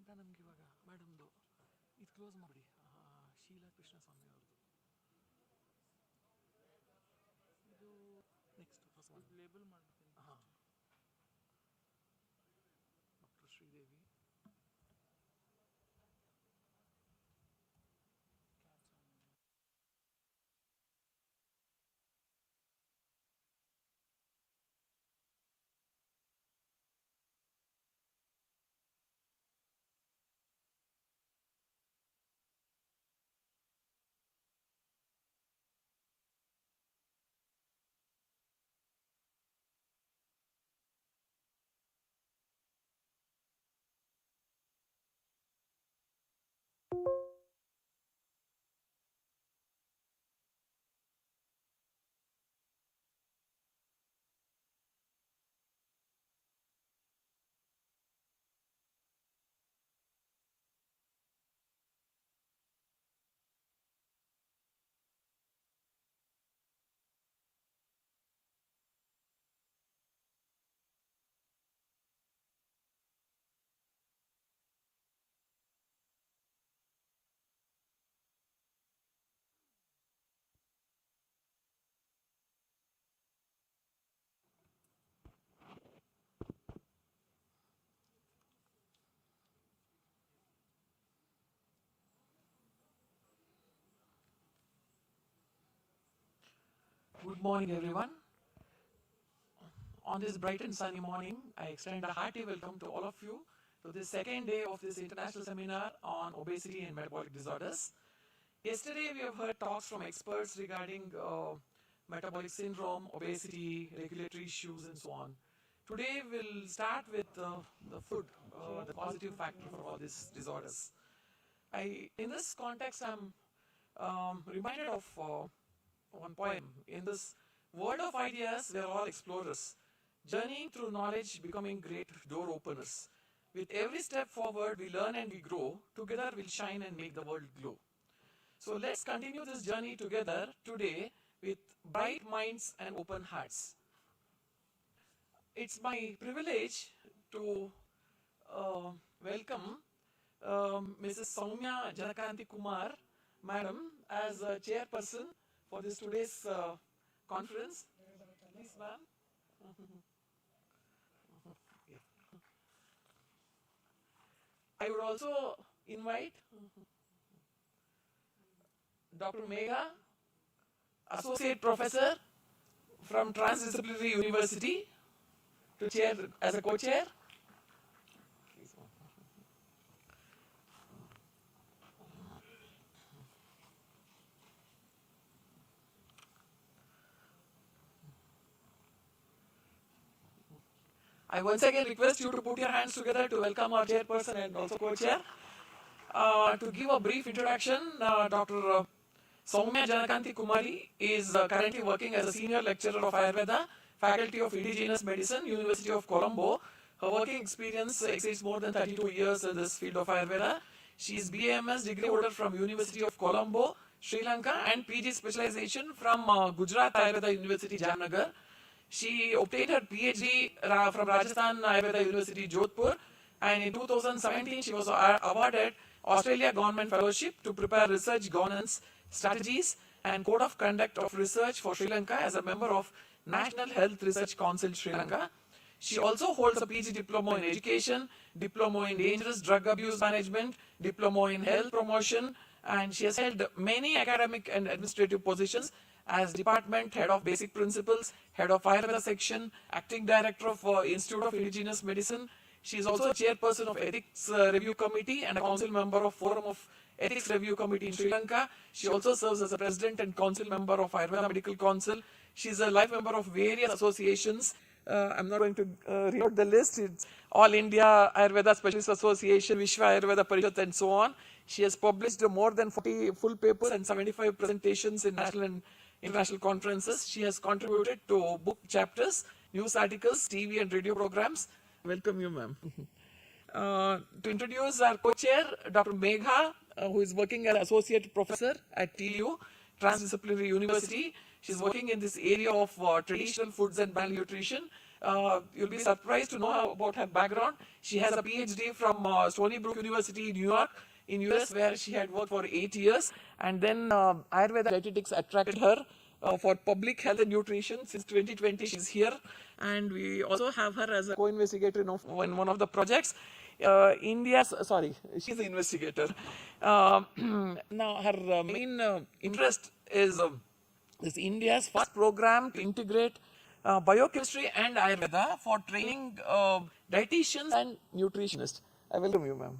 ಅಂತ ನಮ್ಗೆ ಇವಾಗ ಮೇಡಮ್ದು ಇದು ಕ್ಲೋಸ್ ಮಾಡಿ ಶೀಲಾ ಕೃಷ್ಣ ಸ್ವಾಮಿ ಅವ್ರದ್ದು ಇದು ನೆಕ್ಸ್ಟ್ ಹೊಸ ಲೇಬಲ್ ಮಾಡ್ತೀನಿ. ಹಾಂ, doctor Sridevi. Good morning, everyone. On this bright and sunny morning, I extend a hearty welcome to all of you to this second day of this international seminar on obesity and metabolic disorders. Yesterday, we have heard talks from experts regarding metabolic syndrome, obesity, regulatory issues, and so on. Today, we'll start with the food, the causative factor for all these disorders. In this context, I'm reminded of one poem. In this world of ideas, we are all explorers, journeying through knowledge, becoming great door openers. With every step forward, we learn and we grow. Together, we'll shine and make the world glow. So let's continue this journey together today with bright minds and open hearts. It's my privilege to welcome Mrs. Soumya Janakanti Kumar, Madam, as a chairperson for this today's conference. Please, ma'am. I would also invite Dr. Megha, Associate Professor from Transdisciplinary University, to chair as a co-chair. I once again request you to put your hands together to welcome our chairperson and also co-chair. To give a brief introduction, Dr. Soumya Janakanti Kumari is currently working as a senior lecturer of Ayurveda, Faculty of Indigenous Medicine, University of Colombo. Her working experience exceeds more than 32 years in this field of Ayurveda. She is BAMS degree holder from University of Colombo, Sri Lanka, and PG specialization from Gujarat Ayurveda University, Jamnagar. She obtained her PhD from Rajasthan Ayurveda University, Jodhpur, and in 2017 she was awarded Australia Government Fellowship to prepare research governance strategies and code of conduct of research for Sri Lanka as a member of National Health Research Council, Sri Lanka. She also holds a PG diploma in education, diploma in dangerous drug abuse management, diploma in health promotion, and she has held many academic and administrative positions as Department Head of Basic Principles, Head of Ayurveda Section, Acting Director of Institute of Indigenous Medicine. She is also a chairperson of Ethics Review Committee and a council member of Forum of Ethics Review Committee in Sri Lanka. She also serves as a president and council member of Ayurveda Medical Council. She is a life member of various associations. I'm not going to read out the list. It's All India Ayurveda Specialist Association, Vishwa Ayurveda Parishad, and so on. She has published more than 40 full papers and 75 presentations in national and international conferences. She has contributed to book chapters, news articles, TV and radio programs. Welcome you, ma'am. To introduce our co-chair, Dr. Megha, who is working as Associate Professor at TU, Transdisciplinary University. She's working in this area of traditional foods and malnutrition. You'll be surprised to know about her background. She has a PhD from Stony Brook University in New York, in US, where she had worked for 8 years. And then Ayurveda dietetics attracted her for public health and nutrition. Since 2020, she's here. And we also have her as a co-investigator in one of the projects. She's the investigator. Now, her main interest is India's first program to integrate biochemistry and Ayurveda for training dietitians and nutritionists. I welcome you, ma'am.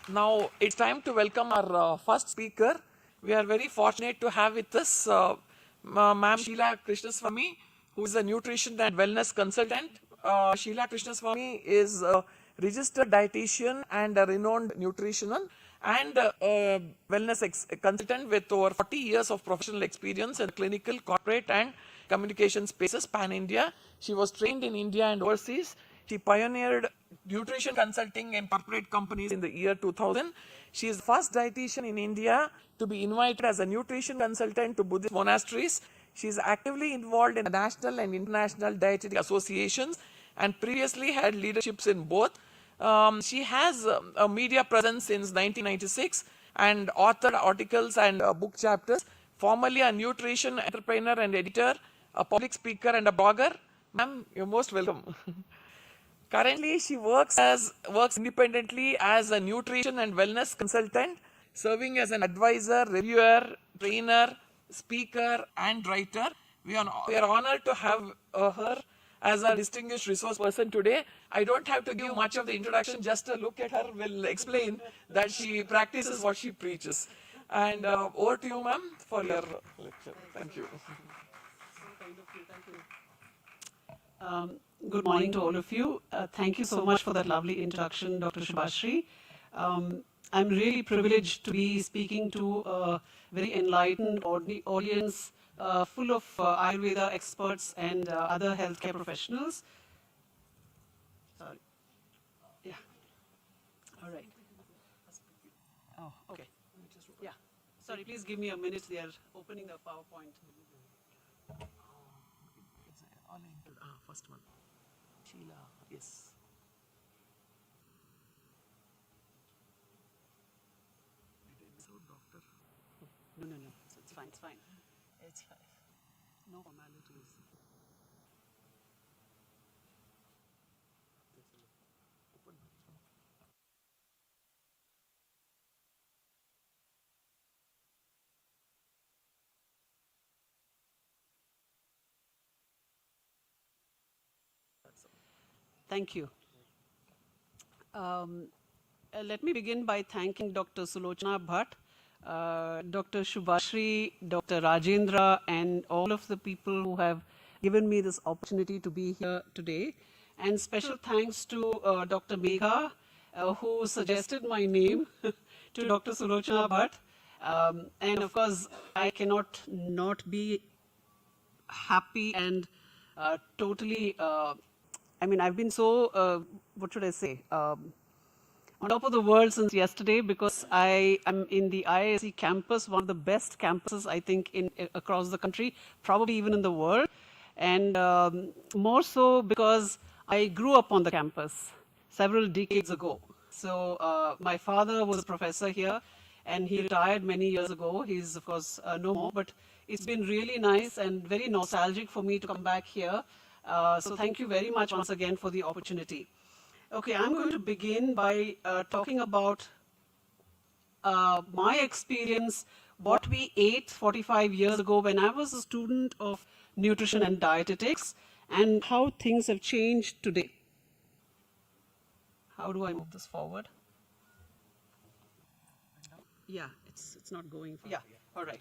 Now, it's time to welcome our first speaker. We are very fortunate to have with us Ma'am Sheila Krishnaswamy, who is a nutrition and wellness consultant. Sheila Krishnaswamy is a registered dietitian and a renowned nutritional and wellness consultant with over 40 years of professional experience in clinical, corporate and communication spaces pan-India. She was trained in India and overseas. She pioneered nutrition consulting in corporate companies in the year 2000. She is the first dietitian in India to be invited as a nutrition consultant to Buddhist monasteries. She is actively involved in the national and international dietetic associations and previously had leaderships in both. She has a media presence since 1996 and authored articles and book chapters. Formerly a nutrition entrepreneur and editor, a public speaker and a blogger. Ma'am, you're most welcome. Currently, she works independently as a nutrition and wellness consultant, serving as an advisor, reviewer, trainer, speaker, and writer. We are honored to have her as a distinguished resource person today. I don't have to give much of the introduction, just a look at her will explain that she practices what she preaches. And over to you, ma'am, for your lecture. Thank you. Good morning to all of you. Thank you so much for that lovely introduction, Dr. Shubhashri. I'm really privileged to be speaking to a very enlightened audience full of Ayurveda experts and other healthcare professionals. Sorry. Yeah. All right. Oh, okay. Yeah. Sorry, please give me a minute. They are opening the PowerPoint. First one. Sheila, yes. Doctor? No. It's fine. It's fine. It's fine. No formalities. Thank you. Let me begin by thanking Dr. Sulochana Bhatt, Dr. Shubhashri, Dr. Rajendra, and all of the people who have given me this opportunity to be here today. And special thanks to Dr. Megha, who suggested my name to Dr. Sulochana Bhatt. And of course, I cannot not be happy and totally I've been so, what should I say, on top of the world since yesterday because I am in the IISc campus, one of the best campuses, I think, across the country, probably even in the world. And more so because I grew up on the campus several decades ago. So my father was a professor here, and he retired many years ago. He's, of course, no more, but it's been really nice and very nostalgic for me to come back here. So thank you very much once again for the opportunity. Okay, I'm going to begin by talking about my experience, what we ate 45 years ago when I was a student of nutrition and dietetics, and how things have changed today. How do I move this forward? Yeah, it's not going. Yeah, all right.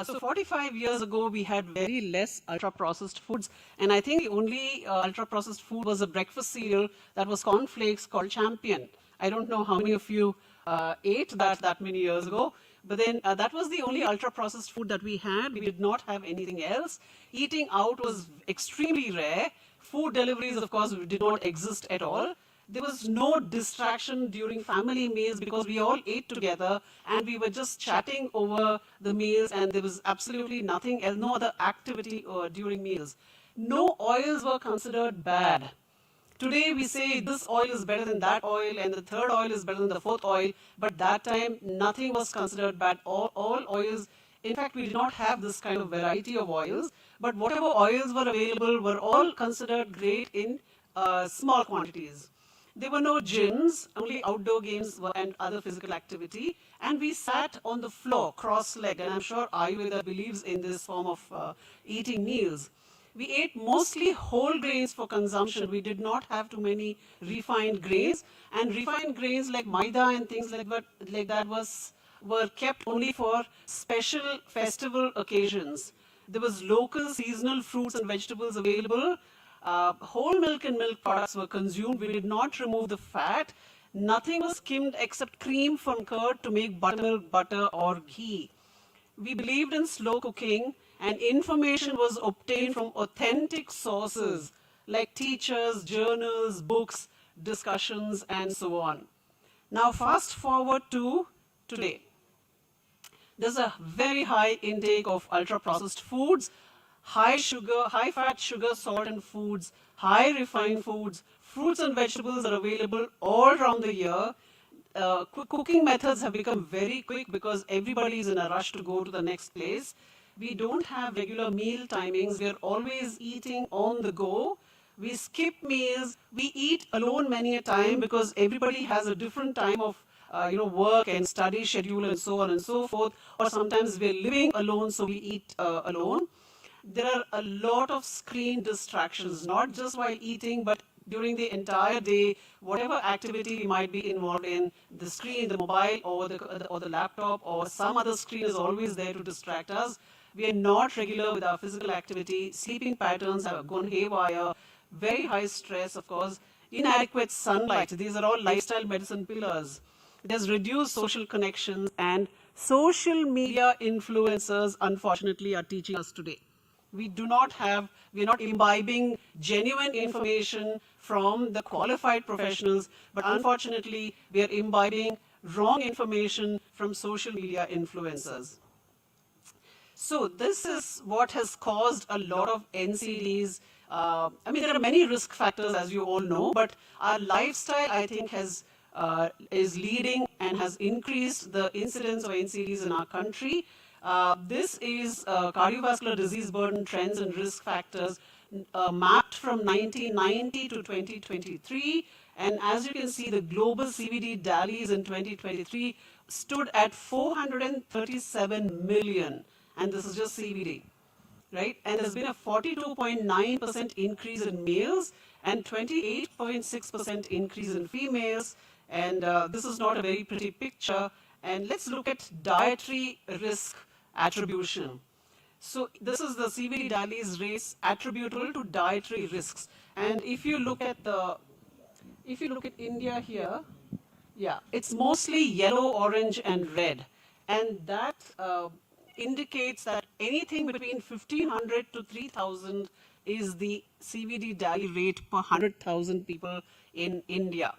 So 45 years ago, we had very less ultra-processed foods. And I think the only ultra-processed food was a breakfast cereal that was cornflakes called Champion. I don't know how many of you ate that many years ago. But then that was the only ultra-processed food that we had. We did not have anything else. Eating out was extremely rare. Food deliveries, of course, did not exist at all. There was no distraction during family meals because we all ate together and we were just chatting over the meals, and there was absolutely nothing else, no other activity during meals. no oils were considered bad. Today we say this oil is better than that oil and the third oil is better than the fourth oil, but that time nothing was considered bad. All oils, in fact we did not have this kind of variety of oils, but whatever oils were available were all considered great in small quantities. There were no gyms, only outdoor games and other physical activity. And we sat on the floor, cross-legged, and I'm sure Ayurveda believes in this form of eating meals. We ate mostly whole grains for consumption. We did not have too many refined grains. And refined grains like maida and things like that were kept only for special festival occasions. There was local seasonal fruits and vegetables available. Whole milk and milk products were consumed. We did not remove the fat. Nothing was skimmed except cream from curd to make buttermilk, butter or ghee. We believed in slow cooking, and information was obtained from authentic sources like teachers, journals, books, discussions and so on. Now fast forward to today. There's a very high intake of ultra-processed foods, high sugar, high fat, sugar, salt and foods, high refined foods. Fruits and vegetables are available all around the year. Cooking methods have become very quick because everybody is in a rush to go to the next place. We don't have regular meal timings. We are always eating on the go. We skip meals. We eat alone many a time because everybody has a different time of work and study schedule and so on and so forth. Or sometimes we're living alone, so we eat alone. There are a lot of screen distractions, not just while eating, but during the entire day, whatever activity we might be involved in, the screen, the mobile or the laptop or some other screen is always there to distract us. We are not regular with our physical activity. Sleeping patterns have gone haywire. Very high stress, of course. Inadequate sunlight. These are all lifestyle medicine pillars. There's reduced social connections, and social media influencers, unfortunately, are teaching us today. We're not imbibing genuine information from the qualified professionals, but unfortunately, we are imbibing wrong information from social media influencers. So this is what has caused a lot of NCDs. There are many risk factors, as you all know, but our lifestyle, I think, is leading and has increased the incidence of NCDs in our country. This is cardiovascular disease burden trends and risk factors mapped from 1990 to 2023. And as you can see, the global CVD DALYs in 2023 stood at 437 million. And this is just CVD, right? And there's been a 42.9% increase in males and 28.6% increase in females. And this is not a very pretty picture. And let's look at dietary risk attribution. So this is the CVD DALYs race attributable to dietary risks. And if you look at India here, yeah, it's mostly yellow, orange, and red. And that indicates that anything between 1,500 to 3,000 is the CVD DALY rate per 100,000 people in India.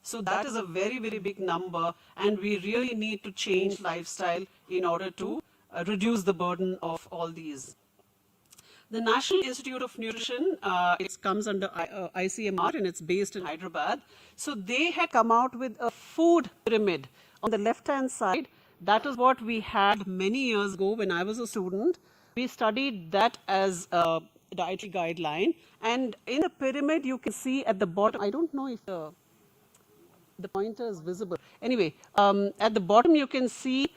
So that is a very, very big number, and we really need to change lifestyle in order to reduce the burden of all these. The National Institute of Nutrition, it comes under ICMR and it's based in Hyderabad. So they had come out with a food pyramid. On the left-hand side, that is what we had many years ago when I was a student. We studied that as a dietary guideline. And in the pyramid, you can see at the bottom, I don't know if the pointer is visible. Anyway, at the bottom you can see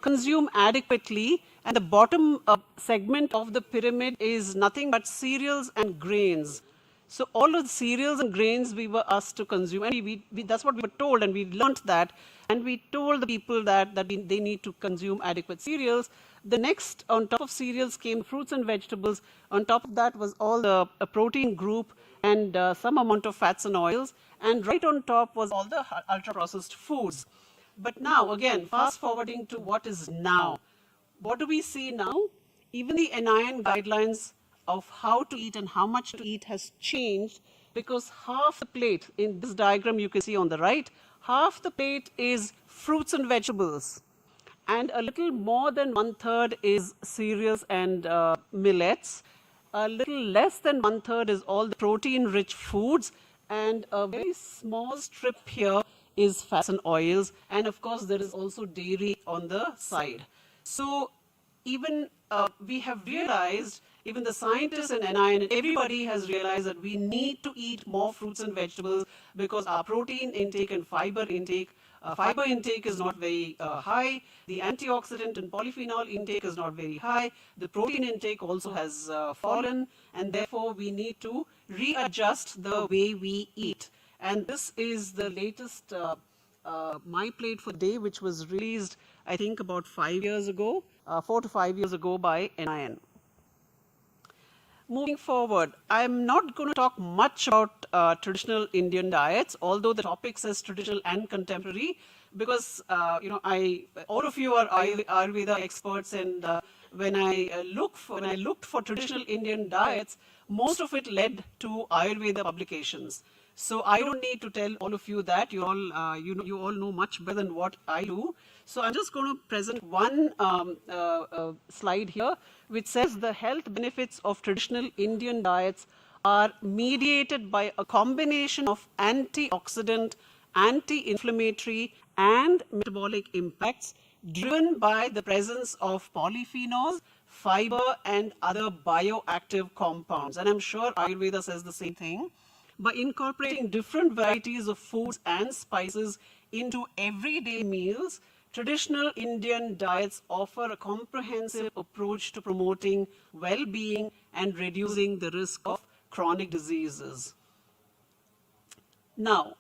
consume adequately, and the bottom segment of the pyramid is nothing but cereals and grains. So all of the cereals and grains we were asked to consume, and that's what we were told, and we learnt that, and we told the people that they need to consume adequate cereals. The next, on top of cereals, came fruits and vegetables. On top of that was all the protein group and some amount of fats and oils. And right on top was all the ultra-processed foods. But now, again, fast forwarding to what is now. What do we see now? Even the NIN guidelines of how to eat and how much to eat has changed, because half the plate, in this diagram you can see on the right, half the plate is fruits and vegetables. And a little more than 1/3 is cereals and millets. a little less than 1/3 is all the protein-rich foods, and a very small strip here is fats and oils, and of course there is also dairy on the side. So even we have realized, even the scientists in NIN and everybody has realized that we need to eat more fruits and vegetables because our protein intake and fiber intake is not very high, the antioxidant and polyphenol intake is not very high, the protein intake also has fallen, and therefore we need to readjust the way we eat. And this is the latest My Plate for Day, which was released, I think, about 5 years ago, 4 to 5 years ago by NIN. Moving forward, I'm not going to talk much about traditional Indian diets, although the topic says traditional and contemporary, because all of you are Ayurveda experts, and when I looked for traditional Indian diets, most of it led to Ayurveda publications. So I don't need to tell all of you that. You all know much better than what I do. So I'm just going to present one slide here, which says the health benefits of traditional Indian diets are mediated by a combination of antioxidant, anti-inflammatory, and metabolic impacts driven by the presence of polyphenols, fiber, and other bioactive compounds. And I'm sure Ayurveda says the same thing. By incorporating different varieties of foods and spices into everyday meals, traditional Indian diets offer a comprehensive approach to promoting well-being and reducing the risk of chronic diseases. Now,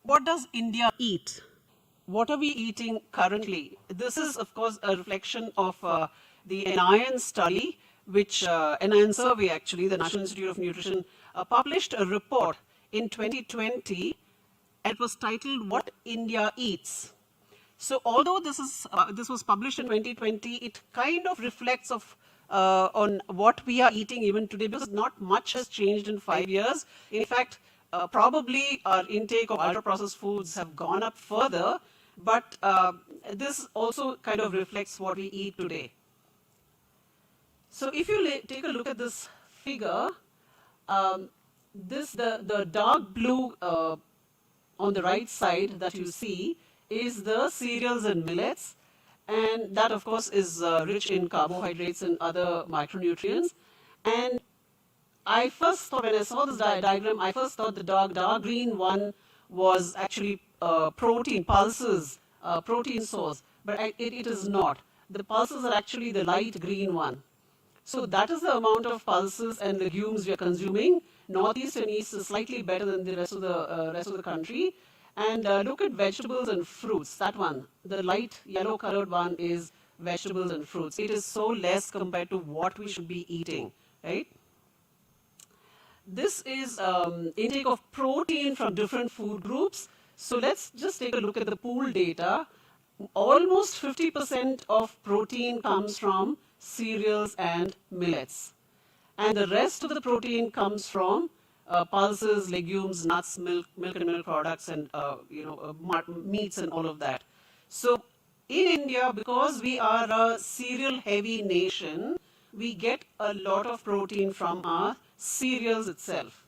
what does India eat? What are we eating currently? This is, of course, a reflection of the NIMHANS study, which NIMHANS survey, actually, the National Institute of Nutrition, published a report in 2020, and it was titled "What India Eats." So, although this was published in 2020, it kind of reflects on what we are eating even today, because not much has changed in 5 years. In fact, probably our intake of ultra-processed foods have gone up further, but this also kind of reflects what we eat today. So if you take a look at this figure, the dark blue on the right side that you see is the cereals and millets, and that of course is rich in carbohydrates and other micronutrients. And I first thought, when I saw this diagram, I first thought the dark green one was actually protein pulses, protein source, but it is not. The pulses are actually the light green one. So that is the amount of pulses and legumes we are consuming. Northeast and East is slightly better than the rest of the country. And look at vegetables and fruits. That one, the light yellow colored one, is vegetables and fruits. It is so less compared to what we should be eating, right? This is intake of protein from different food groups. So let's just take a look at the pool data. Almost 50% of protein comes from cereals and millets. And the rest of the protein comes from pulses, legumes, nuts, milk and milk products, and meats and all of that. So in India, because we are a cereal-heavy nation, we get a lot of protein from our cereals itself.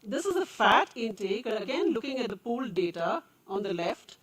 This is the fat intake, and again looking at the pool data on the left,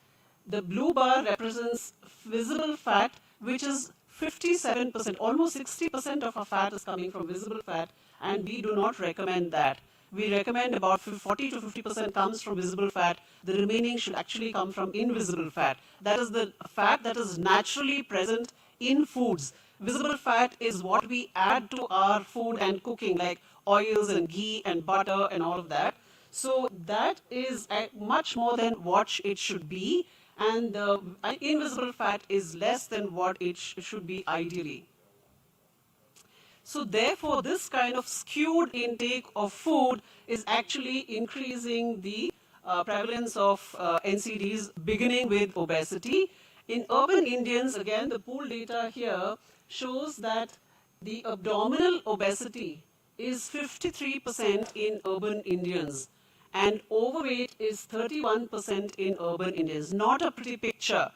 the blue bar represents visible fat, which is 57%, almost 60% of our fat is coming from visible fat, and we do not recommend that. We recommend about 40 to 50% comes from visible fat. The remaining should actually come from invisible fat. That is the fat that is naturally present in foods. Visible fat is what we add to our food and cooking, like oils and ghee and butter and all of that. So that is much more than what it should be, and the invisible fat is less than what it should be ideally. So therefore, this kind of skewed intake of food is actually increasing the prevalence of NCDs, beginning with obesity. In urban Indians, again, the pool data here shows that the abdominal obesity is 53% in urban Indians, and overweight is 31% in urban Indians. Not a pretty picture.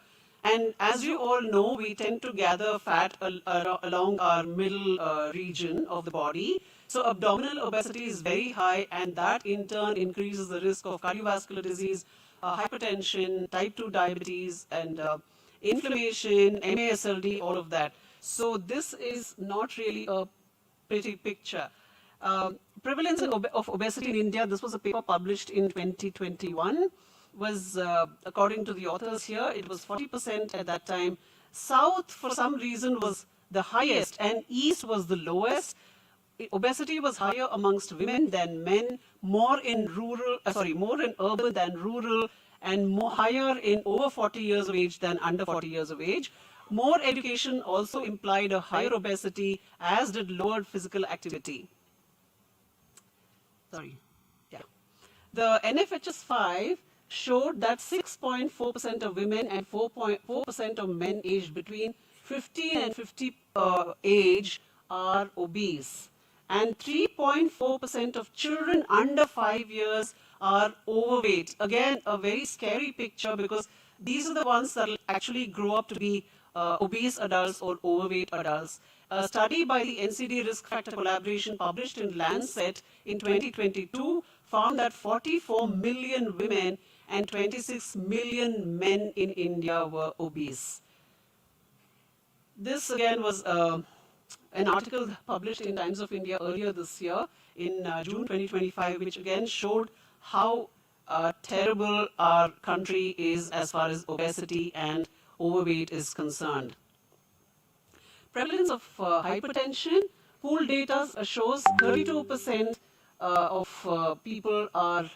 And as you all know, we tend to gather fat along our middle region of the body. So abdominal obesity is very high, and that in turn increases the risk of cardiovascular disease, hypertension, type 2 diabetes, and inflammation, MASLD, all of that. So this is not really a pretty picture. Prevalence of obesity in India, this was a paper published in 2021, was, according to the authors here, it was 40% at that time. South, for some reason, was the highest, and East was the lowest. Obesity was higher amongst women than men, more in urban than rural, and higher in over 40 years of age than under 40 years of age. More education also implied a higher obesity, as did lowered physical activity. The NFHS5 showed that 6.4% of women and 4.4% of men aged between 15 and 50 age are obese. And 3.4% of children under 5 years are overweight. Again, a very scary picture, because these are the ones that will actually grow up to be obese adults or overweight adults. A study by the NCD Risk Factor Collaboration published in Lancet in 2022 found that 44 million women and 26 million men in India were obese. This again was an article published in Times of India earlier this year in June 2025, which again showed how terrible our country is as far as obesity and overweight is concerned. Prevalence of hypertension, pooled data shows 32% of people are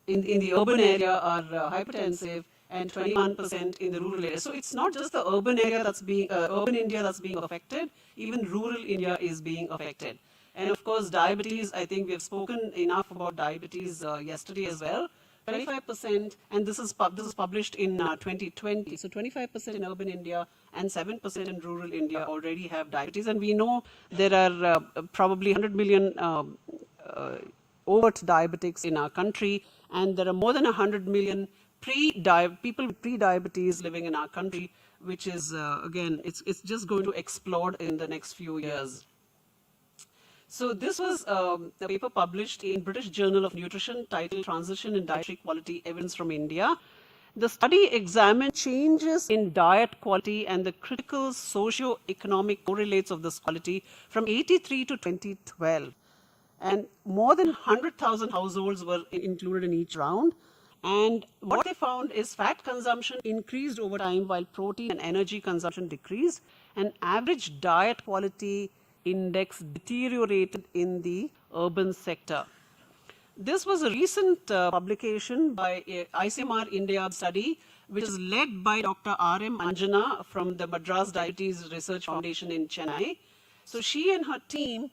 in the urban area are hypertensive, and 21% in the rural area. So it's not just the urban area that's being, urban India that's being affected, even rural India is being affected. And of course, diabetes, I think we have spoken enough about diabetes yesterday as well. 25%, and this is published in 2020. So 25% in urban India and 7% in rural India already have diabetes. And we know there are probably 100 million overt diabetics in our country, and there are more than 100 million people with pre-diabetes living in our country, which is, again, it's just going to explode in the next few years. So this was a paper published in British Journal of Nutrition titled Transition in Dietary Quality Evidence from India. The study examined changes in diet quality and the critical socio-economic correlates of this quality from 83 to 2012. And more than 100,000 households were included in each round. And what they found is fat consumption increased over time while protein and energy consumption decreased, and average diet quality index deteriorated in the urban sector. This was a recent publication by ICMR India study, which is led by Dr. R.M. Anjana from the Madras Diabetes Research Foundation in Chennai. So she and her team,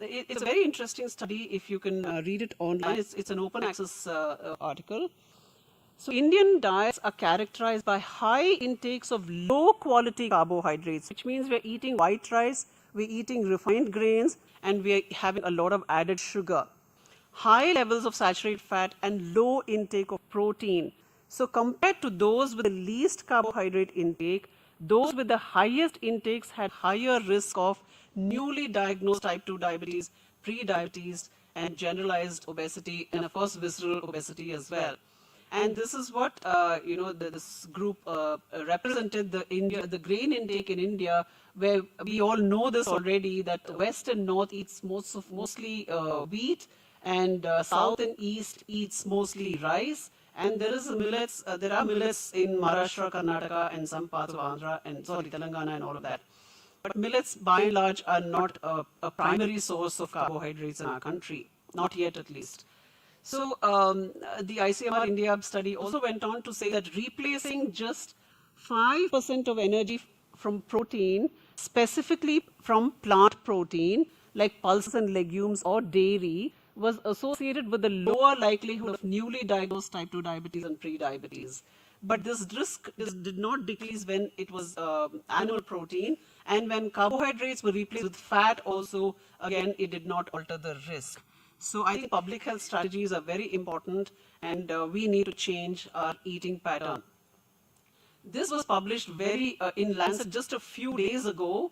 it's a very interesting study if you can read it online. It's an open access article. So Indian diets are characterized by high intakes of low quality carbohydrates, which means we're eating white rice, we're eating refined grains, and we're having a lot of added sugar. High levels of saturated fat and low intake of protein. So compared to those with the least carbohydrate intake, those with the highest intakes had higher risk of newly diagnosed type 2 diabetes, pre-diabetes, and generalized obesity, and of course visceral obesity as well. And this is what this group represented the grain intake in India, where we all know this already, that West and North eats mostly wheat, and South and East eats mostly rice. And there are millets in Maharashtra, Karnataka, and some parts of Andhra, and Telangana, and all of that. But millets, by and large, are not a primary source of carbohydrates in our country, not yet at least. So the ICMR India study also went on to say that replacing just 5% of energy from protein, specifically from plant protein, like pulses and legumes or dairy, was associated with a lower likelihood of newly diagnosed type 2 diabetes and pre-diabetes. But this risk did not decrease when it was animal protein, and when carbohydrates were replaced with fat also, again, it did not alter the risk. So I think public health strategies are very important, and we need to change our eating pattern. This was published in Lancet just a few days ago,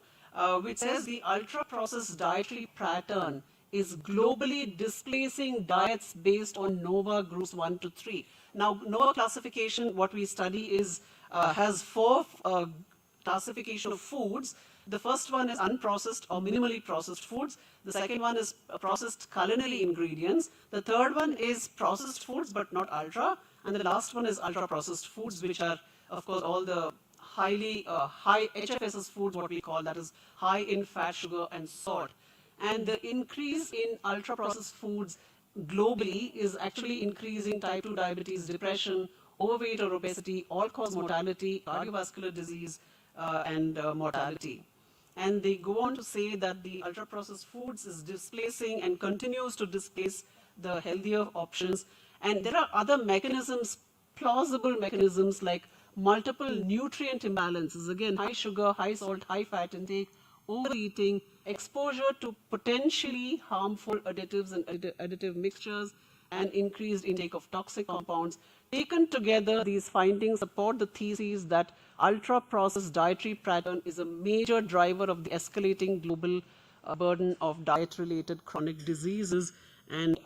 which says the ultra-processed dietary pattern is globally displacing diets based on NOVA groups 1 to 3. Now, NOVA classification, what we study is, has four classification of foods. The first one is unprocessed or minimally processed foods. The second one is processed culinary ingredients. The third one is processed foods but not ultra. And the last one is ultra processed foods, which are, of course, all the high HFSS foods, what we call, that is high in fat, sugar, and salt. And the increase in ultra processed foods globally is actually increasing type 2 diabetes, depression, overweight or obesity, all-cause mortality, cardiovascular disease, and mortality. And they go on to say that the ultra-processed foods is displacing and continues to displace the healthier options. And there are other mechanisms, plausible mechanisms, like multiple nutrient imbalances. Again, high sugar, high salt, high fat intake, overeating, exposure to potentially harmful additives and additive mixtures, and increased intake of toxic compounds. Taken together, these findings support the thesis that ultra-processed dietary pattern is a major driver of the escalating global burden of diet-related chronic diseases, and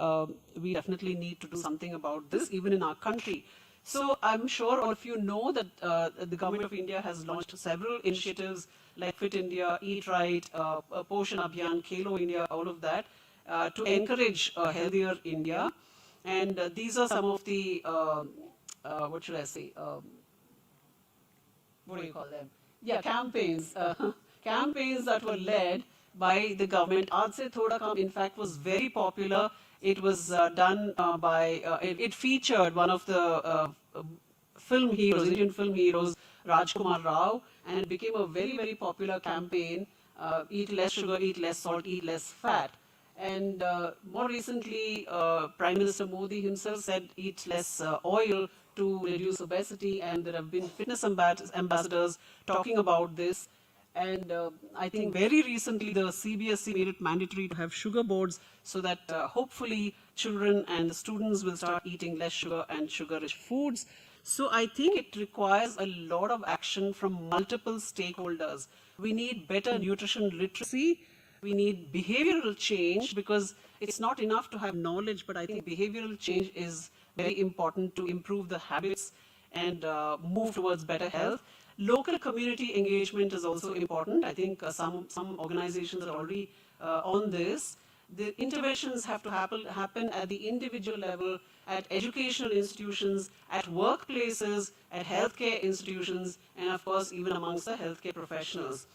we definitely need to do something about this, even in our country. So I'm sure all of you know that the government of India has launched several initiatives like Fit India, Eat Right, Poshan Abhiyan, Khelo India, all of that, to encourage a healthier India. And these are some of the, what should I say, what do you call them? Yeah, campaigns. Campaigns that were led by the government. Aaj Se Thoda Kam, in fact, was very popular. It was done it featured one of the film heroes, Indian film heroes, Rajkumar Rao, and it became a very, very popular campaign. Eat less sugar, eat less salt, eat less fat. And more recently, Prime Minister Modi himself said eat less oil to reduce obesity, and there have been fitness ambassadors talking about this. And I think very recently the CBSE made it mandatory to have sugar boards so that hopefully children and the students will start eating less sugar and sugar-rich foods. So I think it requires a lot of action from multiple stakeholders. We need better nutrition literacy. We need behavioral change, because it's not enough to have knowledge, but I think behavioral change is very important to improve the habits and move towards better health. Local community engagement is also important. I think some organizations are already on this. The interventions have to happen at the individual level, at educational institutions, at workplaces, at healthcare institutions, and of course even amongst the healthcare professionals.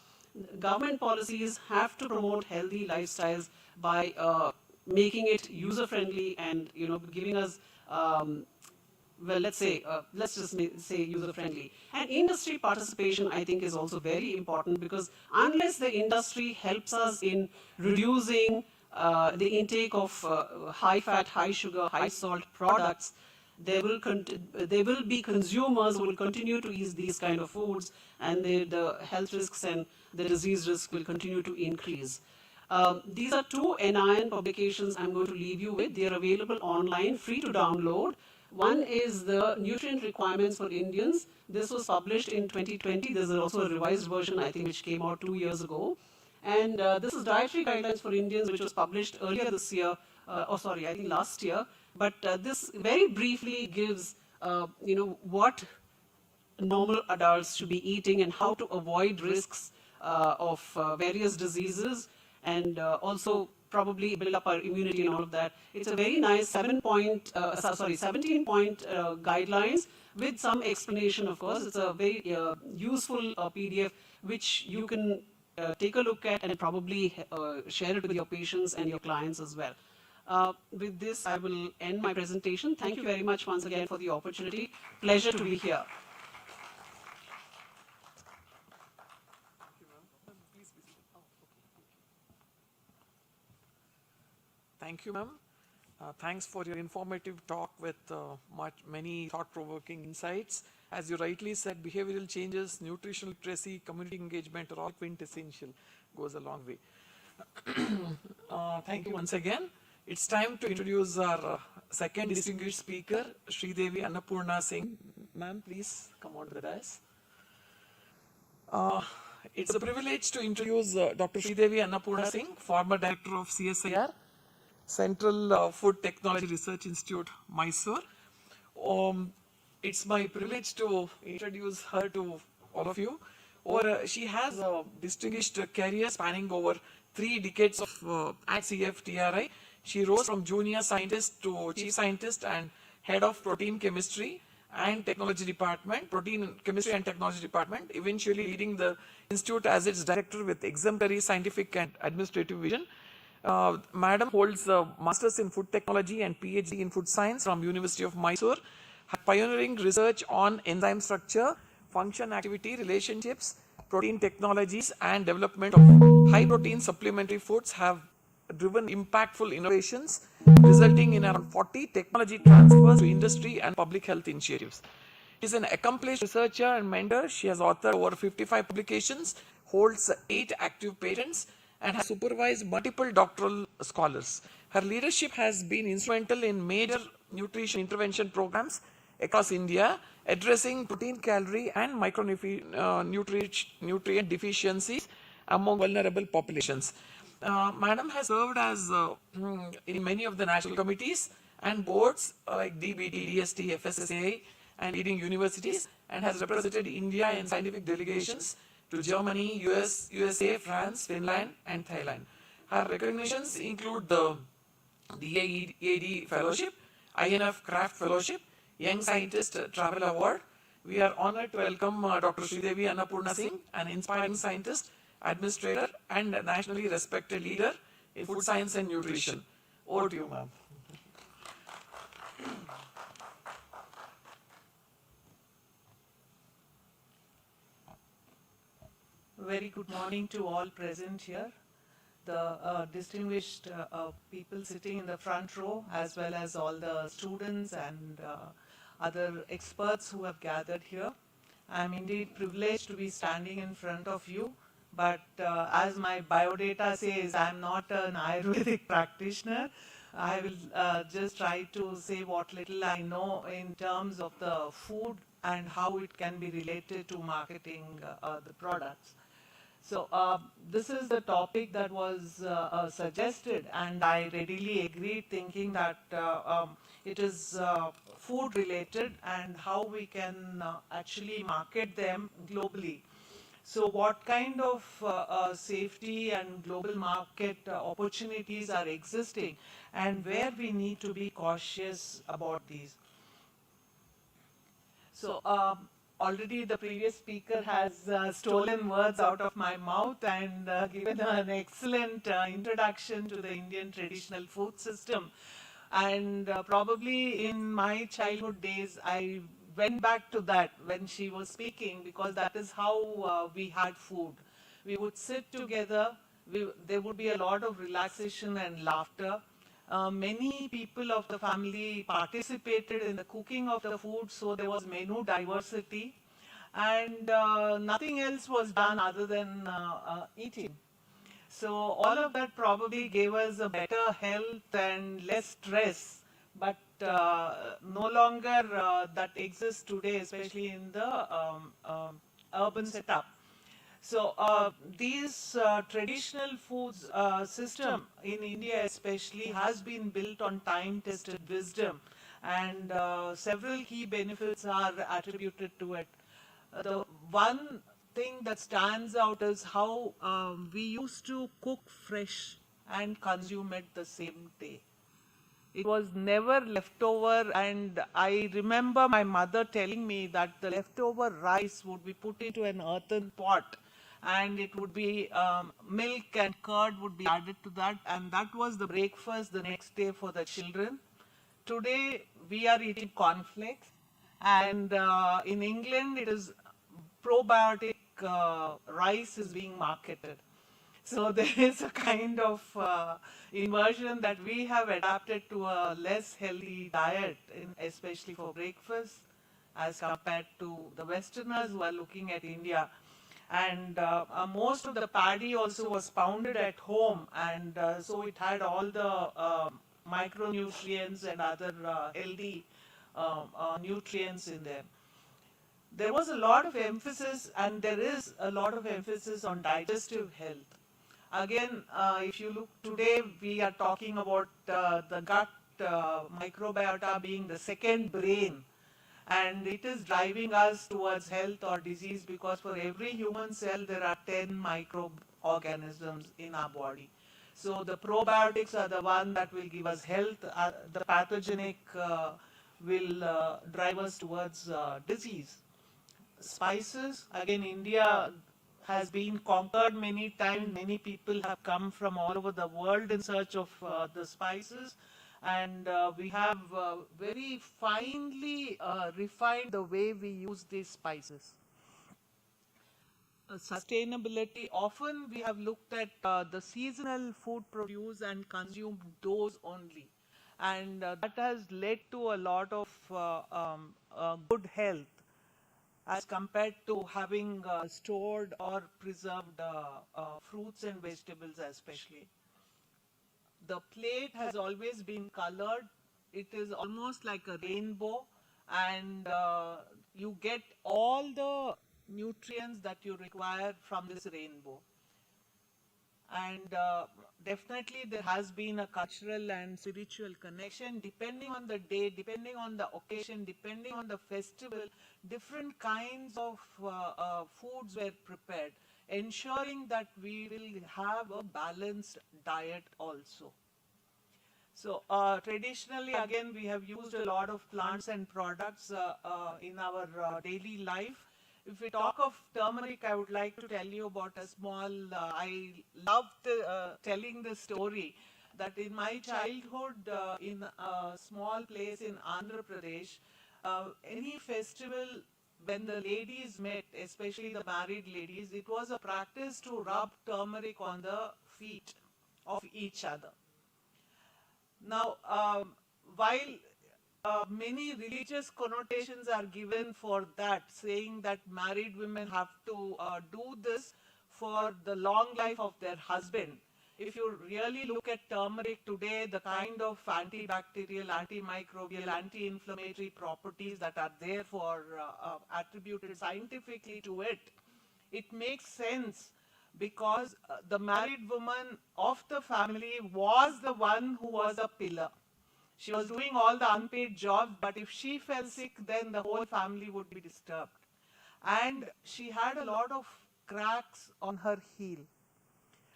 Government policies have to promote healthy lifestyles by making it user-friendly and giving us well, let's just say user-friendly. And industry participation, I think, is also very important, because unless the industry helps us in reducing the intake of high-fat, high-sugar, high-salt products, there will be consumers who will continue to eat these kind of foods, and the health risks and the disease risk will continue to increase. These are two NIN publications I'm going to leave you with. They are available online, free to download. One is the Nutrient Requirements for Indians. This was published in 2020. There's also a revised version, I think, which came out 2 years ago. And this is Dietary Guidelines for Indians, which was published earlier this year, I think last year. But this very briefly gives, what normal adults should be eating and how to avoid risks of various diseases, and also probably build up our immunity and all of that. It's a very nice 17-point guidelines with some explanation, of course. It's a very useful PDF which you can take a look at and probably share it with your patients and your clients as well. With this, I will end my presentation. Thank you very much once again for the opportunity. Pleasure to be here. Thank you, ma'am. Thanks for your informative talk with many thought-provoking insights. As you rightly said, behavioral changes, nutritional literacy, community engagement are all quintessential, goes a long way. Thank you once again. It's time to introduce our second distinguished speaker, Sridevi Annapurna Singh. Ma'am, please come on to the dais. Uh, it's a privilege to introduce Dr. Sridevi Annapurna Singh, former director of CSIR, Central Food Technology Research Institute, Mysore. Um, it's my privilege to introduce her to all of you. She has a distinguished career spanning over 3 decades at CFTRI. She rose from junior scientist to chief scientist and head of protein chemistry and technology department, protein chemistry and technology department, eventually leading the institute as its director with exemplary scientific and administrative vision. Madam holds a master's in food technology and PhD in food science from University of Mysore. Her pioneering research on enzyme structure, function activity relationships, protein technologies and development of high protein supplementary foods have driven impactful innovations resulting in around 40 technology transfers to industry and public health initiatives. She is an accomplished researcher and mentor. She has authored over 55 publications, holds 8 active patents, and has supervised multiple doctoral scholars. Her leadership has been instrumental in major nutrition intervention programs across India, addressing protein, calorie, and micronutrient deficiencies among vulnerable populations. Madam has served as in many of the national committees and boards like DBT, DST, FSSAI, and leading universities, and has represented India in scientific delegations to Germany, US, USA, France, Finland, and Thailand. Her recognitions include the DAED Fellowship, INF Craft Fellowship, Young Scientist Travel Award. We are honored to welcome Dr. Sridevi Annapurna Singh, an inspiring scientist, administrator, and nationally respected leader in food science and nutrition. Over to you, ma'am. Very good morning to all present here, the distinguished people sitting in the front row, as well as all the students and other experts who have gathered here. I am indeed privileged to be standing in front of you, but as my biodata says, I am not an Ayurvedic practitioner. I will just try to say what little I know in terms of the food and how it can be related to marketing the products. So this is the topic that was suggested, and I readily agreed, thinking that it is food related and how we can actually market them globally. So what kind of safety and global market opportunities are existing, and where we need to be cautious about these. So already the previous speaker has stolen words out of my mouth and given an excellent introduction to the Indian traditional food system. And probably in my childhood days, I went back to that when she was speaking, because that is how we had food. We would sit together, there would be a lot of relaxation and laughter. Many people of the family participated in the cooking of the food, so there was menu diversity, and nothing else was done other than eating. So all of that probably gave us a better health and less stress, but no longer that exists today, especially in the urban setup. So these traditional foods system in India especially has been built on time-tested wisdom, and several key benefits are attributed to it. The one thing that stands out is how we used to cook fresh and consume it the same day. It was never leftover, and I remember my mother telling me that the leftover rice would be put into an earthen pot, and it would be milk and curd would be added to that, and that was the breakfast the next day for the children. Today we are eating cornflakes, and in England it is probiotic rice is being marketed. So there is a kind of inversion that we have adapted to a less healthy diet, especially for breakfast, as compared to the Westerners who are looking at India. And most of the paddy also was pounded at home, and so it had all the micronutrients and other healthy nutrients in there. there was a lot of emphasis, and there is a lot of emphasis on digestive health. Again, if you look today, we are talking about the gut microbiota being the second brain, and it is driving us towards health or disease, because for every human cell there are 10 microorganisms in our body. So the probiotics are the one that will give us health, the pathogenic will drive us towards disease. Spices, again, India has been conquered many times. Many people have come from all over the world in search of the spices, and we have very finely refined the way we use these spices. Sustainability, often we have looked at the seasonal food produce and consumed those only, and that has led to a lot of good health as compared to having stored or preserved fruits and vegetables especially. The plate has always been colored. It is almost like a rainbow, and you get all the nutrients that you require from this rainbow. And definitely there has been a cultural and spiritual connection. Depending on the day, depending on the occasion, depending on the festival, different kinds of foods were prepared, ensuring that we will have a balanced diet also. So traditionally, again, we have used a lot of plants and products in our daily life. If we talk of turmeric, I would like to tell you about a small, I loved telling the story that in my childhood, in a small place in Andhra Pradesh, any festival, when the ladies met, especially the married ladies, it was a practice to rub turmeric on the feet of each other. Now, while many religious connotations are given for that, saying that married women have to do this for the long life of their husband. If you really look at turmeric today, the kind of antibacterial, antimicrobial, anti-inflammatory properties that are there for attributed scientifically to it, it makes sense, because the married woman of the family was the one who was a pillar. She was doing all the unpaid jobs, but if she fell sick, then the whole family would be disturbed. And she had a lot of cracks on her heel.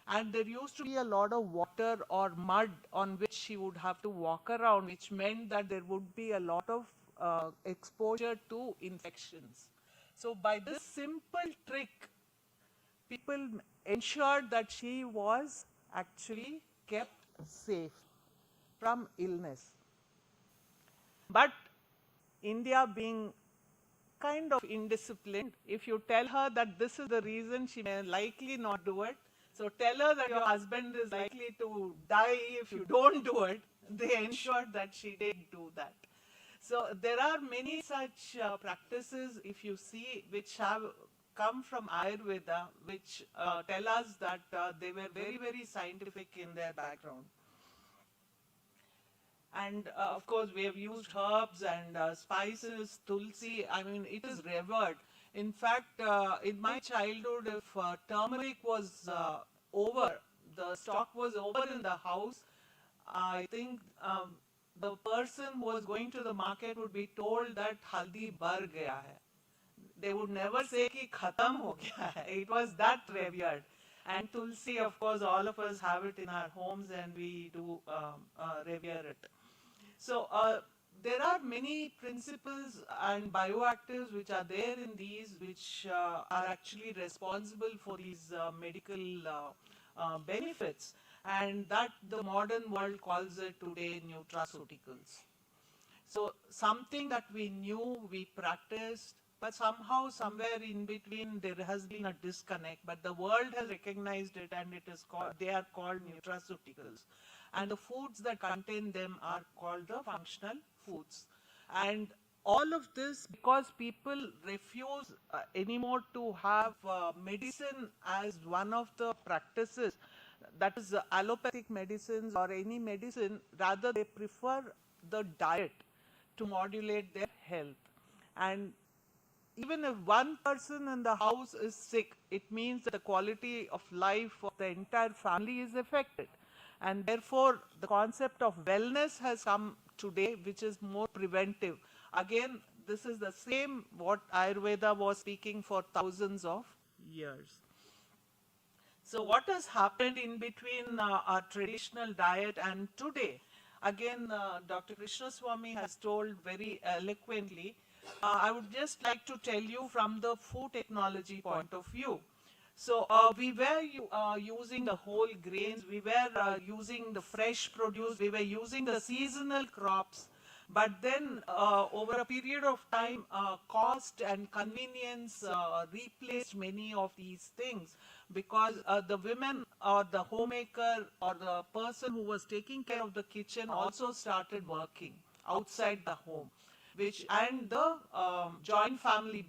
And there used to be a lot of water or mud on which she would have to walk around, which meant that there would be a lot of exposure to infections. So by this simple trick, people ensured that she was actually kept safe from illness. But India being kind of indisciplined, if you tell her that this is the reason, she may likely not do it. So tell her that your husband is likely to die if you don't do it. They ensured that she did do that. So there are many such practices, if you see, which have come from Ayurveda, which tell us that they were very, very scientific in their background. And of course, we have used herbs and spices, tulsi. I mean, it is revered. In fact, in my childhood, if turmeric was over, the stock was over in the house, I think the person who was going to the market would be told that haldi bar gaya hai. They would never say ki khatam ho gaya hai. It was that revered. And tulsi, of course, all of us have it in our homes, and we do revere it. So there are many principles and bioactives which are there in these, which are actually responsible for these medical benefits, and that the modern world calls it today nutraceuticals. So something that we knew, we practiced, but somehow, somewhere in between, there has been a disconnect. But the world has recognized it, and it is called, they are called nutraceuticals. And the foods that contain them are called the functional foods. And all of this because people refuse anymore to have medicine as one of the practices, that is allopathic medicines or any medicine. Rather, they prefer the diet to modulate their health. And even if one person in the house is sick, it means that the quality of life of the entire family is affected. And therefore, the concept of wellness has come today, which is more preventive. Again, this is the same what Ayurveda was speaking for thousands of years. So what has happened in between our traditional diet and today? Again, Dr. Krishnaswamy has told very eloquently. I would just like to tell you from the food technology point of view. So we were using the whole grains, we were using the fresh produce, we were using the seasonal crops. But then over a period of time, cost and convenience replaced many of these things, because the women or the homemaker or the person who was taking care of the kitchen also started working outside the home, and the joint family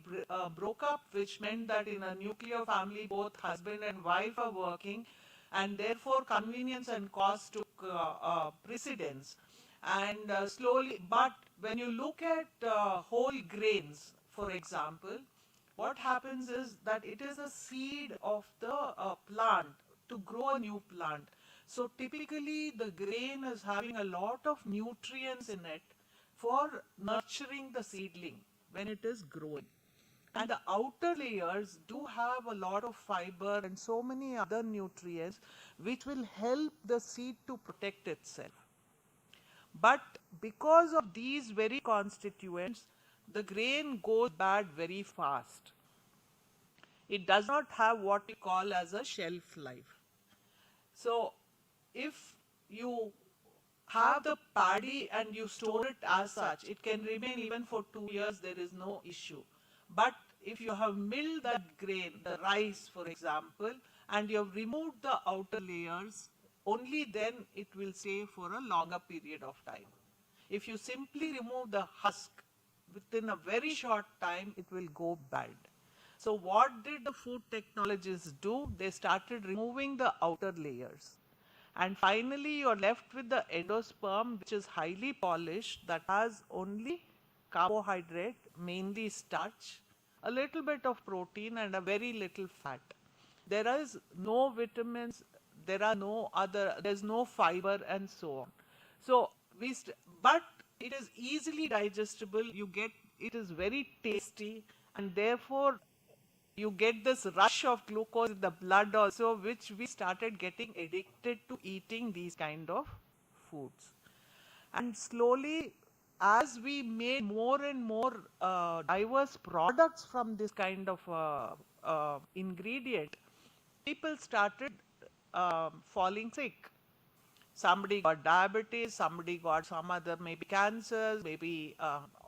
broke up, which meant that in a nuclear family both husband and wife are working, and therefore convenience and cost took precedence. And slowly, but when you look at whole grains, for example, what happens is that it is a seed of the plant to grow a new plant. So typically the grain is having a lot of nutrients in it for nurturing the seedling when it is growing. And the outer layers do have a lot of fiber and so many other nutrients which will help the seed to protect itself. But because of these very constituents, the grain goes bad very fast. It does not have what we call as a shelf life. So if you have the paddy and you store it as such, it can remain even for 2 years, there is no issue. But if you have milled that grain, the rice for example, and you have removed the outer layers, only then it will stay for a longer period of time. If you simply remove the husk, within a very short time it will go bad. So what did the food technologists do? They started removing the outer layers. And finally you're left with the endosperm, which is highly polished, that has only carbohydrate, mainly starch, a little bit of protein and a very little fat. There is no vitamins, there's no fiber and so on. So but it is easily digestible, it is very tasty, and therefore you get this rush of glucose in the blood also, which we started getting addicted to eating these kind of foods. And slowly, as we made more and more diverse products from this kind of ingredient, people started falling sick. Somebody got diabetes, somebody got some other maybe cancers, maybe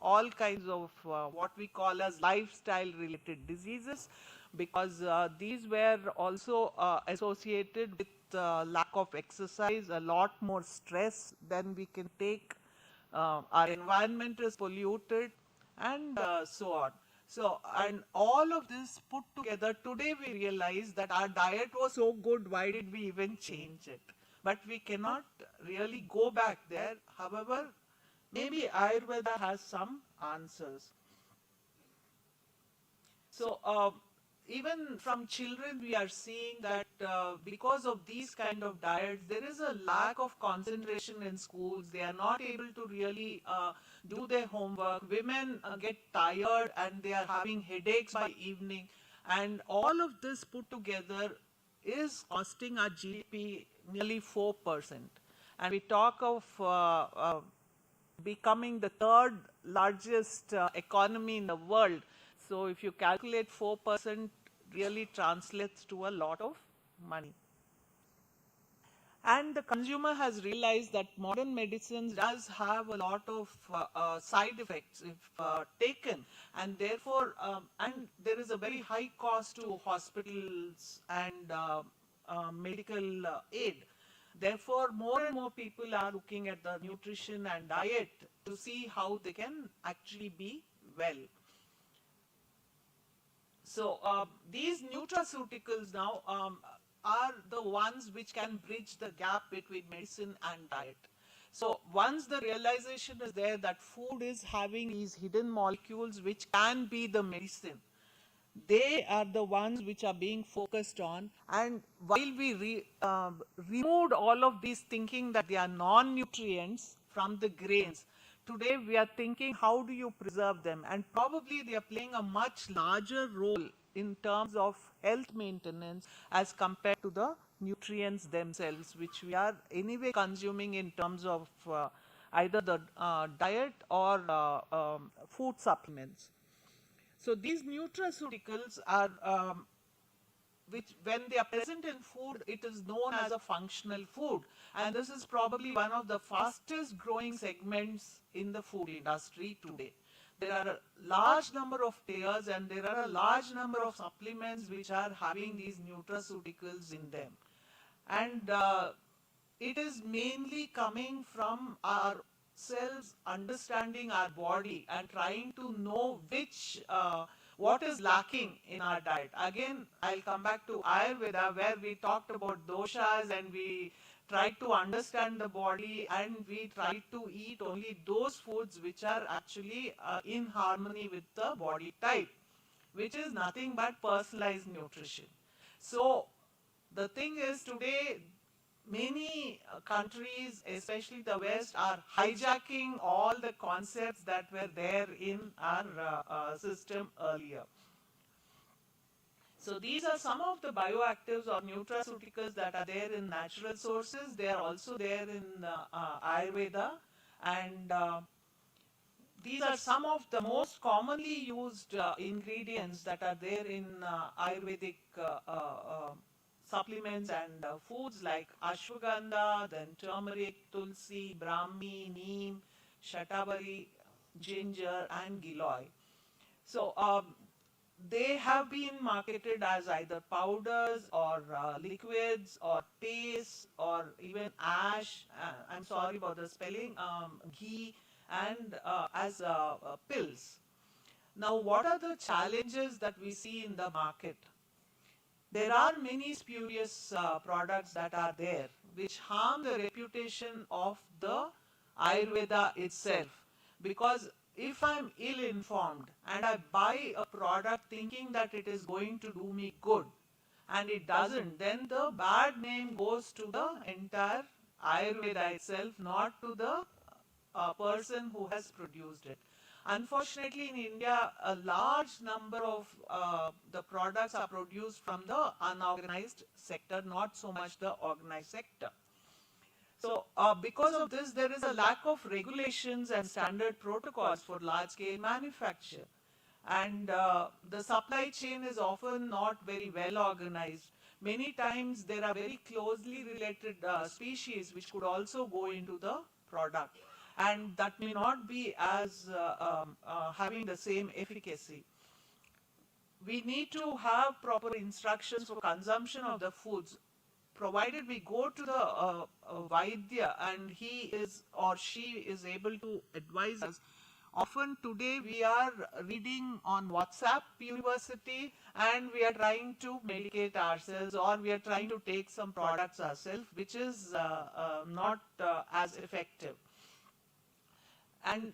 all kinds of what we call as lifestyle related diseases, because these were also associated with lack of exercise, a lot more stress than we can take. Our environment is polluted, and so on. So, and all of this put together, today we realize that our diet was so good, why did we even change it? But we cannot really go back there. However, maybe Ayurveda has some answers. So even from children we are seeing that because of these kind of diets, there is a lack of concentration in schools. They are not able to really do their homework. Women get tired and they are having headaches by evening. And all of this put together is costing our GDP nearly 4%. And we talk of becoming the third largest economy in the world. So if you calculate 4%, really translates to a lot of money. And the consumer has realized that modern medicines does have a lot of side effects if taken, and therefore, and there is a very high cost to hospitals and medical aid. Therefore, more and more people are looking at the nutrition and diet to see how they can actually be well. So these nutraceuticals now are the ones which can bridge the gap between medicine and diet. So once the realization is there that food is having these hidden molecules which can be the medicine, they are the ones which are being focused on. And while we removed all of these thinking that they are non-nutrients from the grains, today we are thinking how do you preserve them, and probably they are playing a much larger role in terms of health maintenance as compared to the nutrients themselves, which we are anyway consuming in terms of either the diet or food supplements. So these nutraceuticals are, which when they are present in food, it is known as a functional food. And this is probably one of the fastest growing segments in the food industry today. There are a large number of players and there are a large number of supplements which are having these nutraceuticals in them. And it is mainly coming from ourselves understanding our body and trying to know what is lacking in our diet. Again, I'll come back to Ayurveda, where we talked about doshas and we tried to understand the body and we tried to eat only those foods which are actually in harmony with the body type, which is nothing but personalized nutrition. So the thing is, today many countries, especially the West, are hijacking all the concepts that were there in our system earlier. So these are some of the bioactives or nutraceuticals that are there in natural sources. They are also there in Ayurveda, and these are some of the most commonly used ingredients that are there in Ayurvedic supplements and foods, like ashwagandha, then turmeric, tulsi, brahmi, neem, shatavari, ginger, and giloy. So they have been marketed as either powders or liquids or pastes or even ash, I'm sorry about the spelling, ghee, and as pills. Now, what are the challenges that we see in the market? There are many spurious products that are there which harm the reputation of the Ayurveda itself. Because if I'm ill informed and I buy a product thinking that it is going to do me good and it doesn't, then the bad name goes to the entire Ayurveda itself, not to the person who has produced it. Unfortunately, in India, a large number of the products are produced from the unorganized sector, not so much the organized sector. So, because of this, there is a lack of regulations and standard protocols for large-scale manufacture. And the supply chain is often not very well organized. Many times, there are very closely related species which could also go into the product. And that may not be as having the same efficacy. We need to have proper instructions for consumption of the foods, provided we go to the Vaidya and he is or she is able to advise us. Often today we are reading on WhatsApp University and we are trying to medicate ourselves, or we are trying to take some products ourselves, which is not as effective. And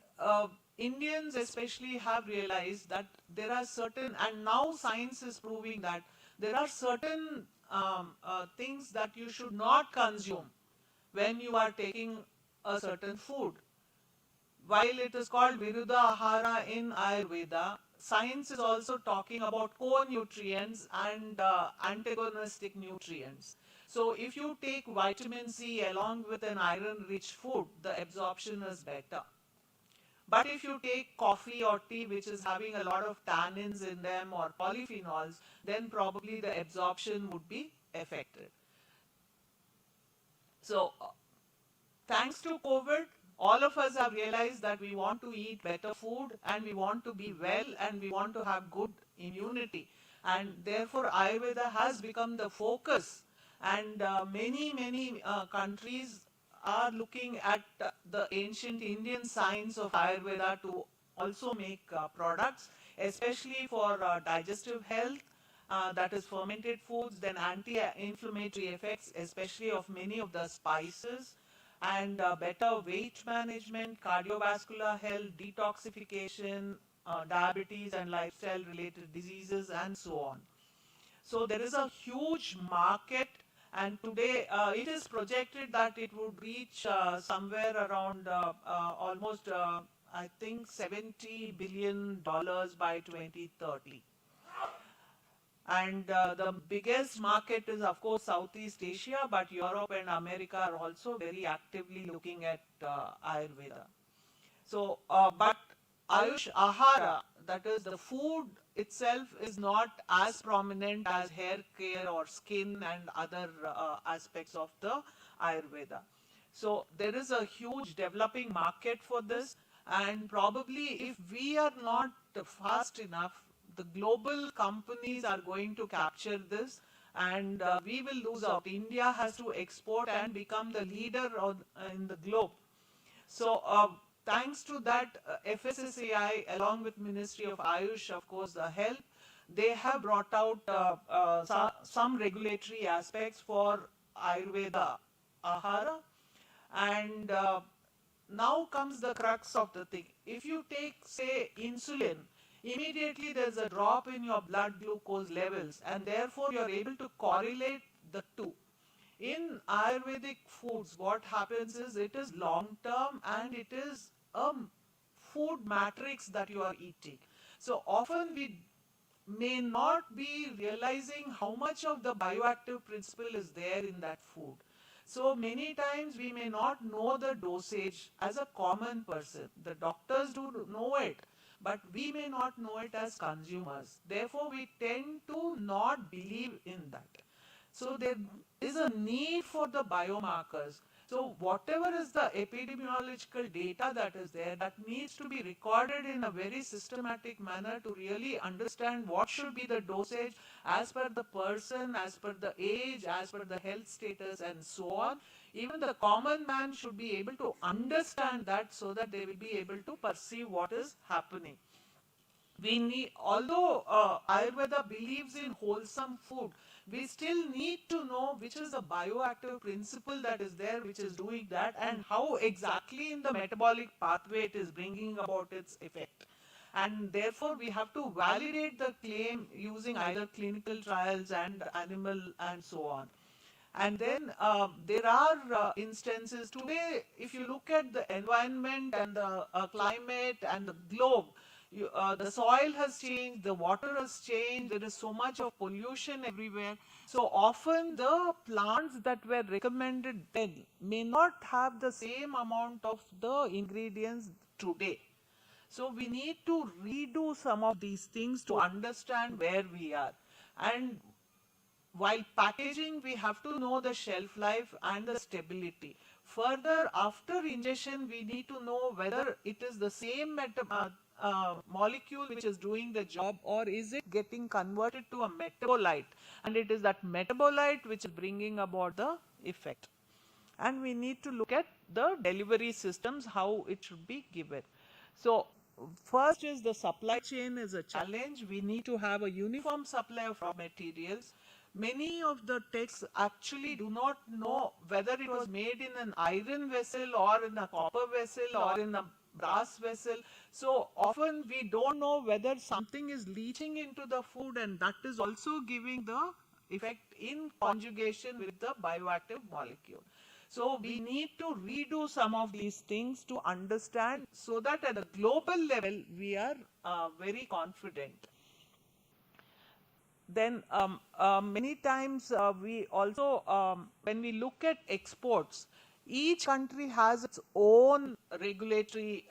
Indians especially have realized that there are certain, and now science is proving that there are certain things that you should not consume when you are taking a certain food. While it is called Viruddha Ahara in Ayurveda, science is also talking about co-nutrients and antagonistic nutrients. So if you take vitamin C along with an iron-rich food, the absorption is better. But if you take coffee or tea which is having a lot of tannins in them or polyphenols, then probably the absorption would be affected. So thanks to COVID, all of us have realized that we want to eat better food and we want to be well and we want to have good immunity. And therefore Ayurveda has become the focus, and many countries are looking at the ancient Indian science of Ayurveda to also make products, especially for digestive health, that is fermented foods, then anti-inflammatory effects, especially of many of the spices, and better weight management, cardiovascular health, detoxification, diabetes and lifestyle related diseases, and so on. So there is a huge market, and today it is projected that it would reach somewhere around almost, I think, $70 billion by 2030. And the biggest market is, of course, Southeast Asia, but Europe and America are also very actively looking at Ayurveda. So, but Ayush Ahara, that is the food itself, is not as prominent as hair care or skin and other aspects of the Ayurveda. So there is a huge developing market for this, and probably if we are not fast enough, the global companies are going to capture this, and we will lose out. India has to export and become the leader in the globe. So, thanks to that, FSSAI, along with Ministry of Ayush, of course, the health, they have brought out some regulatory aspects for Ayurveda Ahara, and now comes the crux of the thing. If you take, say, insulin, immediately there's a drop in your blood glucose levels, and therefore you're able to correlate the two. In Ayurvedic foods, what happens is it is long term and it is a food matrix that you are eating. So often we may not be realizing how much of the bioactive principle is there in that food. So many times we may not know the dosage as a common person. The doctors do know it, but we may not know it as consumers. Therefore, we tend to not believe in that. So there is a need for the biomarkers. So whatever is the epidemiological data that is there, that needs to be recorded in a very systematic manner to really understand what should be the dosage as per the person, as per the age, as per the health status, and so on. Even the common man should be able to understand that, so that they will be able to perceive what is happening. We need, although Ayurveda believes in wholesome food, we still need to know which is the bioactive principle that is there, which is doing that, and how exactly in the metabolic pathway it is bringing about its effect. And therefore, we have to validate the claim using either clinical trials and animal and so on. And then there are instances today, if you look at the environment and the climate and the globe, the soil has changed, the water has changed, there is so much of pollution everywhere. So often the plants that were recommended then may not have the same amount of the ingredients today. So we need to redo some of these things to understand where we are. And while packaging, we have to know the shelf life and the stability. Further, after ingestion, we need to know whether it is the same molecule which is doing the job, or is it getting converted to a metabolite, and it is that metabolite which is bringing about the effect. And we need to look at the delivery systems, how it should be given. So first is the supply chain is a challenge. We need to have a uniform supply of raw materials. Many of the texts actually do not know whether it was made in an iron vessel or in a copper vessel or in a brass vessel. So often we don't know whether something is leaching into the food, and that is also giving the effect in conjugation with the bioactive molecule. So we need to redo some of these things to understand, so that at a global level we are very confident. Then many times we also, when we look at exports, each country has its own regulatory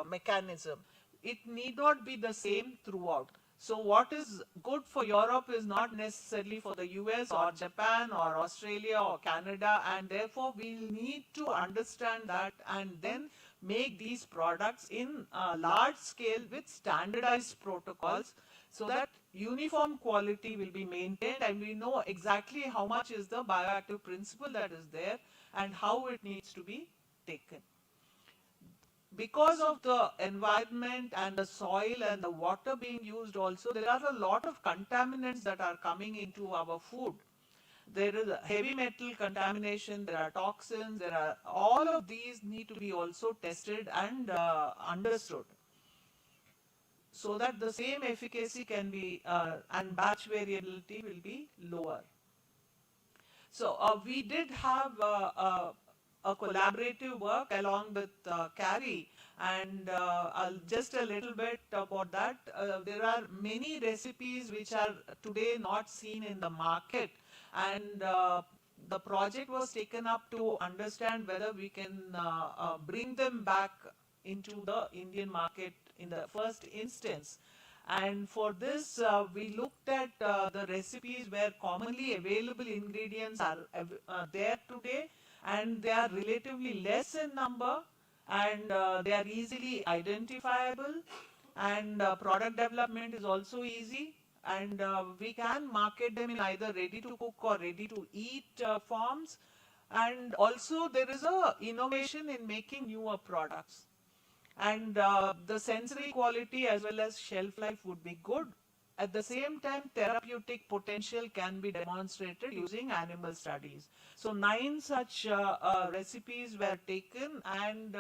mechanism. It need not be the same throughout. So what is good for Europe is not necessarily for the US or Japan or Australia or Canada, and therefore we need to understand that and then make these products in large scale with standardized protocols, so that uniform quality will be maintained and we know exactly how much is the bioactive principle that is there and how it needs to be taken. Because of the environment and the soil and the water being used also, there are a lot of contaminants that are coming into our food. There is a heavy metal contamination, there are toxins, there are all of these need to be also tested and understood, so that the same efficacy can be and batch variability will be lower. So we did have a collaborative work along with CARI, and just a little bit about that. There are many recipes which are today not seen in the market, and the project was taken up to understand whether we can bring them back into the Indian market in the first instance. And for this, we looked at the recipes where commonly available ingredients are there today, and they are relatively less in number, and they are easily identifiable, and product development is also easy, and we can market them in either ready to cook or ready to eat forms. And also there is a innovation in making newer products, and the sensory quality as well as shelf life would be good. At the same time, therapeutic potential can be demonstrated using animal studies. So 9 such recipes were taken, and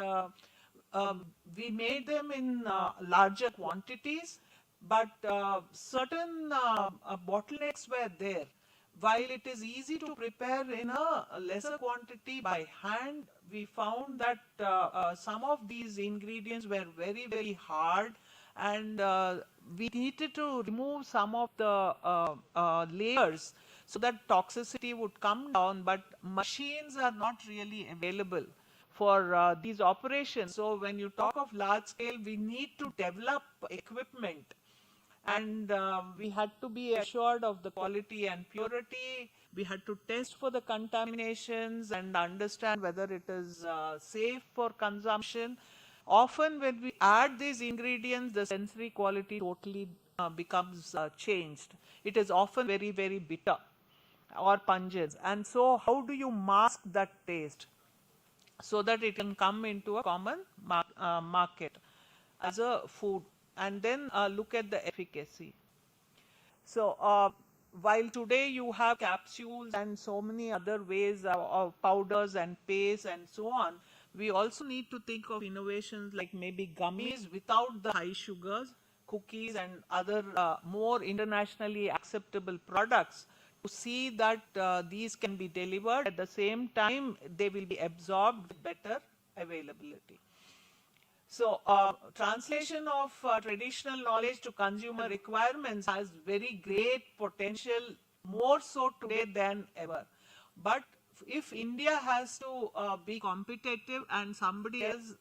we made them in larger quantities, but certain bottlenecks were there. While it is easy to prepare in a lesser quantity by hand, we found that some of these ingredients were very, very hard, and we needed to remove some of the layers so that toxicity would come down, but machines are not really available for these operations. So when you talk of large scale, we need to develop equipment, and we had to be assured of the quality and purity. We had to test for the contaminations and understand whether it is safe for consumption. Often when we add these ingredients, the sensory quality totally becomes changed. It is often very, very bitter or pungent. And so how do you mask that taste so that it can come into a common market as a food, and then look at the efficacy. So while today you have capsules and so many other ways of powders and pastes and so on, we also need to think of innovations like maybe gummies without the high sugars, cookies and other more internationally acceptable products, to see that these can be delivered at the same time they will be absorbed with better availability. So translation of traditional knowledge to consumer requirements has very great potential, more so today than ever. But if India has to be competitive and somebody else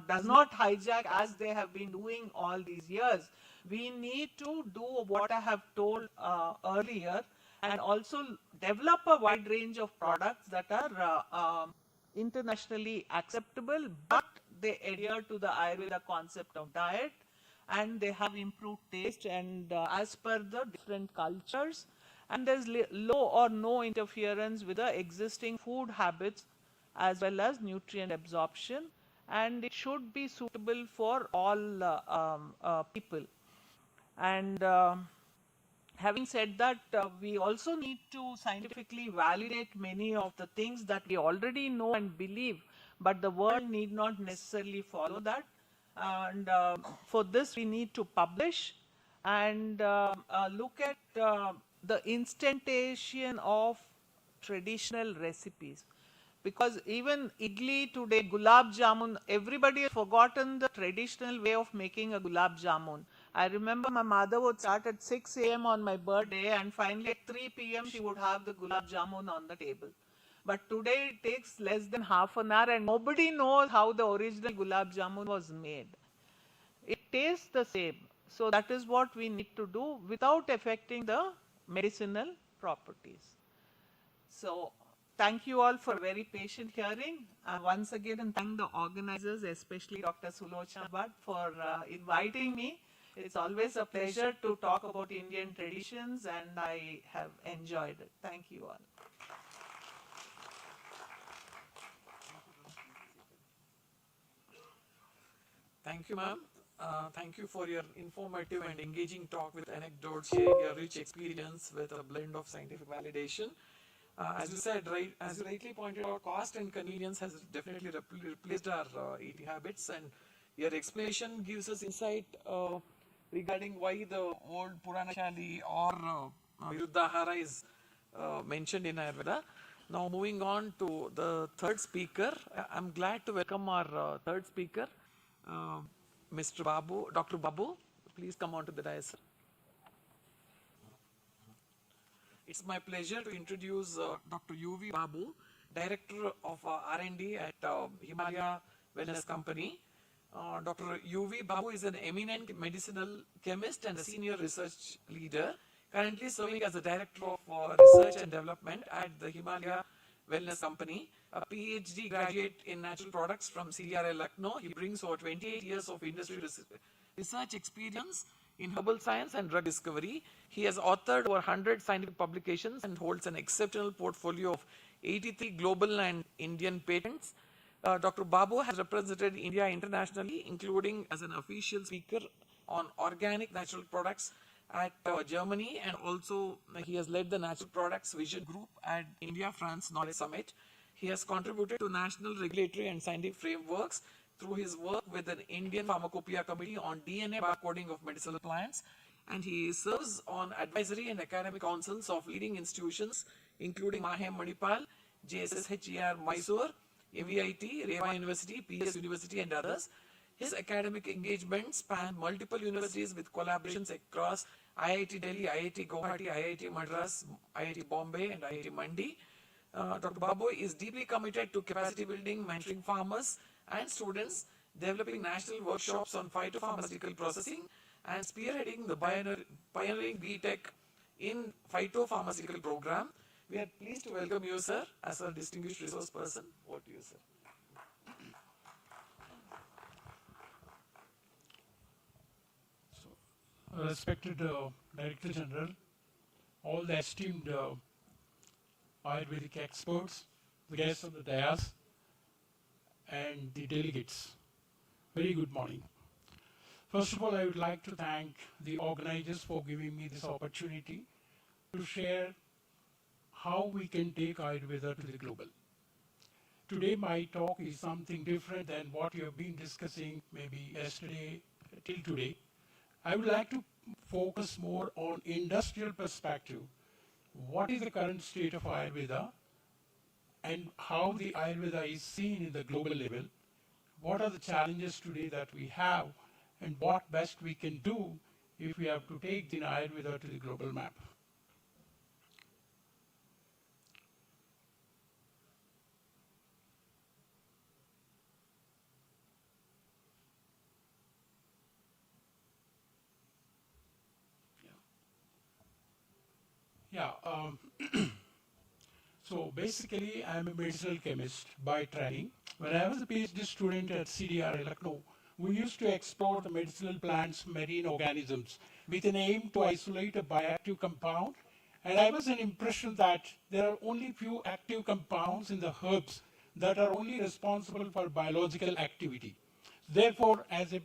does not hijack as they have been doing all these years, we need to do what I have told earlier, and also develop a wide range of products that are internationally acceptable, but they adhere to the Ayurveda concept of diet, and they have improved taste and as per the different cultures, and there's low or no interference with the existing food habits as well as nutrient absorption, and it should be suitable for all people. And having said that, we also need to scientifically validate many of the things that we already know and believe, but the world need not necessarily follow that. And for this, we need to publish and look at the instantation of traditional recipes. Because even idli today, gulab jamun, everybody has forgotten the traditional way of making a gulab jamun. I remember my mother would start at 6 a.m. on my birthday, and finally at 3 p.m. she would have the gulab jamun on the table. But today it takes less than half an hour, and nobody knows how the original gulab jamun was made. It tastes the same. So that is what we need to do without affecting the medicinal properties. So thank you all for very patient hearing. Once again, and thank the organizers, especially Dr. Sulochana Bhatt, for inviting me. It's always a pleasure to talk about Indian traditions, and I have enjoyed it. Thank you all. Thank you, ma'am. Thank you for your informative and engaging talk with anecdotes, sharing your rich experience with a blend of scientific validation. As you said, right, as you rightly pointed out, cost and convenience has definitely replaced our eating habits, and your explanation gives us insight regarding why the old Purana Shali or Viruddhahara is mentioned in Ayurveda. Now, moving on to the third speaker, I'm glad to welcome our third speaker, uh, Mr. Babu, Dr. Babu. Please come on to the dais. It's my pleasure to introduce Dr. UV Babu, Director of R&D at Himalaya Wellness Company. Dr. UV Babu is an eminent medicinal chemist and a senior research leader, currently serving as the Director of Research and Development at the Himalaya Wellness Company. A PhD graduate in natural products from CRA Lucknow, he brings over 28 years of industry research experience in herbal science and drug discovery. He has authored over 100 scientific publications and holds an exceptional portfolio of 83 global and Indian patents. Dr. Babu has represented India internationally, including as an official speaker on organic natural products at Germany, and also he has led the Natural Products Vision Group at India France Knowledge Summit. He has contributed to national regulatory and scientific frameworks through his work with an Indian Pharmacopoeia Committee on DNA barcoding of medicinal plants, and he serves on advisory and academic councils of leading institutions including Mahem Manipal, JSSHER Mysore, MVIT, Reva University, PS University, and others. His academic engagements span multiple universities with collaborations across IIT Delhi, IIT Guwahati, IIT Madras, IIT Bombay, and IIT Mandi. Dr. Babu is deeply committed to capacity building, mentoring farmers and students, developing national workshops on phytopharmaceutical processing, and spearheading the pioneering BTech in phytopharmaceutical program. We are pleased to welcome you, sir, as a distinguished resource person. Over to you, sir. Respected Director General, all the esteemed Ayurvedic experts, the guests on the dais, and the delegates, very good morning. First of all, I would like to thank the organizers for giving me this opportunity to share how we can take Ayurveda to the global. Today, my talk is something different than what you have been discussing maybe yesterday till today. I would like to focus more on industrial perspective. What is the current state of Ayurveda and how the Ayurveda is seen in the global level? What are the challenges today that we have and what best we can do if we have to take the Ayurveda to the global map? Yeah. So basically, I'm a medicinal chemist by training. When I was a PhD student at CDRA Lucknow, we used to explore the medicinal plants, marine organisms, with an aim to isolate a bioactive compound. And I was an impression that there are only few active compounds in the herbs that are only responsible for biological activity. Therefore, as a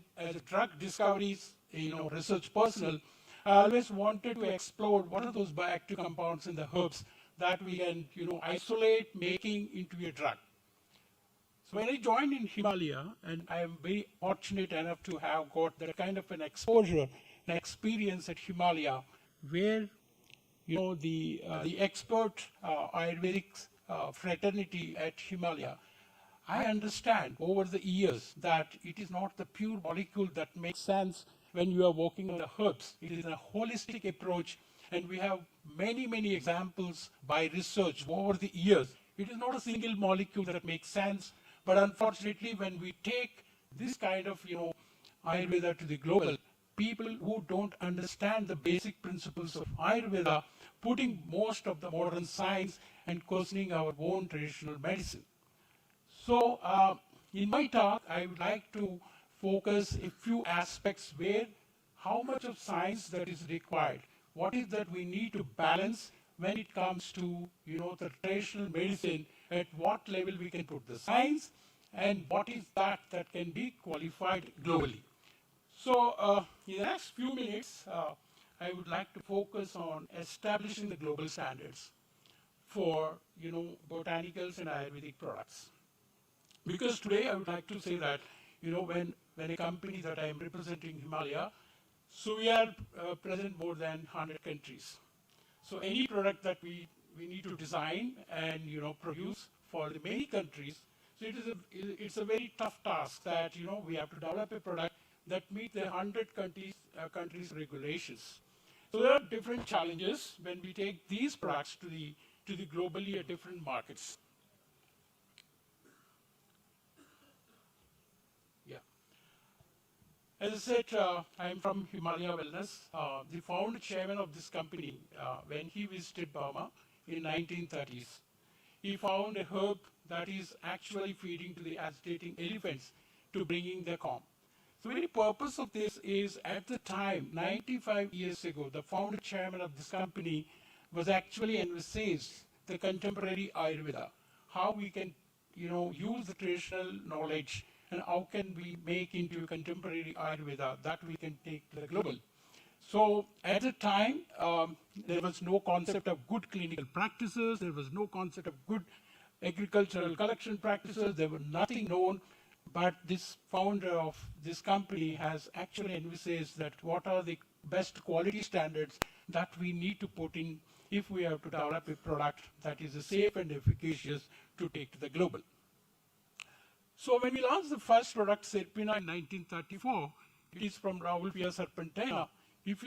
drug discoveries, research personnel, I always wanted to explore what are those bioactive compounds in the herbs that we can, isolate, making into a drug. So when I joined in Himalaya, and I am very fortunate enough to have got that kind of an exposure and experience at Himalaya, where the expert Ayurvedic fraternity at Himalaya, I understand over the years that it is not the pure molecule that makes sense when you are working on the herbs. It is a holistic approach, and we have many, many examples by research over the years. It is not a single molecule that makes sense, but unfortunately, when we take this kind of, Ayurveda to the global, people who don't understand the basic principles of Ayurveda, putting most of the modern science and questioning our own traditional medicine. So, in my talk, I would like to focus a few aspects where how much of science that is required, what is that we need to balance when it comes to the traditional medicine, at what level we can put the science, and what is that can be qualified globally. So in the next few minutes, I would like to focus on establishing the global standards for botanicals and Ayurvedic products. Because today I would like to say that when a company that I am representing, Himalaya, so we are present more than 100 countries. So any product that we need to design and produce for the many countries, so it's a very tough task that we have to develop a product that meet the 100 countries regulations. So there are different challenges when we take these products to the globally at different markets. Yeah. As I said, I'm from Himalaya Wellness. The founder chairman of this company, when he visited Burma in 1930s, he found a herb that is actually feeding to the agitating elephants to bringing the calm. So the very purpose of this is, at the time, 95 years ago, the founder chairman of this company was actually envisaged the contemporary Ayurveda, how we can use the traditional knowledge and how can we make into a contemporary Ayurveda that we can take to the global. So at the time, there was no concept of good clinical practices, there was no concept of good agricultural collection practices, there was nothing known, but this founder of this company has actually envisaged that what are the best quality standards that we need to put in if we have to develop a product that is safe and efficacious to take to the global. So when we launched the first product, Serpina, in 1934, it is from Rauwolfia serpentina. If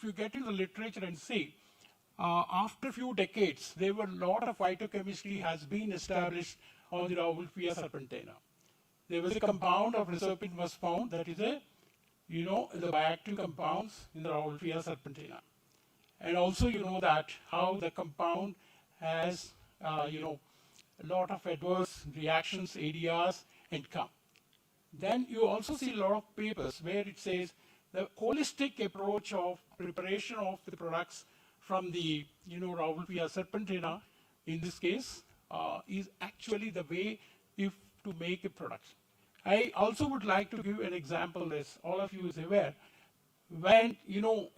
you get into the literature and see, after a few decades, there were a lot of phytochemistry has been established on the Rauwolfia serpentina. There was a compound of reserpine was found that is the bioactive compounds in the Rauwolfia serpentina. And also that how the compound has a lot of adverse reactions, ADRs, and come. Then you also see a lot of papers where it says the holistic approach of preparation of the products from the Rauwolfia serpentina, in this case, is actually the way to make a product. I also would like to give an example, as all of you is aware, when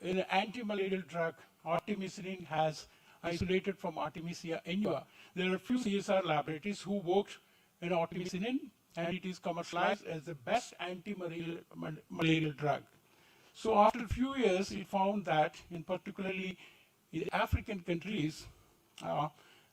an anti-malarial drug, artemisinin, has isolated from Artemisia annua, there are a few CSR laboratories who worked in artemisinin, and it is commercialized as the best anti-malarial drug. So after a few years, it found that, in particularly in African countries,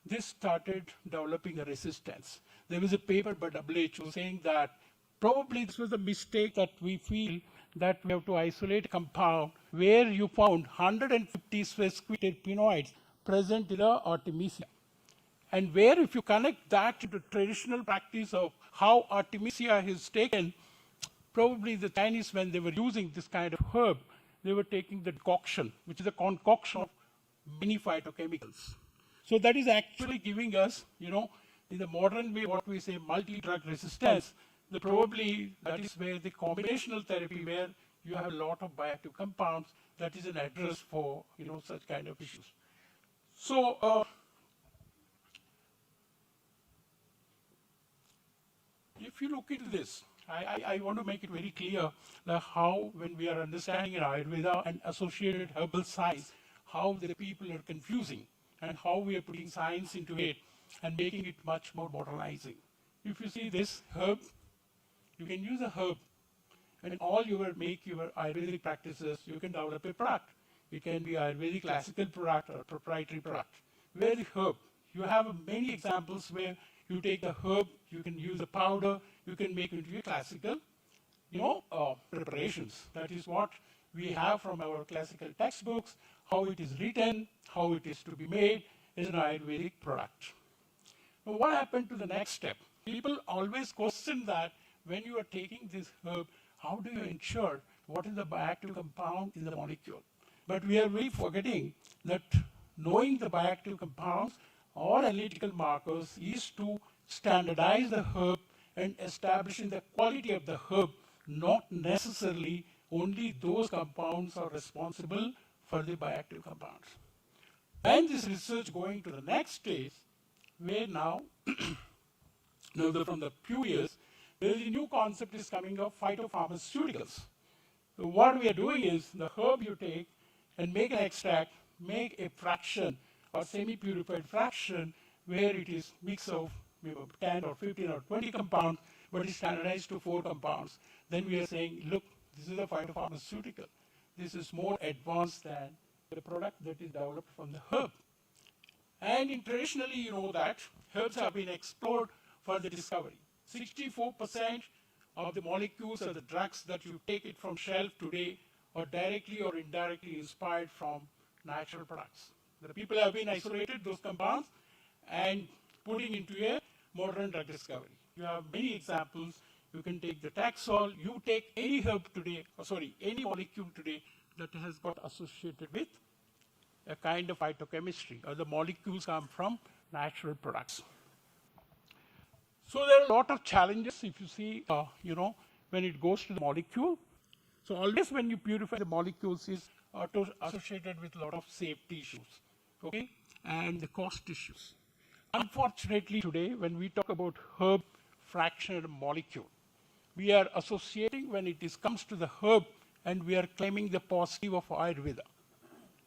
this started developing a resistance. There was a paper by WHO saying that probably this was a mistake that we feel that we have to isolate a compound where you found 150 sesquiterpenoids present in the Artemisia. And where if you connect that to the traditional practice of how Artemisia is taken, probably the Chinese, when they were using this kind of herb, they were taking the decoction, which is a concoction of many phytochemicals. So that is actually giving us, in the modern way, what we say multi-drug resistance. Probably that is where the combinational therapy, where you have a lot of bioactive compounds, that is an address for such kind of issues. So if you look into this, I want to make it very clear that how, when we are understanding in Ayurveda and associated herbal science, how the people are confusing and how we are putting science into it and making it much more modernizing. If you see this herb, you can use a herb, and all make your Ayurvedic practices, you can develop a product. It can be Ayurvedic classical product or proprietary product. Where the herb, you have many examples where you take the herb, you can use the powder, you can make it into a classical, preparations. That is what we have from our classical textbooks, how it is written, how it is to be made as an Ayurvedic product. Now, what happened to the next step? People always question that when you are taking this herb, how do you ensure what is the bioactive compound in the molecule? But we are really forgetting that knowing the bioactive compounds or analytical markers is to standardize the herb and establishing the quality of the herb, not necessarily only those compounds are responsible for the bioactive compounds. And this research going to the next stage, where now, from the few years, there is a new concept is coming of phytopharmaceuticals. So what we are doing is the herb you take and make an extract, make a fraction or semi-purified fraction where it is mix of 10 or 15 or 20 compounds, but it's standardized to 4 compounds. Then we are saying, look, this is a phytopharmaceutical. This is more advanced than the product that is developed from the herb. And traditionally, you know that herbs have been explored for the discovery. 64% of the molecules or the drugs that you take it from shelf today are directly or indirectly inspired from natural products. The people have been isolated those compounds and putting into a modern drug discovery. You have many examples. You can take the Taxol. You take any herb today, any molecule today that has got associated with a kind of phytochemistry, or the molecules come from natural products. So there are a lot of challenges if you see, when it goes to the molecule. So always when you purify the molecules is associated with a lot of safety issues, okay, and the cost issues. Unfortunately today, when we talk about herb fractional molecule, we are associating when it comes to the herb, and we are claiming the positive of Ayurveda.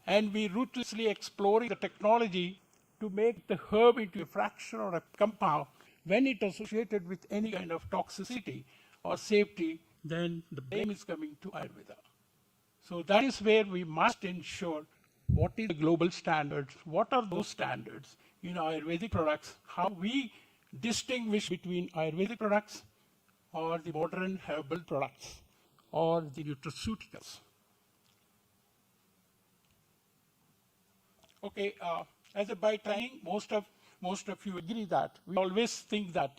And we ruthlessly exploring the technology to make the herb into a fraction or a compound. When it associated with any kind of toxicity or safety, then the blame is coming to Ayurveda. So that is where we must ensure what is the global standards, what are those standards in Ayurvedic products, how we distinguish between Ayurvedic products or the modern herbal products or the nutraceuticals. Okay, by training, most of you agree that we always think that,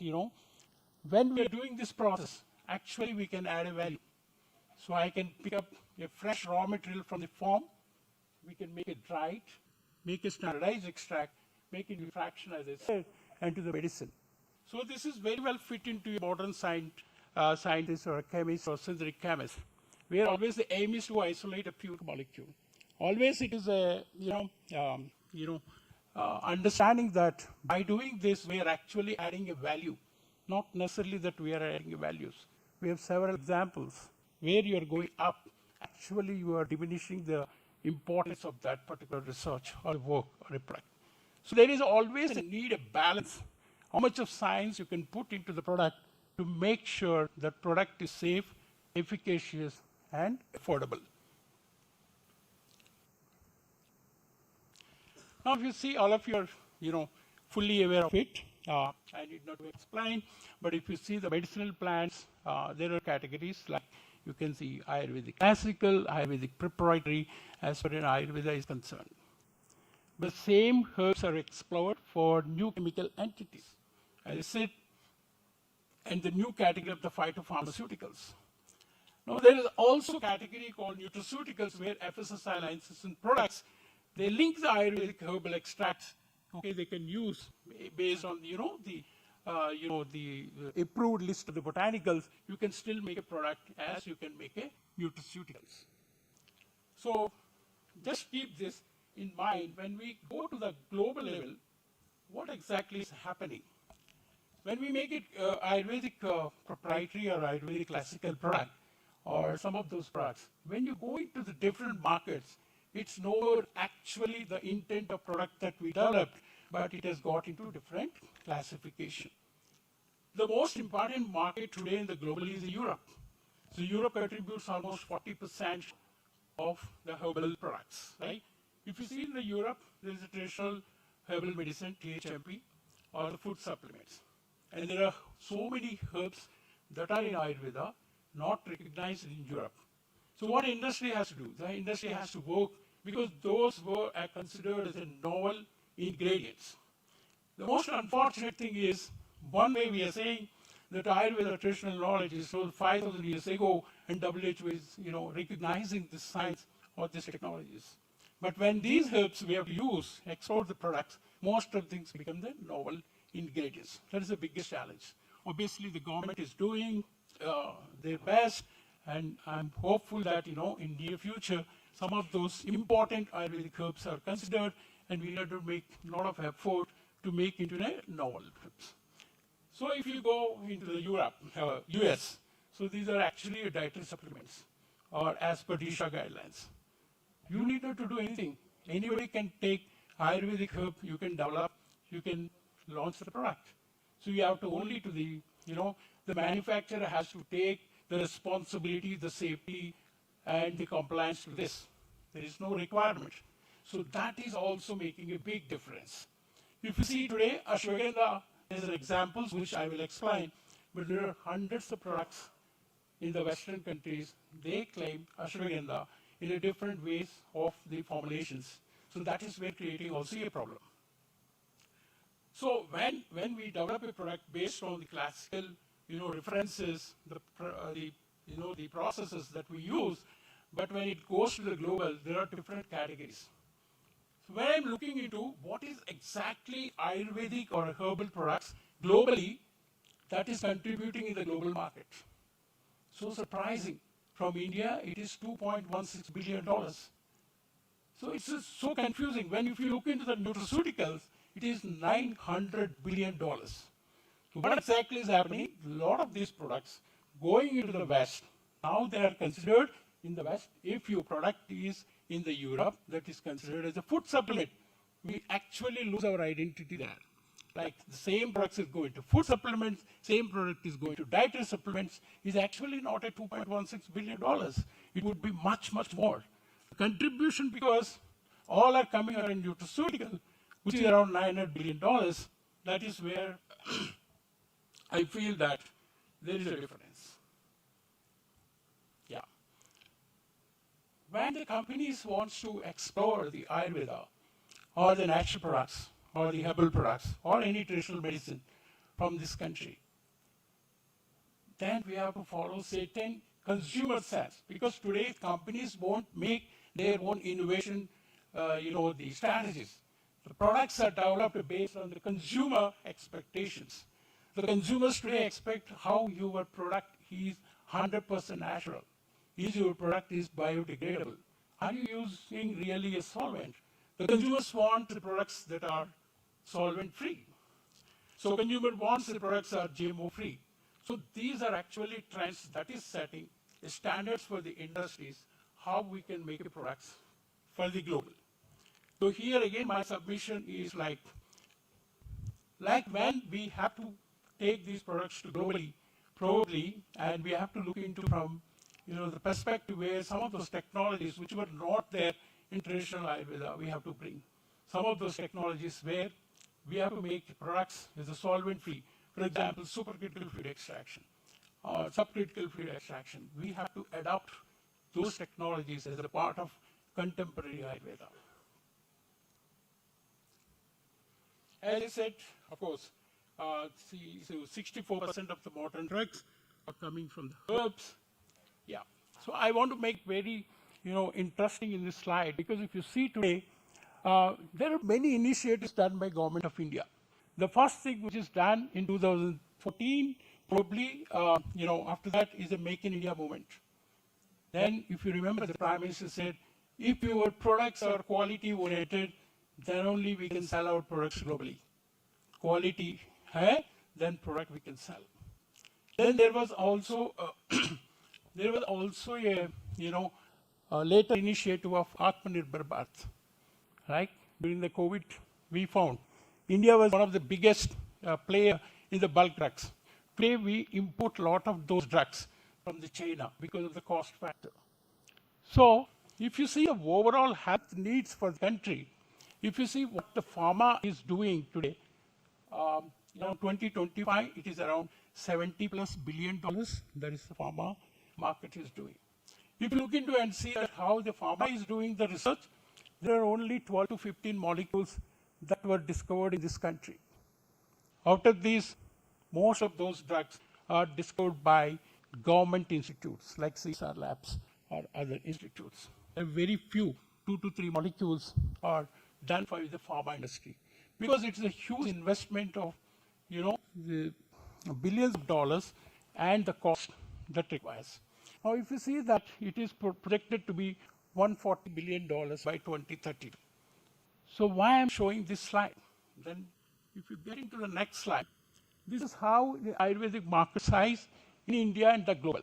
when we are doing this process, actually we can add a value. So I can pick up a fresh raw material from the farm, we can make it dried, make a standardized extract, make it a fraction, as I said, and to the medicine. So this is very well fit into a modern scientist or a chemist or synthetic chemist, where always the aim is to isolate a pure molecule. Always it is a, understanding that by doing this, we are actually adding a value, not necessarily that we are adding values. We have several examples where you are going up, actually you are diminishing the importance of that particular research or work or a product. So there is always a need, a balance, how much of science you can put into the product to make sure that product is safe, efficacious, and affordable. Now, if you see, all of you are, fully aware of it. I need not explain, but if you see the medicinal plants, there are categories like you can see Ayurvedic classical, Ayurvedic proprietary, as far as Ayurveda is concerned. The same herbs are explored for new chemical entities, as I said, and the new category of the phytopharmaceuticals. Now, there is also a category called nutraceuticals, where FSSAI licensed products, they link the Ayurvedic herbal extracts. Okay, they can use based on the approved list of the botanicals. You can still make a product as you can make a nutraceuticals. So just keep this in mind when we go to the global level. What exactly is happening when we make it Ayurvedic proprietary or Ayurvedic classical product, or some of those products? When you go into the different markets, it's no actually the intent of product that we developed, but it has got into different classification. The most important market today in the globally is Europe. So Europe contributes almost 40% of the herbal products, right? If you see in the Europe, there is a traditional herbal medicine, THMP, or the food supplements. And there are so many herbs that are in Ayurveda, not recognized in Europe. So what industry has to do? The industry has to work, because those are considered as a novel ingredients. The most unfortunate thing is, one way we are saying that Ayurveda traditional knowledge is sold 5,000 years ago, and WHO is recognizing this science or these technologies. But when these herbs we have to use, export the products, most of things become the novel ingredients. That is the biggest challenge. Obviously, the government is doing their best, and I'm hopeful that in near future, some of those important Ayurvedic herbs are considered, and we have to make a lot of effort to make into a novel herbs. So if you go into the Europe, US, so these are actually dietary supplements. or as per DISHA guidelines. You need not to do anything. Anybody can take Ayurvedic herb, you can develop, you can launch the product. So you have to only to the, the manufacturer has to take the responsibility, the safety, and the compliance to this. There is no requirement. So that is also making a big difference. If you see today, ashwagandha is an example which I will explain, but there are hundreds of products in the Western countries. They claim ashwagandha in a different ways of the formulations. So that is where creating also a problem. So when we develop a product based on the classical, references, the processes that we use, but when it goes to the global, there are different categories. So when I'm looking into what is exactly Ayurvedic or herbal products globally that is contributing in the global market. So surprising. From India, it is $2.16 billion. So it's just so confusing. If you look into the nutraceuticals, it is $900 billion. So what exactly is happening? A lot of these products going into the West, now they are considered in the West. If your product is in the Europe, that is considered as a food supplement. We actually lose our identity there. Like the same products is going to food supplements, same product is going to dietary supplements, is actually not at $2.16 billion. It would be much, much more. The contribution, because all are coming around nutraceutical, which is around $900 billion, that is where I feel that there is a difference. Yeah. When the companies want to explore the Ayurveda or the natural products, or the herbal products, or any traditional medicine from this country, then we have to follow certain consumer sense. Because today companies won't make their own innovation, the strategies. The products are developed based on the consumer expectations. The consumers today expect how your product is 100% natural. Is your product is biodegradable? Are you using really a solvent? The consumers want the products that are solvent-free. So consumer wants the products are GMO-free. So these are actually trends that is setting the standards for the industries, how we can make the products for the global. So here again, my submission is like when we have to take these products to globally, probably, and we have to look into from, the perspective where some of those technologies which were not there in traditional Ayurveda, we have to bring. Some of those technologies where we have to make products as a solvent-free. For example, supercritical fluid extraction or subcritical fluid extraction. We have to adopt those technologies as a part of contemporary Ayurveda. As I said, of course, so 64% of the modern drugs are coming from the herbs. Yeah. So I want to make very, interesting in this slide, because if you see today, there are many initiatives done by Government of India. The first thing which is done in 2014, probably, after that is a Make in India movement. Then, if you remember, the Prime Minister said, if your products are quality oriented, then only we can sell our products globally. Quality, then product we can sell. Then there was also a later initiative of Atmanirbhar Bharat. Right? During the COVID, we found India was one of the biggest player in the bulk drugs. Today, we import a lot of those drugs from the China because of the cost factor. So, if you see the overall health needs for the country, if you see what the pharma is doing today, 2025, it is around $70+ billion. That is the pharma market is doing. If you look into and see that how the pharma is doing the research, there are only 12 to 15 molecules that were discovered in this country. Out of these, most of those drugs are discovered by government institutes like CSR labs or other institutes. A very few, 2 to 3 molecules are done by the pharma industry, because it's a huge investment of, the billions of dollars and the cost that requires. Now, if you see that it is projected to be $140 billion by 2030. So why I'm showing this slide? Then if you get into the next slide, this is how the Ayurvedic market size in India and the global.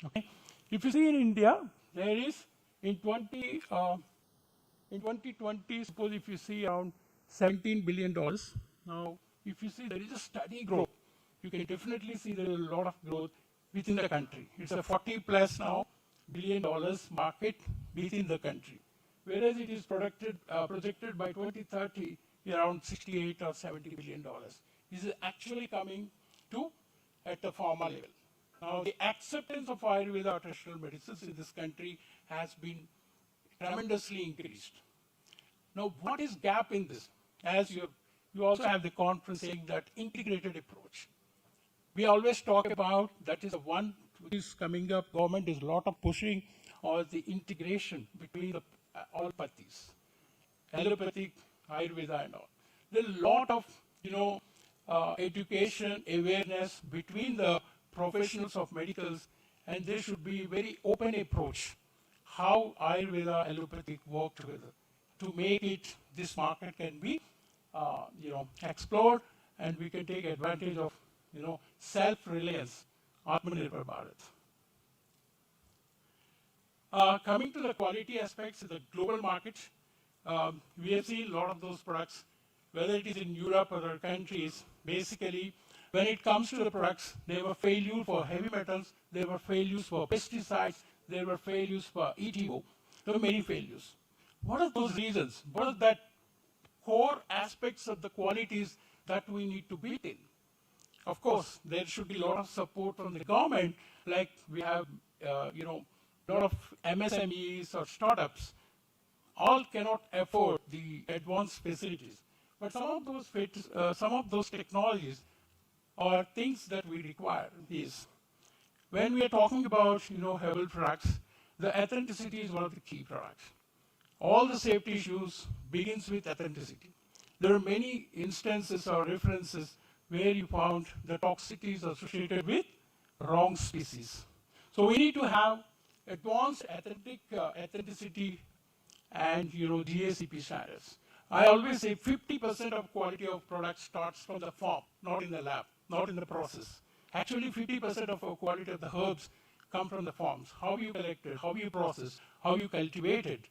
Okay? If you see in India, there is in 2020, suppose if you see around $17 billion. Now, if you see there is a steady growth, you can definitely see there is a lot of growth within the country. It's a 40 plus now billion dollars market within the country, whereas it is projected by 2030 around 68 or 70 billion dollars. This is actually coming to at the pharma level. Now, the acceptance of Ayurveda or traditional medicines in this country has been tremendously increased. Now, what is gap in this? As you also have the conference saying that integrated approach. We always talk about that is the one which is coming up. Government is a lot of pushing on the integration between the allopathies, allopathic, Ayurveda, and all. There's a lot of education, awareness between the professionals of medicals, and there should be a very open approach how Ayurveda, allopathic work together to make it this market can be explored, and we can take advantage of self-reliance, Atmanirbhar Bharat. Coming to the quality aspects of the global market, we have seen a lot of those products, whether it is in Europe or other countries. Basically, when it comes to the products, there were failures for heavy metals, there were failures for pesticides, there were failures for ETO. There were many failures. What are those reasons? What are that core aspects of the qualities that we need to build in? Of course, there should be a lot of support from the government, like we have, a lot of MSMEs or startups. All cannot afford the advanced facilities, but some of those technologies or things that we require is when we are talking about herbal products, the authenticity is one of the key products. All the safety issues begins with authenticity. There are many instances or references where you found the toxicities associated with wrong species. So we need to have advanced authenticity and GACP standards. I always say 50% of quality of product starts from the farm, not in the lab, not in the process. Actually, 50% of our quality of the herbs come from the farms. How you collect it, how you process, how you cultivate it.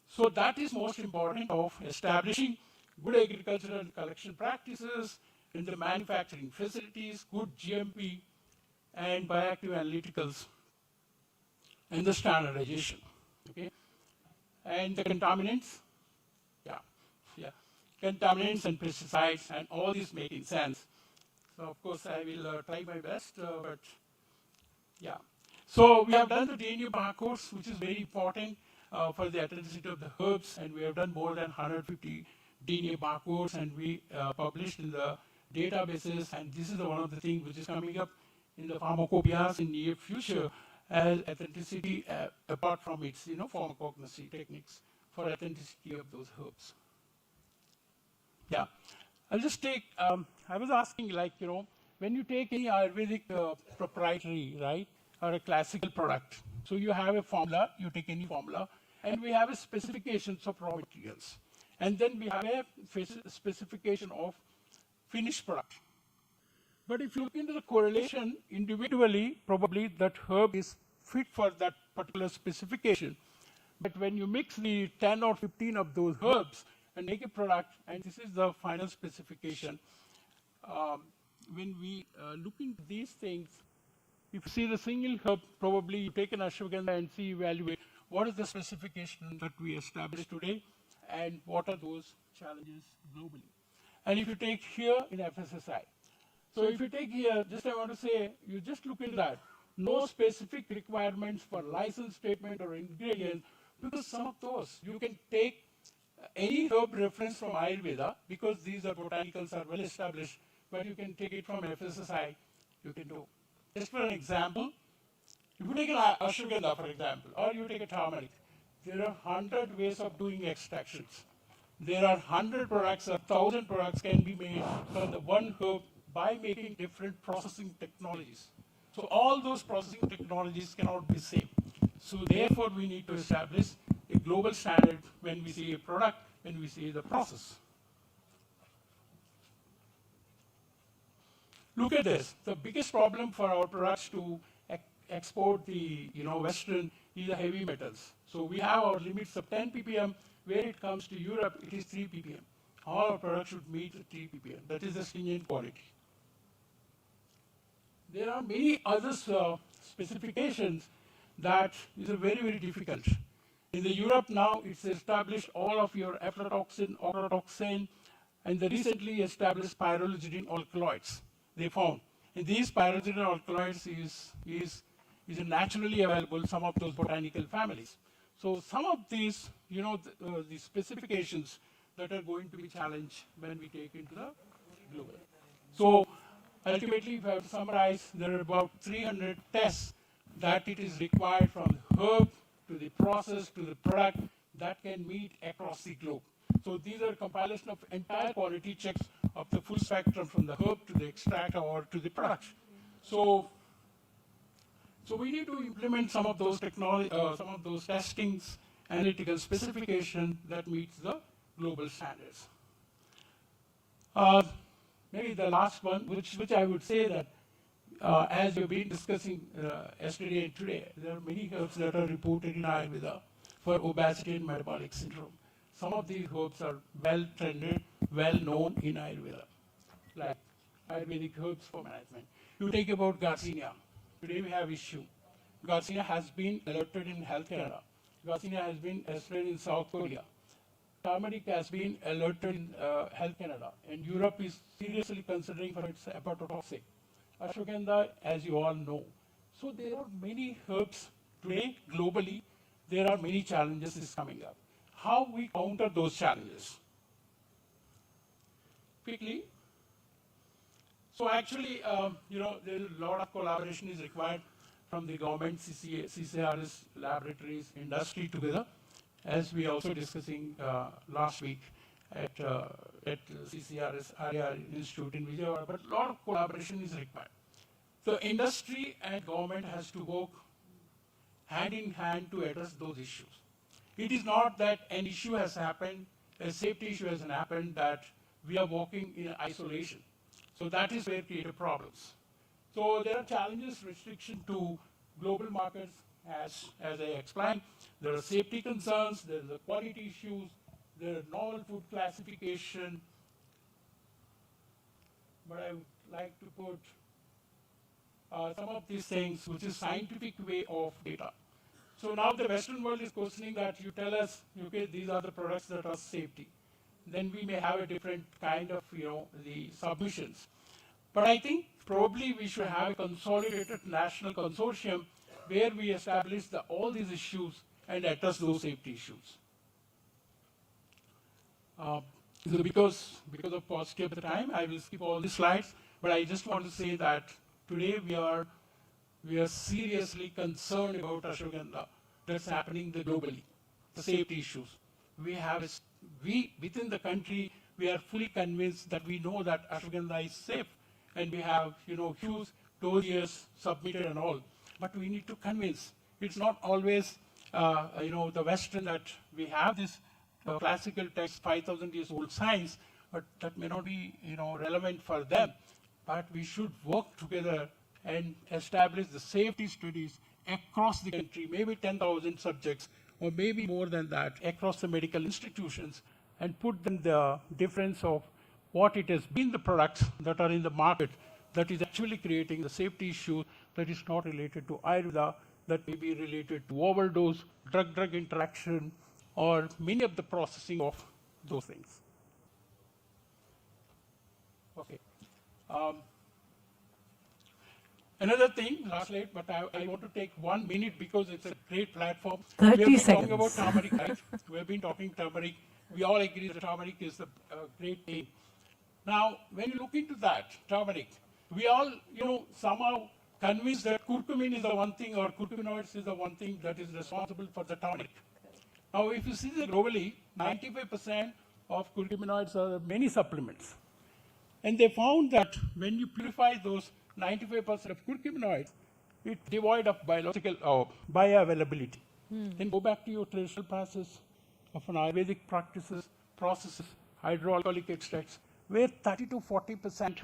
So that is most important of establishing good agricultural collection practices in the manufacturing facilities, good GMP and bioactive analyticals, and the standardization. Okay, and the contaminants, contaminants and pesticides, and all these making sense. So of course I will try my best, but yeah. So we have done the DNA barcodes, which is very important for the authenticity of the herbs, and we have done more than 150 DNA barcodes, and we published in the databases, and this is one of the things which is coming up in the pharmacopoeias in near future as authenticity, apart from its pharmacognosy techniques for authenticity of those herbs. Yeah, I'll just take, I was asking when you take any Ayurvedic proprietary, right, or a classical product, so you have a formula, you take any formula, and we have a specifications of raw materials. And then we have a specification of finished product. But if you look into the correlation individually, probably that herb is fit for that particular specification. But when you mix the 10 or 15 of those herbs and make a product, and this is the final specification, when we look into these things, if you see the single herb, probably you take an ashwagandha and see, evaluate what is the specification that we established today and what are those challenges globally. And if you take here in FSSI, so if you take here, just I want to say, you just look into that. No specific requirements for license statement or ingredient, because some of those, you can take any herb reference from Ayurveda, because these are botanicals are well established, but you can take it from FSSI, you can do. Just for an example, if you take an ashwagandha, for example, or you take a turmeric, there are 100 ways of doing extractions. There are 100 products, 1,000 products can be made from the one herb by making different processing technologies. So all those processing technologies cannot be same. So therefore, we need to establish a global standard when we see a product, when we see the process. Look at this. The biggest problem for our products to export the Western is the heavy metals. So we have our limits of 10 ppm. Where it comes to Europe, it is 3 ppm. All our products should meet 3 ppm. That is the stringent quality. There are many other specifications that is very, very difficult. In the Europe now, it's established all of your aflatoxin, ochratoxin, and the recently established pyrrolidine alkaloids they found. And these pyrrolidine alkaloids is naturally available, some of those botanical families. So some of these, the specifications that are going to be challenged when we take into the global. So ultimately, if I have to summarize, there are about 300 tests that it is required from the herb to the process to the product that can meet across the globe. So these are compilation of entire quality checks of the full spectrum from the herb to the extract or to the product. So we need to implement some of those technology, some of those testings, analytical specification that meets the global standards. Maybe the last one, which I would say that as you've been discussing yesterday and today, there are many herbs that are reported in Ayurveda for obesity and metabolic syndrome. Some of these herbs are well trended, well known in Ayurveda, like Ayurvedic herbs for management. You take about Garcinia. Today we have issue. Garcinia has been alerted in Health Canada. Garcinia has been alerted in South Korea. Turmeric has been alerted in Health Canada, and Europe is seriously considering for its hepatotoxic. Ashwagandha, as you all know. So there are many herbs today globally. There are many challenges is coming up. How we counter those challenges? Quickly. So actually, there is a lot of collaboration is required from the government, CCRS, laboratories, industry together, as we also discussing last week at CCRAS-CARI Institute in Vijayawada, but a lot of collaboration is required. So industry and government has to work hand in hand to address those issues. It is not that an issue has happened, a safety issue has happened, that we are working in isolation. So that is where creative problems. So there are challenges, restriction to global markets, as I explained. There are safety concerns, there are the quality issues, there are novel food classification. But I would like to put some of these things, which is scientific way of data. So now the Western world is questioning that you tell us, okay, these are the products that are safety. Then we may have a different kind of, the submissions. But I think probably we should have a consolidated national consortium where we establish all these issues and address those safety issues. So because of paucity of the time, I will skip all the slides, but I just want to say that today we are seriously concerned about ashwagandha that's happening globally, the safety issues. We within the country, we are fully convinced that we know that ashwagandha is safe, and we have huge dossiers submitted and all. But we need to convince. It's not always the Western that we have this classical text, 5,000 years old science, but that may not be relevant for them. But we should work together and establish the safety studies across the country, maybe 10,000 subjects, or maybe more than that, across the medical institutions, and put them the difference of what it has been the products that are in the market that is actually creating the safety issue that is not related to Ayurveda, that may be related to overdose, drug-drug interaction, or many of the processing of those things. Okay. Another thing, last slide, but I want to take 1 minute because it's a great platform. 30 we have been seconds. talking about turmeric, right? We have been talking turmeric. We all agree that turmeric is a great thing. Now, when you look into that, turmeric, we all, somehow convinced that curcumin is the one thing, or curcuminoids is the one thing that is responsible for the turmeric. Now, if you see that globally, 95% of curcuminoids are many supplements. And they found that when you purify those 95% of curcuminoids, it's devoid of biological bioavailability. Then go back to your traditional process of an Ayurvedic processes, hydroalcoholic extracts, where 30 to 40%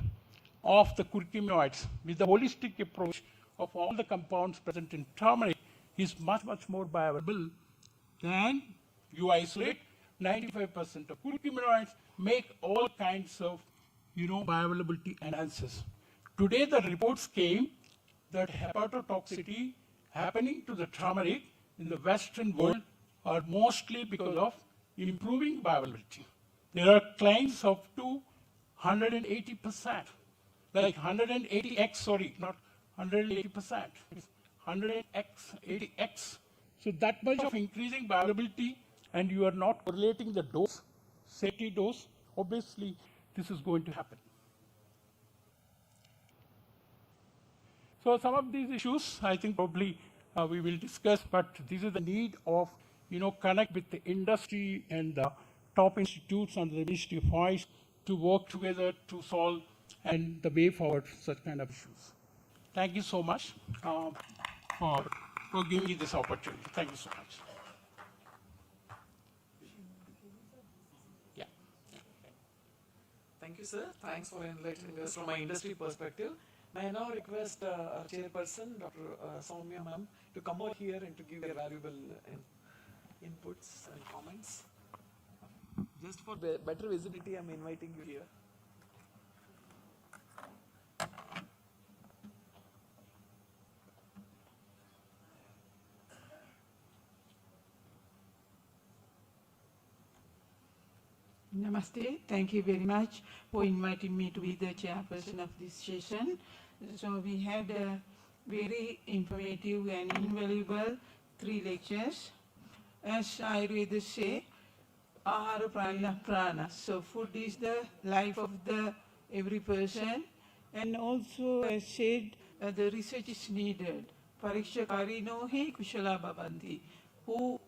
of the curcuminoids, with the holistic approach of all the compounds present in turmeric, is much, much more bioavailable than you isolate 95% of curcuminoids, make all kinds of, bioavailability enhancers. Today the reports came that hepatotoxicity happening to the turmeric in the Western world are mostly because of improving bioavailability. There are claims of 180%, like 180x, sorry, not 180%, it's 100x, 80x. So that much of increasing bioavailability, and you are not correlating the dose, safety dose, obviously this is going to happen. So some of these issues, I think probably we will discuss, but this is the need of, connect with the industry and the top institutes under the Ministry of IISc to work together to solve and the way forward for such kind of issues. Thank you so much for giving me this opportunity. Thank you so much. Yeah. Thank you, sir. Thanks for enlightening us from my industry perspective. May I now request our chairperson, Dr. Soumya ma'am, to come out here and to give their valuable inputs and comments. Just for better visibility, I'm inviting you here. Namaste. Thank you very much for inviting me to be the chairperson of this session. So we had a very informative and invaluable 3 lectures. As Ayurveda say, Ahara Prana Prana. So food is the life of every person. And also as said, the research is needed. Pariksha Karino hi Kushala Bhavanti. Who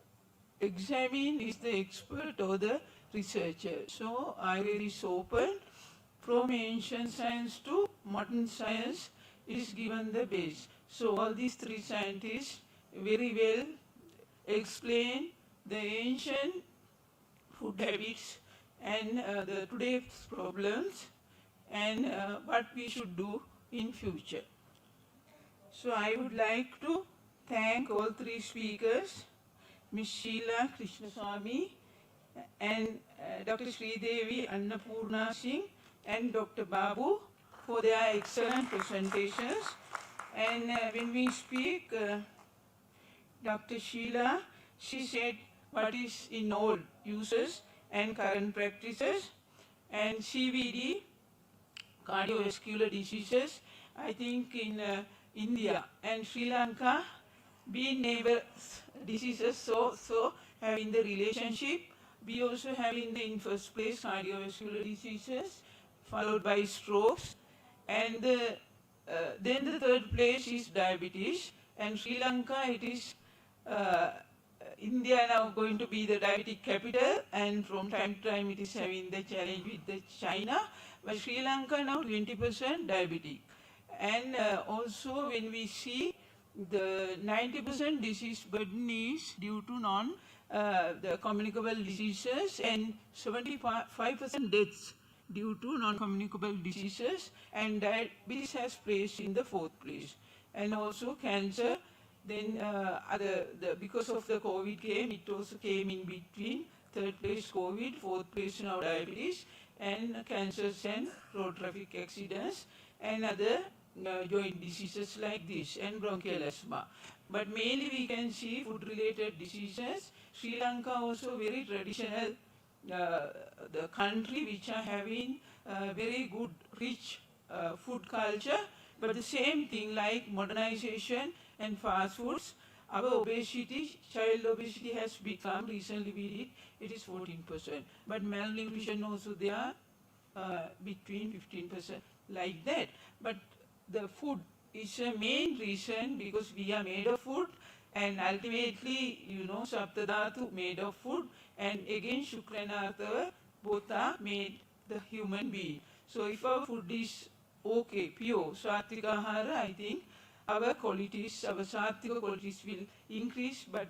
examine is the expert or the researcher. So Ayurveda is open from ancient science to modern science is given the base. So all these 3 scientists very well explain the ancient food habits and the today's problems and what we should do in future. So I would like to thank all 3 speakers, Ms. Sheila Krishnaswamy and Dr. Sridevi Annapurna Singh and Dr. Babu for their excellent presentations. And when we speak, Dr. Sheila, she said what is in old uses and current practices, and CVD, cardiovascular diseases, I think in India and Sri Lanka, being neighbor diseases, so having the relationship. We also have in first place cardiovascular diseases, followed by strokes, and then the 3rd place is diabetes. And Sri Lanka, it is India now going to be the diabetic capital, and from time to time it is having the challenge with the China, but Sri Lanka now 20% diabetic. And also when we see the 90% disease burden is due to the communicable diseases and 75% deaths due to non-communicable diseases, and diabetes has placed in the 4th place. And also cancer, then because of the COVID came, it also came in between, 3rd place COVID, 4th place now diabetes, and cancers and road traffic accidents and other joint diseases like this, and bronchial asthma. But mainly we can see food-related diseases. Sri Lanka also very traditional, the country which are having very good, rich food culture, but the same thing like modernization and fast foods, our obesity, child obesity has become, recently we did, it is 14%. But malnutrition also there between 15%, like that. But the food is a main reason, because we are made of food, and ultimately, Saptadhatu made of food, and again Shukranartha, both are made the human being. So if our food is okay, pure, Satvika Ahara, I think our qualities, our Satvika qualities will increase, but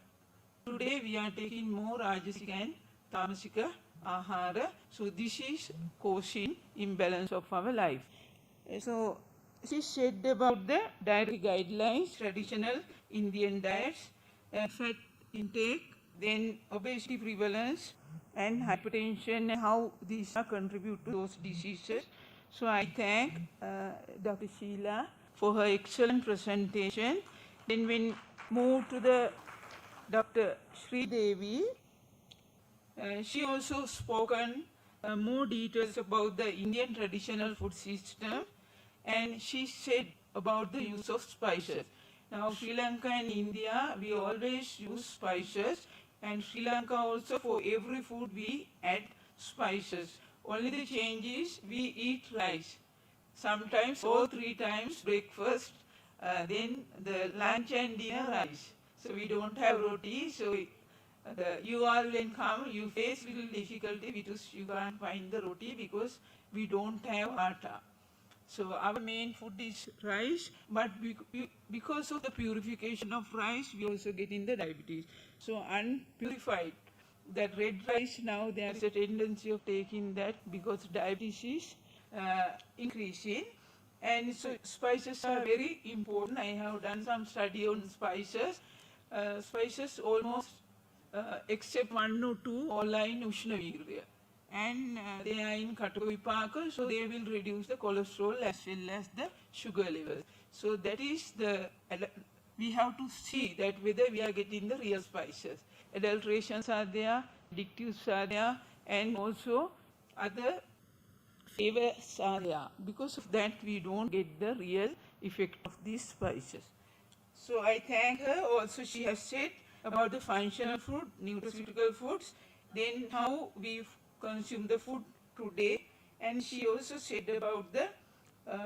today we are taking more Rajasic and Tamasika Ahara, so this is causing imbalance of our life. So she said about the dietary guidelines, traditional Indian diets, fat intake, then obesity prevalence and hypertension, and how these are contribute to those diseases. So I thank Dr. Sheila for her excellent presentation. Then we move to the Dr. Sri Devi. She also spoken more details about the Indian traditional food system, and she said about the use of spices. Now Sri Lanka and India, we always use spices, and Sri Lanka also for every food we add spices. Only the change is we eat rice. Sometimes all 3 times breakfast, then the lunch and dinner rice. So we don't have roti, so you all when come, you face little difficulty because you can't find the roti because we don't have atta. So our main food is rice, but because of the purification of rice, we also get in the diabetes. So unpurified, that red rice now there is a tendency of taking that because diabetes is increasing. And so spices are very important. I have done some study on spices. Spices almost except 1 or 2 all are in Ushnavirya. And they are in Katavipaka, so they will reduce the cholesterol as well as the sugar level. So that is the, we have to see that whether we are getting the real spices. Adulterations are there, additives are there, and also other flavors are there. Because of that, we don't get the real effect of these spices. So I thank her. Also, she has said about the functional food, nutraceutical foods, then how we consume the food today, and she also said about the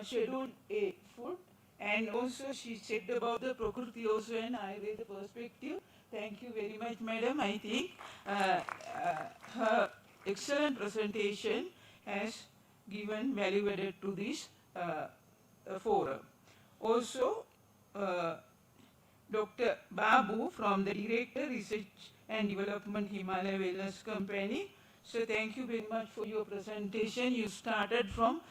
scheduled A food, and also she said about the Prakriti also and Ayurveda perspective. Thank you very much, madam. I think her excellent presentation has given value added to this forum. Also, Dr. Babu from the Director Research and Development Himalaya Wellness Company. So thank you very much for your presentation. You started from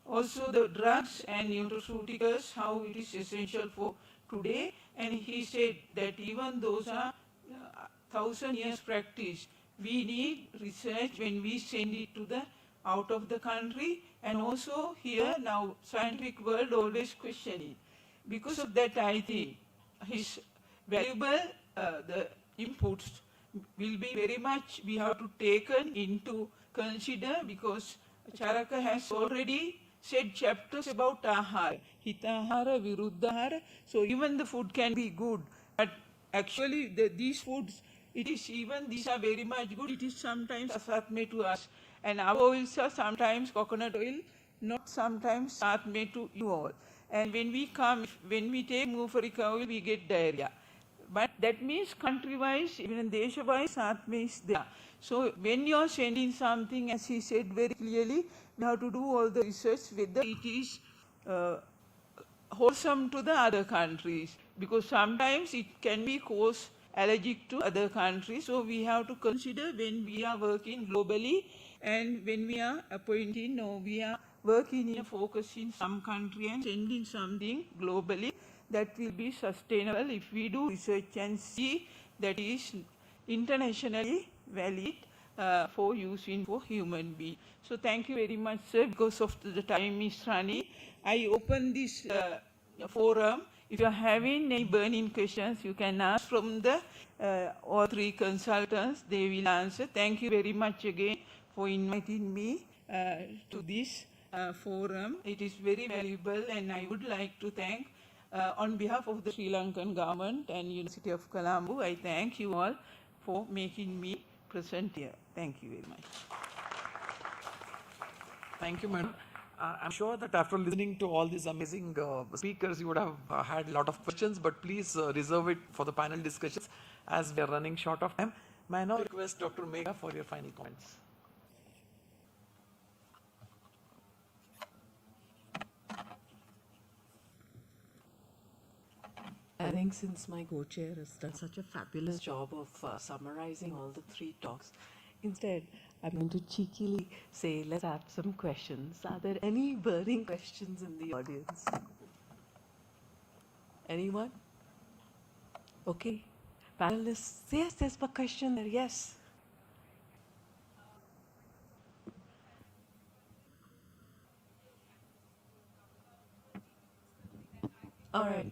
also the drugs and nutraceuticals, how it is essential for today. And he said that even those are 1,000 years practice, we need research when we send it to the out of the country, and also here now scientific world always question it. Because of that, I think his valuable the inputs will be very much we have to taken into consider, because Charaka has already said chapters about ahara, hitahara, viruddhahara. So even the food can be good, but actually these foods, it is even these are very much good. It is sometimes asatme to us, and our oils are sometimes coconut oil, not sometimes satme to you all. And when we come, when we take mufarica oil, we get diarrhea. But that means country-wise, even in Desha-wise, satme is there. So when you are sending something, as he said very clearly, you have to do all the research whether it is wholesome to the other countries, because sometimes it can be cause allergic to other countries. So we have to consider when we are working globally, and when we are appointing or we are working in a focus in some country and sending something globally, that will be sustainable if we do research and see that is internationally valid for using for human being. So thank you very much, sir. Because of the time is running, I open this forum. If you are having any burning questions, you can ask from the all 3 consultants. They will answer. Thank you very much again for inviting me to this forum. It is very valuable, and I would like to thank on behalf of the Sri Lankan government and University of Colombo, I thank you all for making me present here. Thank you very much. Thank you, madam. I'm sure that after listening to all these amazing speakers, you would have had a lot of questions, but please reserve it for the panel discussions as we are running short of time. May I now request Dr. Megha for your final comments. I think since my co-chair has done such a fabulous job of summarizing all the 3 talks, instead I'm going to cheekily say, let's have some questions. Are there any burning questions in the audience? Anyone? Okay. Panelists, yes, there's a question there, yes. All right,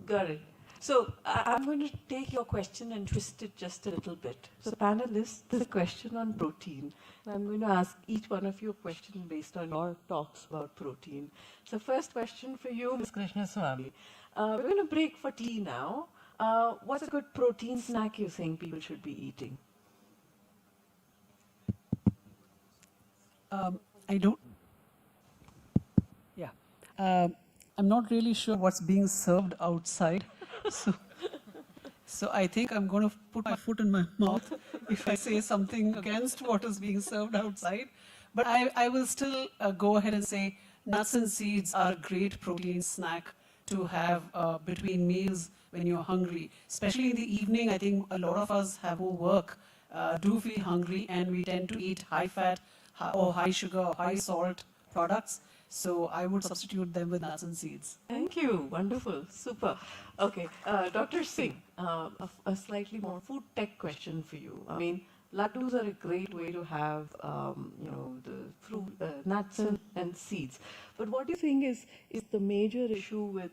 got it. So I'm going to take your question and twist it just a little bit. So panelists, there's a question on protein. And I'm going to ask each one of you a question based on your talks about protein. So first question for you, Ms. Krishnaswamy. We're going to break for tea now. What's a good protein snack you think people should be eating? I don't. Yeah. I'm not really sure what's being served outside. So, so I think I'm going to put my foot in my mouth if I say something against what is being served outside. But I will still go ahead and say nuts and seeds are a great protein snack to have between meals when you're hungry. Especially in the evening, I think a lot of us who work do feel hungry, and we tend to eat high fat or high sugar or high salt products. So I would substitute them with nuts and seeds. Thank you. Wonderful. Super. Okay. Dr. Singh, a slightly more food tech question for you. I mean, laddus are a great way to have, the fruit, nuts and seeds. But what do you think is the major issue with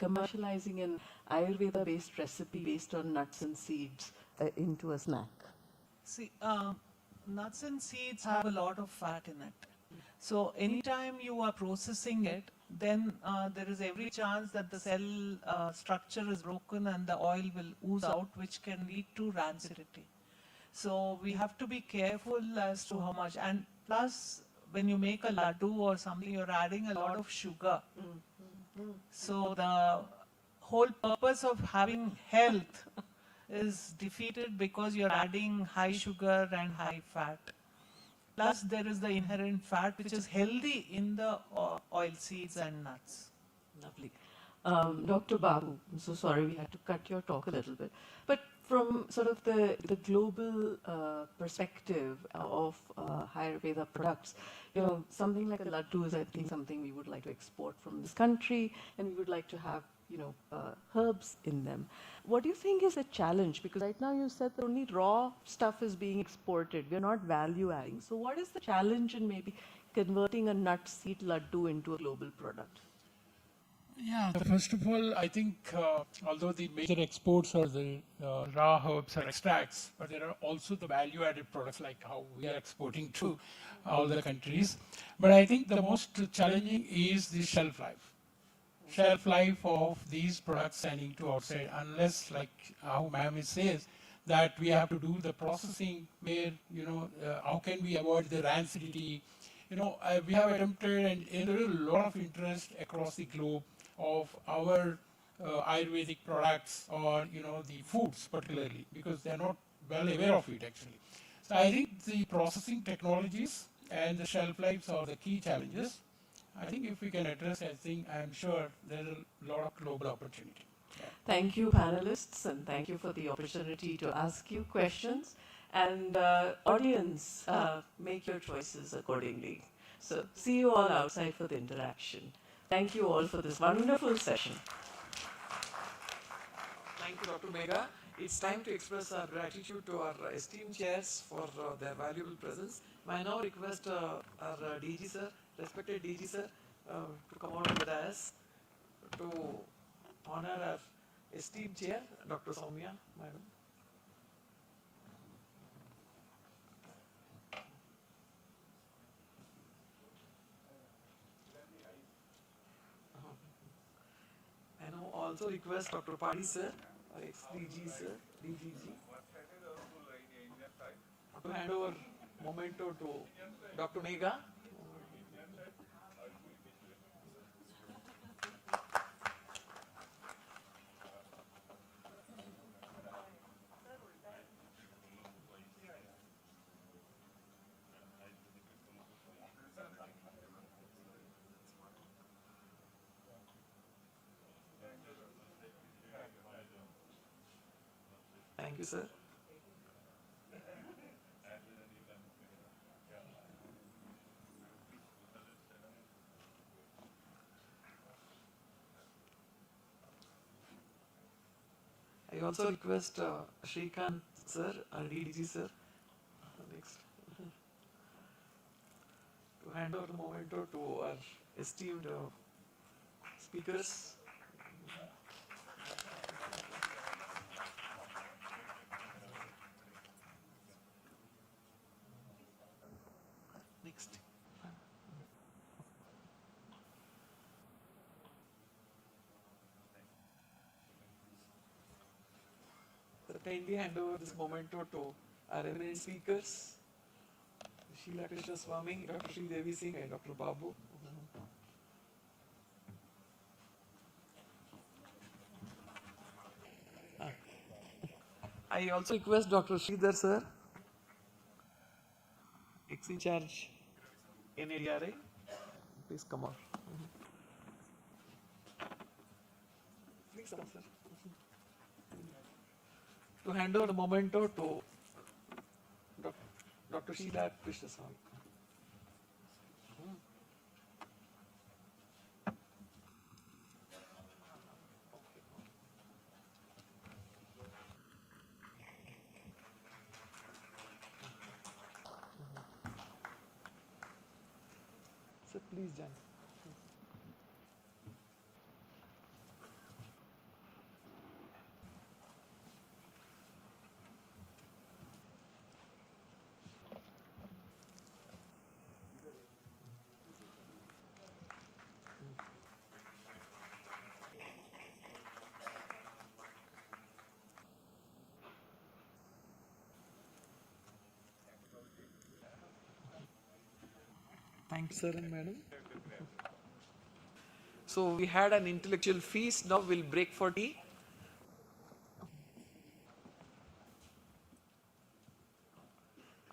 commercializing an Ayurveda-based recipe based on nuts and seeds into a snack? See, nuts and seeds have a lot of fat in it. So anytime you are processing it, then there is every chance that the cell structure is broken and the oil will ooze out, which can lead to rancidity. So we have to be careful as to how much. And plus, when you make a laddu or something, you're adding a lot of sugar. So the whole purpose of having health is defeated because you're adding high sugar and high fat. Plus, there is the inherent fat which is healthy in the oil seeds and nuts. Lovely. Dr. Babu, I'm so sorry we had to cut your talk a little bit. But from sort of the global perspective of Ayurveda products, something like a laddu is, I think, something we would like to export from this country, and we would like to have, herbs in them. What do you think is a challenge? Because right now you said that only raw stuff is being exported. We're not value adding. So what is the challenge in maybe converting a nut seed laddu into a global product? Yeah, first of all, I think although the major exports are the raw herbs or extracts, but there are also the value-added products like how we are exporting to all the countries. But I think the most challenging is the shelf life. Shelf life of these products sending to outside, unless, like how ma'am says, that we have to do the processing where, how can we avoid the rancidity. We have attempted, and there is a lot of interest across the globe of our Ayurvedic products or, the foods particularly, because they're not well aware of it actually. So I think the processing technologies and the shelf lives are the key challenges. I think if we can address, I'm sure there's a lot of global opportunity. Yeah. Thank you, panelists, and thank you for the opportunity to ask you questions. And audience, make your choices accordingly. So see you all outside for the interaction. Thank you all for this wonderful session. Thank you, Dr. Megha. It's time to express our gratitude to our esteemed chairs for their valuable presence. May I now request our DG sir, respected DG sir, to come on with us to honor our esteemed chair, Dr. Soumya, madam. I now also request Dr. Padi sir, our ex-DG sir, DGG, to hand over memento to Dr. Megha. Thank you, sir. I also request Shrikant sir, DDG sir, next, to hand over the memento to our esteemed speakers. Next. Sir, kindly hand over this memento to our eminent speakers, Sheila Krishna Swami, Dr. Sri Devi Singh, and Dr. Babu. I also request Dr. Sridhar sir, ex-in charge NADRI, please come on. Please come, sir. To hand over the memento to Dr. Sheila Krishna Swami. Sir, please join. Thanks, sir and madam. So we had an intellectual feast. Now we'll break for tea.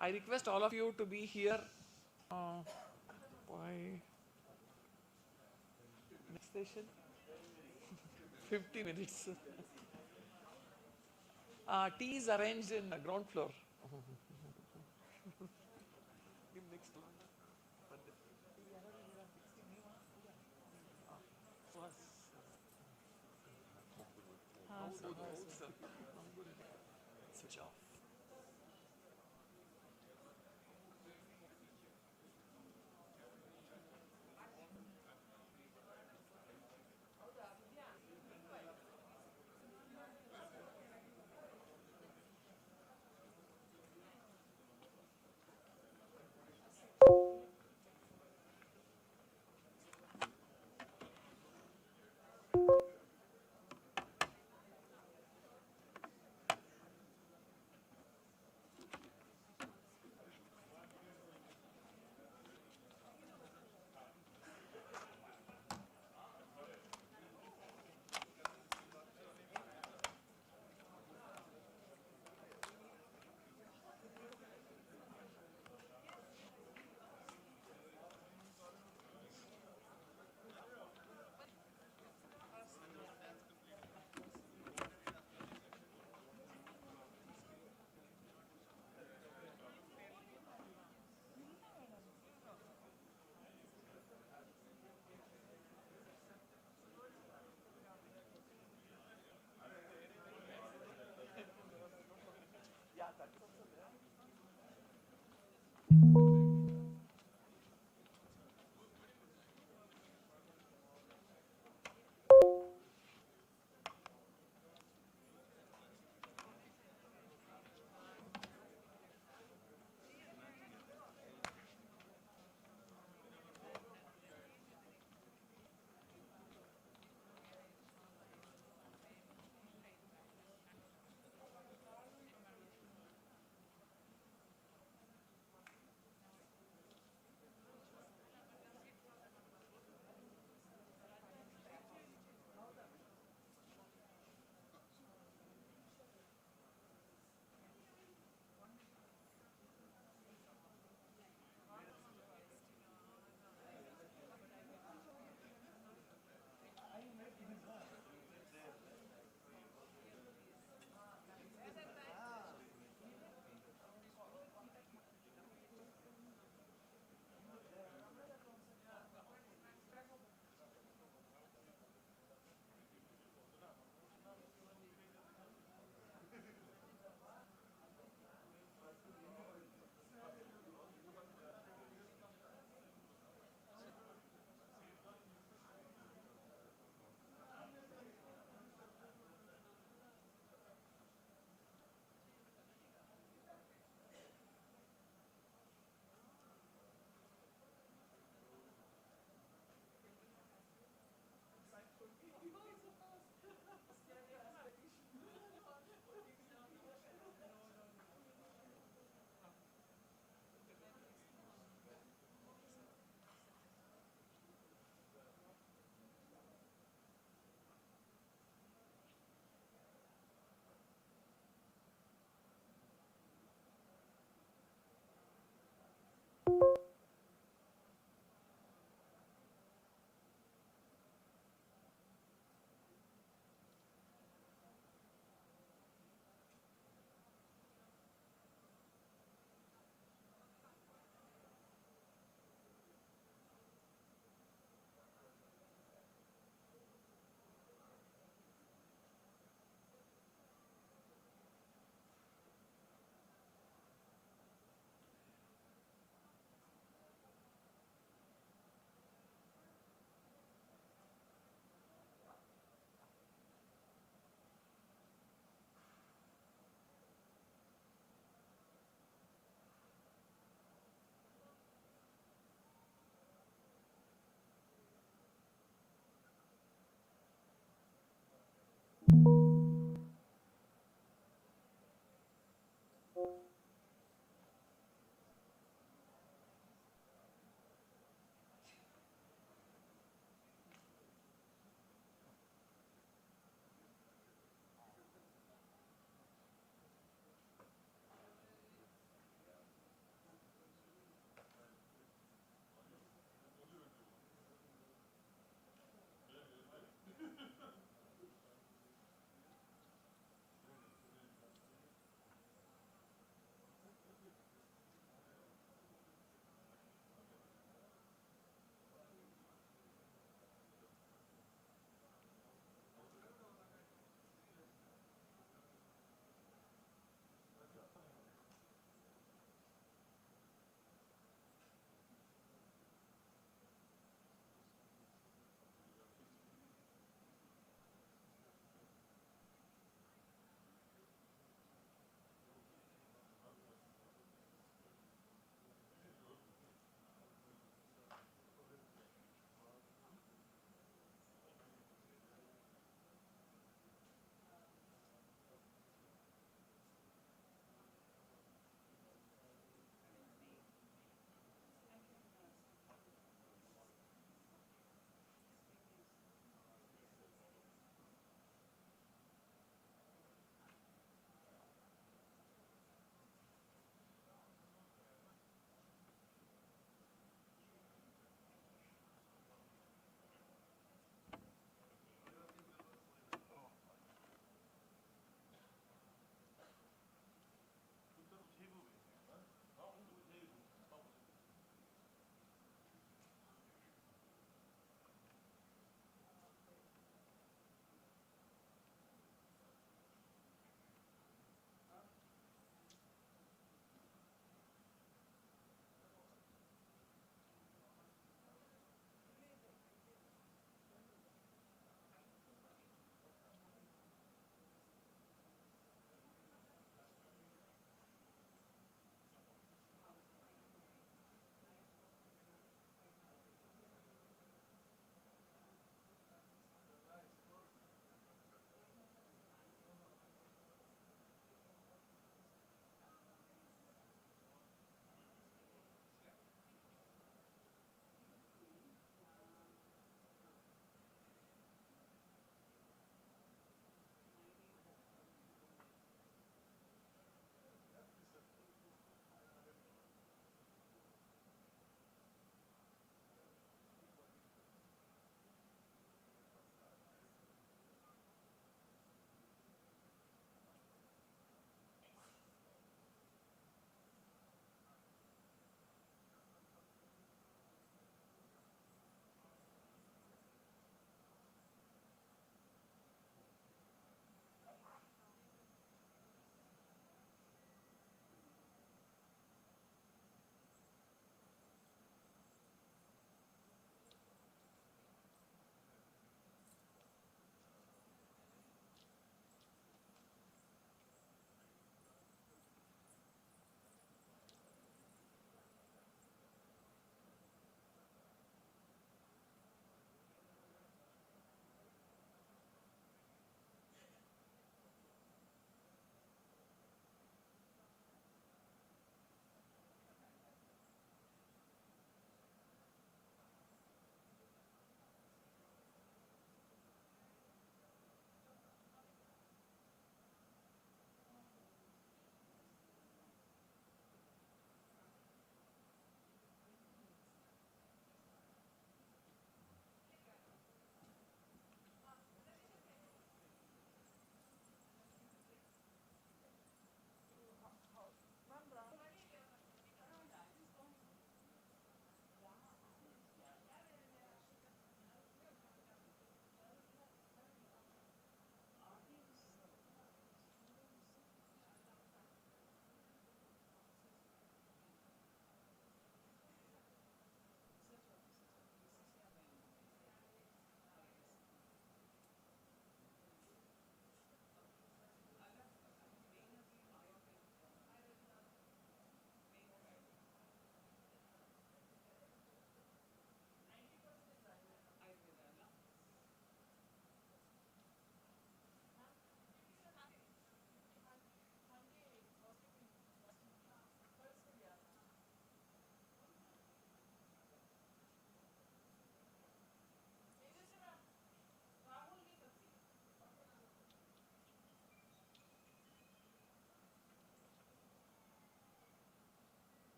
I request all of you to be here by next session. 50 minutes. Tea is arranged in the ground floor. Next one. Switch off.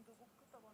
I'm speaking on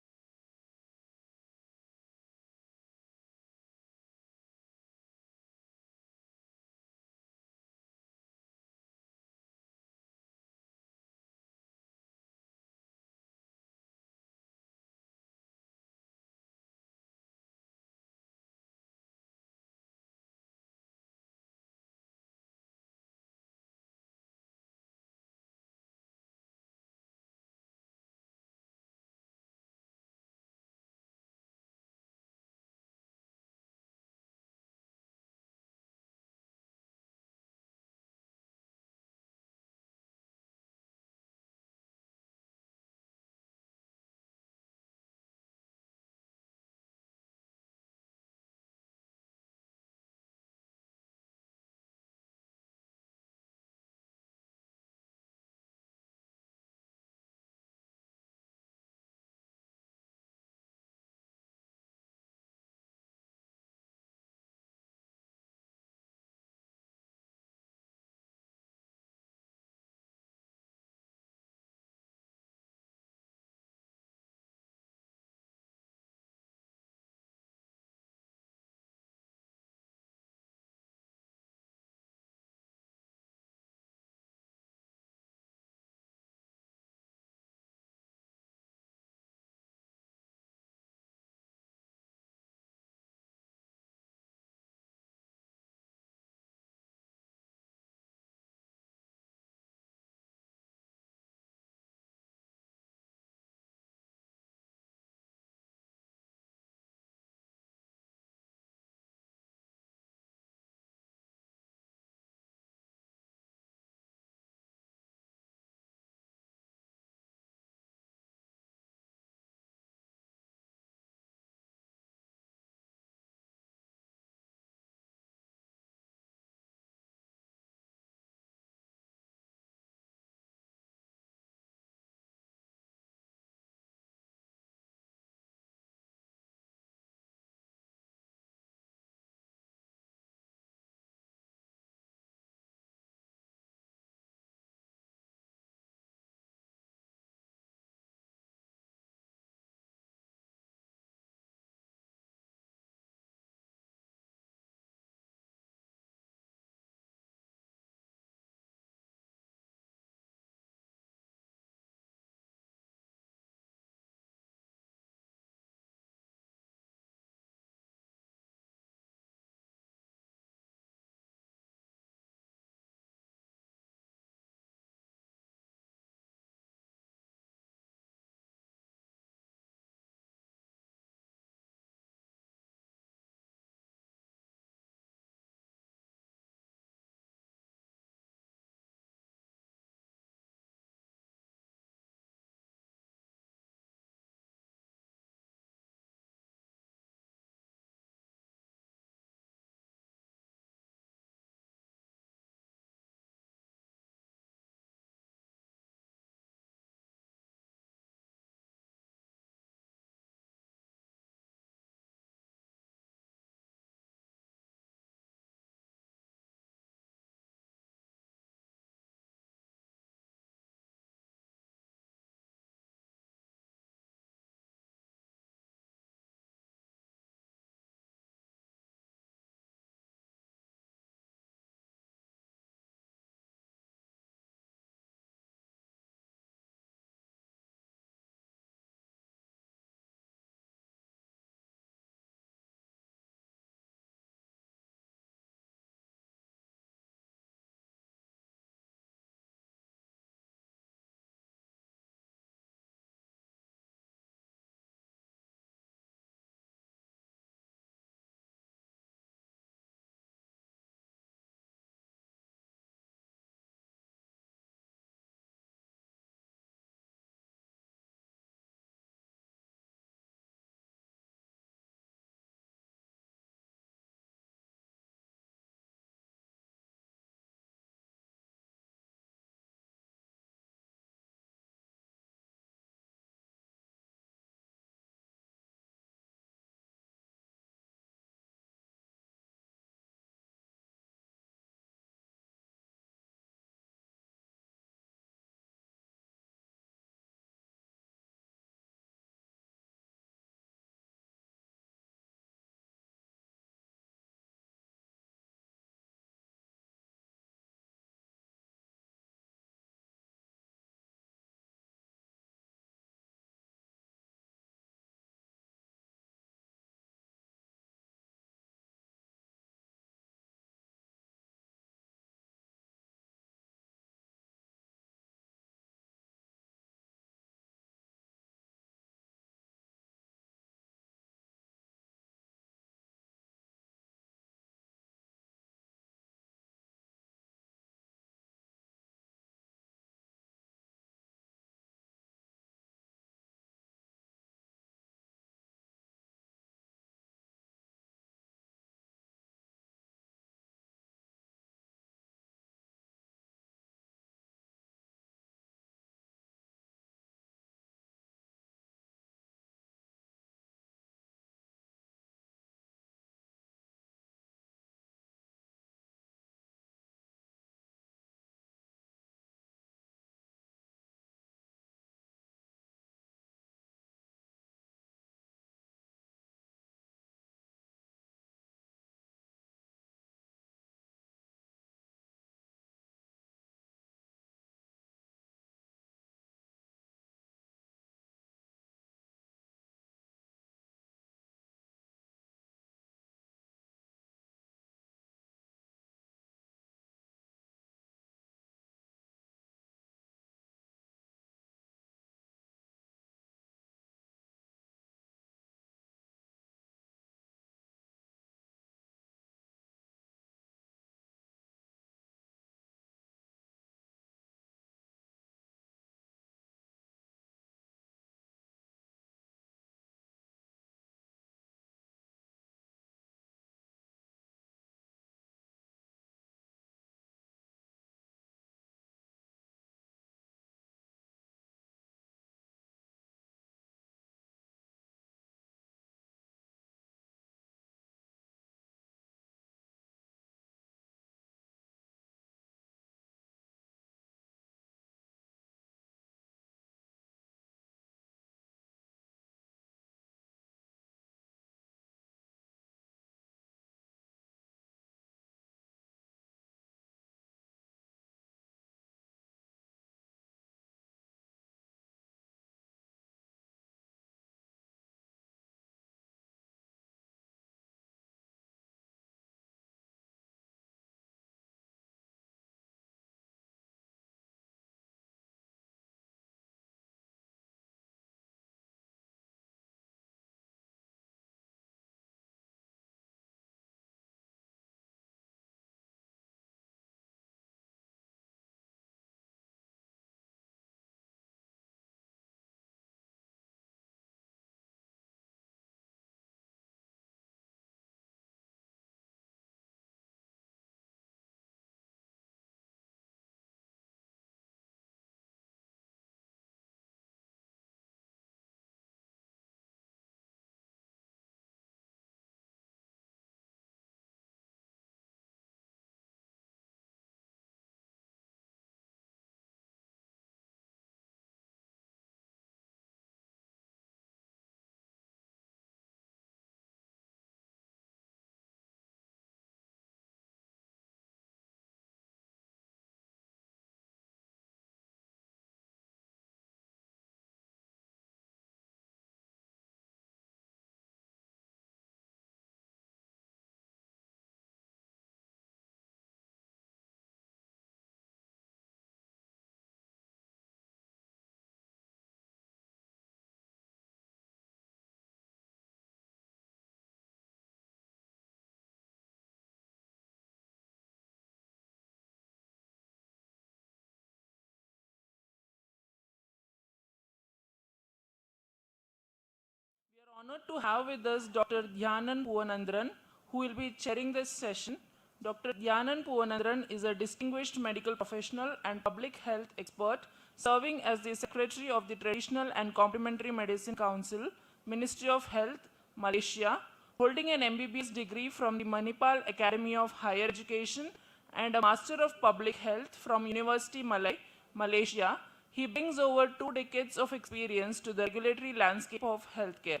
Honored to have with us Dr. Dhyanan Puvanandran, who will be chairing this session. Dr. Dhyanan Puvanandran is a distinguished medical professional and public health expert, serving as the Secretary of the Traditional and Complementary Medicine Council, Ministry of Health, Malaysia, holding an MBBS degree from the Manipal Academy of Higher Education and a Master of Public Health from University Malay, Malaysia. He brings over 2 decades of experience to the regulatory landscape of healthcare.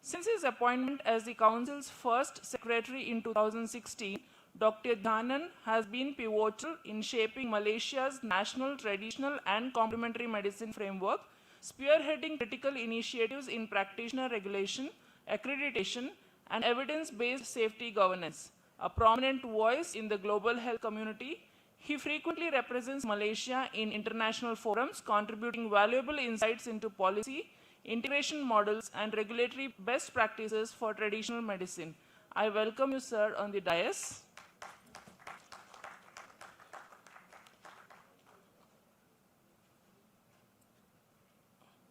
Since his appointment as the Council's first Secretary in 2016, Dr. Dhanan has been pivotal in shaping Malaysia's national traditional and complementary medicine framework, spearheading critical initiatives in practitioner regulation, accreditation, and evidence-based safety governance. A prominent voice in the global health community, he frequently represents Malaysia in international forums, contributing valuable insights into policy, integration models, and regulatory best practices for traditional medicine. I welcome you, sir, on the dais.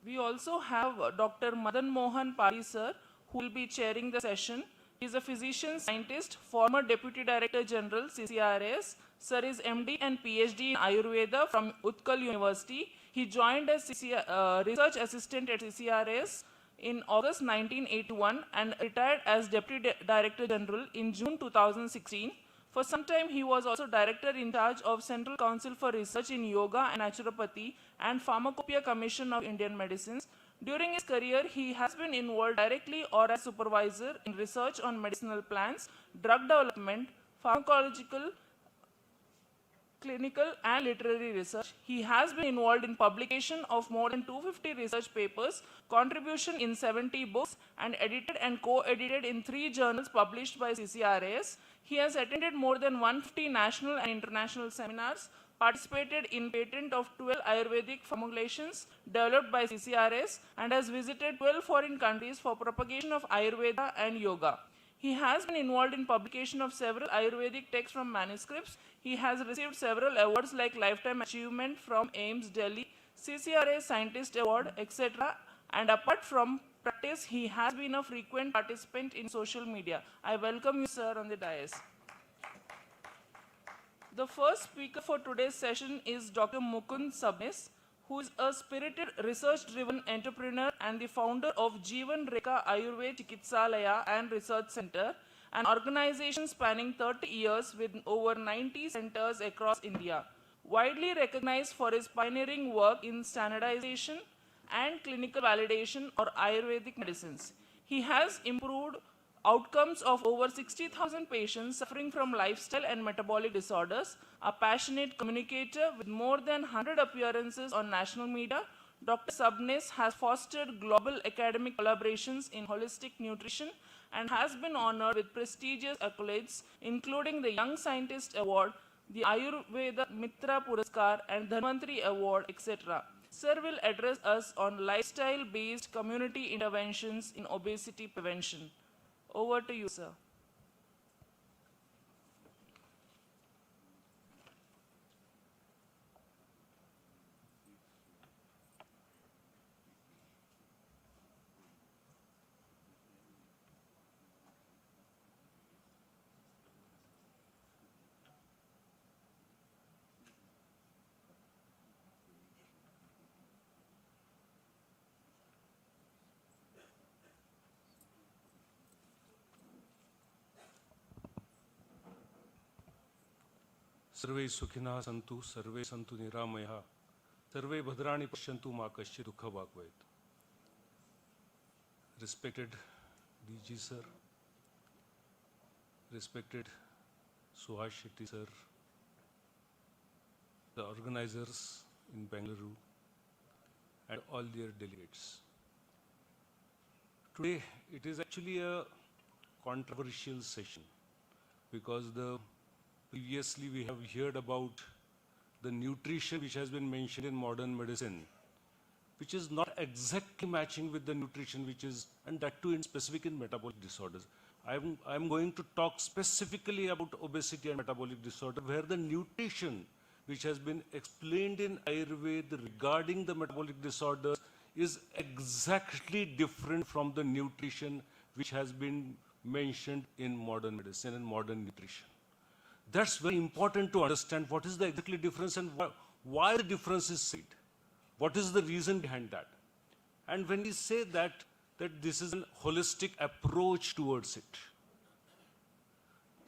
We also have Dr. Madan Mohan Pari, sir, who will be chairing the session. He is a physician scientist, former Deputy Director General, CCRAS. Sir is MD and PhD in Ayurveda from Utkal University. He joined as research assistant at CCRAS in August 1981 and retired as Deputy Director General in June 2016. For some time, he was also Director in charge of Central Council for Research in Yoga and Naturopathy and Pharmacopoeia Commission of Indian Medicines. During his career, he has been involved directly or as supervisor in research on medicinal plants, drug development, pharmacological, clinical, and literary research. He has been involved in publication of more than 250 research papers, contribution in 70 books, and edited and co-edited in 3 journals published by CCRAS. He has attended more than 150 national and international seminars, participated in patent of 12 Ayurvedic formulations developed by CCRAS, and has visited 12 foreign countries for propagation of Ayurveda and yoga. He has been involved in publication of several Ayurvedic texts from manuscripts. He has received several awards like Lifetime Achievement from AIIMS Delhi, CCRA Scientist Award, etc. And apart from practice, he has been a frequent participant in social media. I welcome you, sir, on the dais. The first speaker for today's session is Dr. Mukund Sabnis, who is a spirited, research-driven entrepreneur and the founder of Jeevan Rekha Ayurveda Chikitsalaya and Research Center, an organization spanning 30 years with over 90 centers across India. Widely recognized for his pioneering work in standardization and clinical validation of Ayurvedic medicines. He has improved outcomes of over 60,000 patients suffering from lifestyle and metabolic disorders, a passionate communicator with more than 100 appearances on national media. Dr. Sabnis has fostered global academic collaborations in holistic nutrition and has been honored with prestigious accolades, including the Young Scientist Award, the Ayurveda Mitra Puraskar, and Dhanvantri Award, etc. Sir will address us on lifestyle-based community interventions in obesity prevention. Over to you, sir. सर्वे सुखिनः सन्तु सर्वे सन्तु निरामयाः सर्वे भद्राणि पश्यन्तु मा कश्चित् दुःखं वा भवेत्. Respected DG sir, respected Suhash Shetty sir, the organizers in Bengaluru, and all their delegates. Today it is actually a controversial session because previously we have heard about the nutrition which has been mentioned in modern medicine, which is not exactly matching with the nutrition which is, and that too in specific in metabolic disorders. I'm going to talk specifically about obesity and metabolic disorder, where the nutrition which has been explained in Ayurveda regarding the metabolic disorders is exactly different from the nutrition which has been mentioned in modern medicine and modern nutrition. That's very important to understand what is the exactly difference and why the difference is said. What is the reason behind that? And when we say that this is a holistic approach towards it,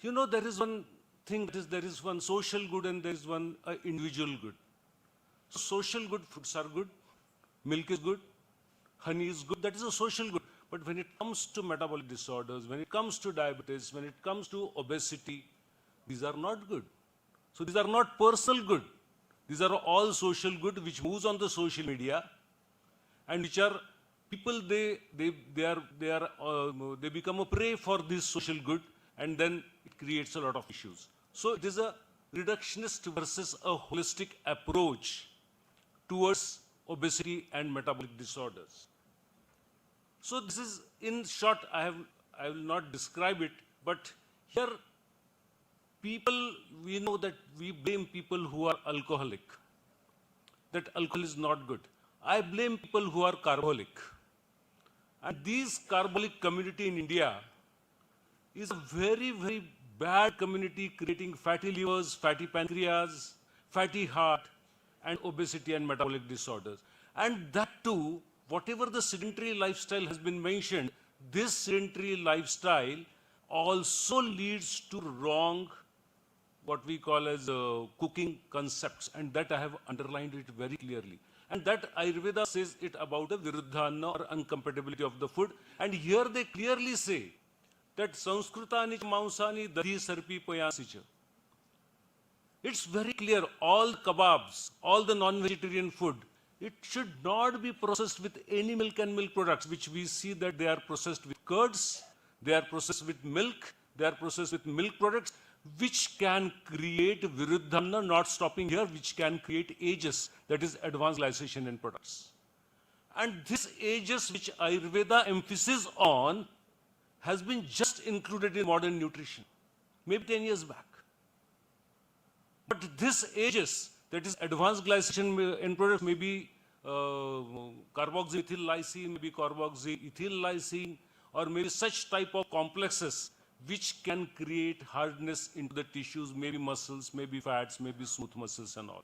you know, there is one thing, that is, there is one social good and there is one individual good. So social good, foods are good, milk is good, honey is good, that is a social good. But when it comes to metabolic disorders, when it comes to diabetes, when it comes to obesity, these are not good. So these are not personal good. These are all social good which moves on the social media and which are people, they become a prey for this social good, and then it creates a lot of issues. So it is a reductionist versus a holistic approach towards obesity and metabolic disorders. So this is, in short, I will not describe it, but here people, we know that we blame people who are alcoholic, that alcohol is not good. I blame people who are carbolic. And this carbolic community in India is a very, very bad community, creating fatty livers, fatty pancreas, fatty heart, and obesity and metabolic disorders. And that too, whatever the sedentary lifestyle has been mentioned, this sedentary lifestyle also leads to wrong, what we call as cooking concepts, and that I have underlined it very clearly. And that Ayurveda says it about a viruddhana or incompatibility of the food. And here they clearly say that sanskritani mausani dadi sarpi payasicha. It's very clear, all kebabs, all the non-vegetarian food, it should not be processed with any milk and milk products, which we see that they are processed with curds, they are processed with milk, they are processed with milk products, which can create viruddhana, not stopping here, which can create ages, that is advanced glycation in products. And this ages which Ayurveda emphasis on has been just included in modern nutrition, maybe 10 years back. But this ages, that is advanced glycation in products, maybe carboxymethyl lysine, maybe carboxyethyl lysine, or maybe such type of complexes which can create hardness into the tissues, maybe muscles, maybe fats, maybe smooth muscles and all.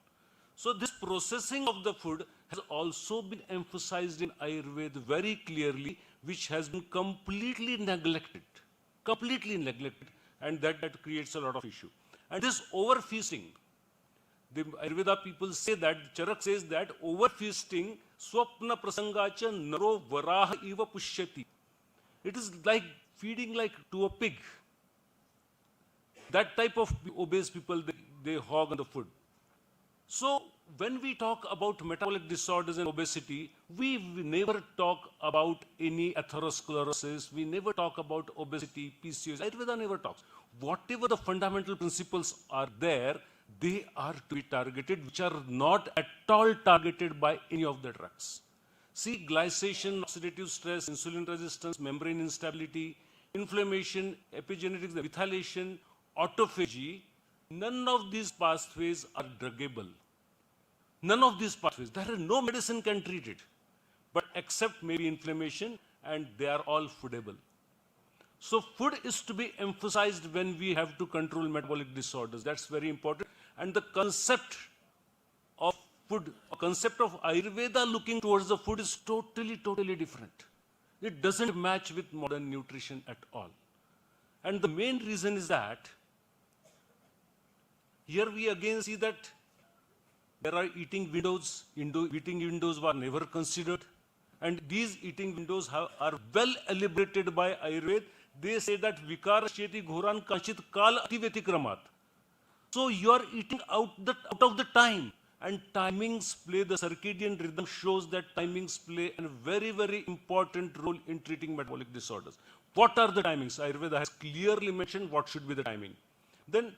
So this processing of the food has also been emphasized in Ayurveda very clearly, which has been completely neglected, and that creates a lot of issue. And this overfeasting, the Ayurveda people say that, Charak says that overfeasting, swapna prasangacha naro varaha iva pushyati. It is like feeding like to a pig. That type of obese people, they hog on the food. So when we talk about metabolic disorders and obesity, we never talk about any atherosclerosis, we never talk about obesity, PCOS, Ayurveda never talks. Whatever the fundamental principles are there, they are to be targeted, which are not at all targeted by any of the drugs. See, glycation, oxidative stress, insulin resistance, membrane instability, inflammation, epigenetics, methylation, autophagy, none of these pathways are druggable. None of these pathways. There is no medicine can treat it, but except maybe inflammation, and they are all foodable. So food is to be emphasized when we have to control metabolic disorders. That's very important. And the concept of food, concept of Ayurveda looking towards the food is totally different. It doesn't match with modern nutrition at all. And the main reason is that here we again see that there are eating windows. Eating windows were never considered. And these eating windows are well elaborated by Ayurveda. They say that vikara sheti ghoran kanchit kal ativetikramat. So you are eating out of the time. And timings play, the circadian rhythm shows that timings play a very important role in treating metabolic disorders. What are the timings? Ayurveda has clearly mentioned what should be the timing. Then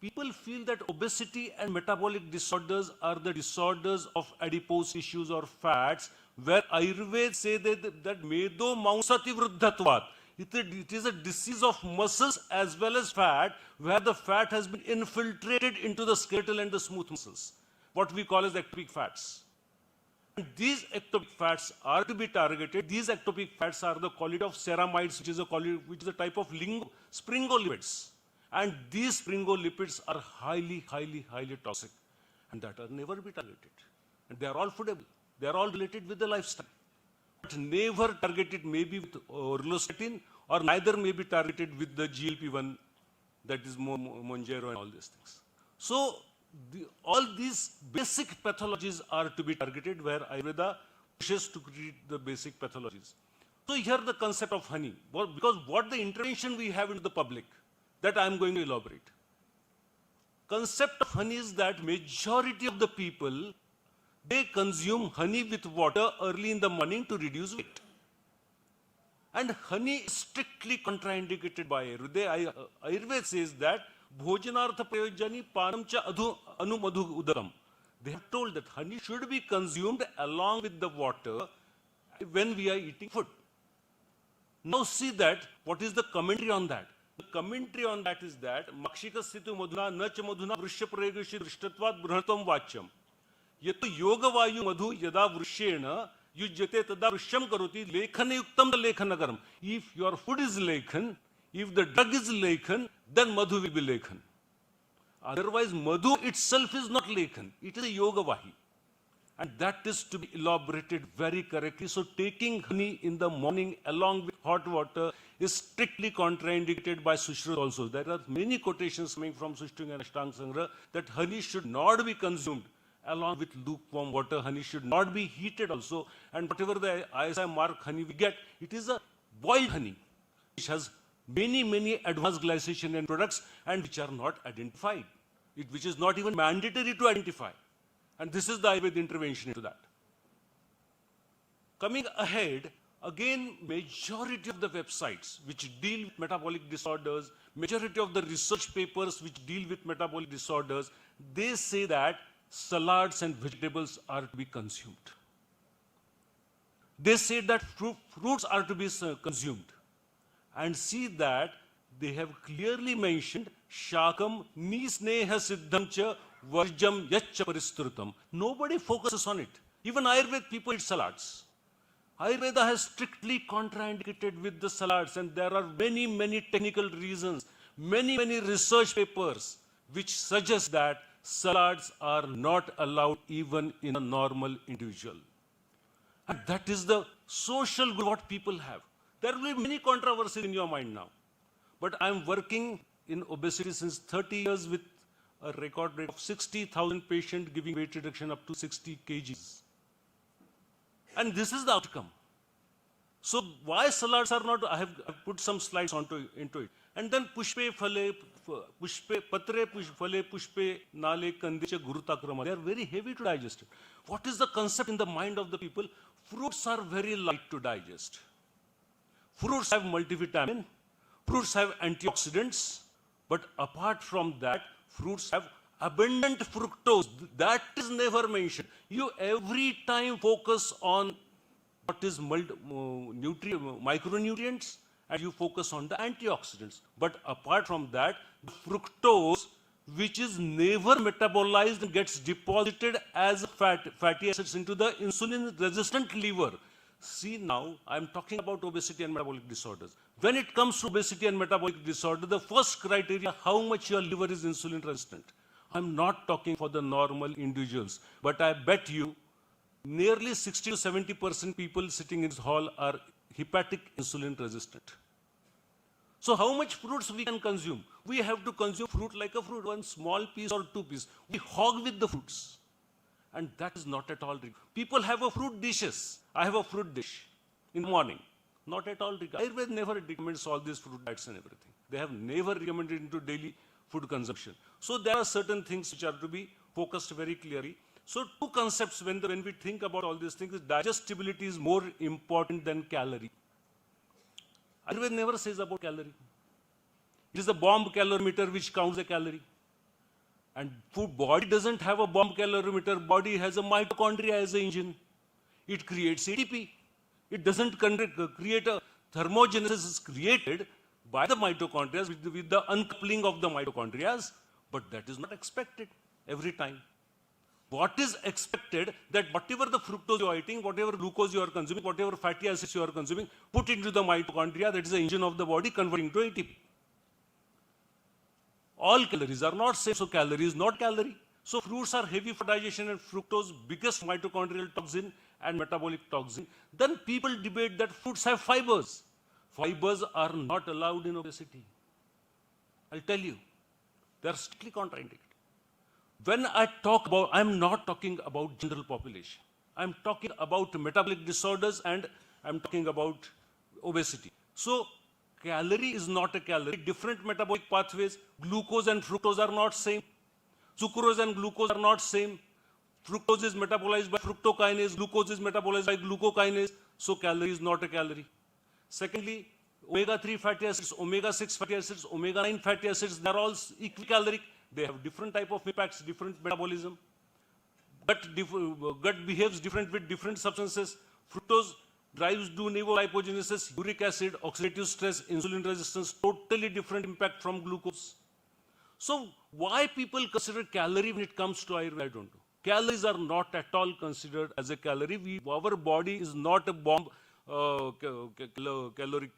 people feel that obesity and metabolic disorders are the disorders of adipose tissues or fats, where Ayurveda say that medo mausati vruddhatvat. It is a disease of muscles as well as fat, where the fat has been infiltrated into the skeletal and the smooth muscles, what we call as ectopic fats. These ectopic fats are to be targeted. These ectopic fats are the quality of ceramides, which is a type of springolipids. And these springolipids are highly, highly, highly toxic, and that are never be targeted. And they are all foodable. They are all related with the lifestyle. But never targeted maybe with orlostatin, or neither may be targeted with the GLP-1, that is Monjaro and all these things. So all these basic pathologies are to be targeted, where Ayurveda wishes to treat the basic pathologies. So here the concept of honey, because what the intervention we have into the public, that I am going to elaborate. Concept of honey is that majority of the people, they consume honey with water early in the morning to reduce weight. And honey is strictly contraindicated by Ayurveda. Ayurveda says that bhojanartha prayojani panam cha anumadhu udaram. They have told that honey should be consumed along with the water when we are eating food. Now see that, what is the commentary on that? The commentary on that is that makshikasitu madhuna nacha madhuna vrishya prayogashi drishtatvat brahnatam vachyam. Yato yoga vayu madhu yada vrishena yujyate tada vrishyam karoti lekhane yuktam lekhanagaram. If your food is lekhan, if the drug is lekhan, then madhu will be lekhan. Otherwise, madhu itself is not lekhan. It is a yoga vahi. And that is to be elaborated very correctly. So taking honey in the morning along with hot water is strictly contraindicated by Sushruta also. There are many quotations coming from Sushruta and Ashtanga Sangra that honey should not be consumed along with lukewarm water. Honey should not be heated also. And whatever the IISc mark honey we get, it is a boiled honey, which has many, many advanced glycation end products and which are not identified. Which is not even mandatory to identify. And this is the Ayurveda intervention into that. Coming ahead, again, majority of the websites which deal with metabolic disorders, majority of the research papers which deal with metabolic disorders, they say that salads and vegetables are to be consumed. They say that fruits are to be consumed. And see that they have clearly mentioned Shakam nisneha siddham cha varjam yaccha paristrutam. Nobody focuses on it. Even Ayurveda people eat salads. Ayurveda has strictly contraindicated with the salads, and there are many, many technical reasons, many, many research papers which suggest that salads are not allowed even in a normal individual. And that is the social good what people have. There will be many controversies in your mind now. But I am working in obesity since 30 years with a record rate of 60,000 patients giving weight reduction up to 60 kgs. And this is the outcome. So why salads are not, I have put some slides into it. And then pushpe phale, patre phale pushpe nale kandecha gurutakrama. They are very heavy to digest. What is the concept in the mind of the people? Fruits are very light to digest. Fruits have multivitamin. Fruits have antioxidants, but apart from that, fruits have abundant fructose. That is never mentioned. You every time focus on what is micronutrients, and you focus on the antioxidants. But apart from that, the fructose, which is never metabolized and gets deposited as fatty acids into the insulin-resistant liver. See now, I'm talking about obesity and metabolic disorders. When it comes to obesity and metabolic disorder, the first criteria, how much your liver is insulin resistant. I'm not talking for the normal individuals, but I bet you nearly 60 to 70% people sitting in this hall are hepatic insulin resistant. So how much fruits we can consume? We have to consume fruit like a fruit, one small piece or two pieces. We hog with the fruits. And that is not at all. People have a fruit dishes. I have a fruit dish in the morning. Not at all. Ayurveda never recommends all these fruit diets and everything. They have never recommended into daily food consumption. So there are certain things which are to be focused very clearly. So two concepts when we think about all these things, digestibility is more important than calorie. Ayurveda never says about calorie. It is the bomb calorimeter which counts the calorie. And food body doesn't have a bomb calorimeter. Body has a mitochondria as an engine. It creates ATP. It doesn't create a thermogenesis is created by the mitochondria with the uncoupling of the mitochondria, but that is not expected every time. What is expected that whatever the fructose you are eating, whatever glucose you are consuming, whatever fatty acids you are consuming, put into the mitochondria, that is the engine of the body, converting to ATP. All calories are not same, so calorie is not calorie. So fruits are heavy for digestion and fructose, biggest mitochondrial toxin and metabolic toxin. Then people debate that fruits have fibers. Fibers are not allowed in obesity. I'll tell you, they are strictly contraindicated. When I talk about, I'm not talking about general population. I'm talking about metabolic disorders and I'm talking about obesity. So calorie is not a calorie. Different metabolic pathways, glucose and fructose are not same. Sucrose and glucose are not same. Fructose is metabolized by fructokinase, glucose is metabolized by glucokinase, so calorie is not a calorie. Secondly, omega-3 fatty acids, omega-6 fatty acids, omega-9 fatty acids, they are all equicaloric. They have different type of impacts, different metabolism. Gut behaves different with different substances. Fructose drives de novo lipogenesis, uric acid, oxidative stress, insulin resistance, totally different impact from glucose. So why people consider calorie when it comes to Ayurveda, I don't know. Calories are not at all considered as a calorie. Our body is not a bomb caloric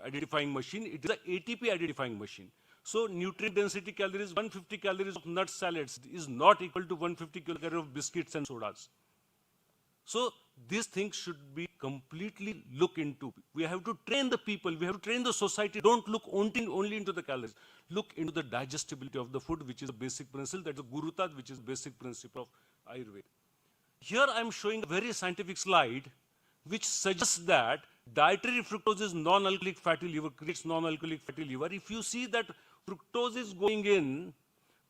identifying machine. It is an ATP identifying machine. So nutrient density calories, 150 calories of nut salads is not equal to 150 calories of biscuits and sodas. So these things should be completely looked into. We have to train the people, we have to train the society. Don't look only into the calories. Look into the digestibility of the food, which is a basic principle. That's the Gurutat, which is basic principle of Ayurveda. Here I am showing a very scientific slide which suggests that dietary fructose is non-alcoholic fatty liver, creates non-alcoholic fatty liver. If you see that fructose is going in,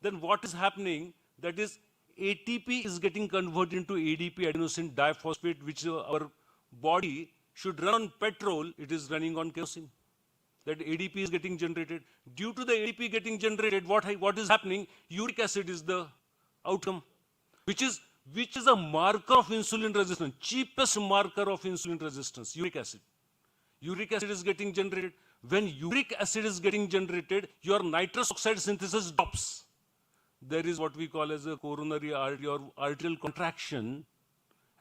then what is happening? That is, ATP is getting converted into ADP, adenosine diphosphate, which our body should run on petrol, it is running on kerosene. That ADP is getting generated. Due to the ADP getting generated, what is happening? Uric acid is the outcome, which is a marker of insulin resistance, cheapest marker of insulin resistance, uric acid. Uric acid is getting generated. When uric acid is getting generated, your nitrous oxide synthesis drops. There is what we call as a coronary artery or arterial contraction,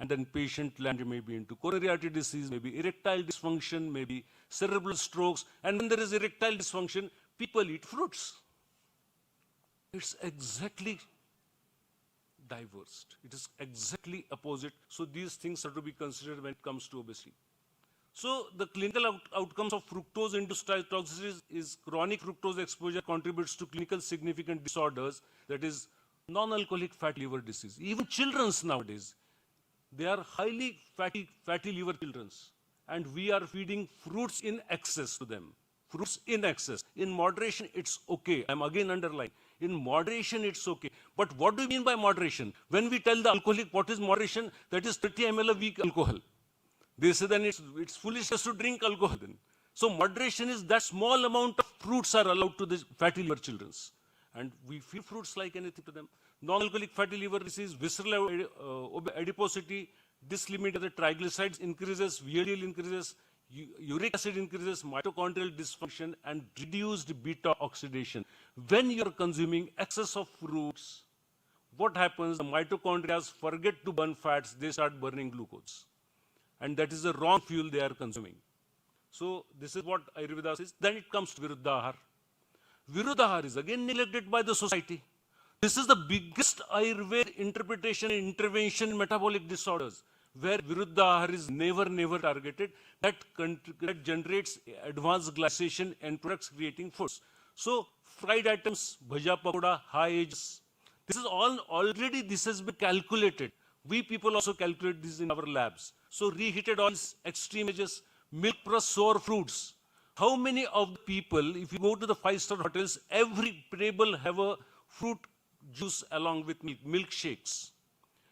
and then patient land may be into coronary artery disease, maybe erectile dysfunction, maybe cerebral strokes, and when there is erectile dysfunction, people eat fruits. It's exactly diverse. It is exactly opposite. So these things are to be considered when it comes to obesity. So the clinical outcomes of fructose-induced toxicity is chronic fructose exposure contributes to clinical significant disorders, that is non-alcoholic fatty liver disease. Even children's nowadays, they are highly fatty liver children's, and we are feeding fruits in excess to them. Fruits in excess. In moderation, it's okay. I'm again underlining. In moderation, it's okay. But what do you mean by moderation? When we tell the alcoholic what is moderation, that is 30 ml a week alcohol. They say then it's foolishness to drink alcohol then. So moderation is that small amount of fruits are allowed to the fatty liver children's. And we feed fruits like anything to them. Non-alcoholic fatty liver disease, visceral adiposity, dyslipidemia, the triglycerides increases, VLDL increases, uric acid increases, mitochondrial dysfunction, and reduced beta oxidation. When you're consuming excess of fruits, what happens? The mitochondria forget to burn fats, they start burning glucose. And that is the wrong fuel they are consuming. So this is what Ayurveda says. Then it comes to Viruddhahar. Viruddhahar is again neglected by the society. This is the biggest Ayurveda interpretation and intervention in metabolic disorders, where Viruddhahar is never targeted. That generates advanced glycation and products creating foods. So fried items, bhaja pakoda, high ages. This is all already, this has been calculated. We people also calculate this in our labs. So reheated oils, extreme ages, milk plus sour fruits. How many of the people, if you go to the 5-star hotels, every table have a fruit juice along with milkshakes.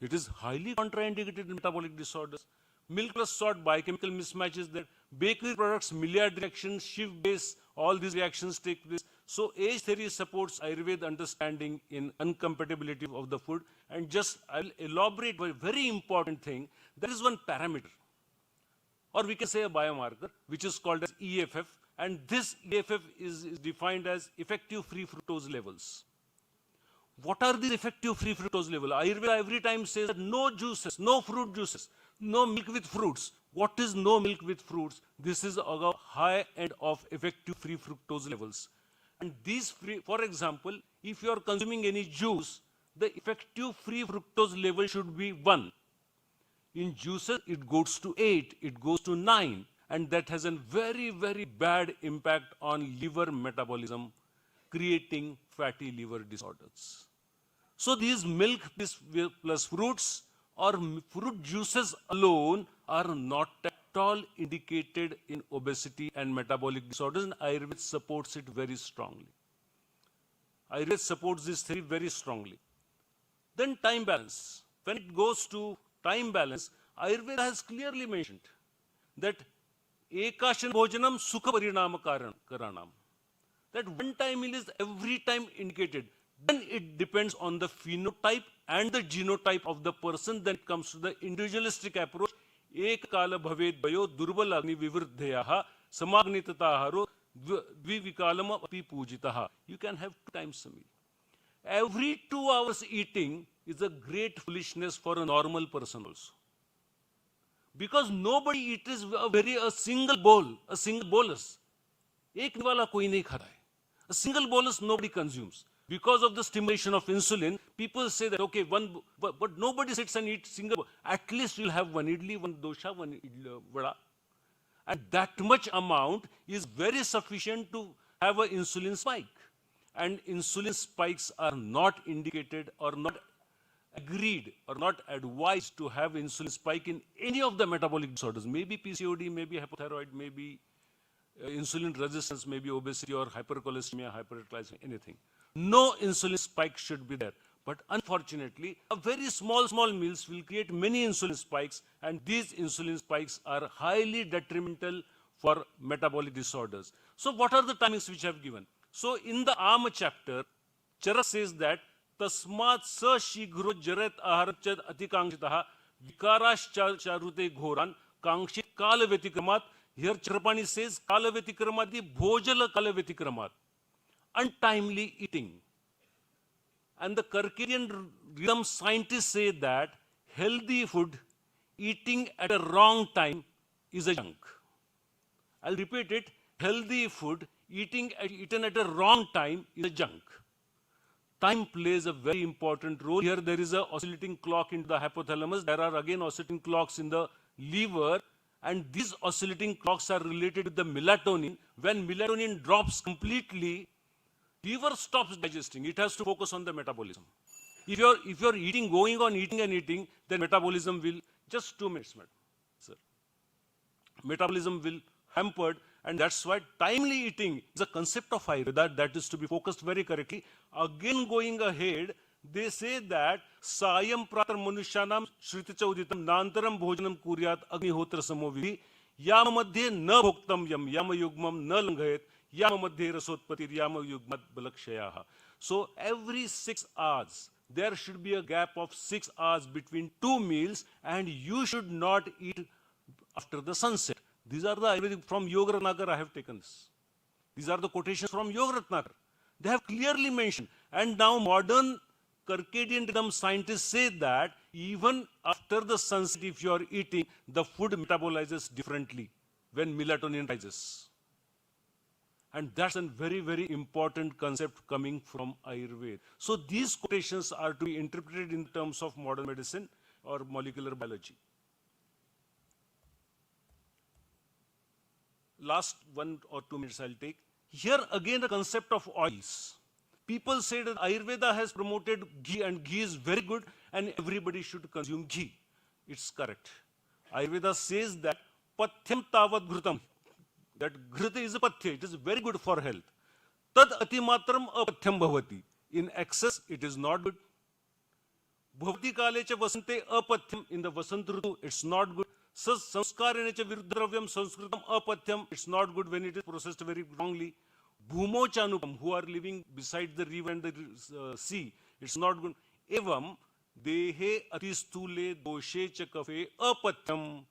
It is highly contraindicated in metabolic disorders. Milk plus salt, biochemical mismatches there. Bakery products, Maillard reactions, Schiff base, all these reactions take place. So age theory supports Ayurveda understanding in incompatibility of the food. And just I'll elaborate a very important thing. There is one parameter, or we can say a biomarker, which is called as EFF. And this EFF is defined as effective free fructose levels. What are the effective free fructose level? Ayurveda every time says that no juices, no fruit juices, no milk with fruits. What is no milk with fruits? This is a high end of effective free fructose levels. And these free, for example, if you are consuming any juice, the effective free fructose level should be 1. In juices, it goes to 8, it goes to 9, and that has a very, very bad impact on liver metabolism, creating fatty liver disorders. So these milk plus fruits or fruit juices alone are not at all indicated in obesity and metabolic disorders, and Ayurveda supports it very strongly. Ayurveda supports this theory very strongly. Then time balance. When it goes to time balance, Ayurveda has clearly mentioned that ekashan bhojanam sukha parinama karanam. That one time meal is every time indicated. Then it depends on the phenotype and the genotype of the person. Then it comes to the individualistic approach. Ek kala bhaved bhayo durbal agni vivrdhayaha samagnitataaharo dvivikalam api pujitaha. You can have 2 times a meal. Every 2 hours eating is a great foolishness for a normal person also. Because nobody eats a single bowl, a single bolus. Ek niwala koi nahi khata hai. A single bolus nobody consumes. Because of the stimulation of insulin, people say that, okay, but nobody sits and eats single, at least you'll have 1 idli, 1 dosha, 1 vada. And that much amount is very sufficient to have an insulin spike. And insulin spikes are not indicated or not agreed or not advised to have insulin spike in any of the metabolic disorders. Maybe PCOD, maybe hypothyroid, maybe insulin resistance, maybe obesity or hypercholesteremia, hyperglycemia, anything. No insulin spike should be there. But unfortunately, a very small meals will create many insulin spikes, and these insulin spikes are highly detrimental for metabolic disorders. So what are the timings which I have given? So in the Ama chapter, Charak says that tasmat sa shigro jarat aharachad atikangshitaha vikarash charute ghoran kangshit kala vetikramat. Here Charpani says kala vetikramati bhojala kala vetikramat. Untimely eating. And the circadian rhythm scientists say that healthy food eating at a wrong time is a junk. I'll repeat it. Healthy food eaten at a wrong time is a junk. Time plays a very important role. Here there is an oscillating clock in the hypothalamus. There are again oscillating clocks in the liver. And these oscillating clocks are related to the melatonin. When melatonin drops completely, liver stops digesting. It has to focus on the metabolism. If you're eating, going on eating and eating, then metabolism will, just 2 minutes, madam, sir. Metabolism will hampered, and that's why timely eating is a concept of Ayurveda that is to be focused very correctly. Again, going ahead, they say that Sayam Pratar Manushyanam Shritichauditam Nantaram Bhojanam Kuryat Agnihotra Samovidi Yama Madhye Na Bhoktam Yam Yama Yugmam Na Langhayat Yama Madhye Rasotpatir Yama Yugmat Balakshayaha. So every 6 hours, there should be a gap of 6 hours between 2 meals, and you should not eat after the sunset. These are the Ayurvedic, from Yoga Ratnakar I have taken this. These are the quotations from Yoga Ratnakar. They have clearly mentioned. And now modern circadian rhythm scientists say that even after the sunset, if you are eating, the food metabolizes differently when melatonin rises. And that's a very, very important concept coming from Ayurveda. So these quotations are to be interpreted in terms of modern medicine or molecular biology. Last 1 or 2 minutes I'll take. Here again the concept of oils. People say that Ayurveda has promoted ghee, and ghee is very good and everybody should consume ghee. It's correct. Ayurveda says that pathyam tavat ghrutam. That ghrita is a pathya. It is very good for health. Tad atimatram apathyam bhavati. In excess, it is not good. Bhavati kalecha vasante apathyam. In the vasant ritu, it's not good. Sanskarenecha virudravyam sanskritam apathyam. It's not good when it is processed very wrongly. Bhumo chanupam, who are living beside the river and the sea, it's not good. Evam dehe atistule doshe chakafe apathyam.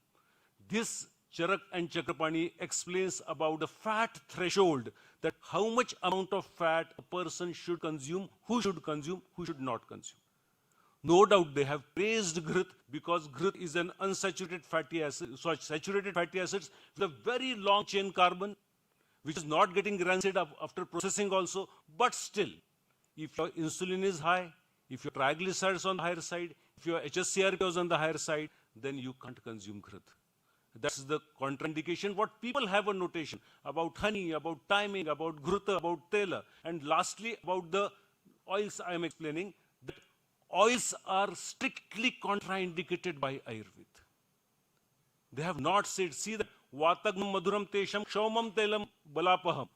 This Charak and Chakrapani explains about the fat threshold, that how much amount of fat a person should consume, who should not consume. No doubt they have praised ghrut because ghrut is an unsaturated fatty acid, saturated fatty acids with a very long chain carbon, which is not getting rancid after processing also. But still, if your insulin is high, if your triglycerides on the higher side, if your HSCRP is on the higher side, then you can't consume ghrut. That's the contraindication. What people have a notation about honey, about timing, about ghrut, about tela, and lastly about the oils I am explaining, that oils are strictly contraindicated by Ayurveda. They have not said, see that Vatagnam Maduram Tesham Kshaumam Telam Balapaham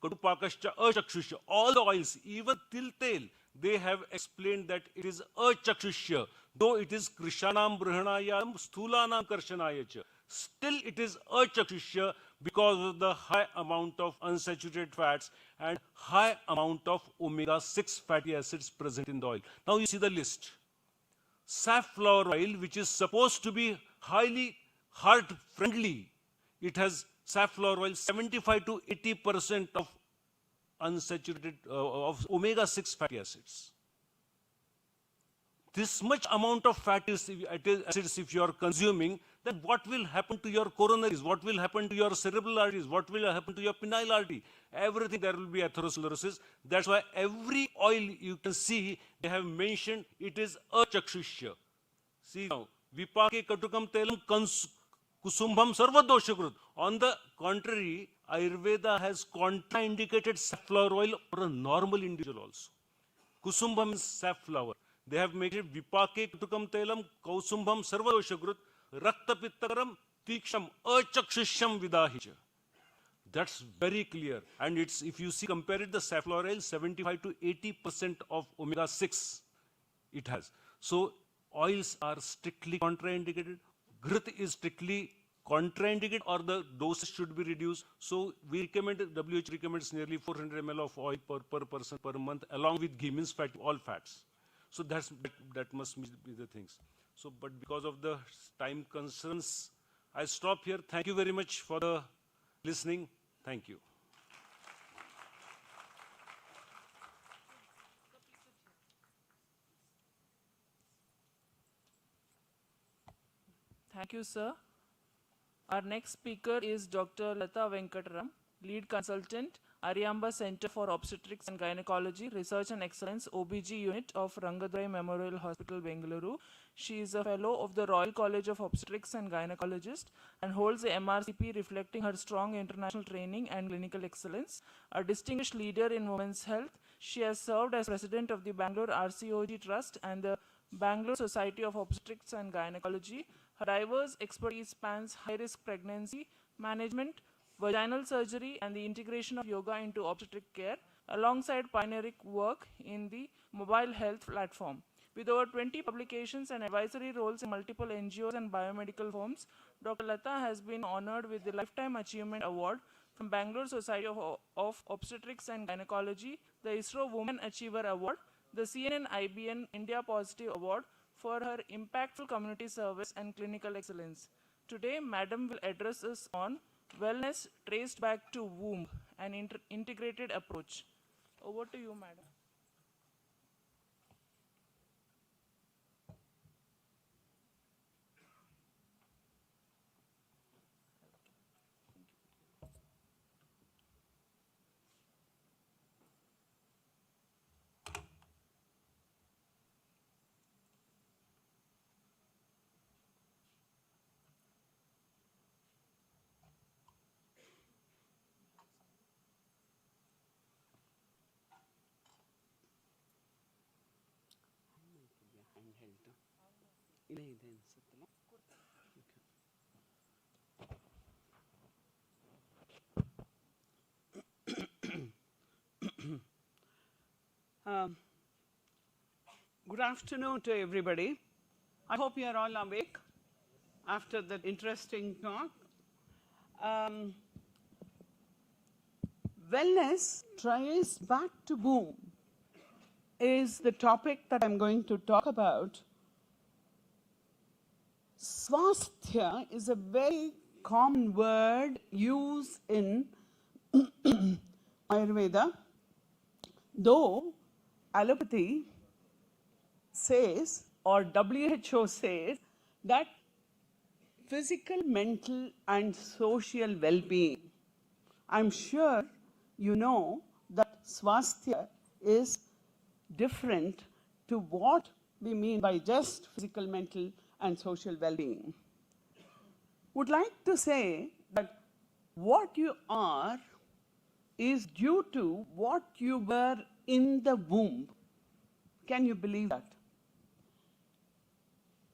Kadupakascha Achakshusha. All the oils, even til tel, they have explained that it is Achakshusha, though it is Krishanam Brahmanayam Sthulanam Karshanayacha. Still it is Achakshusha because of the high amount of unsaturated fats and high amount of omega-6 fatty acids present in the oil. Now you see the list. Safflower oil, which is supposed to be highly heart friendly, it has safflower oil 75 to 80% of unsaturated of omega-6 fatty acids. This much amount of fatty acids if you are consuming, then what will happen to your coronaries? What will happen to your cerebral arteries? What will happen to your penile artery? Everything, there will be atherosclerosis. That's why every oil you can see, they have mentioned it is achakshusya. See now, vipake katukam telam kusumbham sarvadoshakrut. On the contrary, Ayurveda has contraindicated safflower oil for a normal individual also. Kusumbham is safflower. They have made it vipake katukam telam kausumbham sarvadoshakrut rakta pittakaram tiksham achakshushyam vidahicha. That's very clear. And it's, if you see, compare it, the safflower oil, 75 to 80% of omega-6 it has. So oils are strictly contraindicated. Ghrut is strictly contraindicated, or the doses should be reduced. So we recommend, WHO recommends nearly 400 ml of oil per person per month, along with ghee, means fat, all fats. So that must be the things. So, but because of the time concerns, I stop here. Thank you very much for the listening. Thank you. Thank you, sir. Our next speaker is Dr. Lata Venkataram, Lead Consultant, Ariamba Center for Obstetrics and Gynecology, Research and Excellence, OBG Unit of Rangadrai Memorial Hospital, Bengaluru. She is a Fellow of the Royal College of Obstetrics and Gynecologists and holds a MRCP reflecting her strong international training and clinical excellence. A distinguished leader in women's health, she has served as President of the Bangalore RCOG Trust and the Bangalore Society of Obstetrics and Gynecology. Her diverse expertise spans high-risk pregnancy management, vaginal surgery, and the integration of yoga into obstetric care, alongside pioneering work in the mobile health platform. With over 20 publications and advisory roles in multiple NGOs and biomedical firms, Dr. Lata has been honored with the Lifetime Achievement Award from Bangalore Society of Obstetrics and Gynecology, the ISRO Women Achiever Award, the CNN-IBN India Positive Award for her impactful community service and clinical excellence. Today, Madam will address us on wellness traced back to womb, an integrated approach. Over to you, Madam. Good afternoon to everybody. I hope you are all awake after that interesting talk. Wellness traced back to womb is the topic that I'm going to talk about. Swasthya is a very common word used in Ayurveda, though allopathy says, or WHO says, that physical, mental, and social well-being. I'm sure you know that swasthya is different to what we mean by just physical, mental, and social well-being. Would like to say that what you are is due to what you were in the womb. Can you believe that?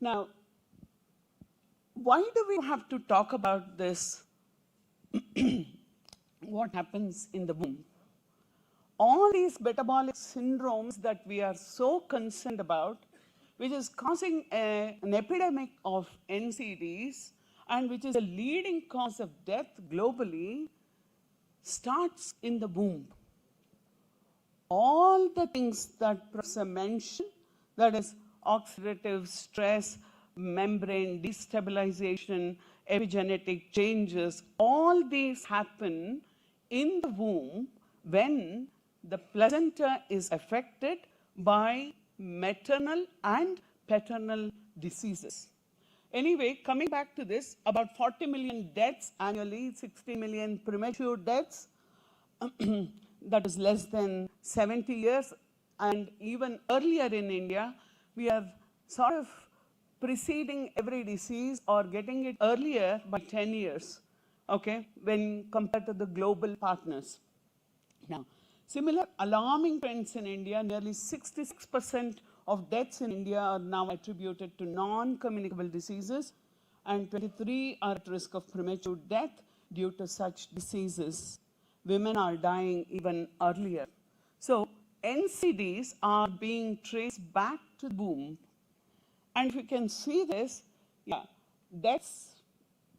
Now, why do we have to talk about this, what happens in the womb? All these metabolic syndromes that we are so concerned about, which is causing an epidemic of NCDs and which is a leading cause of death globally, starts in the womb. All the things that Professor mentioned, that is oxidative stress, membrane destabilization, epigenetic changes, all these happen in the womb when the placenta is affected by maternal and paternal diseases. Anyway, coming back to this, about 40 million deaths annually, 60 million premature deaths, that is less than 70 years, and even earlier in India, we are sort of preceding every disease or getting it earlier by 10 years, okay, when compared to the global partners. Now, similar alarming trends in India, nearly 66% of deaths in India are now attributed to non-communicable diseases, and 23 are at risk of premature death due to such diseases. Women are dying even earlier. So, NCDs are being traced back to the womb. And if you can see this, yeah, deaths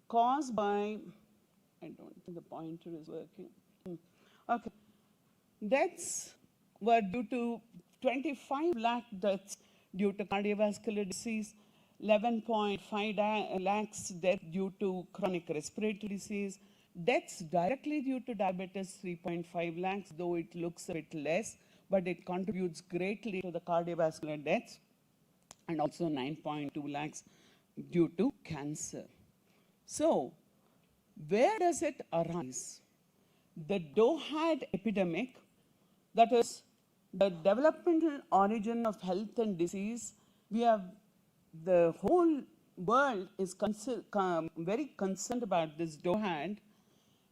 caused by, I don't think the pointer is working. Okay. Deaths were due to 25 lakh deaths due to cardiovascular disease, 11.5 lakhs deaths due to chronic respiratory disease, deaths directly due to diabetes, 3.5 lakhs, though it looks a bit less, but it contributes greatly to the cardiovascular deaths, and also 9.2 lakhs due to cancer. So, where does it arise? The DOHAD epidemic, that is the developmental origin of health and disease, the whole world is very concerned about this DOHAD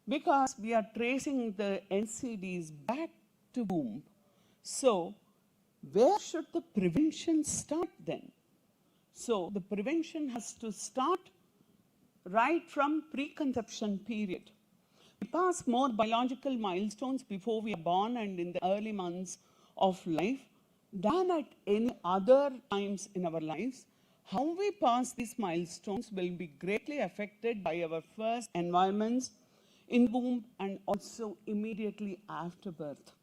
because we are tracing the NCDs back to womb. So, where should the prevention start then? So, the prevention has to start right from preconception period. We pass more biological milestones before we are born and in the early months of life than at any other times in our lives. How we pass these milestones will be greatly affected by our first environments in the womb and also immediately after birth.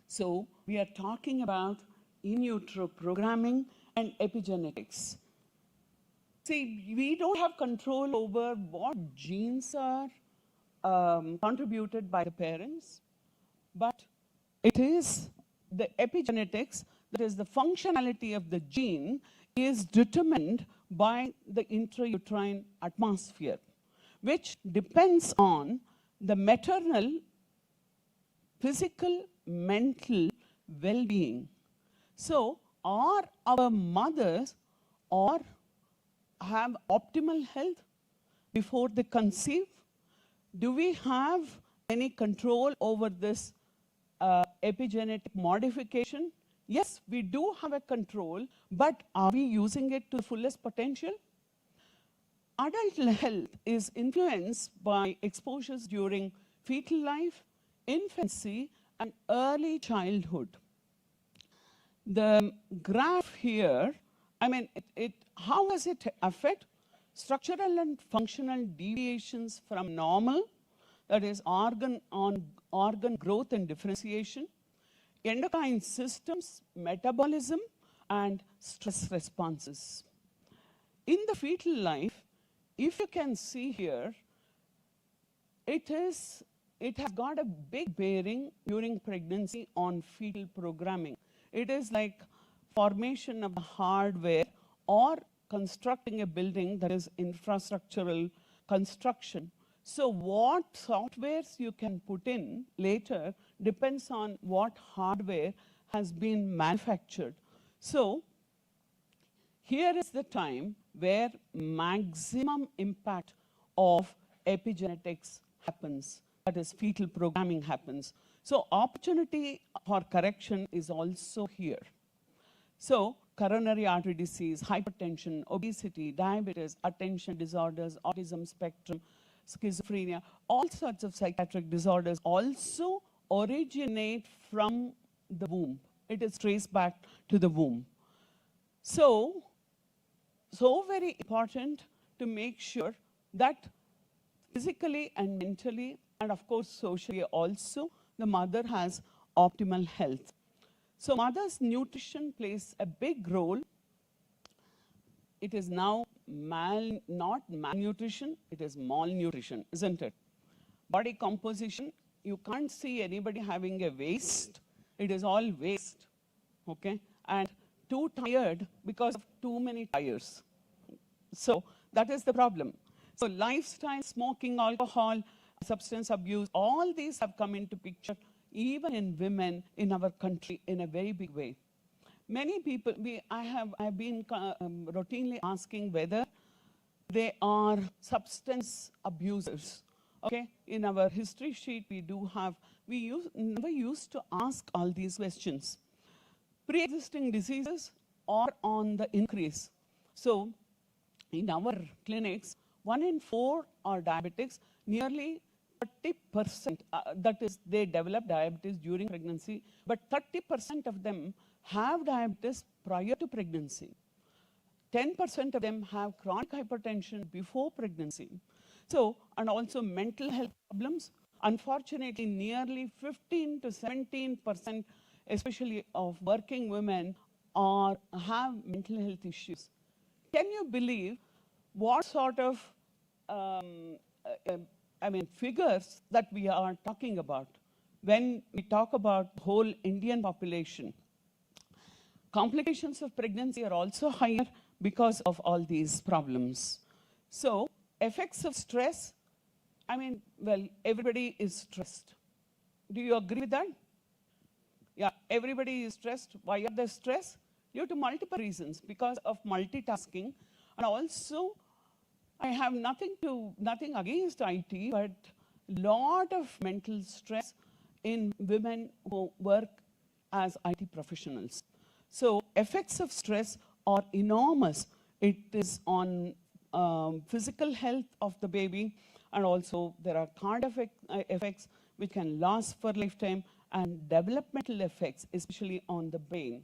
So, we are talking about in utero programming and epigenetics. See, we don't have control over what genes are contributed by the parents, but it is the epigenetics, that is the functionality of the gene, is determined by the intrauterine atmosphere, which depends on the maternal physical, mental well-being. So, are our mothers or have optimal health before they conceive? Do we have any control over this epigenetic modification? Yes, we do have a control, but are we using it to the fullest potential? Adult health is influenced by exposures during fetal life, infancy, and early childhood. The graph here, I mean, how does it affect structural and functional deviations from normal, that is organ growth and differentiation, endocrine systems, metabolism, and stress responses. In the fetal life, if you can see here, it has got a big bearing during pregnancy on fetal programming. It is like formation of the hardware or constructing a building, that is infrastructural construction. So what softwares you can put in later depends on what hardware has been manufactured. So here is the time where maximum impact of epigenetics happens, that is fetal programming happens. So opportunity for correction is also here. So coronary artery disease, hypertension, obesity, diabetes, attention disorders, autism spectrum, schizophrenia, all sorts of psychiatric disorders also originate from the womb. It is traced back to the womb. So very important to make sure that physically and mentally, and of course socially also, the mother has optimal health. So mother's nutrition plays a big role. It is now not malnutrition, it is malnutrition, isn't it? Body composition, you can't see anybody having a waist. It is all waste, okay? And too tired because of too many tires. So that is the problem. So lifestyle, smoking, alcohol, substance abuse, all these have come into picture, even in women in our country, in a very big way. Many people, I have been routinely asking whether they are substance abusers. Okay, in our history sheet we do have, never used to ask all these questions. Pre-existing diseases are on the increase. So in our clinics, 1 in 4 are diabetics, nearly 30%, that is, they develop diabetes during pregnancy, but 30% of them have diabetes prior to pregnancy. 10% of them have chronic hypertension before pregnancy. So, and also mental health problems. Unfortunately, nearly 15 to 17%, especially of working women, have mental health issues. Can you believe what sort of figures that we are talking about when we talk about the whole Indian population? Complications of pregnancy are also higher because of all these problems. So, effects of stress, everybody is stressed. Do you agree with that? Yeah, everybody is stressed. Why are they stressed? Due to multiple reasons, because of multitasking, and also I have nothing against IT, but lot of mental stress in women who work as IT professionals. So effects of stress are enormous. It is on physical health of the baby, and also there are cardiac effects which can last for lifetime, and developmental effects, especially on the brain.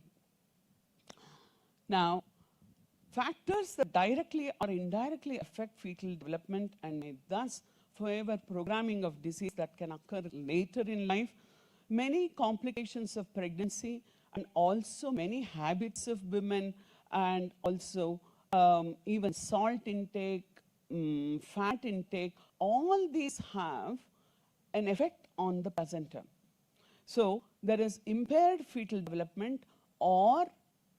Now, factors that directly or indirectly affect fetal development and may thus forever programming of disease that can occur later in life, many complications of pregnancy, and also many habits of women, and also even salt intake, fat intake, all these have an effect on the placenta. So there is impaired fetal development or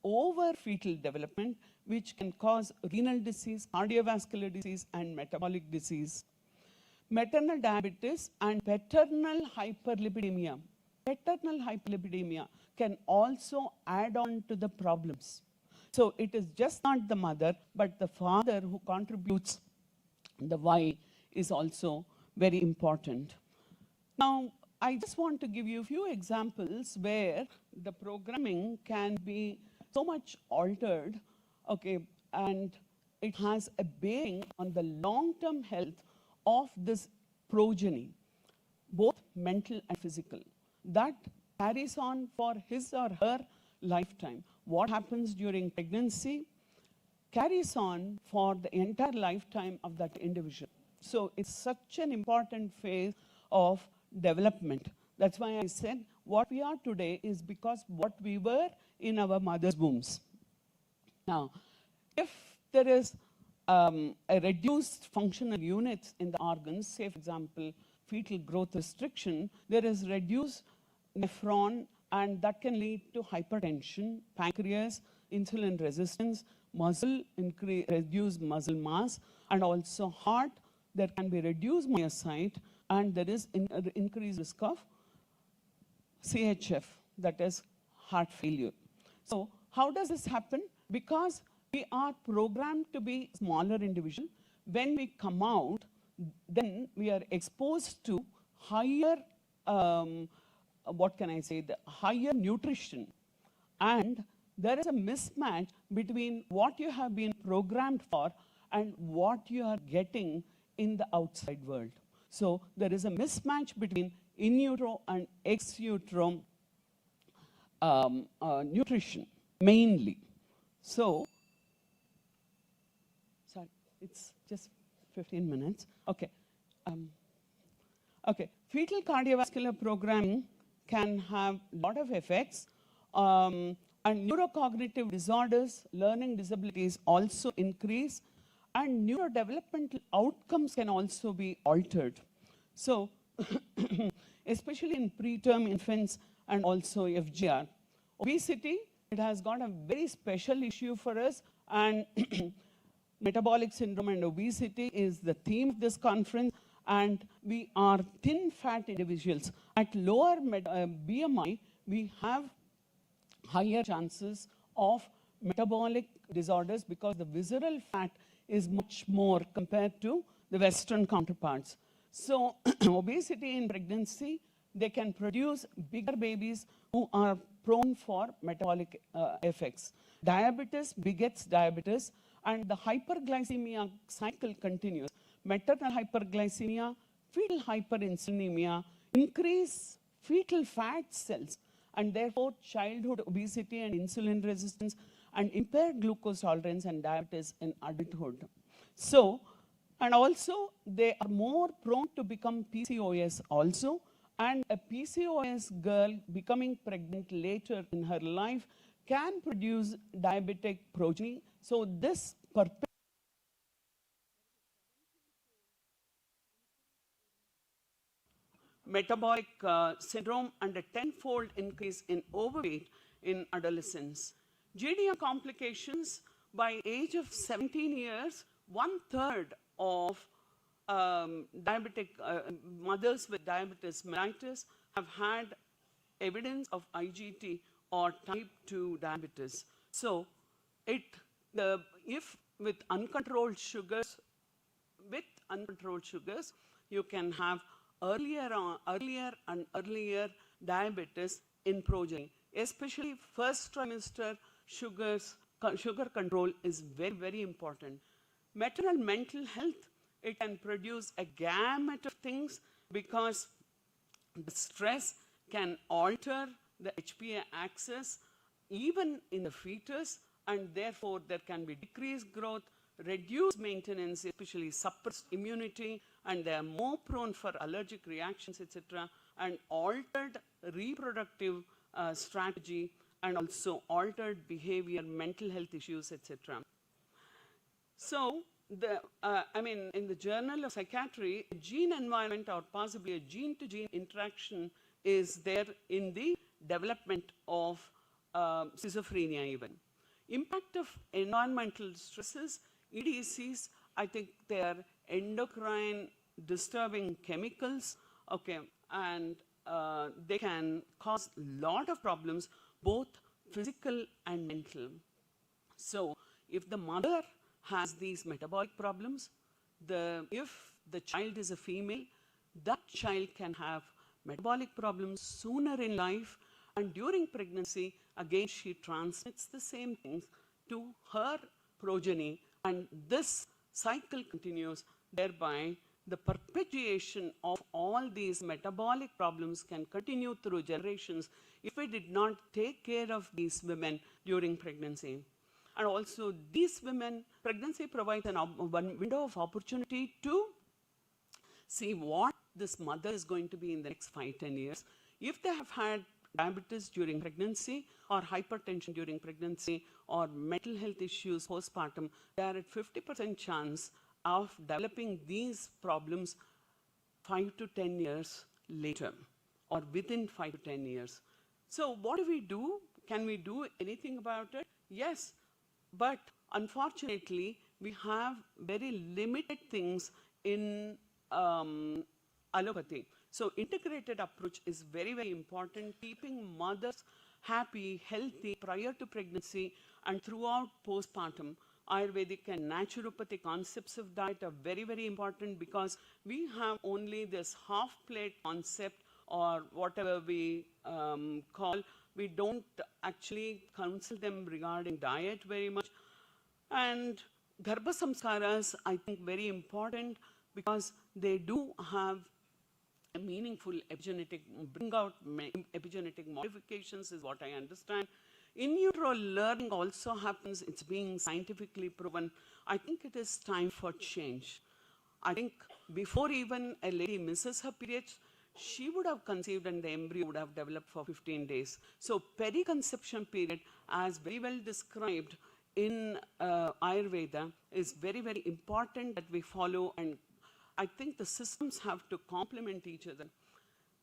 over fetal development, which can cause renal disease, cardiovascular disease, and metabolic disease. Maternal diabetes and paternal hyperlipidemia. Paternal hyperlipidemia can also add on to the problems. So it is just not the mother, but the father who contributes the Y is also very important. Now, I just want to give you a few examples where the programming can be so much altered, okay, and it has a bearing on the long-term health of this progeny, both mental and physical. That carries on for his or her lifetime. What happens during pregnancy carries on for the entire lifetime of that individual. So it's such an important phase of development. That's why I said what we are today is because what we were in our mother's wombs. Now, if there is a reduced functional units in the organs, say for example, fetal growth restriction, there is reduced nephron, and that can lead to hypertension, pancreas, insulin resistance, reduced muscle mass, and also heart. There can be reduced myocyte, and there is increased risk of CHF, that is heart failure. So how does this happen? Because we are programmed to be smaller individual. When we come out, then we are exposed to higher, the higher nutrition. And there is a mismatch between what you have been programmed for and what you are getting in the outside world. So there is a mismatch between in utero and ex utero nutrition, mainly. So, sorry, it's just 15 minutes. Okay. Okay, fetal cardiovascular programming can have a lot of effects, and neurocognitive disorders, learning disabilities also increase, and neurodevelopmental outcomes can also be altered. So, especially in preterm infants and also FGR. Obesity, it has got a very special issue for us, and metabolic syndrome and obesity is the theme of this conference, and we are thin fat individuals. At lower BMI, we have higher chances of metabolic disorders because the visceral fat is much more compared to the Western counterparts. So obesity in pregnancy, they can produce bigger babies who are prone for metabolic effects. Diabetes begets diabetes, and the hyperglycemia cycle continues. Maternal hyperglycemia, fetal hyperinsulinemia, increase fetal fat cells, and therefore childhood obesity and insulin resistance, and impaired glucose tolerance and diabetes in adulthood. So, and also they are more prone to become PCOS also, and a PCOS girl becoming pregnant later in her life can produce diabetic progeny. So this metabolic syndrome and a tenfold increase in overweight in adolescents. GDM complications by age of 17 years, 1/3 of diabetic mothers with diabetes mellitus have had evidence of IGT or type 2 diabetes. So if with uncontrolled sugars, you can have earlier and earlier diabetes in progeny. Especially first trimester sugar control is very, very important. Maternal mental health, it can produce a gamut of things because the stress can alter the HPA axis even in the fetus, and therefore there can be decreased growth, reduced maintenance, especially suppressed immunity, and they are more prone for allergic reactions, etc., and altered reproductive strategy, and also altered behavior, mental health issues, etc. So, in the Journal of Psychiatry, a gene environment or possibly a gene-to-gene interaction is there in the development of schizophrenia even. Impact of environmental stresses, EDCs, I think they are endocrine disturbing chemicals, okay, and they can cause a lot of problems, both physical and mental. So if the mother has these metabolic problems, if the child is a female, that child can have metabolic problems sooner in life, and during pregnancy, again, she transmits the same things to her progeny, and this cycle continues. Thereby, the perpetuation of all these metabolic problems can continue through generations if we did not take care of these women during pregnancy. And also, these women, pregnancy provides one window of opportunity to see what this mother is going to be in the next 5-10 years. If they have had diabetes during pregnancy or hypertension during pregnancy or mental health issues postpartum, they are at 50% chance of developing these problems 5 to 10 years later or within 5 to 10 years. So what do we do? Can we do anything about it? Yes, but unfortunately, we have very limited things in allopathy. So integrated approach is very, very important, keeping mothers happy, healthy prior to pregnancy and throughout postpartum. Ayurvedic and naturopathic concepts of diet are very, very important because we have only this half plate concept or whatever we call. We don't actually counsel them regarding diet very much. And Garbha Samskaras, I think, very important because they do have a meaningful epigenetic, bring out epigenetic modifications is what I understand. In utero learning also happens, it's being scientifically proven. I think it is time for change. I think before even a lady misses her periods, she would have conceived and the embryo would have developed for 15 days. So periconception period, as very well described in Ayurveda, is very, very important that we follow, and I think the systems have to complement each other.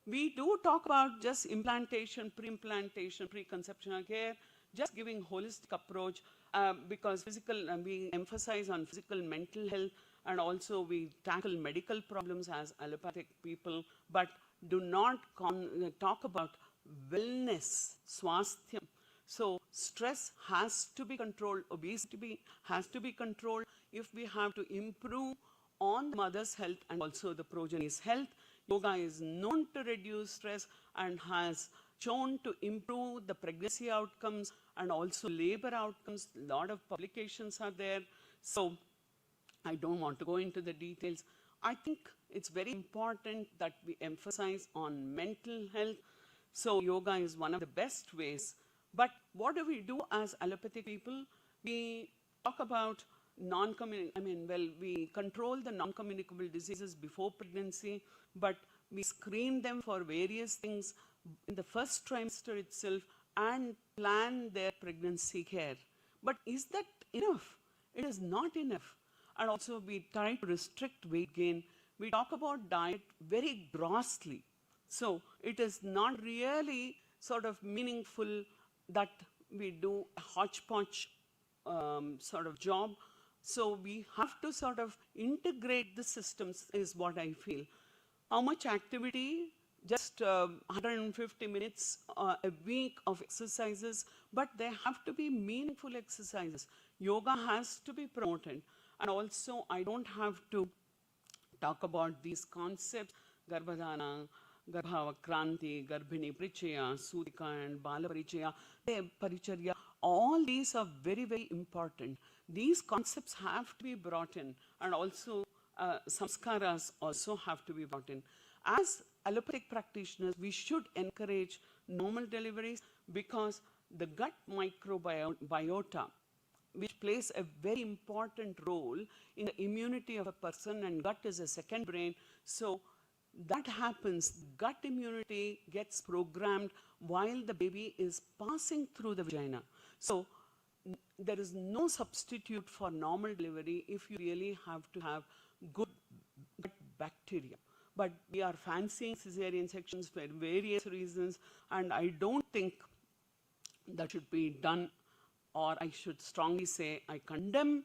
We do talk about just implantation, pre-implantation, preconceptional care, just giving holistic approach because we emphasize on physical, mental health, and also we tackle medical problems as allopathic people, but do not talk about wellness, swasthyam. So stress has to be controlled, obesity has to be controlled if we have to improve on the mother's health and also the progeny's health. Yoga is known to reduce stress and has shown to improve the pregnancy outcomes and also labor outcomes. A lot of publications are there. So I don't want to go into the details. I think it's very important that we emphasize on mental health. So yoga is one of the best ways. But what do we do as allopathic people? We talk about we control the non-communicable diseases before pregnancy, but we screen them for various things in the first trimester itself and plan their pregnancy care. But is that enough? It is not enough. And also we try to restrict weight gain. We talk about diet very grossly. So it is not really sort of meaningful that we do a hodgepodge sort of job. So we have to sort of integrate the systems is what I feel. How much activity? Just 150 minutes a week of exercises, but they have to be meaningful exercises. Yoga has to be promoted. And also I don't have to talk about these concepts, Garbhadana, Garbhavakranti, Garbhini Prichaya, Sudika and Bala Paricharya, all these are very, very important. These concepts have to be brought in, and also samskaras also have to be brought in. As allopathic practitioners, we should encourage normal deliveries because the gut microbiota, which plays a very important role in the immunity of a person, and gut is a second brain. So that happens, gut immunity gets programmed while the baby is passing through the vagina. So there is no substitute for normal delivery if you really have to have good gut bacteria. But we are fancying cesarean sections for various reasons, and I don't think that should be done, or I should strongly say I condemn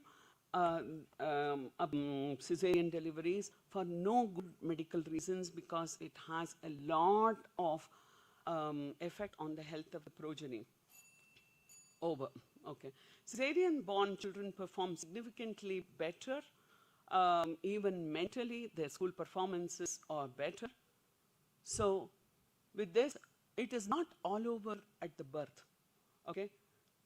cesarean deliveries for no good medical reasons because it has a lot of effect on the health of the progeny. Over. Okay. Cesarean-born children perform significantly better, even mentally, their school performances are better. So with this, it is not all over at the birth. Okay.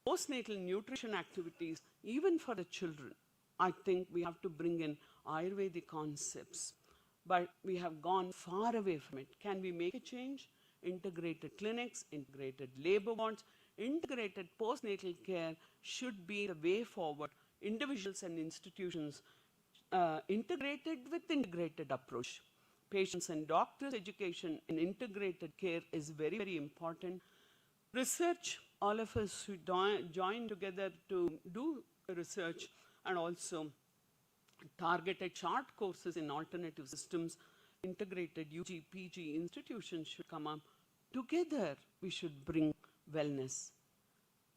Postnatal nutrition activities, even for the children, I think we have to bring in Ayurvedic concepts, but we have gone far away from it. Can we make a change? Integrated clinics, integrated labor wards, integrated postnatal care should be the way forward. Individuals and institutions integrated with integrated approach. patients and doctors' education in integrated care is very, very important. Research, all of us who join together to do research and also targeted short courses in alternative systems, integrated UG, PG institutions should come up. Together, we should bring wellness.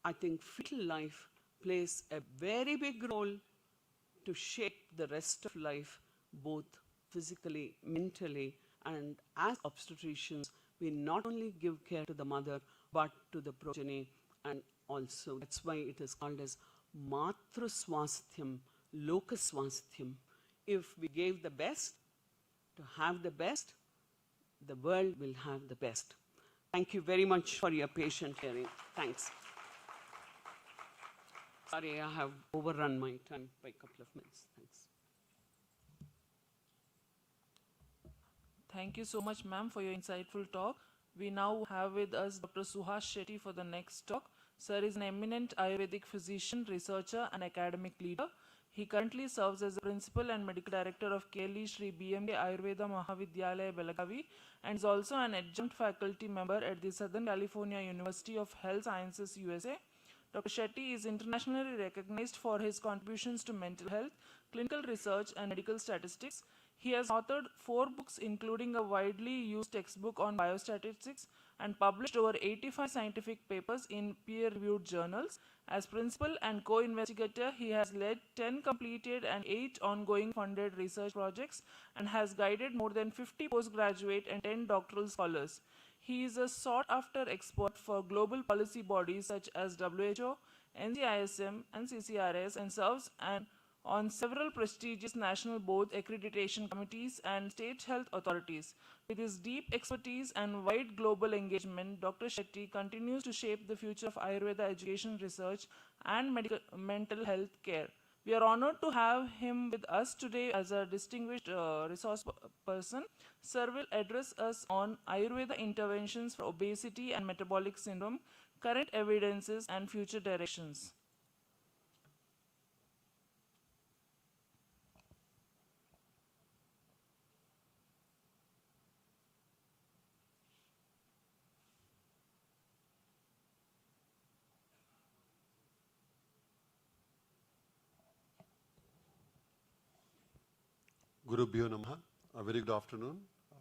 I think fetal life plays a very big role to shape the rest of life, both physically, mentally, and as obstetricians, we not only give care to the mother, but to the progeny, and also that's why it is called as Matra Swasthyam, Loka Swasthyam. If we gave the best, to have the best, the world will have the best. Thank you very much for your patient hearing. Thanks. Sorry, I have overrun my time by a couple of minutes. Thanks. Thank you so much, ma'am, for your insightful talk. We now have with us Dr. Suhas Shetty for the next talk. Sir is an eminent Ayurvedic physician, researcher, and academic leader. He currently serves as the principal and medical director of KLE Shri BMK Ayurveda Mahavidyalaya, Belagavi, and is also an adjunct faculty member at the Southern California University of Health Sciences, USA. Dr. Shetty is internationally recognized for his contributions to mental health, clinical research, and medical statistics. He has authored 4 books, including a widely used textbook on biostatistics, and published over 85 scientific papers in peer-reviewed journals. As principal and co-investigator, he has led 10 completed and 8 ongoing funded research projects and has guided more than 50 postgraduate and 10 doctoral scholars. He is a sought-after expert for global policy bodies such as WHO, NIMHANS, and CCRAS, and serves on several prestigious national board accreditation committees and state health authorities. With his deep expertise and wide global engagement, Dr. Shetty continues to shape the future of Ayurveda education, research, and mental health care. We are honored to have him with us today as a distinguished resource person. Sir will address us on Ayurveda interventions for obesity and metabolic syndrome, current evidences, and future directions. Gurubhyo Namaha. A very good afternoon,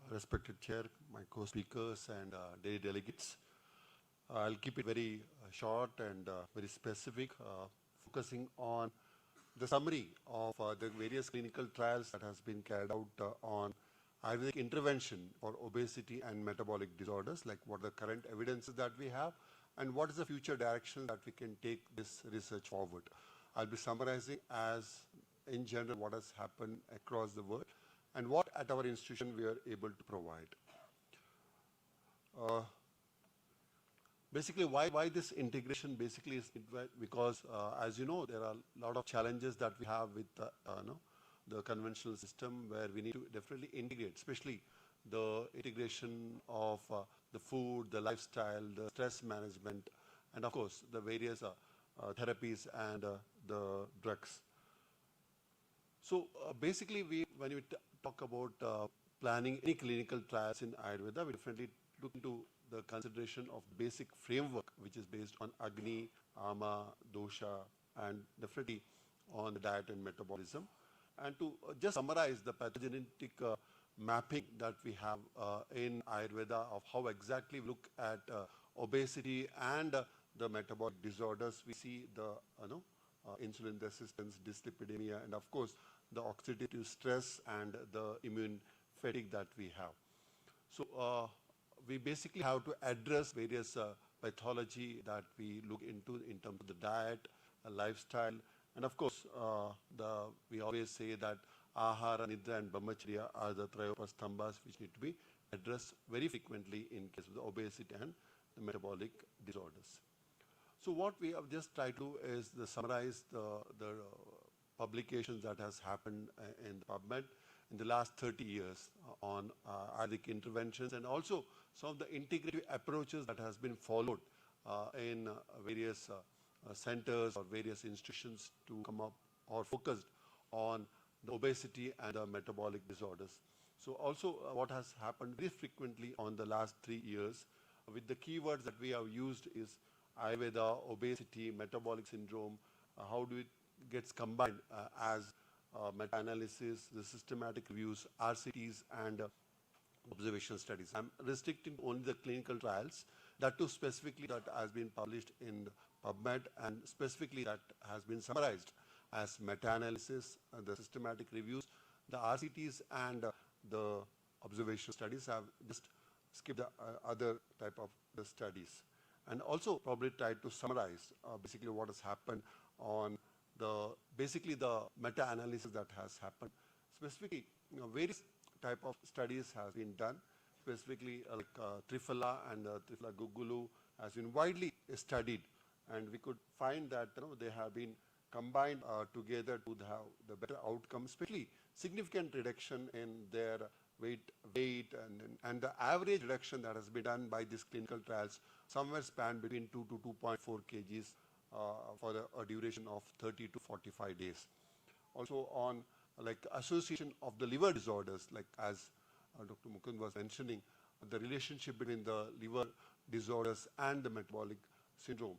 respected chair, my co-speakers and day delegates. I'll keep it very short and very specific, focusing on the summary of the various clinical trials that has been carried out on Ayurvedic intervention for obesity and metabolic disorders, like what are the current evidences that we have and what is the future direction that we can take this research forward. I'll be summarizing as in general what has happened across the world and what at our institution we are able to provide. Basically, why this integration basically is because, as you know, there are a lot of challenges that we have with the conventional system where we need to definitely integrate, especially the integration of the food, the lifestyle, the stress management, and of course, the various therapies and the drugs. So basically, when we talk about planning any clinical trials in Ayurveda, we definitely look into the consideration of basic framework, which is based on Agni, Ama, Dosha, and definitely on the diet and metabolism. And to just summarize the pathogenetic mapping that we have in Ayurveda of how exactly we look at obesity and the metabolic disorders, we see the insulin resistance, dyslipidemia, and of course the oxidative stress and the immune fatigue that we have. So we basically have to address various pathology that we look into in terms of the diet, lifestyle, and of course we always say that Ahara, Nidra, and Brahmacharya are the Trayopastambhas which need to be addressed very frequently in case of the obesity and the metabolic disorders. So what we have just tried to is summarize the publications that has happened in the PubMed in the last 30 years on Ayurvedic interventions, and also some of the integrative approaches that has been followed in various centers or various institutions to come up or focused on the obesity and the metabolic disorders. So also what has happened very frequently on the last 3 years with the keywords that we have used is Ayurveda, obesity, metabolic syndrome, how do it gets combined as meta-analysis, the systematic reviews, RCTs, and observational studies. I'm restricting only the clinical trials, that too specifically that has been published in PubMed and specifically that has been summarized as meta-analysis, the systematic reviews, the RCTs and the observational studies. Have just skipped the other type of the studies. And also probably tried to summarize basically what has happened on the basically the meta-analysis that has happened. Specifically, various type of studies has been done. Specifically, Triphala and Triphala Gugulu has been widely studied, and we could find that they have been combined together to have the better outcome, especially significant reduction in their weight and the average reduction that has been done by these clinical trials somewhere spanned between 2 to 2.4 kgs for a duration of 30 to 45 days. Also on like association of the liver disorders, like as Dr. Mukund was mentioning, the relationship between the liver disorders and the metabolic syndrome,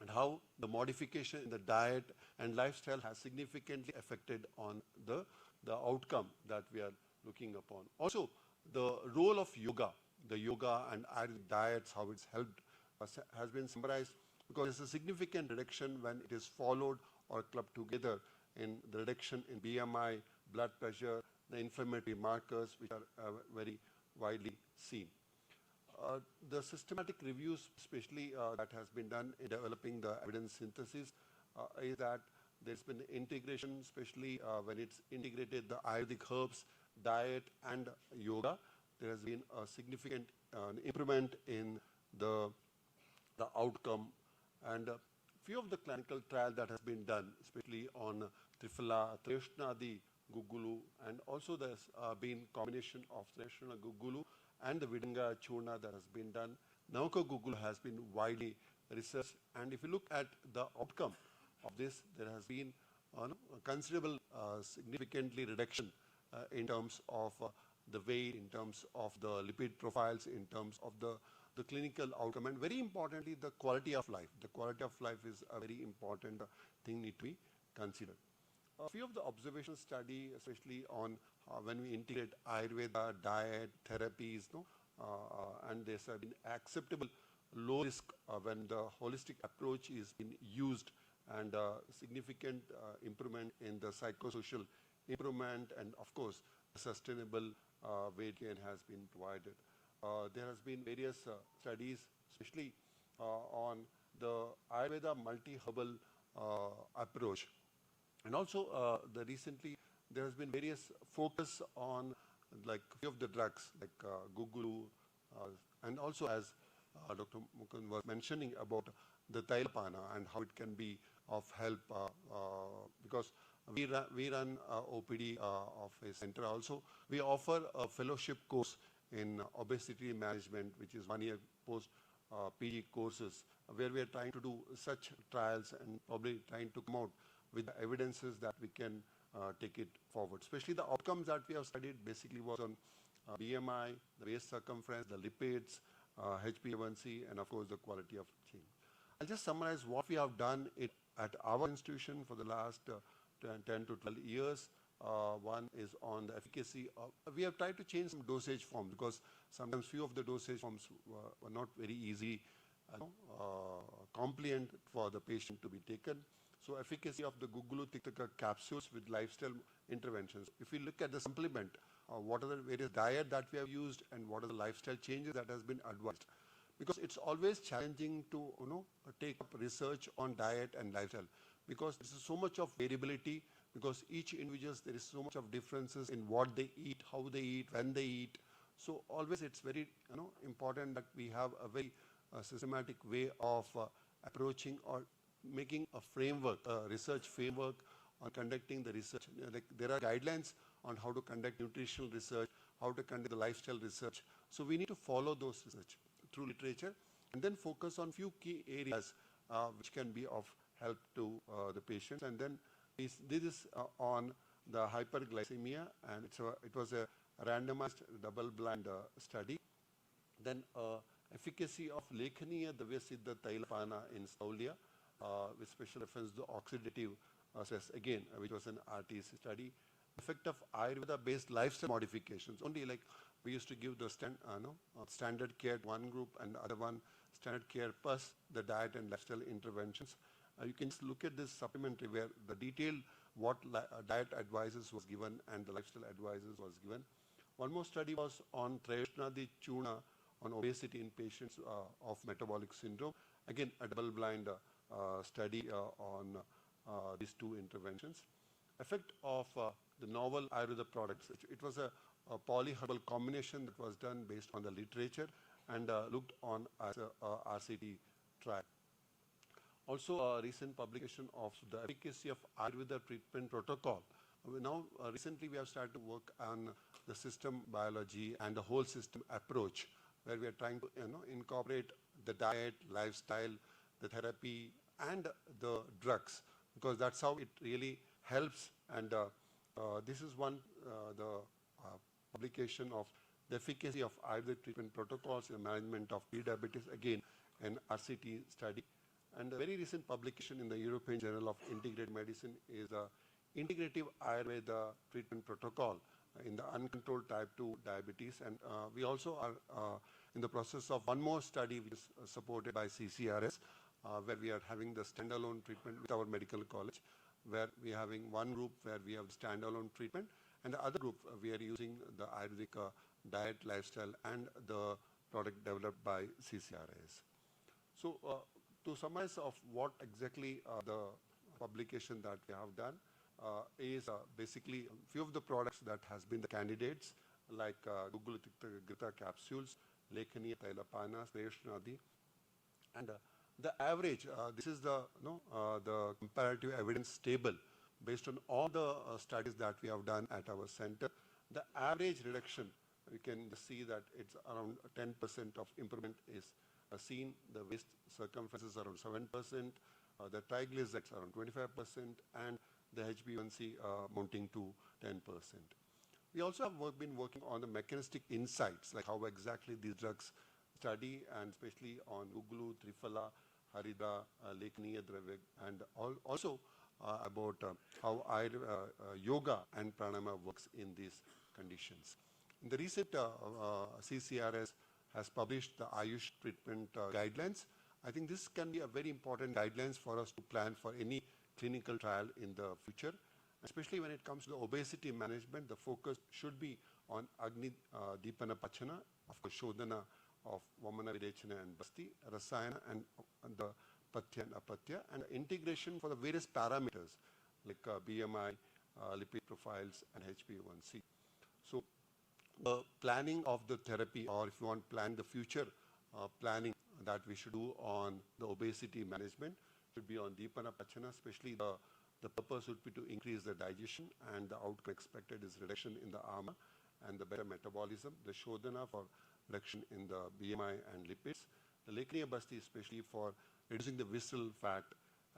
and how the modification in the diet and lifestyle has significantly affected on the outcome that we are looking upon. Also, the role of yoga, the yoga and Ayurvedic diets, how it's helped, has been summarized because it's a significant reduction when it is followed or clubbed together in the reduction in BMI, blood pressure, the inflammatory markers which are very widely seen. The systematic reviews, especially that has been done in developing the evidence synthesis, is that there's been integration, especially when it's integrated the Ayurvedic herbs, diet and yoga. There has been a significant improvement in the outcome, and few of the clinical trials that has been done, especially on Triphala, Trayoshnadi, Gugulu, and also there's been combination of Trayoshnadi, Gugulu and the Vidanga Churna that has been done. Navaka Gugulu has been widely researched, and if you look at the outcome of this, there has been a considerable significantly reduction in terms of the weight, in terms of the lipid profiles, in terms of the clinical outcome, and very importantly, the quality of life. The quality of life is a very important thing need to be considered. A few of the observational study, especially on when we integrate Ayurveda, diet, therapies, and there's been acceptable low risk when the holistic approach is being used, and significant improvement in the psychosocial improvement, and of course, sustainable weight gain has been provided. There has been various studies, especially on the Ayurveda multi-herbal approach. And also recently there has been various focus on like few of the drugs like Gugulu, and also as Dr. Mukund was mentioning about the Tailapana and how it can be of help because we run OPD of a center also. We offer a fellowship course in obesity management, which is 1 year post PG courses, where we are trying to do such trials and probably trying to come out with the evidences that we can take it forward. Especially the outcomes that we have studied basically was on BMI, the waist circumference, the lipids, HbA1c, and of course the quality of change. I'll just summarize what we have done at our institution for the last 10 to 12 years. One is on the efficacy of, we have tried to change some dosage forms because sometimes few of the dosage forms were not very easy, compliant for the patient to be taken. So efficacy of the Gugulu Tiktika capsules with lifestyle interventions. If we look at the supplement, what are the various diet that we have used and what are the lifestyle changes that has been advised. Because it's always challenging to take up research on diet and lifestyle because there is so much of variability, because each individual there is so much of differences in what they eat, how they eat, when they eat. So always it's very important that we have a very systematic way of approaching or making a framework, a research framework on conducting the research. Like there are guidelines on how to conduct nutritional research, how to conduct the lifestyle research. So we need to follow those research through literature and then focus on few key areas which can be of help to the patients. And then this is on the hyperglycemia, and it was a randomized double-blind study. Then efficacy of Lekhaniya Davyasiddha Tailapana in Staulia, with special reference to oxidative stress, again, which was an RTC study. Effect of Ayurveda-based lifestyle modifications, only like we used to give the standard care to one group and the other one standard care plus the diet and lifestyle interventions. You can just look at this supplementary where the detailed what diet advices was given and the lifestyle advices was given. One more study was on Trayashnadi Churna on obesity in patients of metabolic syndrome. Again, a double-blind study on these two interventions. Effect of the novel Ayurveda products. It was a polyherbal combination that was done based on the literature and looked on as a RCT trial. Also, a recent publication of the efficacy of Ayurveda treatment protocol. Recently we have started to work on the system biology and the whole system approach, where we are trying to incorporate the diet, lifestyle, the therapy, and the drugs, because that's how it really helps. And this is one the publication of the efficacy of Ayurvedic treatment protocols in the management of prediabetes, again an RCT study. And a very recent publication in the European Journal of Integrative Medicine is a Integrative Ayurveda treatment protocol in the uncontrolled type 2 diabetes. And we also are in the process of one more study which is supported by CCRS, where we are having the standalone treatment with our medical college, where we are having one group where we have standalone treatment, and the other group we are using the Ayurvedic diet, lifestyle, and the product developed by CCRS. So to summarize of what exactly the publication that we have done is basically a few of the products that has been the candidates, like Gugula capsules, Lekhaniya Tailapana, Shreyashnadi, and the average, this is the comparative evidence table based on all the studies that we have done at our center. The average reduction, we can see that it's around 10% of improvement is seen. The waist circumference is around 7%, the triglycerides around 25%, and the HbA1c mounting to 10%. We also have been working on the mechanistic insights, like how exactly these drugs study, and especially on Gugulu, Triphala, Harida, Lekhaniya Dravya, and also about how yoga and pranayama works in these conditions. In the recent CCRS has published the Ayush treatment guidelines. I think this can be a very important guidelines for us to plan for any clinical trial in the future. Especially when it comes to the obesity management, the focus should be on Agni Deepana Pachana, of course Shodhana of Vamana Virechana and Basti, Rasayana and the Patya and Apatya, and integration for the various parameters like BMI, lipid profiles, and HbA1c. So the planning of the therapy, or if you want to plan the future planning that we should do on the obesity management, should be on Deepana Pachana, especially the purpose would be to increase the digestion, and the outcome expected is reduction in the AMA and the better metabolism. The Shodhana for reduction in the BMI and lipids. The Lekhaniya Basti especially for reducing the visceral fat,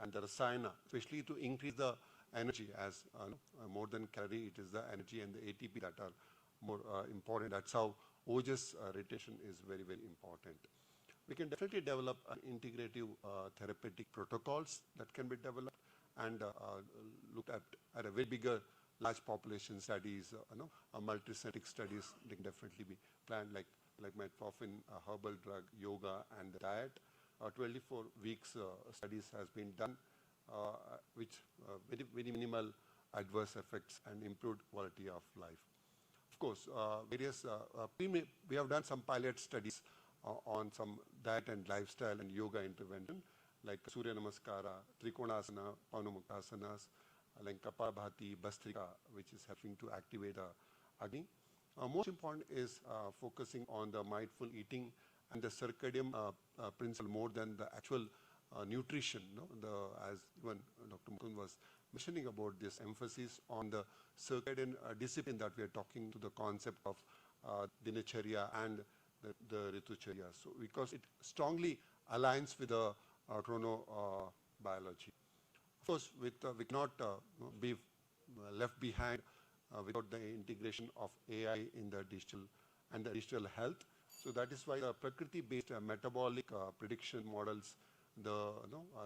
and the Rasayana especially to increase the energy, as more than calorie, it is the energy and the ATP that are more important. That's how OJS retention is very, very important. We can definitely develop an integrative therapeutic protocols that can be developed and looked at a very bigger large population studies, multi-centric studies. They can definitely be planned, like metformin, herbal drug, yoga, and the diet. 24 weeks studies has been done, which very, very minimal adverse effects and improved quality of life. Of course, we have done some pilot studies on some diet and lifestyle and yoga intervention, like Surya Namaskara, Trikonasana, Pavanamukhasanas, like Kapalabhati, Bhastrika, which is helping to activate Agni. Most important is focusing on the mindful eating and the circadian principle more than the actual nutrition. As even Dr. Mukund was mentioning about this emphasis on the circadian discipline that we are talking to the concept of Dinacharya and the Ritucharya. So because it strongly aligns with the chronobiology. Of course, we cannot be left behind without the integration of AI in the digital and the digital health. So that is why the Prakriti-based metabolic prediction models, the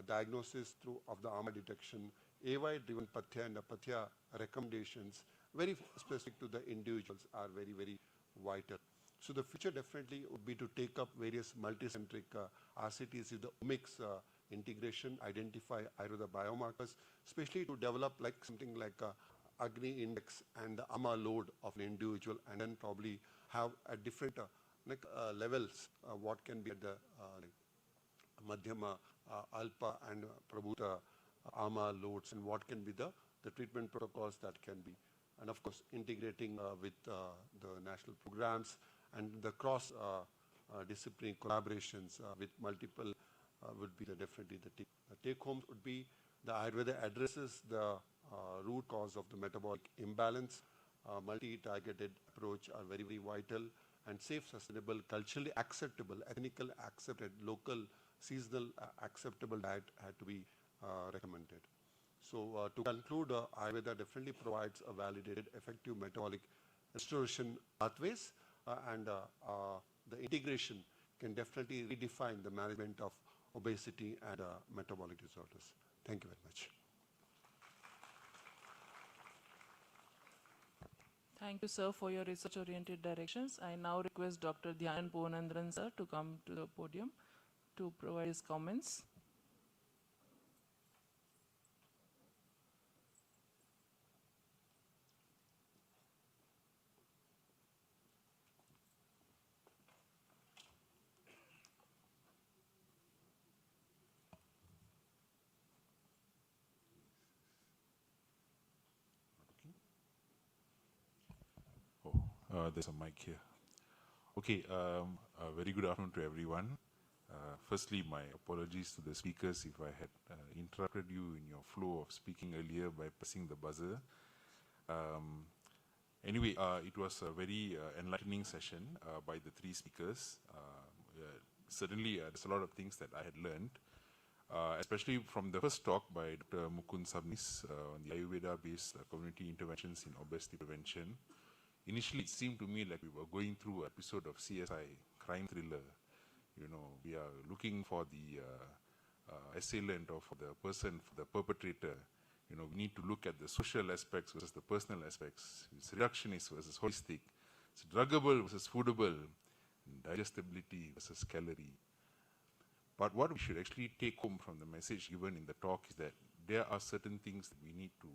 diagnosis through of the AMA detection, AI-driven Pathya and the Pathya recommendations, very specific to the individuals, are very, very vital. So the future definitely would be to take up various multicentric RCTs with the omics integration, identify Ayurveda biomarkers, especially to develop like something like Agni index and the AMA load of an individual, and then probably have at different levels what can be at the Madhyama, Alpa and Prabhuta AMA loads, and what can be the treatment protocols that can be. And of course, integrating with the national programs and the cross disciplinary collaborations with multiple would be definitely the take homes would be the Ayurveda addresses the root cause of the metabolic imbalance. Multi-targeted approach are very, very vital, and safe, sustainable, culturally acceptable, ethnically accepted, local, seasonal acceptable diet had to be recommended. So to conclude, Ayurveda definitely provides a validated, effective metabolic restoration pathways, and the integration can definitely redefine the management of obesity and metabolic disorders. Thank you very much. Thank you, sir, for your research-oriented directions. I now request Dr. Dhyanan Puvanandran, sir, to come to the podium to provide his comments. There's a mic here. Okay, a very good afternoon to everyone. Firstly, my apologies to the speakers if I had interrupted you in your flow of speaking earlier by pressing the buzzer. Anyway, it was a very enlightening session by the three speakers. Certainly, there's a lot of things that I had learned, especially from the first talk by Dr. Mukund Sabnis on the Ayurveda-based community interventions in obesity prevention. Initially, it seemed to me like we were going through an episode of CSI, crime thriller. You know, we are looking for the assailant or for the person, for the perpetrator. You know, we need to look at the social aspects versus the personal aspects. It's reductionist versus holistic. It's druggable versus foodable. Digestibility versus calorie. But what we should actually take home from the message given in the talk is that there are certain things that we need to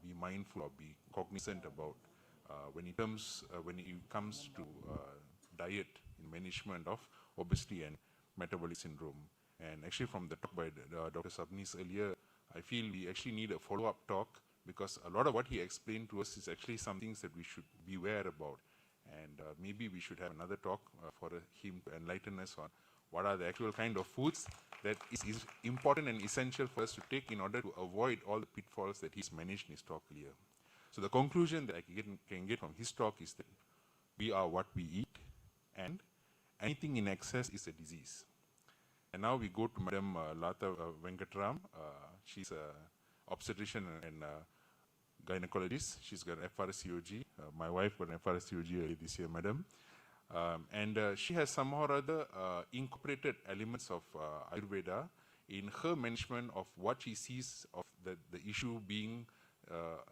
be mindful or be cognizant about when it comes to diet in management of obesity and metabolic syndrome. And actually from the talk by Dr. Sabnis earlier, I feel we actually need a follow-up talk, because a lot of what he explained to us is actually some things that we should be aware about. And maybe we should have another talk for him to enlighten us on what are the actual kind of foods that is important and essential for us to take in order to avoid all the pitfalls that he's managed in his talk earlier. So the conclusion that I can get from his talk is that we are what we eat, and anything in excess is a disease. And now we go to Madam Lata Venkatram. She's an obstetrician and gynecologist. She's got an FRCOG. My wife got an FRCOG earlier this year, madam. And she has somehow or other incorporated elements of Ayurveda in her management of what she sees of the issue being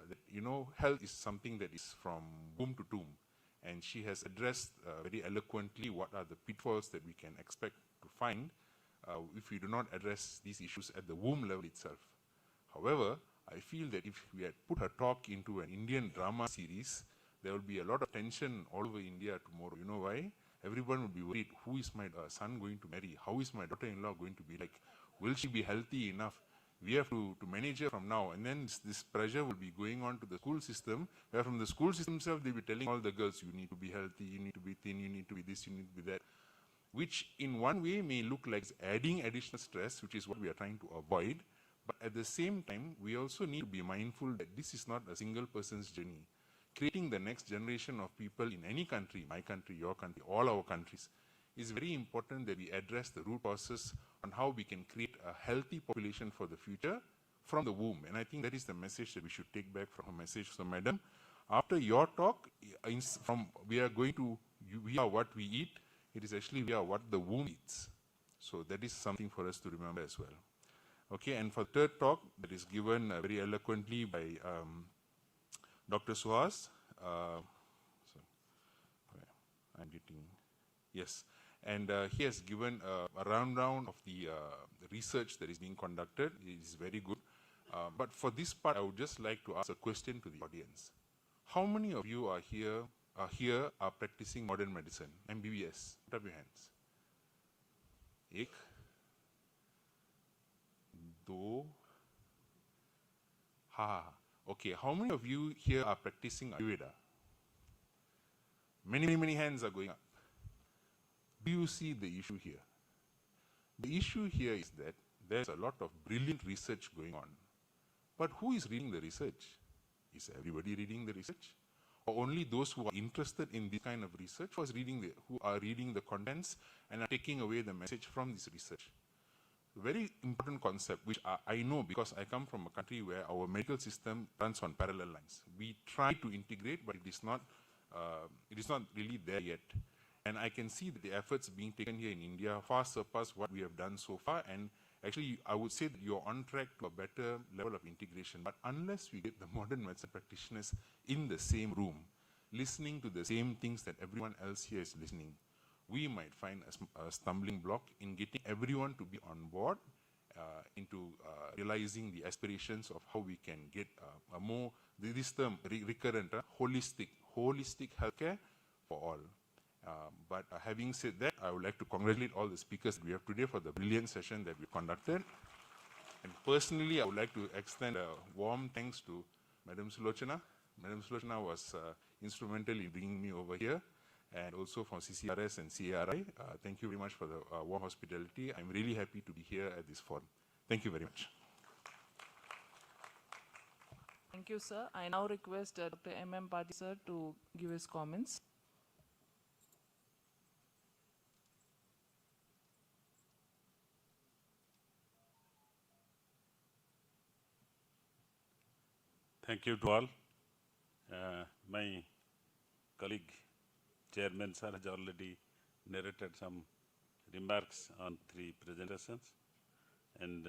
that, you know, health is something that is from womb to tomb. And she has addressed very eloquently what are the pitfalls that we can expect to find if we do not address these issues at the womb level itself. However, I feel that if we had put her talk into an Indian drama series, there will be a lot of tension all over India tomorrow. You know why? Everyone will be worried, who is my son going to marry? How is my daughter-in-law going to be like? Will she be healthy enough? We have to manage her from now, and then this pressure will be going on to the school system, where from the school system itself, they'll be telling all the girls, you need to be healthy, you need to be thin, you need to be this, you need to be that, which in one way may look like adding additional stress, which is what we are trying to avoid. But at the same time, we also need to be mindful that this is not a single person's journey. Creating the next generation of people in any country, my country, your country, all our countries, is very important that we address the root causes on how we can create a healthy population for the future from the womb. And I think that is the message that we should take back from her message. So, madam, after your talk, we are going to, we are what we eat. It is actually we are what the womb eats. So that is something for us to remember as well. Okay, and for the third talk that is given very eloquently by Dr. Suhas. I'm getting, yes. And he has given a rundown of the research that is being conducted. It is very good. But for this part, I would just like to ask a question to the audience. How many of you are here practicing modern medicine, MBBS? Put up your hands. Ek, do, ha. Okay, how many of you here are practicing Ayurveda? Many hands are going up. Do you see the issue here? The issue here is that there's a lot of brilliant research going on. But who is reading the research? Is everybody reading the research? Or only those who are interested in this kind of research who are reading the contents and are taking away the message from this research? Very important concept, which I know because I come from a country where our medical system runs on parallel lines. We try to integrate, but it is not really there yet. And I can see that the efforts being taken here in India far surpass what we have done so far. And actually, I would say that you're on track to a better level of integration. But unless we get the modern medicine practitioners in the same room, listening to the same things that everyone else here is listening, we might find a stumbling block in getting everyone to be on board into realizing the aspirations of how we can get a more, this term, recurrent, holistic healthcare for all. But having said that, I would like to congratulate all the speakers we have today for the brilliant session that we conducted. And personally, I would like to extend a warm thanks to Madam Sulochana. Madam Sulochana was instrumental in bringing me over here, and also from CCRS and CARI. Thank you very much for the warm hospitality. I'm really happy to be here at this forum. Thank you very much. Thank you, sir. I now request Dr. M.M. Pati, sir, to give his comments. Thank you to all. My colleague, Chairman sir, has already narrated some remarks on 3 presentations. And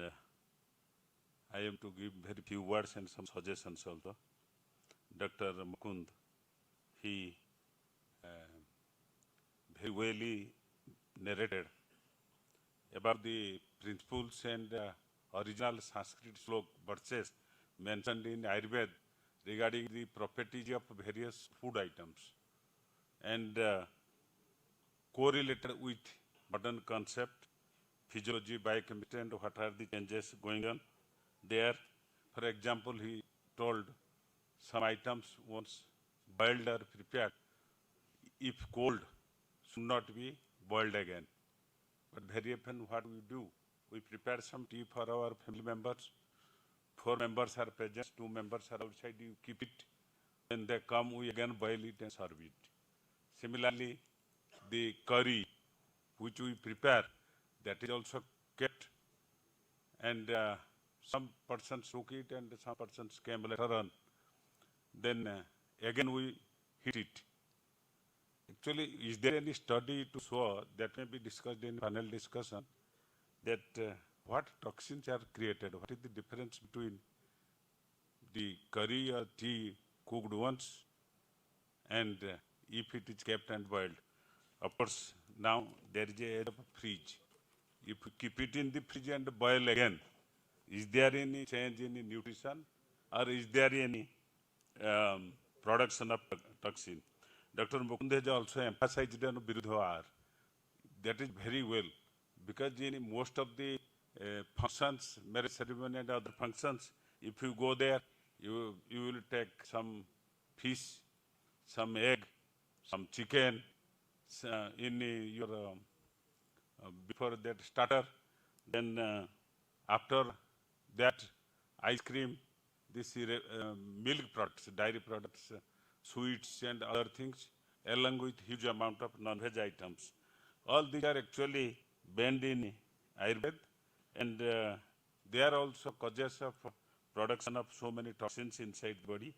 I am to give very few words and some suggestions also. Dr. Mukund, he very well narrated about the principles and original Sanskrit slok verses mentioned in Ayurveda regarding the properties of various food items, and correlated with modern concept, physiology, biochemistry, and what are the changes going on there. For example, he told some items once boiled or prepared, if cold, should not be boiled again. But very often what we do, we prepare some tea for our family members. 4 members are present, 2 members are outside, you keep it. When they come, we again boil it and serve it. Similarly, the curry which we prepare, that is also kept. And some persons cook it and some persons came later on. Then again we heat it. Actually, is there any study to show, that may be discussed in panel discussion, that what toxins are created? What is the difference between the curry or tea cooked once and if it is kept and boiled? Of course, now there is a fridge. If you keep it in the fridge and boil again, is there any change in nutrition, or is there any production of toxin? Dr. Mukund has also emphasized on Viruddha. That is very well, because in most of the functions, marriage ceremony and other functions, if you go there, you will take some fish, some egg, some chicken in your before that starter. Then after that, ice cream, this milk products, dairy products, sweets and other things, along with huge amount of non-veg items. All these are actually banned in Ayurveda, and they are also causes of production of so many toxins inside the body.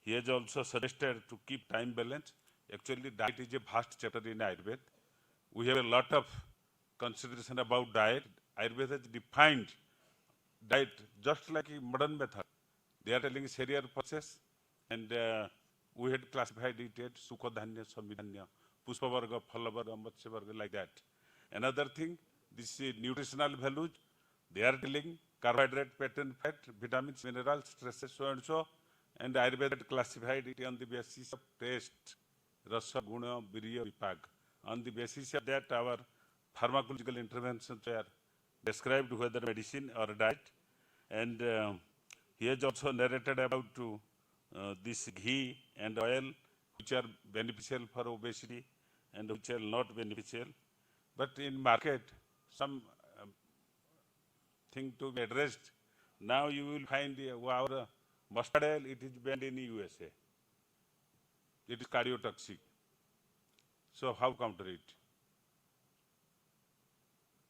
He has also suggested to keep time balance. Actually, diet is a vast chapter in Ayurveda. We have a lot of consideration about diet. Ayurveda has defined diet just like a modern method. They are telling cereal process, and we had classified it as Sukadhanya, Samvidhanya, Pushpavarga, Phalavarga, Matsyavarga, like that. Another thing, this is nutritional values. They are telling carbohydrate, protein, fat, vitamins, minerals, stresses, so and so. And Ayurveda classified it on the basis of taste, rasa, guna, virya, vipag. On the basis of that, our pharmacological interventions were described, whether medicine or diet. And he has also narrated about this ghee and oil, which are beneficial for obesity and which are not beneficial. But in market, some thing to be addressed. Now you will find our mustard oil, it is banned in USA. It is cardiotoxic. So how counter it?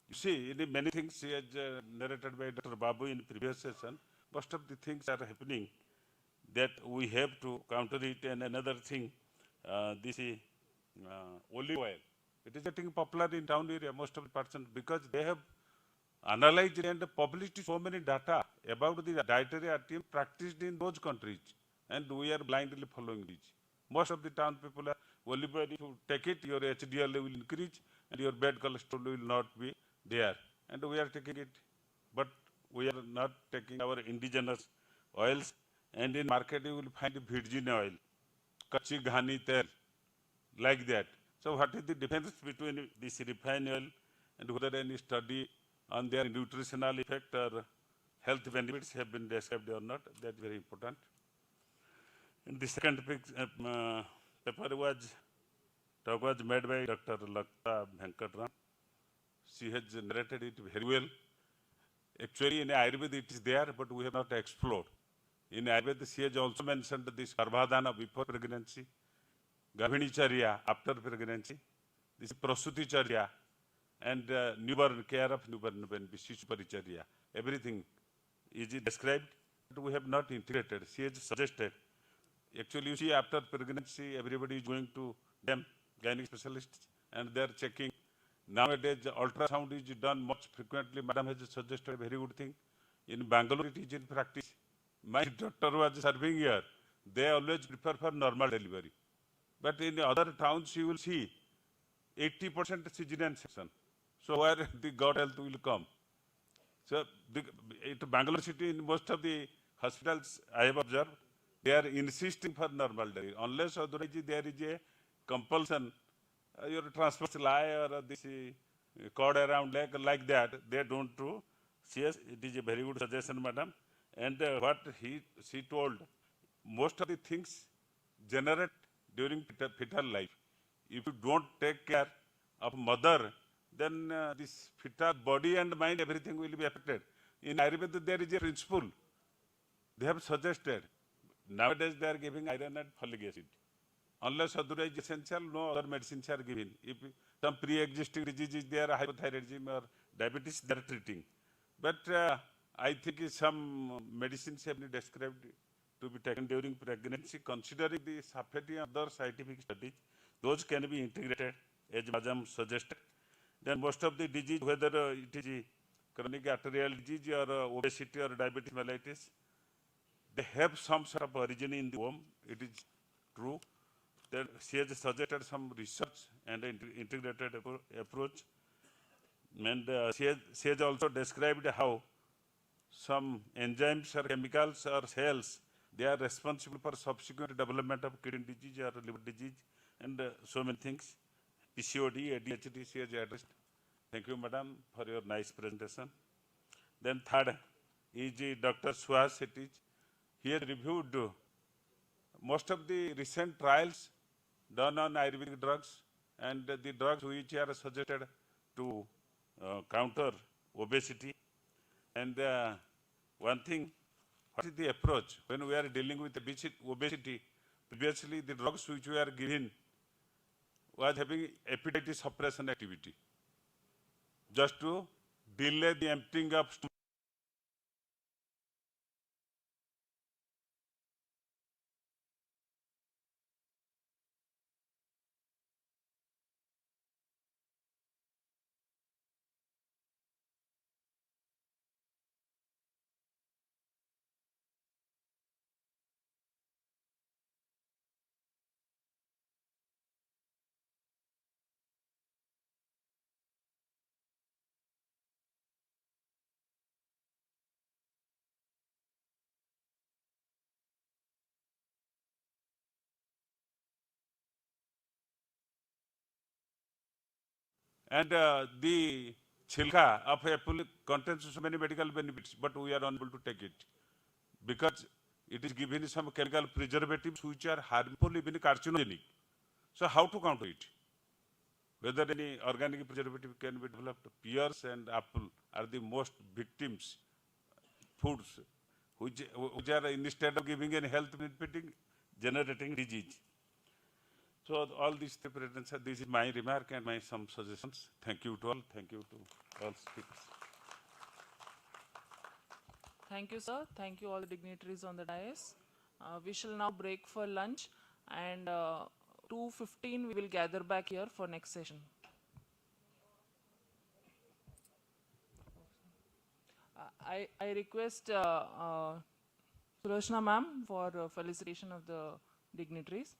You see, in many things as narrated by Dr. Babu in previous session, most of the things are happening that we have to counter it. And another thing, this is olive oil. It is getting popular in town area, most of the persons, because they have analyzed and published so many data about the dietary RTM practiced in those countries. And we are blindly following this. Most of the town people are, olive oil, if you take it, your HDL will increase and your bad cholesterol will not be there. And we are taking it, but we are not taking our indigenous oils. And in market you will find virgin oil, kachi ghani tel, like that. So what is the difference between this refined oil and whether any study on their nutritional effect or health benefits have been described or not? That's very important. And the second paper was made by Dr. Lakta Venkatram. She has narrated it very well. Actually, in Ayurveda it is there, but we have not explored. In Ayurveda, she has also mentioned this Garbhadana before pregnancy, Garbhini Charya after pregnancy, this Prasuti Charya, and newborn care of newborn baby, Shishu Paricharya. Everything is described, but we have not integrated. She has suggested. Actually, you see, after pregnancy, everybody is going to them, gynec specialists, and they are checking. Nowadays, ultrasound is done much frequently. Madam has suggested a very good thing. In Bengaluru, it is in practice. My doctor was serving here. They always prefer for normal delivery. But in other towns, you will see 80% cesarean section. So where the God health will come? So Bangalore city, in most of the hospitals I have observed, they are insisting for normal delivery. Unless otherwise there is a compulsion, your transport lie or this cord around leg like that, they don't do. Yes, it is a very good suggestion, madam. And what she told, most of the things generate during fetal life. If you don't take care of mother, then this fetal body and mind, everything will be affected. In Ayurveda, there is a principle. They have suggested. Nowadays, they are giving iron and folic acid. Unless otherwise essential, no other medicines are given. If some pre-existing disease is there, hypothyroidism or diabetes, they are treating. But I think some medicines have been described to be taken during pregnancy, considering the safety and other scientific studies. Those can be integrated, as Madam suggested. Then most of the disease, whether it is chronic arterial disease or obesity or diabetes mellitus, they have some sort of origin in the womb. It is true. Then she has suggested some research and integrated approach. And she has also described how some enzymes or chemicals or cells, they are responsible for subsequent development of kidney disease or liver disease and so many things. PCOD, ADHD, she has addressed. Thank you, madam, for your nice presentation. Then third is Dr. Suhas Sethi. He has reviewed most of the recent trials done on Ayurvedic drugs and the drugs which are suggested to counter obesity. And one thing, what is the approach when we are dealing with obesity? Previously, the drugs which we are given was having appetite suppression activity, just to delay the emptying of And the chilka of apple contains so many medical benefits, but we are unable to take it because it is given some chemical preservatives which are harmful, even carcinogenic. So how to counter it? Whether any organic preservative can be developed, pears and apple are the most victims foods which are instead of giving any health benefiting, generating disease. So all these three presents, this is my remark and my some suggestions. Thank you to all. Thank you to all speakers. Thank you, sir. Thank you all the dignitaries on the dais. We shall now break for lunch, and 2:15 we will gather back here for next session. I request Sulochana ma'am for felicitation of the dignitaries.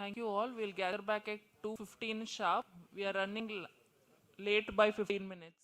Thank you all. We'll gather back at 2:15 sharp. We are running late by 15 minutes.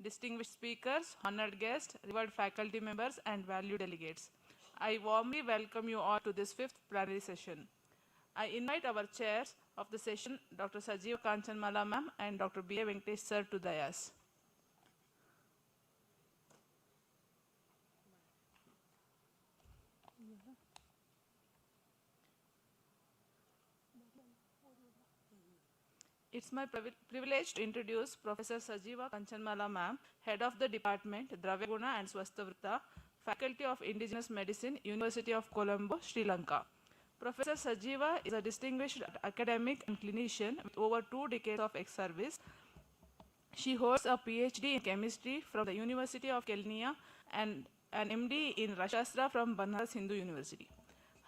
distinguished speakers, honored guests, revered faculty members, and valued delegates. I warmly welcome you all to this fifth plenary session. I invite our chairs of the session, Dr. Sajeeva Kanchanmala ma'am and Dr. B.A. Venkatesh sir to dais. It's my privilege to introduce Professor Sajeeva Kanchanmala ma'am, Head of the Department, Dravyaguna and Swasthavrta, Faculty of Indigenous Medicine, University of Colombo, Sri Lanka. Professor Sajeeva is a distinguished academic and clinician with over 2 decades of ex-service. She holds a PhD in chemistry from the University of Kenya and an MD in Rashastra from Banaras Hindu University.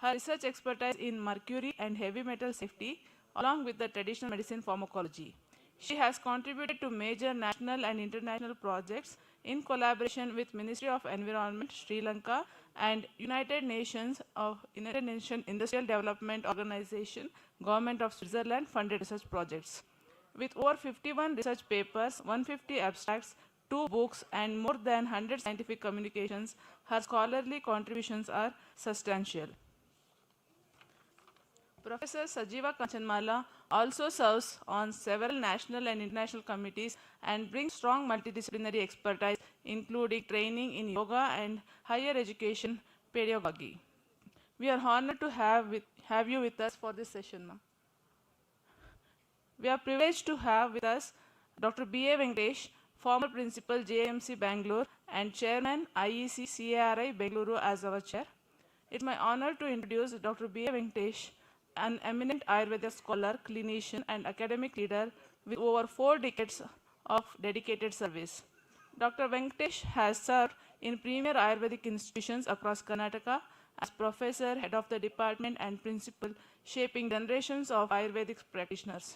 Her research expertise in mercury and heavy metal safety, along with the traditional medicine pharmacology. She has contributed to major national and international projects in collaboration with Ministry of Environment, Sri Lanka, and United Nations Industrial Development Organization, Government of Switzerland funded research projects. With over 51 research papers, 150 abstracts, 2 books, and more than 100 scientific communications, her scholarly contributions are substantial. Professor Sajeeva Kanchanmala also serves on several national and international committees and brings strong multidisciplinary expertise, including training in yoga and higher education pedagogy. We are honored to have you with us for this session, ma'am. We are privileged to have with us Dr. B.A. Venkatesh, former principal JMC Bangalore and chairman IISc CARI Bengaluru as our chair. It's my honor to introduce Dr. B.A. Venkatesh, an eminent Ayurveda scholar, clinician, and academic leader with over 4 decades of dedicated service. Dr. Venkatesh has served in premier Ayurvedic institutions across Karnataka as professor, head of the department, and principal, shaping generations of Ayurvedic practitioners.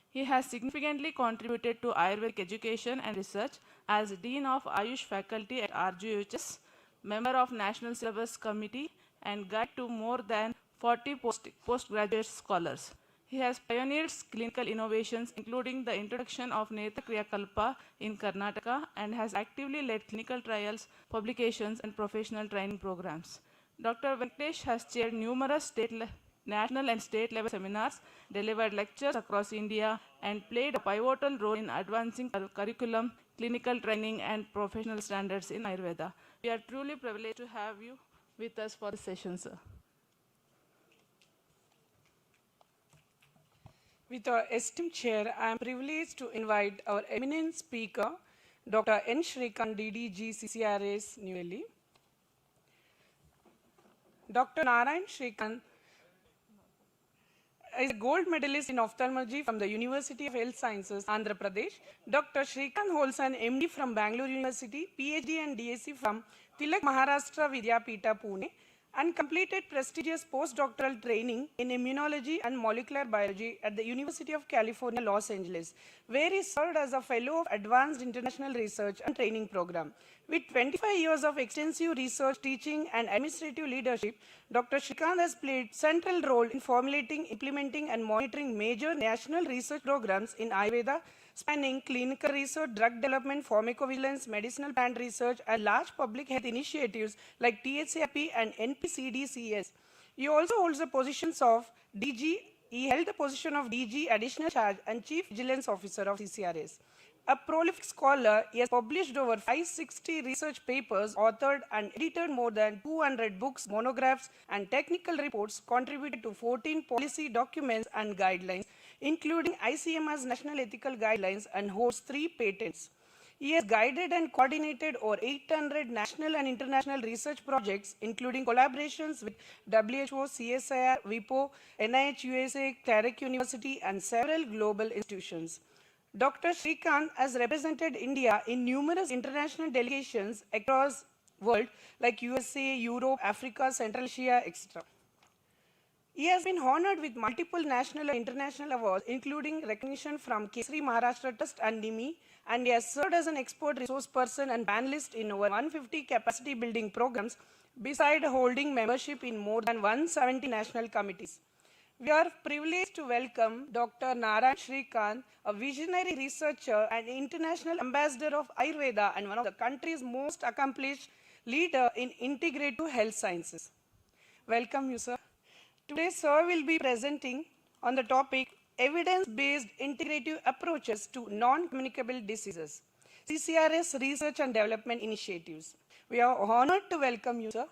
He has significantly contributed to Ayurvedic education and research as Dean of Ayush Faculty at RGUHS, member of National Syllabus Committee, and guide to more than 40 postgraduate scholars. He has pioneered clinical innovations, including the introduction of Netra Kriya Kalpa in Karnataka, and has actively led clinical trials, publications, and professional training programs. Dr. Venkatesh has chaired numerous national and state level seminars, delivered lectures across India, and played a pivotal role in advancing curriculum, clinical training, and professional standards in Ayurveda. We are truly privileged to have you with us for this session, sir. With our esteemed chair, I am privileged to invite our eminent speaker, Dr. N. Shrikant, DDG, CCRAS, New Delhi. Dr. Narayan Shrikant is a gold medalist in ophthalmology from the University of Health Sciences, Andhra Pradesh. Dr. Shrikant holds an MD from Bengaluru University, PhD and DSc from Tilak Maharashtra Vidyapita, Pune, and completed prestigious postdoctoral training in immunology and molecular biology at the University of California, Los Angeles, where he served as a fellow of Advanced International Research and Training Program. With 25 years of extensive research, teaching, and administrative leadership, Dr. Shrikant has played central role in formulating, implementing, and monitoring major national research programs in Ayurveda, spanning clinical research, drug development, pharmacovigilance, medicinal plant research, and large public health initiatives like THCAP and NPCDCS. He also holds the positions of DG. He held the position of DG Additional Charge and Chief Vigilance Officer of CCRAS. A prolific scholar, he has published over 560 research papers, authored and edited more than 200 books, monographs, and technical reports, contributed to 14 policy documents and guidelines, including ICMR's National Ethical Guidelines, and holds 3 patents. He has guided and coordinated over 800 national and international research projects, including collaborations with WHO, CSIR, WIPO, NIH USA, Clark University, and several global institutions. Dr. Shrikant has represented India in numerous international delegations across the world, like USA, Europe, Africa, Central Asia, etc. He has been honored with multiple national and international awards, including recognition from Kesari Maharashtra Trust and NIMI, and he has served as an expert resource person and panelist in over 150 capacity building programs, beside holding membership in more than 170 national committees. We are privileged to welcome Dr. Narayan Shrikant, a visionary researcher and international ambassador of Ayurveda and one of the country's most accomplished leader in integrative health sciences. Welcome you, sir. Today, sir will be presenting on the topic evidence-based integrative approaches to non-communicable diseases, CCRS research and development initiatives. We are honored to welcome you, sir.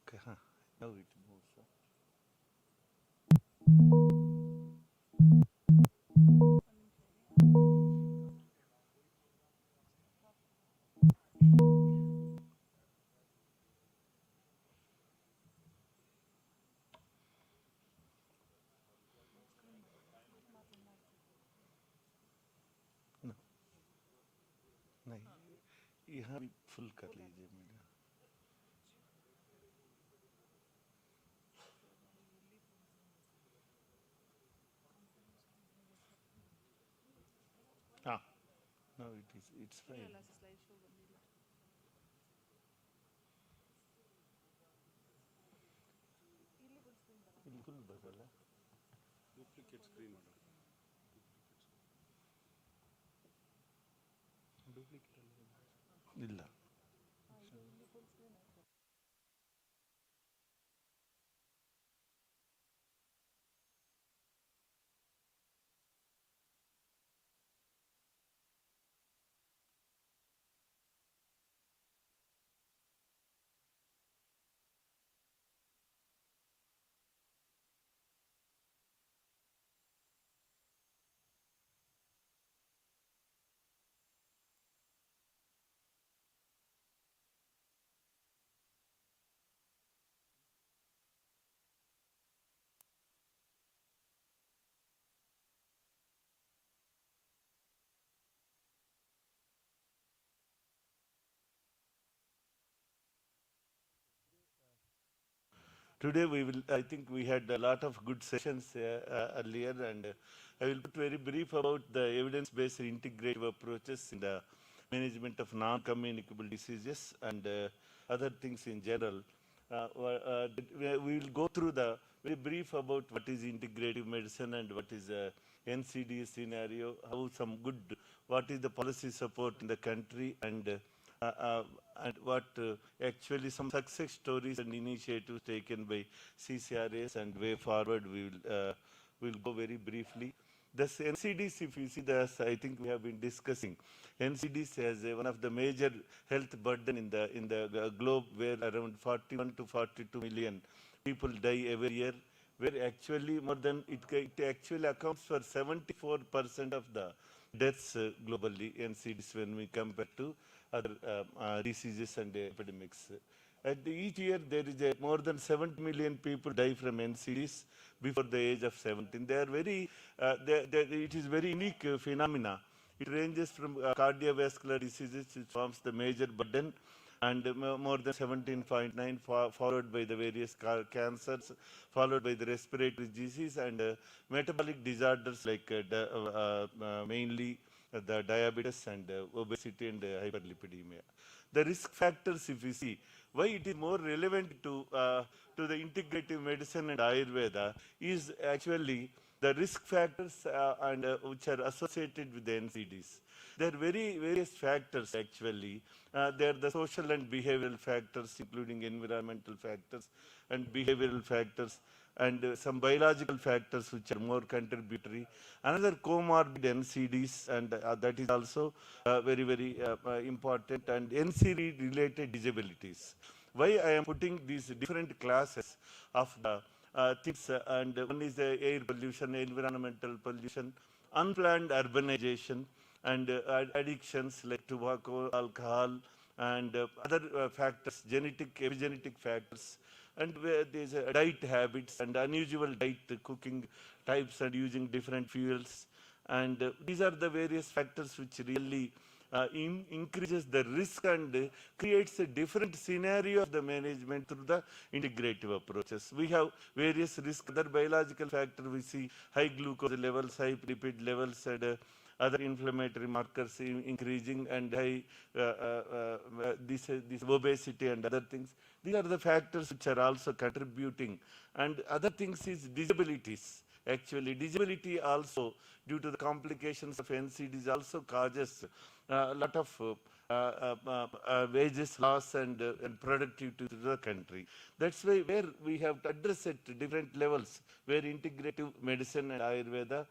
Okay, now it moves. No, नहीं, यहाँ भी full कर लीजिए मेरा. Ah, no, it's fine. बिल्कुल बदला. Duplicate screen order. ಇಲ್ಲ. Today we will, I think we had a lot of good sessions earlier, and I will put very brief about the evidence-based integrative approaches in the management of non-communicable diseases and other things in general. We will go through the very brief about what is integrative medicine and what is a NCD scenario, what is the policy support in the country, and what actually some success stories and initiatives taken by CCRAS and way forward we will go very briefly. The NCDs, if you see this, I think we have been discussing NCDs as one of the major health burden in the globe, where around 41 to 42 million people die every year, where actually more than it actually accounts for 74% of the deaths globally, NCDs, when we compare to other diseases and epidemics. Each year there is more than 70 million people die from NCDs before the age of 17. They are very, it is very unique phenomena. It ranges from cardiovascular diseases, which forms the major burden, and more than 17.9, followed by the various cancers, followed by the respiratory disease, and metabolic disorders like mainly the diabetes and obesity and hyperlipidemia. The risk factors, if you see, why it is more relevant to the integrative medicine and Ayurveda is actually the risk factors which are associated with the NCDs. There are various factors actually. There are the social and behavioral factors, including environmental factors and behavioral factors, and some biological factors which are more contributory. Another comorbid NCDs, and that is also very important, and NCD-related disabilities. Why I am putting these different classes of the things, and one is the air pollution, environmental pollution, unplanned urbanization, and addictions like tobacco, alcohol, and other factors, epigenetic factors, and these diet habits and unusual diet cooking types and using different fuels. And these are the various factors which really increases the risk and creates a different scenario of the management through the integrative approaches. We have various risk, other biological factors we see, high glucose levels, high lipid levels, and other inflammatory markers increasing, and high this obesity and other things. These are the factors which are also contributing. And other things is disabilities. Actually, disability also, due to the complications of NCDs, also causes a lot of wages loss and productivity to the country. That's why where we have to address at different levels, where integrative medicine and Ayurveda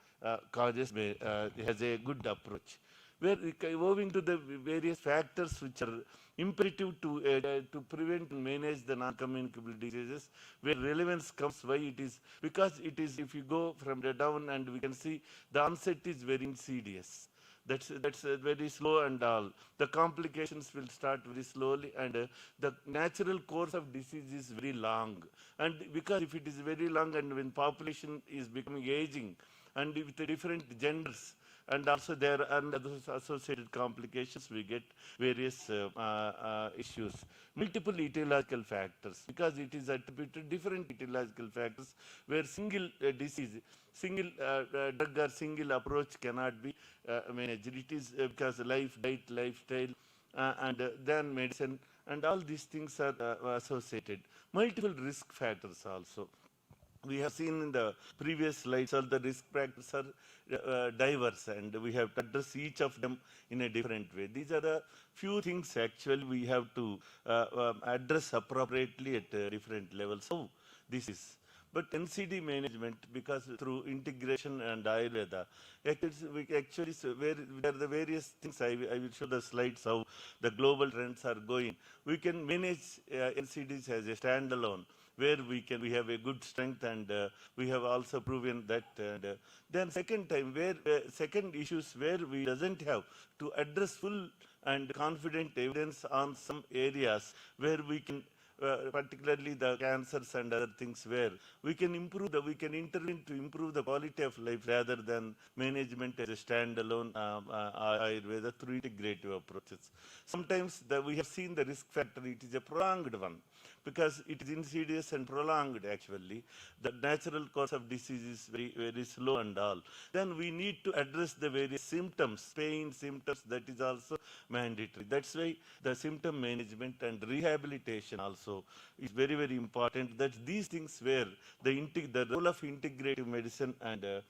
has a good approach. Where owing to the various factors which are imperative to prevent and manage the non-communicable diseases, where relevance comes, why it is, because it is, if you go from the down and we can see the onset is very insidious. That's very slow and all. The complications will start very slowly, and the natural course of disease is very long. And because if it is very long, and when population is becoming aging, and with the different genders, and also there are those associated complications, we get various issues. Multiple etiological factors, because it is attributed different etiological factors, where single disease, single drug or single approach cannot be managed. It is because life, diet, lifestyle, and then medicine, and all these things are associated. Multiple risk factors also. We have seen in the previous slides all the risk factors are diverse, and we have to address each of them in a different way. These are the few things actually we have to address appropriately at different levels. So this is. But NCD management, because through integration and Ayurveda, actually where there are the various things, I will show the slides how the global trends are going. We can manage NCDs as a standalone, where we have a good strength, and we have also proven that. And then second time, where second issues where we doesn't have to address full and confident evidence on some areas where we can, particularly the cancers and other things, where we can intervene to improve the quality of life rather than management as a standalone Ayurveda through integrative approaches. Sometimes we have seen the risk factor, it is a prolonged one, because it is insidious and prolonged actually. The natural course of disease is very, very slow and all. Then we need to address the various symptoms, pain symptoms, that is also mandatory. That's why the symptom management and rehabilitation also is very, very important. That these things where the role of integrative medicine and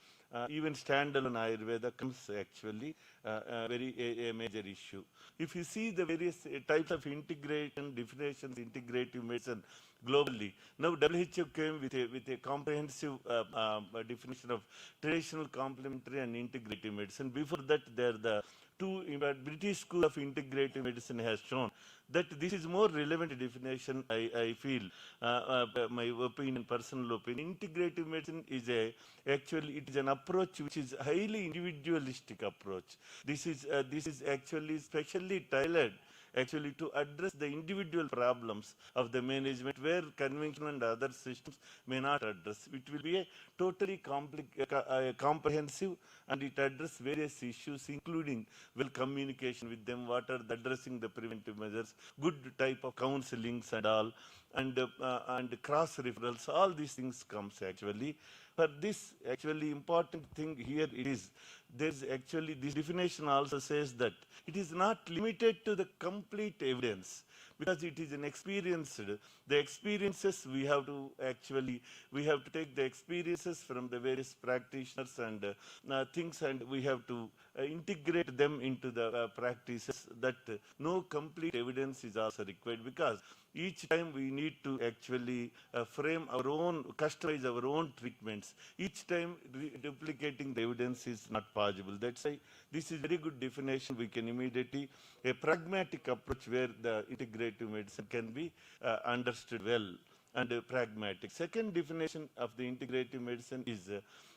even standalone Ayurveda comes actually a major issue. If you see the various types of integration definitions, integrative medicine globally, now WHO came with a comprehensive definition of traditional, complementary, and integrative medicine. Before that, the British School of Integrative Medicine has shown that this is more relevant definition, I feel, my opinion, personal opinion. Integrative medicine is actually it is an approach which is highly individualistic approach. This is actually specially tailored actually to address the individual problems of the management, where conventional and other systems may not address. It will be a totally comprehensive, and it addresses various issues, including well communication with them, what are addressing the preventive measures, good type of counselings and all, and cross referrals. All these things comes actually. But this actually important thing here is, there's actually, this definition also says that it is not limited to the complete evidence, because it is an experienced, the experiences we have to take the experiences from the various practitioners and things, and we have to integrate them into the practices. That no complete evidence is also required, because each time we need to actually frame our own, customize our own treatments. Each time duplicating the evidence is not possible. That's why this is very good definition. We can immediately, a pragmatic approach where the integrative medicine can be understood well. and pragmatic. Second definition of the integrative medicine is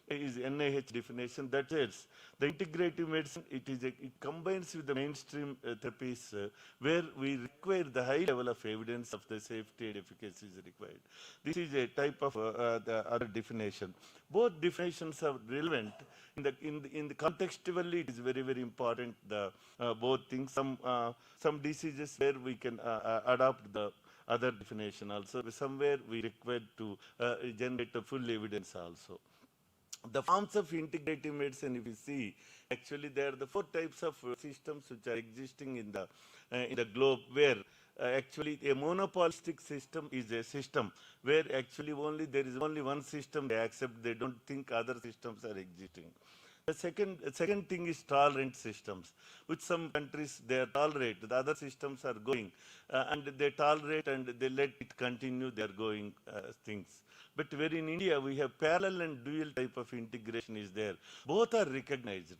NIH definition that says the integrative medicine, it combines with the mainstream therapies where we require the high level of evidence of the safety and efficacy is required. This is a type of the other definition. Both definitions are relevant. In the contextually, it is very, very important, the both things. Some diseases where we can adopt the other definition also. Somewhere we require to generate a full evidence also. The forms of integrative medicine, if you see, actually there are the 4 types of systems which are existing in the globe, where actually a monopolistic system is a system where actually there is only one system they accept, they don't think other systems are existing. The second thing is tolerant systems, which some countries they tolerate, the other systems are going and they tolerate and they let it continue their going things. But where in India we have parallel and dual type of integration is there. Both are recognized.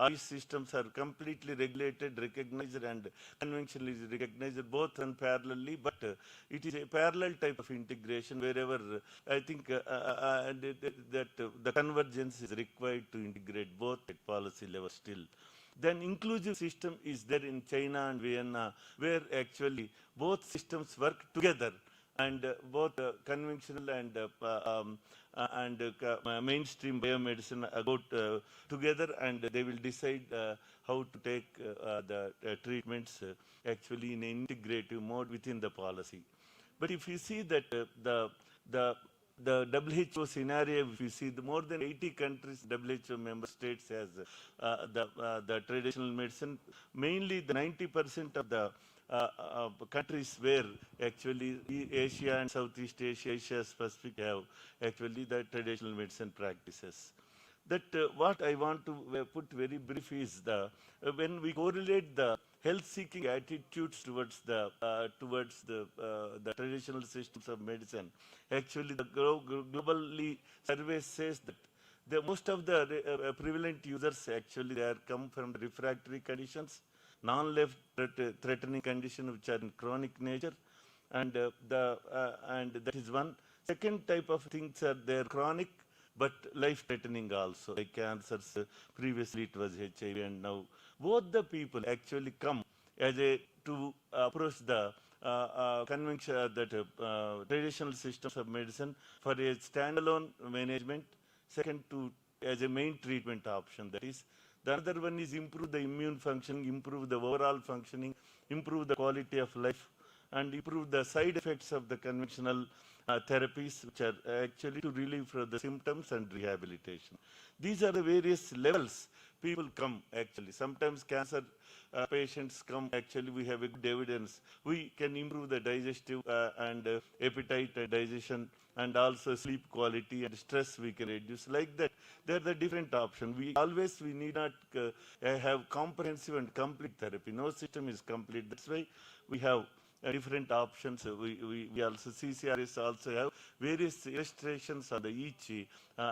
These systems are completely regulated, recognized, and conventionally recognized, both run parallelly, but it is a parallel type of integration wherever I think that the convergence is required to integrate both at policy level still. Then inclusive system is there in China and Vienna, where actually both systems work together, and both conventional and mainstream biomedicine go together, and they will decide how to take the treatments actually in an integrative mode within the policy. But if you see that the WHO scenario, if you see more than 80 countries, WHO member states has the traditional medicine, mainly the 90% of the countries where actually Asia and Southeast Asia, Asia Pacific have actually the traditional medicine practices. That what I want to put very brief is when we correlate the health-seeking attitudes towards the traditional systems of medicine, actually the globally survey says that most of the prevalent users actually they come from refractory conditions, non-life-threatening conditions which are in chronic nature, and that is one. Second type of things are they are chronic but life-threatening also, like cancers. Previously it was HIV, and now both the people actually come to approach the conventional traditional systems of medicine for a standalone management. Second, as a main treatment option. That is, the other one is improve the immune functioning, improve the overall functioning, improve the quality of life, and improve the side effects of the conventional therapies, which are actually to relieve from the symptoms and rehabilitation. These are the various levels people come actually. Sometimes cancer patients come, actually we have a good evidence. We can improve the digestive and appetite and digestion, and also sleep quality and stress we can reduce. Like that, there are the different options. We need not have comprehensive and complete therapy. No system is complete. That's why we have different options. We also, CCRAS also have various illustrations on each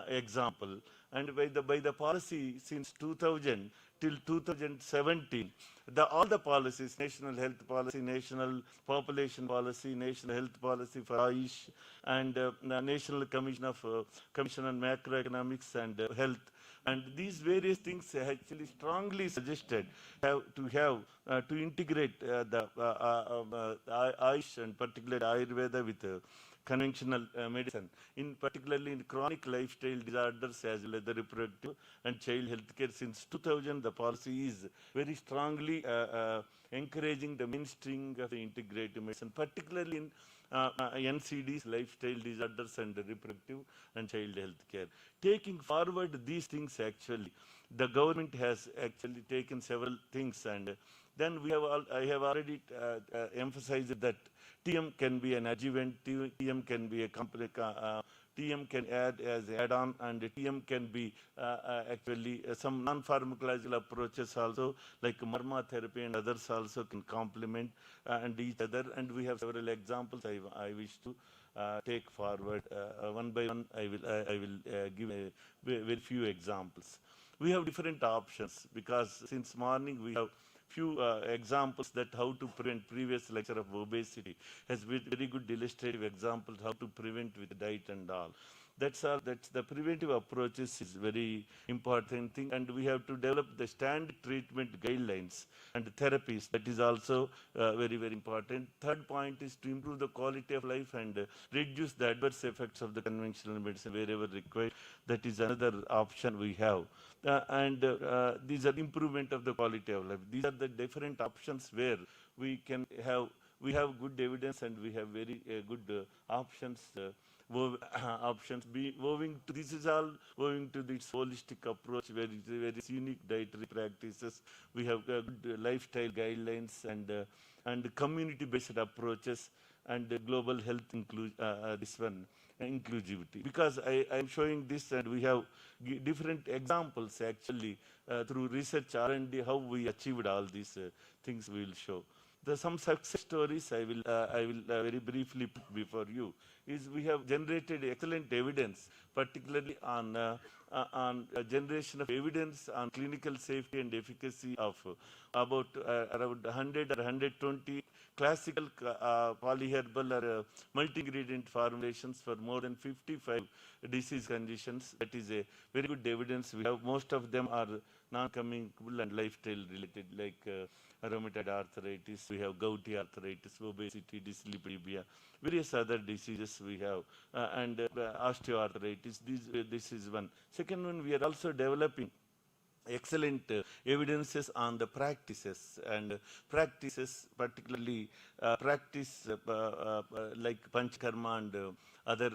example. And by the policy since 2000 till 2017, all the policies, national health policy, national population policy, national health policy for IISc, and National Commission on Macroeconomics and Health, and these various things actually strongly suggested to integrate the IISc and particularly Ayurveda with conventional medicine, particularly in chronic lifestyle disorders as well as the reproductive and child health care. Since 2000, the policy is very strongly encouraging the mainstream of the integrative medicine, particularly in NCDs, lifestyle disorders, and reproductive and child health care. Taking forward these things, actually, the government has actually taken several things, and then I have already emphasized that TM can be an adjuvant, TM can be a TM can add as add-on, and TM can be actually some non-pharmacological approaches also, like marma therapy and others also can complement and each other. And we have several examples I wish to take forward. One by one, I will give a very few examples. We have different options because since morning we have few examples that how to prevent. Previous lecture of obesity has been very good illustrative examples how to prevent with diet and all. That's all. That's the preventive approaches is very important thing, and we have to develop the standard treatment guidelines and therapies. That is also very, very important. Third point is to improve the quality of life and reduce the adverse effects of the conventional medicine wherever required. That is another option we have. These are improvement of the quality of life. These are the different options where we can have. We have good evidence and we have very good options. Options this is all owing to this holistic approach where it's very unique dietary practices. We have good lifestyle guidelines and community-based approaches and global health inclusivity. Because I am showing this and we have different examples actually through research R&D how we achieved all these things we will show. Some success stories I will very briefly put before you. Is we have generated excellent evidence, particularly on generation of evidence on clinical safety and efficacy of about around 100 or 120 classical polyherbal or multi-ingredient formulations for more than 55 disease conditions. That is a very good evidence. We have most of them are non-communicable and lifestyle related, like rheumatoid arthritis, we have gouty arthritis, obesity, dyslipidemia, various other diseases we have, and osteoarthritis. This is one. Second one, we are also developing excellent evidences on the practices, and practices particularly practice like panchakarma and other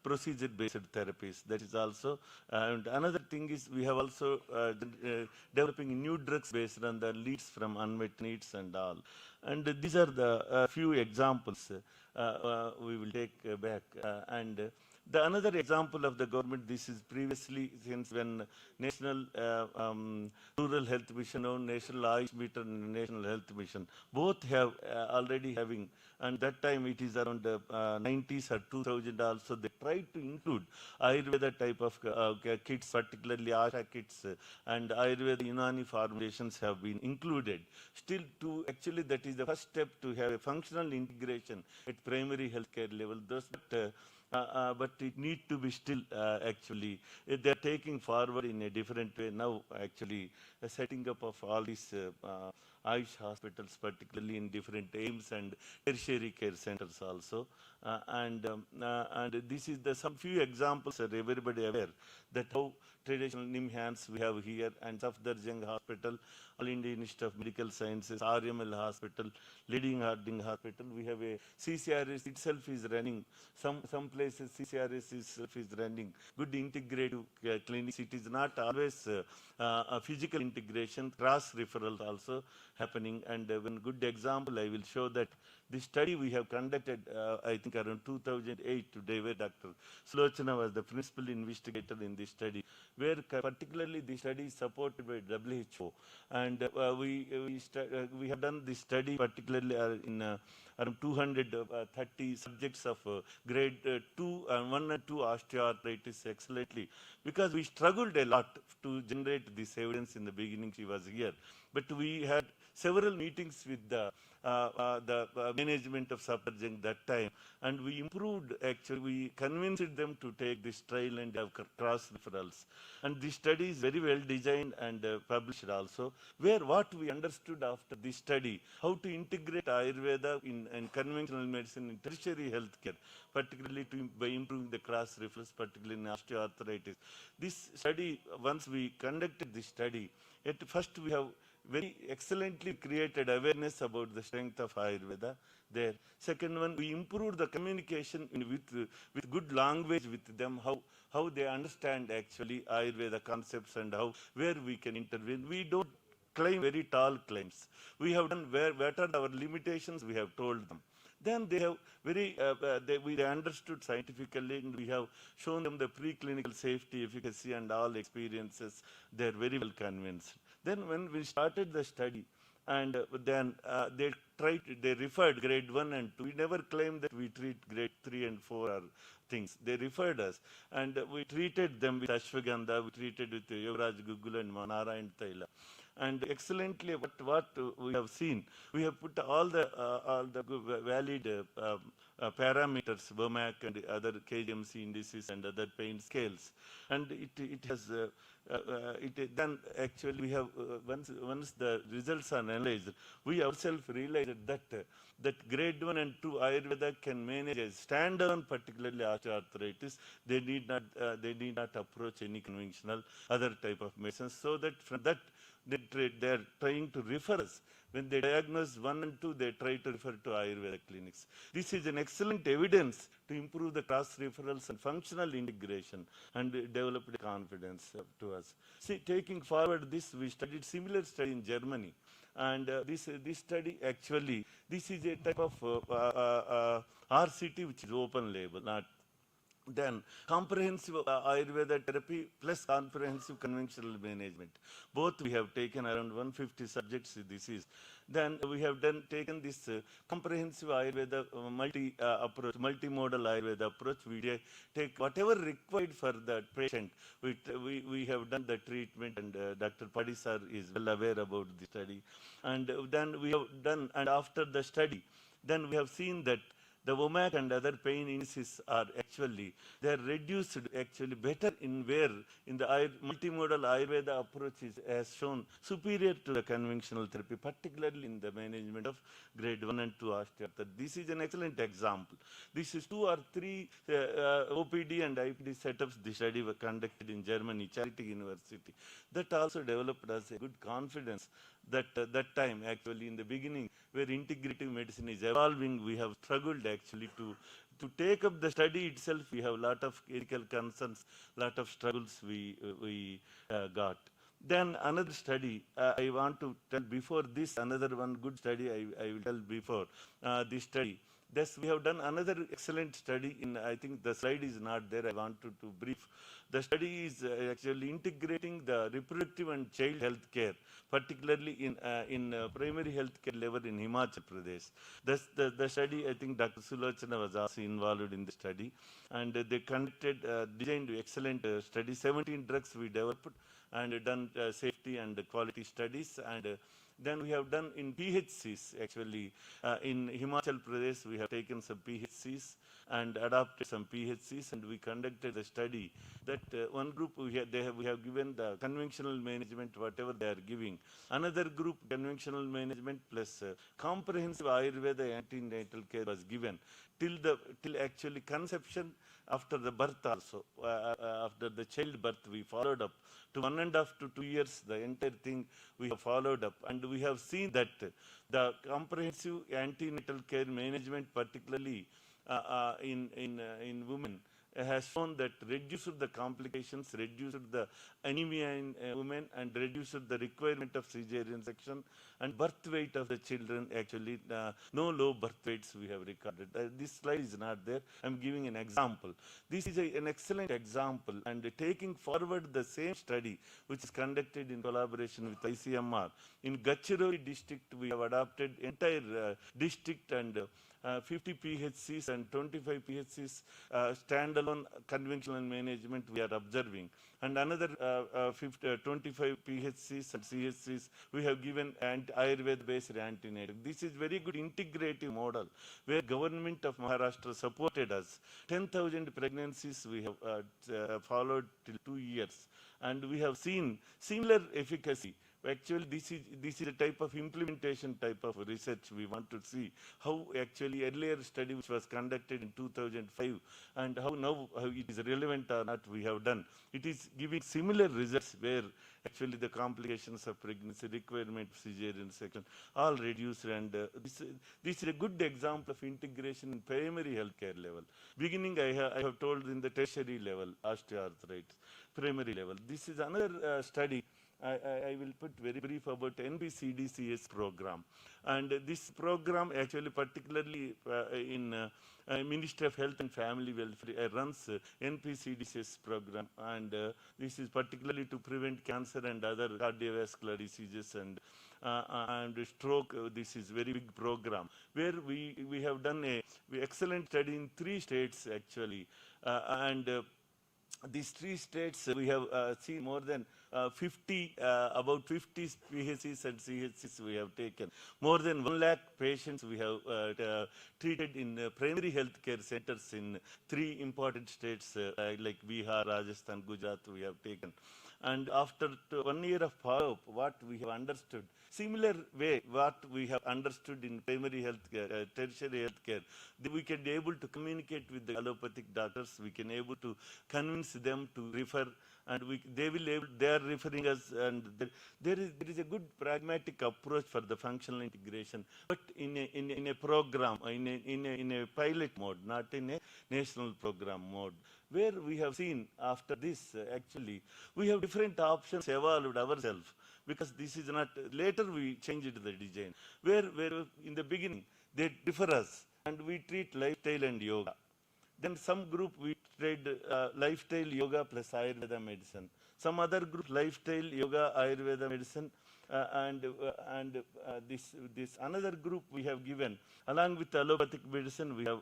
procedure-based therapies. That is also, and another thing is we have also developing new drugs based on the leads from unmet needs and all. And these are the few examples we will take back. The another example of the government, this is previously since when National Rural Health Mission or National IISc and National Health Mission, both have already having, and that time it is around 90s or 2000 also, they tried to include Ayurveda type of kits, particularly Asha kits, and Ayurveda Unani formulations have been included. Still to actually that is the first step to have a functional integration at primary healthcare level. But it need to be still actually, they are taking forward in a different way now actually, setting up of all these Ayush hospitals, particularly in different aims and tertiary care centers also. And this is some few examples are everybody aware that how traditional NIMHANS we have here, and Safdarjung Hospital, All India Institute of Medical Sciences, RML Hospital, Leading Harding Hospital. We have a CCRAS itself is running. Some places CCRAS itself is running good integrative clinics. It is not always a physical integration, cross referrals also happening. And one good example I will show that the study we have conducted, I think around 2008 today, where Dr. Sulochana was the principal investigator in this study, where particularly the study is supported by WHO. And we have done this study particularly in around 230 subjects of grade 2 and 1 and 2 osteoarthritis excellently, because we struggled a lot to generate this evidence in the beginning. She was here, but we had several meetings with the management of Safdarjung that time, and we improved, actually we convinced them to take this trial and have cross referrals. And this study is very well designed and published also, where what we understood after this study, how to integrate Ayurveda in conventional medicine in tertiary healthcare, particularly by improving the cross referrals, particularly in osteoarthritis. This study, once we conducted this study, at first we have very excellently created awareness about the strength of Ayurveda there. Second one, we improved the communication with good language with them, how they understand actually Ayurveda concepts and where we can intervene. We don't claim very tall claims. We have done what are our limitations, we have told them. Then they have they understood scientifically, and we have shown them the preclinical safety, efficacy, and all experiences. They are very well convinced. Then when we started the study, and then they referred grade 1 and 2. We never claimed that we treat grade 3 and 4 or things. They referred us, and we treated them with ashwagandha, we treated with Yogaraj Gugula and Manara and Taila. And excellently, what we have seen, we have put all the valid parameters, WOMAC and other KGMC indices and other pain scales, and it has then actually we have once the results are analyzed, we ourselves realized that grade 1 and 2 Ayurveda can manage as standalone, particularly osteoarthritis. They need not approach any conventional other type of medicines. So that from that they are trying to refer us. When they diagnose 1 and 2, they try to refer to Ayurveda clinics. This is an excellent evidence to improve the cross referrals and functional integration and developed confidence to us. See, taking forward this, we studied similar study in Germany. And this study actually, this is a type of RCT which is open label, not then comprehensive Ayurveda therapy plus comprehensive conventional management. Both we have taken around 150 subjects. This is. Then we have taken this comprehensive Ayurveda approach, multimodal Ayurveda approach. We take whatever required for the patient. We have done the treatment, and Dr. Paddy sir is well aware about the study. And then we have done, and after the study, then we have seen that the WOMAC and other pain indices are actually, they are reduced actually better in the multimodal Ayurveda approach has shown superior to the conventional therapy, particularly in the management of grade 1 and 2 osteoarthritis. This is an excellent example. This is 2 or 3 OPD and IPD setups. The study was conducted in Germany, Charité University. That also developed us a good confidence that that time actually in the beginning where integrative medicine is evolving, we have struggled actually to take up the study itself. We have a lot of ethical concerns, lot of struggles we got. Then another study, I want to tell before this, another one good study I will tell before this study. Thus, we have done another excellent study in, I think the slide is not there, I want to brief. The study is actually integrating the reproductive and child health care, particularly in primary health care level in Himachal Pradesh. Thus, the study, I think Dr. Sulochana was also involved in the study, and they conducted, designed excellent study. 17 drugs we developed and done safety and quality studies, and then we have done in PHCs, actually. In Himachal Pradesh, we have taken some PHCs and adopted some PHCs, and we conducted a study that one group, we have given the conventional management, whatever they are giving. Another group, conventional management plus comprehensive Ayurveda antenatal care was given till actually conception, after the birth also. After the child birth, we followed up. To 1.5 to 2 years, the entire thing we have followed up, and we have seen that the comprehensive antenatal care management, particularly in women, has shown that reduced the complications, reduced the anemia in women, and reduced the requirement of cesarean section, and birth weight of the children, actually no low birth weights we have recorded. This slide is not there. I'm giving an example. This is an excellent example, and taking forward the same study which is conducted in collaboration with ICMR. In Gadchiroli district, we have adopted entire district and 50 PHCs and 25 PHCs standalone conventional management we are observing. And another 25 PHCs and CHCs we have given Ayurveda-based antenatal. This is very good integrative model where government of Maharashtra supported us. 10,000 pregnancies we have followed till 2 years, and we have seen similar efficacy. Actually, this is a type of implementation type of research we want to see how actually earlier study which was conducted in 2005 and how now how it is relevant or not we have done. It is giving similar results where actually the complications of pregnancy, requirement of cesarean section all reduced, and this is a good example of integration in primary healthcare level. Beginning I have told in the tertiary level, osteoarthritis, primary level. This is another study. I will put very brief about NPCDCS program. And this program actually particularly in Ministry of Health and Family Welfare runs NPCDCS program, and this is particularly to prevent cancer and other cardiovascular diseases and stroke. This is very big program where we have done a excellent study in 3 states actually, and these 3 states we have seen more than about 50 PHCs and CHCs we have taken. More than 1 lakh patients we have treated in primary health care centers in 3 important states like Bihar, Rajasthan, Gujarat we have taken. And after 1 year of follow-up, what we have understood, similar way what we have understood in primary health care, tertiary health care, we can be able to communicate with the allopathic doctors, we can able to convince them to refer, and they are referring us, and there is a good pragmatic approach for the functional integration, but in a program, in a pilot mode, not in a national program mode, where we have seen after this, actually, we have different options evolved ourselves, because this is not, later we changed the design, where in the beginning, they differ us, and we treat lifestyle and yoga. Then some group we tried lifestyle yoga plus Ayurveda medicine. Some other group lifestyle yoga Ayurveda medicine, and this another group we have given along with allopathic medicine. We have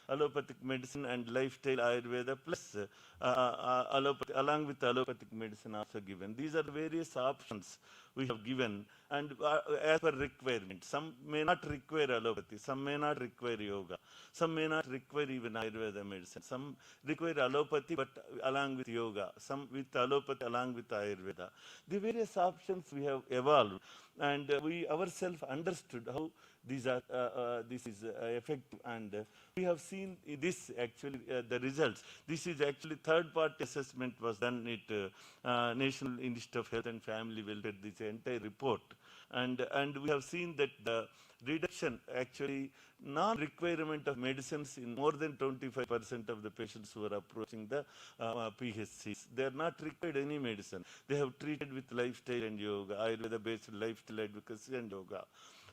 allopathic medicine and lifestyle Ayurveda plus along with allopathic medicine also given. These are various options we have given, and as per requirement. Some may not require allopathy, some may not require yoga, some may not require even Ayurveda medicine, some require allopathy but along with yoga, some with allopathy along with Ayurveda. The various options we have evolved, and we ourselves understood how these are, this is effective, and we have seen this actually, the results. This is actually third-party assessment was done at National Institute of Health and Family Welfare, this entire report. And we have seen that the reduction, actually, non-requirement of medicines in more than 25% of the patients who are approaching the PHCs. They are not required any medicine. They have treated with lifestyle and yoga, Ayurveda-based lifestyle advocacy and yoga.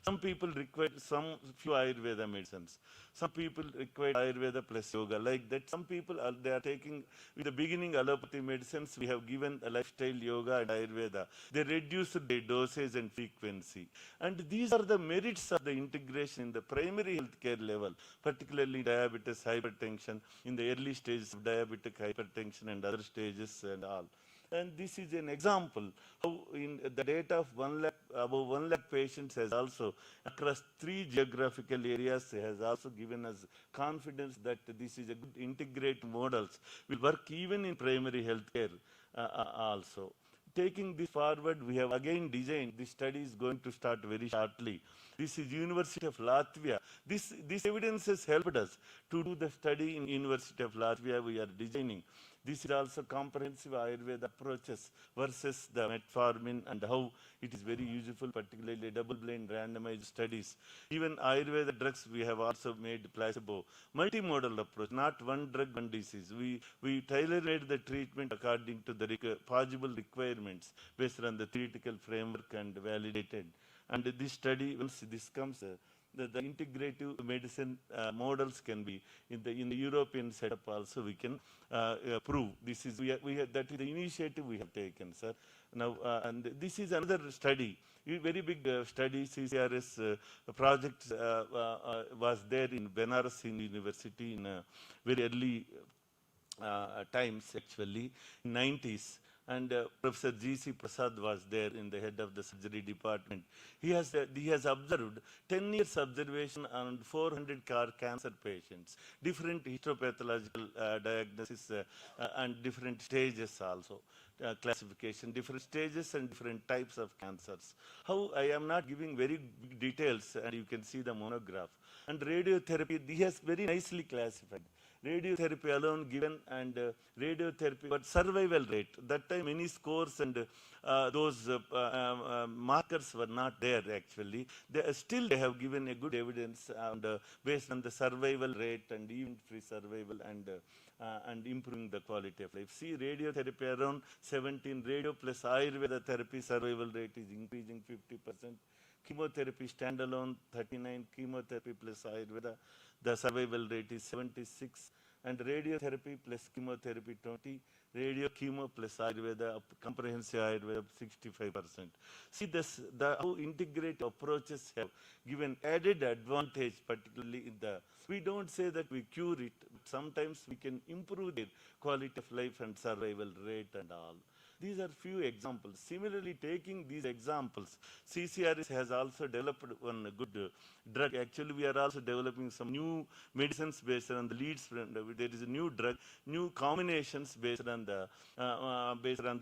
Some people require some few Ayurveda medicines. Some people require Ayurveda plus yoga. Like that, some people they are taking, with the beginning allopathy medicines, we have given a lifestyle yoga and Ayurveda. They reduce their dosage and frequency. And these are the merits of the integration in the primary healthcare level, particularly diabetes, hypertension, in the early stages of diabetic hypertension and other stages and all. And this is an example how in the data of above 1 lakh patients has also across 3 geographical areas has also given us confidence that this is a good integrate models will work even in primary health care also. Taking this forward, we have again designed, this study is going to start very shortly. This is University of Latvia. This evidence has helped us to do the study in University of Latvia we are designing. This is also comprehensive Ayurveda approaches versus the metformin and how it is very useful, particularly double-blind randomized studies. Even Ayurveda drugs we have also made placebo. Multimodal approach, not one drug, one disease. We tailor-made the treatment according to the possible requirements based on the theoretical framework and validated. And this study, once this comes, the integrative medicine models can be in the European setup also we can prove. This is that is the initiative we have taken, sir. Now and this is another study, very big study. CCRS project was there in Benares University in very early times, actually in 90s. And Professor G.C. Prasad was there in the head of the surgery department. He has observed 10 years observation on 400 cancer patients, different histopathological diagnosis and different stages also, classification, different stages and different types of cancers. How I am not giving very big details, and you can see the monograph. And radiotherapy, he has very nicely classified. Radiotherapy alone given, and radiotherapy, but survival rate. That time many scores and those markers were not there actually. Still they have given a good evidence and, based on the survival rate and event-free survival and improving the quality of life. See, radiotherapy around 17, radio plus Ayurveda therapy survival rate is increasing 50%. Chemotherapy standalone 39, chemotherapy plus Ayurveda, the survival rate is 76, and radiotherapy plus chemotherapy 20, radio chemo plus Ayurveda, comprehensive Ayurveda 65%. See this, how integrated approaches have given added advantage, particularly in the, we don't say that we cure it, but sometimes we can improve their quality of life and survival rate and all. These are few examples. Similarly, taking these examples, CCRS has also developed one good drug. Actually, we are also developing some new medicines based on the leads. There is a new drug, new combinations based on the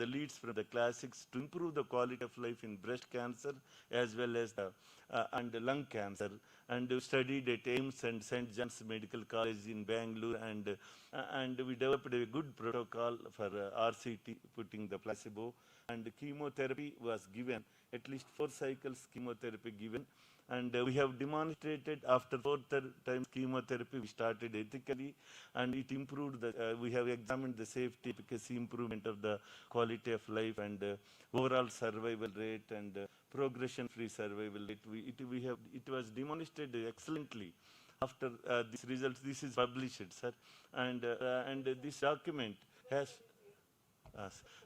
leads from the classics to improve the quality of life in breast cancer as well as and lung cancer. And we studied at AIIMS and St. John's Medical College in Bengaluru, and we developed a good protocol for RCT, putting the placebo, and chemotherapy was given, at least 4 cycles chemotherapy given. And we have demonstrated after 4 times chemotherapy, we started ethically, and it improved we have examined the safety, efficacy, improvement of the quality of life, and overall survival rate, and progression-free survival rate. It was demonstrated excellently. After these results, this is published, sir, and this document has.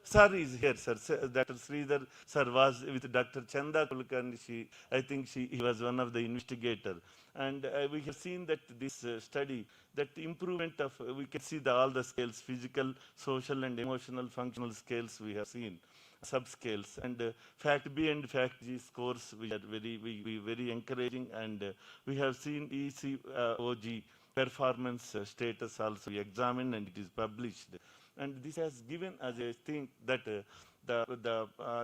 Sir is here, sir. Dr. Sridhar sir was with Dr. Chanda Kulkarni. I think he was one of the investigators. And we have seen that this study, that improvement of, we can see all the scales, physical, social, and emotional functional scales we have seen, subscales. And fact B and fact G scores, we are very encouraging. And we have seen ECOG performance status also examined, and it is published. And this has given us a thing that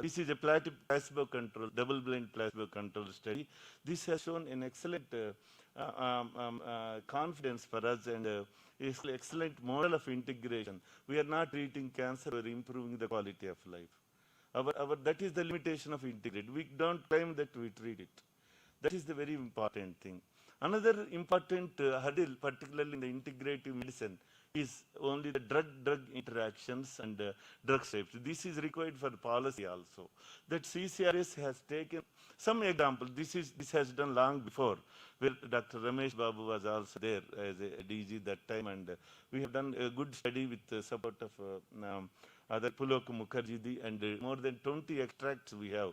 this is a placebo control, double-blind placebo control study. This has shown an excellent confidence for us, and excellent model of integration. We are not treating cancer, we are improving the quality of life. That is the limitation of integrate. We don't claim that we treat it. That is the very important thing. Another important hurdle, particularly in the integrative medicine, is only the drug-drug interactions and drug safety. This is required for policy also. That CCRS has taken some example. This has done long before, where Dr. Ramesh Babu was also there as a DG that time, and we have done a good study with the support of other Pulok Mukherjee, and more than 20 extracts we have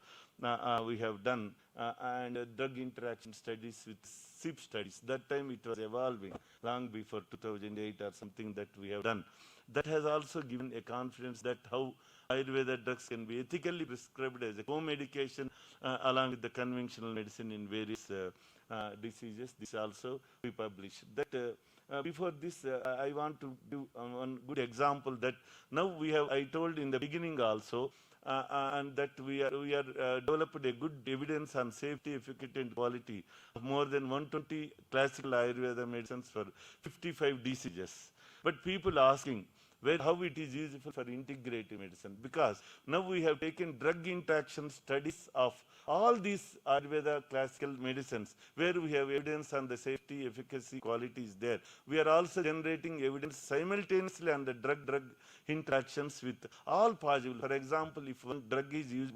done, and drug interaction studies with SIP studies. That time it was evolving long before 2008 or something that we have done. That has also given a confidence that how Ayurveda drugs can be ethically prescribed as a co-medication along with the conventional medicine in various diseases. This also we published. That before this, I want to do one good example that now we have, I told in the beginning also, and that we are developed a good evidence on safety, efficacy, and quality of more than 120 classical Ayurveda medicines for 55 diseases. But people asking, how it is useful for integrative medicine, because now we have taken drug interaction studies of all these Ayurveda classical medicines, where we have evidence on the safety, efficacy, quality is there. We are also generating evidence simultaneously on the drug-drug interactions with all possible. For example, if one drug is used,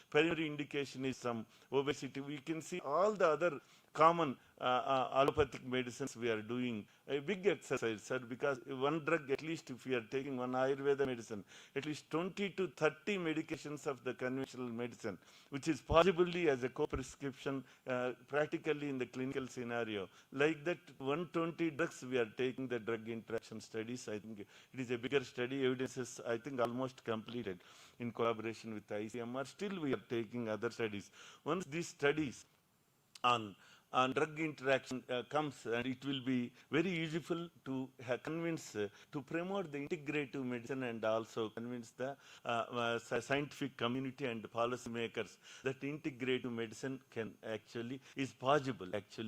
primary indication is some obesity, we can see all the other common allopathic medicines we are doing a big exercise, sir, because one drug, at least if we are taking one Ayurveda medicine, at least 20 to 30 medications of the conventional medicine, which is possibly as a co-prescription practically in the clinical scenario. Like that 120 drugs we are taking the drug interaction studies. I think it is a bigger study. Evidence is, I think, almost completed in collaboration with ICMR. Still we are taking other studies. Once these studies on drug interaction comes, and it will be very useful to convince, to promote the integrative medicine, and also convince the scientific community and policy makers that integrative medicine is possible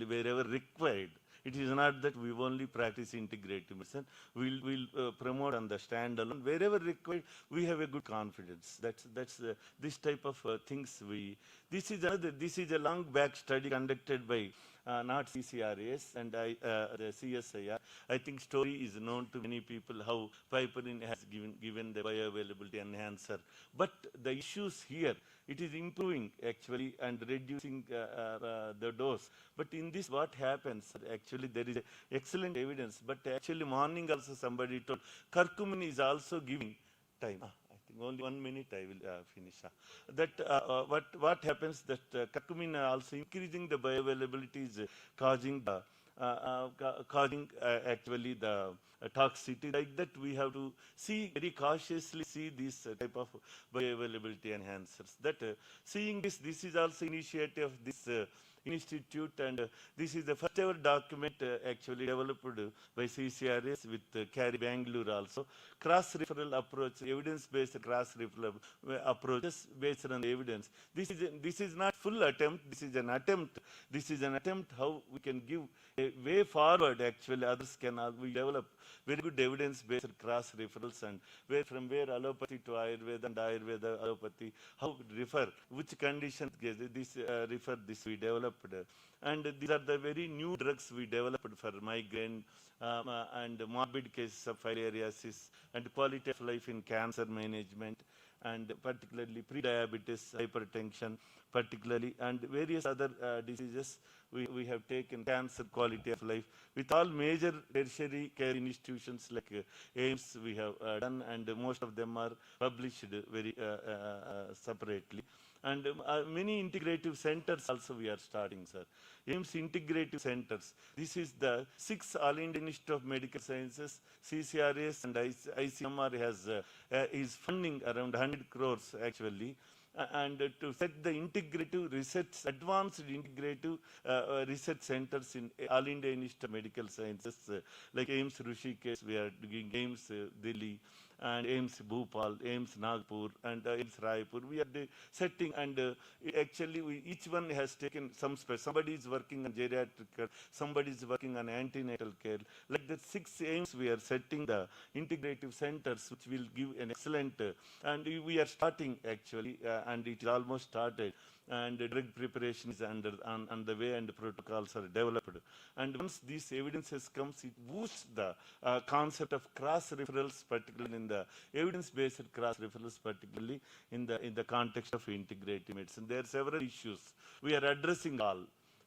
wherever required. It is not that we only practice integrative medicine. We'll promote on the standalone. Wherever required, we have a good confidence. That's this type of things This is a long back study conducted by not CCRAS and the CSIR. I think story is known to many people how piperine has given the bioavailability enhancer. But the issues here, it is improving actually and reducing the dose. But in this, what happens? Actually, there is excellent evidence. But actually, morning also somebody told curcumin is also giving time. I think only 1 minute I will finish. What happens that curcumin also increasing the bioavailability is causing the causing actually the toxicity. Like that, we have to see very cautiously see this type of bioavailability enhancers. That seeing this is also initiative of this institute, and this is the first ever document actually developed by CCRAS with CARI Bengaluru also. Cross-referral approach, evidence-based cross-referral approaches based on evidence. This is not full attempt, this is an attempt. This is an attempt how we can give a way forward. Actually, others can we develop very good evidence-based cross-referrals, and from where allopathy to Ayurveda and Ayurveda allopathy, how refer, which conditions this refer, this we developed. And these are the very new drugs we developed for migraine and morbid cases of filariasis and quality of life in cancer management, and particularly pre-diabetes, hypertension, particularly, and various other diseases. We have taken cancer quality of life with all major tertiary care institutions like AIMS we have done, and most of them are published very separately. And many integrative centers also we are starting, sir. AIMS integrative centers. This is the 6 All India Institute of Medical Sciences, CCRAS and ICMR is funding around 100 crores actually. And to set the integrative research, advanced integrative research centers in All India Institute of Medical Sciences, like AIMS Rishikesh, we are doing AIMS Delhi, and AIMS Bhopal, AIMS Nagpur, and AIMS Raipur. We are setting, and actually each one has taken some space. Somebody is working on geriatric care, somebody is working on antenatal care. Like the 6 AIMS, we are setting the integrative centers, which will give an excellent, and we are starting actually, and it is almost started. And drug preparation is on the way, and protocols are developed. And once these evidences comes, it boosts the concept of cross-referrals, particularly in the evidence-based cross-referrals, particularly in the context of integrative medicine. There are several issues. We are addressing all,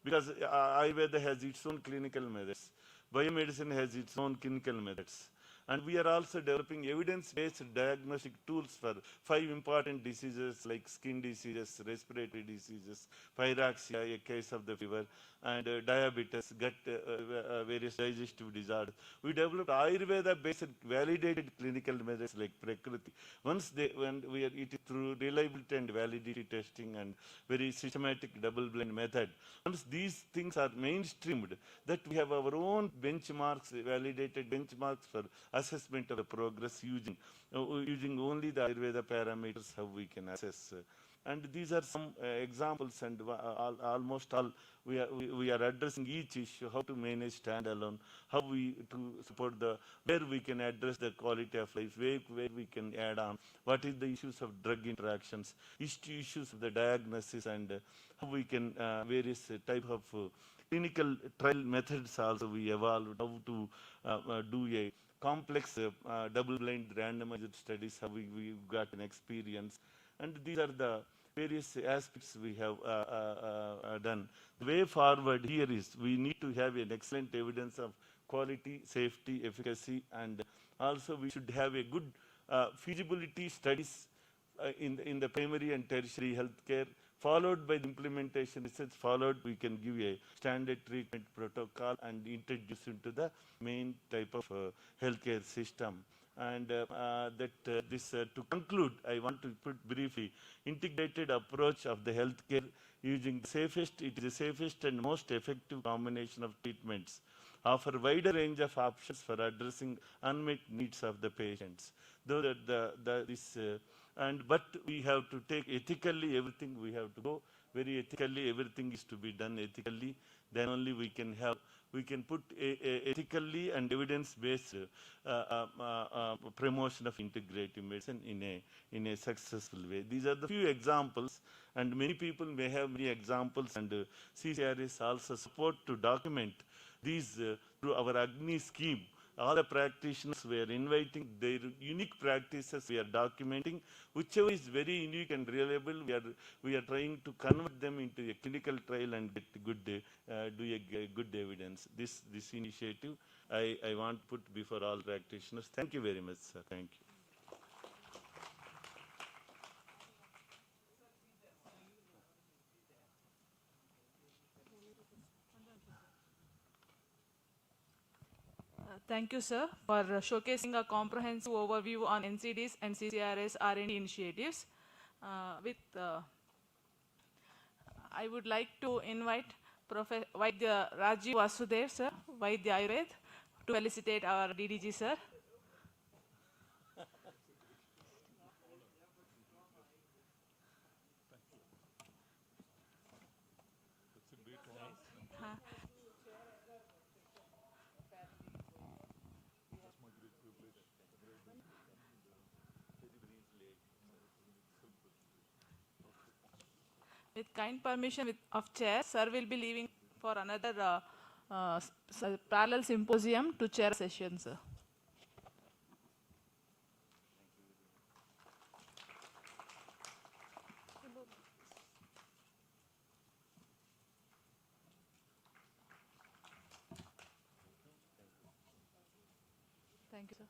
because Ayurveda has its own clinical methods. Biomedicine has its own clinical methods. And we are also developing evidence-based diagnostic tools for 5 important diseases like skin diseases, respiratory diseases, pyroxia, a case of the fever, and diabetes, gut, various digestive disorders. We developed Ayurveda-based validated clinical methods like Prakriti. It is through reliability and validity testing and very systematic double-blind method. Once these things are mainstreamed, that we have our own benchmarks, validated benchmarks for assessment of the progress using only the Ayurveda parameters, how we can assess. And these are some examples, and almost all we are addressing each issue, how to manage standalone, how to support where we can address the quality of life, where we can add on, what is the issues of drug interactions, issues of the diagnosis, and how we can various type of clinical trial methods also we evolved, how to do a complex double-blind randomized studies, how we got an experience. And these are the various aspects we have done. The way forward here is we need to have an excellent evidence of quality, safety, efficacy, and also we should have a good feasibility studies in the primary and tertiary healthcare, followed by the implementation research, followed we can give a standard treatment protocol and introduce into the main type of healthcare system. And to conclude, I want to put briefly, integrated approach of the healthcare using it is the safest and most effective combination of treatments, offer wider range of options for addressing unmet needs of the patients. Though but we have to take ethically everything, we have to go very ethically, everything is to be done ethically, then only we can put ethically and evidence-based promotion of integrative medicine in a successful way. These are the few examples, and many people may have many examples, and CCRAS also support to document these through our Agni scheme. All the practitioners we are inviting their unique practices, we are documenting. Whichever is very unique and reliable, we are trying to convert them into a clinical trial and get good evidence. This initiative I want to put before all practitioners. Thank you very much, sir. Thank you. Thank you, sir, for showcasing a comprehensive overview on NCDs and CCRS R&D initiatives. I would like to invite Vaidya Rajiv Vasudev, sir, Vaidya Ayurveda, to felicitate our DDG, sir. With kind permission of chair, sir will be leaving for another parallel symposium to chair session, sir. Thank you, sir.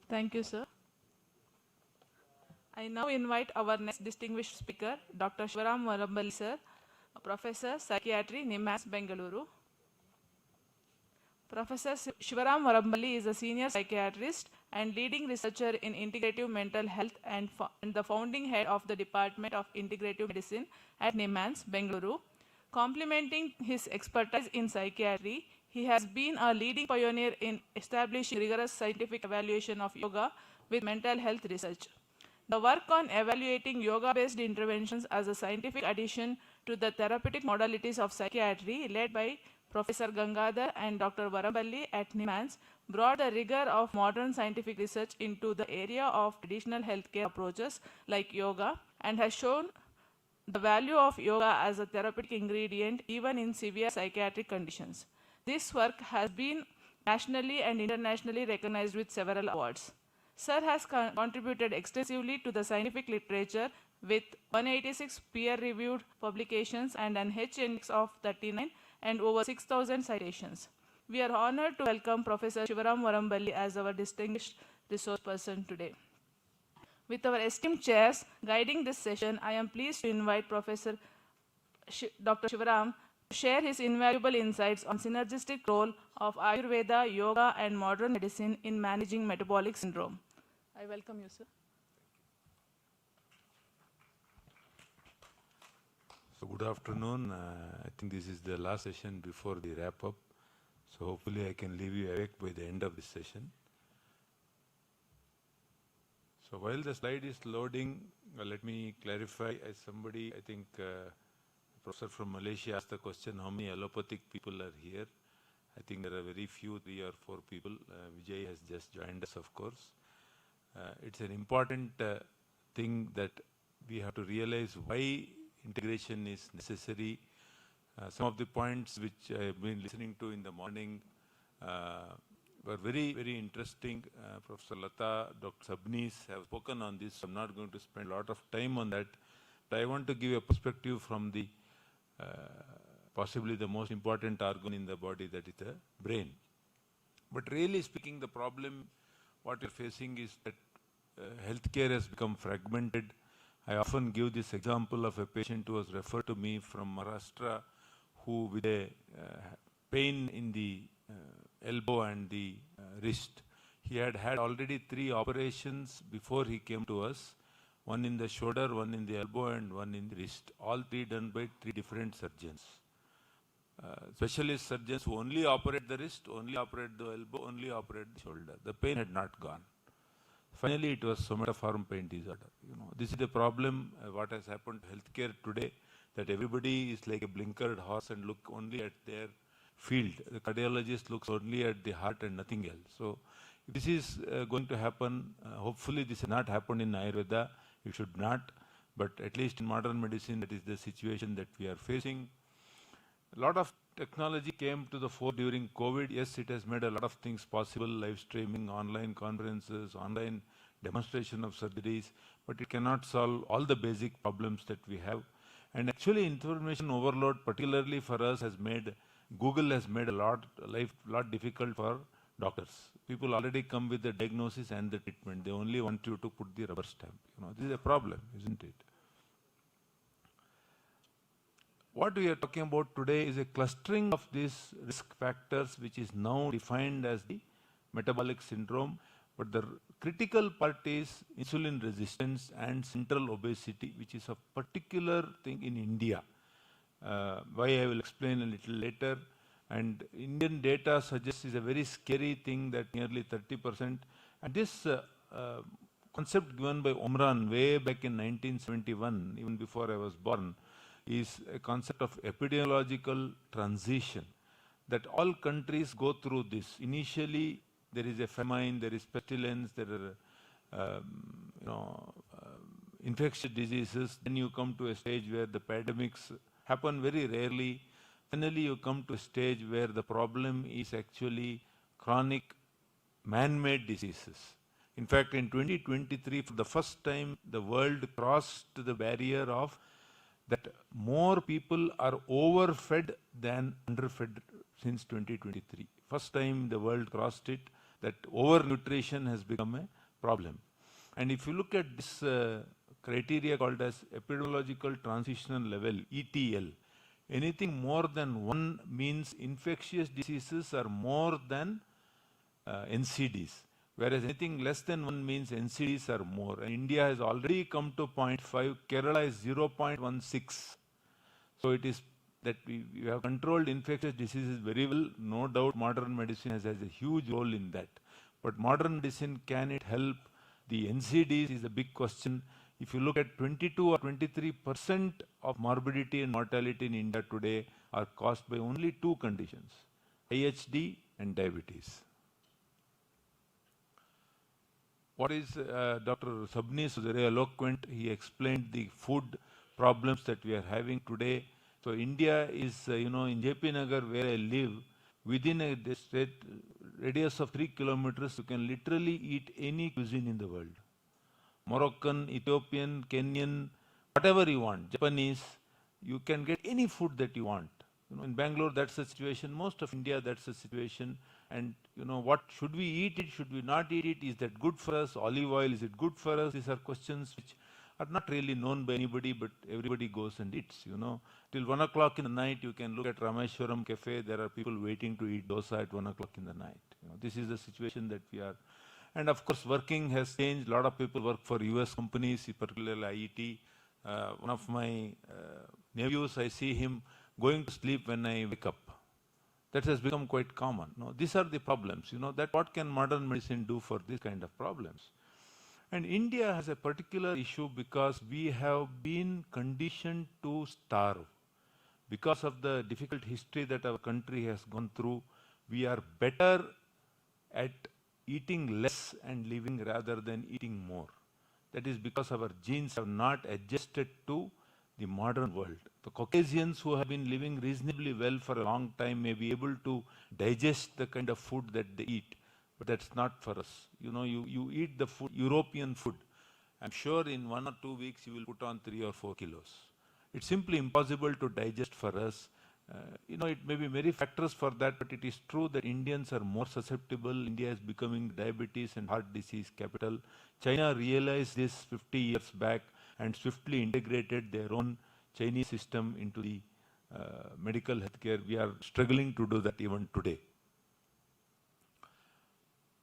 Thank you, sir. I now invite our next distinguished speaker, Dr. Shivaram Varambali, sir, Professor, Psychiatry, NIMHANS, Bengaluru. Professor Shivaram Varambali is a senior psychiatrist and leading researcher in integrative mental health and the founding head of the Department of Integrative Medicine at NIMHANS, Bengaluru. Complementing his expertise in psychiatry, he has been a leading pioneer in establishing rigorous scientific evaluation of yoga with mental health research. The work on evaluating yoga-based interventions as a scientific addition to the therapeutic modalities of psychiatry, led by Professor Gangadhar and Dr. Varambali at NIMHANS, brought the rigor of modern scientific research into the area of traditional healthcare approaches like yoga, and has shown the value of yoga as a therapeutic ingredient even in severe psychiatric conditions. This work has been nationally and internationally recognized with several awards. Sir has contributed extensively to the scientific literature with 186 peer-reviewed publications and an H-index of 39 and over 6,000 citations. We are honored to welcome Professor Shivaram Varambali as our distinguished resource person today. With our esteemed chairs guiding this session, I am pleased to invite Professor Dr. Shivaram to share his invaluable insights on synergistic role of Ayurveda, yoga, and modern medicine in managing metabolic syndrome. I welcome you, sir. So good afternoon. I think this is the last session before the wrap up. So hopefully I can leave you awake by the end of this session. So while the slide is loading, let me clarify, as somebody, I think professor from Malaysia asked the question, how many allopathic people are here? I think there are very few, 3 or 4 people. Vijay has just joined us, of course. It's an important thing that we have to realize why integration is necessary. Some of the points which I have been listening to in the morning were very, very interesting. Professor Lata, Dr. Sabnis have spoken on this. I'm not going to spend a lot of time on that. But I want to give a perspective from the possibly the most important organ in the body, that is the brain. But really speaking, the problem what we're facing is that healthcare has become fragmented. I often give this example of a patient who was referred to me from Maharashtra, who with a pain in the elbow and the wrist. He had had already 3 operations before he came to us. One in the shoulder, one in the elbow, and one in the wrist. All 3 done by 3 different surgeons. Specialist surgeons who only operate the wrist, only operate the elbow, only operate the shoulder. The pain had not gone. Finally, it was somatoform pain disorder. This is the problem, what has happened to healthcare today, that everybody is like a blinkered horse and look only at their field. The cardiologist looks only at the heart and nothing else. So, if this is going to happen, hopefully this has not happened in Ayurveda, it should not, but at least in modern medicine, that is the situation that we are facing. A lot of technology came to the fore during COVID. Yes, it has made a lot of things possible, live streaming, online conferences, online demonstration of surgeries, but it cannot solve all the basic problems that we have. And actually information overload, particularly for us, has made, Google has made life a lot difficult for doctors. People already come with the diagnosis and the treatment. They only want you to put the rubber stamp. This is a problem, isn't it? What we are talking about today is a clustering of these risk factors, which is now defined as the metabolic syndrome. But the critical part is insulin resistance and central obesity, which is a particular thing in India. Why I will explain a little later. And Indian data suggests is a very scary thing that nearly 30%. And this concept given by Omran way back in 1971, even before I was born, is a concept of epidemiological transition, that all countries go through this. Initially, there is a famine, there is pestilence, there are infectious diseases. Then you come to a stage where the pandemics happen very rarely. Finally, you come to a stage where the problem is actually chronic man-made diseases. In fact, in 2023, for the first time, the world crossed the barrier of that more people are overfed than underfed since 2023. First time the world crossed it, that overnutrition has become a problem. And if you look at this criteria called as epidemiological transitional level, ETL, anything more than 1 means infectious diseases are more than NCDs. Whereas anything less than 1 means NCDs are more. And India has already come to 0.5, Kerala is 0.16. So it is that we have controlled infectious diseases very well. No doubt modern medicine has a huge role in that. But modern medicine, can it help? The NCDs is a big question. If you look at 22 or 23% of morbidity and mortality in India today are caused by only 2 conditions, IHD and diabetes. What is Dr. Sabnis was very eloquent. He explained the food problems that we are having today. So India is, in JP Nagar where I live, within a radius of 3 kilometers, you can literally eat any cuisine in the world. Moroccan, Ethiopian, Kenyan, whatever you want, Japanese, you can get any food that you want. In Bangalore, that's the situation. Most of India, that's the situation. And what should we eat it? Should we not eat it? Is that good for us? Olive oil, is it good for us? These are questions which are not really known by anybody, but everybody goes and eats. Till 1 o'clock in the night, you can look at Rameshwaram Cafe. There are people waiting to eat dosa at 1 o'clock in the night. This is the situation that we are. And of course, working has changed. A lot of people work for US companies, particularly IIT. One of my nephews, I see him going to sleep when I wake up. That has become quite common. These are the problems. That what can modern medicine do for these kind of problems? And India has a particular issue because we have been conditioned to starve. Because of the difficult history that our country has gone through, we are better at eating less and living rather than eating more. That is because our genes have not adjusted to the modern world. The Caucasians who have been living reasonably well for a long time may be able to digest the kind of food that they eat, but that's not for us. You eat the food, European food. I'm sure in 1 or 2 weeks you will put on 3 or 4 kilos. It's simply impossible to digest for us. It may be many factors for that, but it is true that Indians are more susceptible. India is becoming diabetes and heart disease capital. China realized this 50 years back and swiftly integrated their own Chinese system into the medical healthcare. We are struggling to do that even today.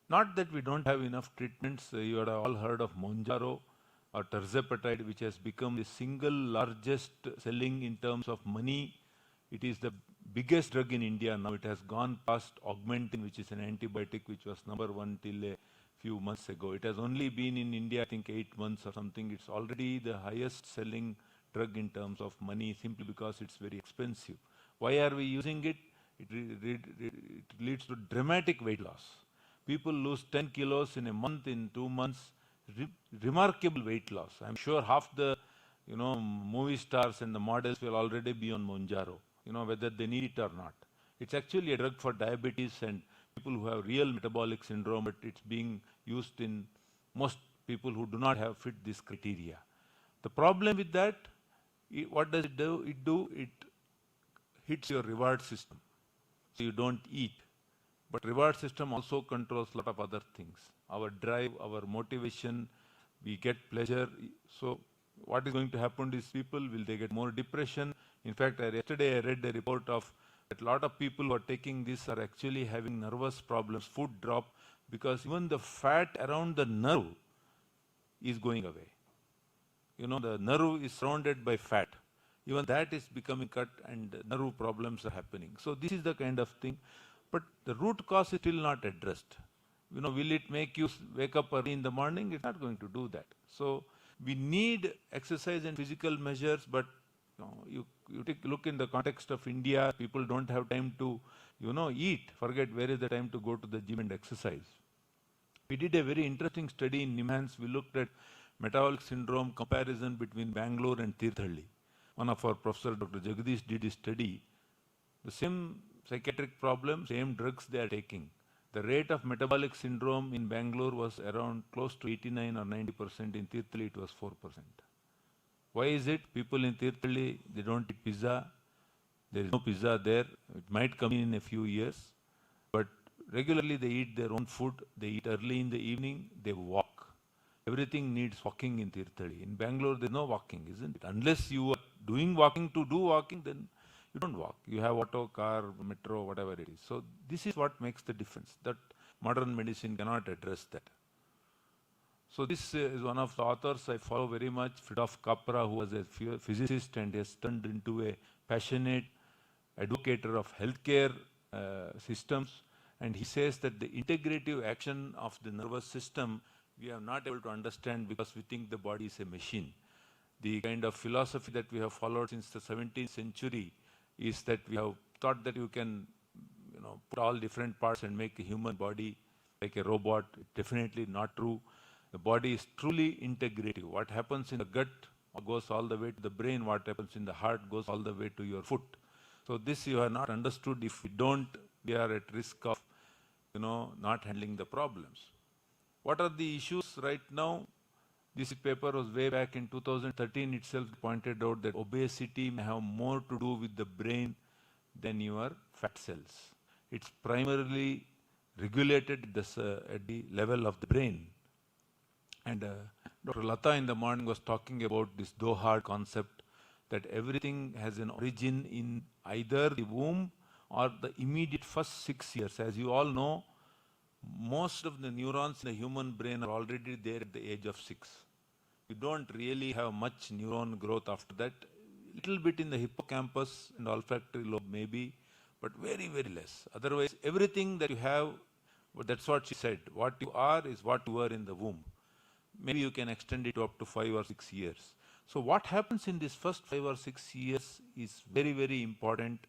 Not that we don't have enough treatments. You have all heard of Mounjaro or tirzepatide, which has become the single largest selling in terms of money. It is the biggest drug in India now. It has gone past Augmentin, which is an antibiotic, which was #1 till a few months ago. It has only been in India, I think 8 months or something. It's already the highest selling drug in terms of money, simply because it's very expensive. Why are we using it? It leads to dramatic weight loss. People lose 10 kilos in a month, in 2 months. Remarkable weight loss. I'm sure half the movie stars and the models will already be on Mounjaro, whether they need it or not. It's actually a drug for diabetes and people who have real metabolic syndrome, but it's being used in most people who do not have fit this criteria. The problem with that, what does it do? It hits your reward system. So you don't eat. But reward system also controls a lot of other things. Our drive, our motivation, we get pleasure. So what is going to happen to these people? Will they get more depression? In fact, yesterday I read a report of that a lot of people who are taking this are actually having nervous problems, food drop, because even the fat around the nerve is going away. You know, the nerve is surrounded by fat. Even that is becoming cut and nerve problems are happening. So this is the kind of thing. But the root cause is still not addressed. You know, will it make you wake up early in the morning? It's not going to do that. So we need exercise and physical measures, but you take a look in the context of India, people don't have time to, eat. Forget where is the time to go to the gym and exercise. We did a very interesting study in NIMHANS. We looked at metabolic syndrome comparison between Bangalore and Tirthalli. One of our professors, Dr. Jagdish, did a study. The same psychiatric problem, same drugs they are taking. The rate of metabolic syndrome in Bangalore was around close to 89 or 90%. In Tirthalli, it was 4%. Why is it? People in Tirthalli, they don't eat pizza. There is no pizza there. It might come in a few years. But regularly they eat their own food. They eat early in the evening. They walk. Everything needs walking in Tirthalli. In Bangalore, there's no walking, isn't it? Unless you are doing walking to do walking, then you don't walk. You have auto, car, metro, whatever it is. So this is what makes the difference. That modern medicine cannot address that. So this is one of the authors I follow very much, Fridolf Capra, who was a physicist and has turned into a passionate advocator of healthcare systems. And he says that the integrative action of the nervous system we are not able to understand because we think the body is a machine. The kind of philosophy that we have followed since the 17th century is that we have thought that you can, put all different parts and make a human body like a robot. Definitely not true. The body is truly integrative. What happens in the gut goes all the way to the brain. What happens in the heart goes all the way to your foot. So this you have not understood. If we don't, we are at risk of, not handling the problems. What are the issues right now? This paper was way back in 2013 itself pointed out that obesity may have more to do with the brain than your fat cells. It's primarily regulated at the level of the brain. And Dr. Lata in the morning was talking about this Doha concept that everything has an origin in either the womb or the immediate first 6 years. As you all know, most of the neurons in the human brain are already there at the age of 6. You don't really have much neuron growth after that. Little bit in the hippocampus and olfactory lobe maybe, but very, very less. Otherwise, everything that you have, but that's what she said. What you are is what you were in the womb. Maybe you can extend it to up to 5 or 6 years. So what happens in this first 5 or 6 years is very, very important,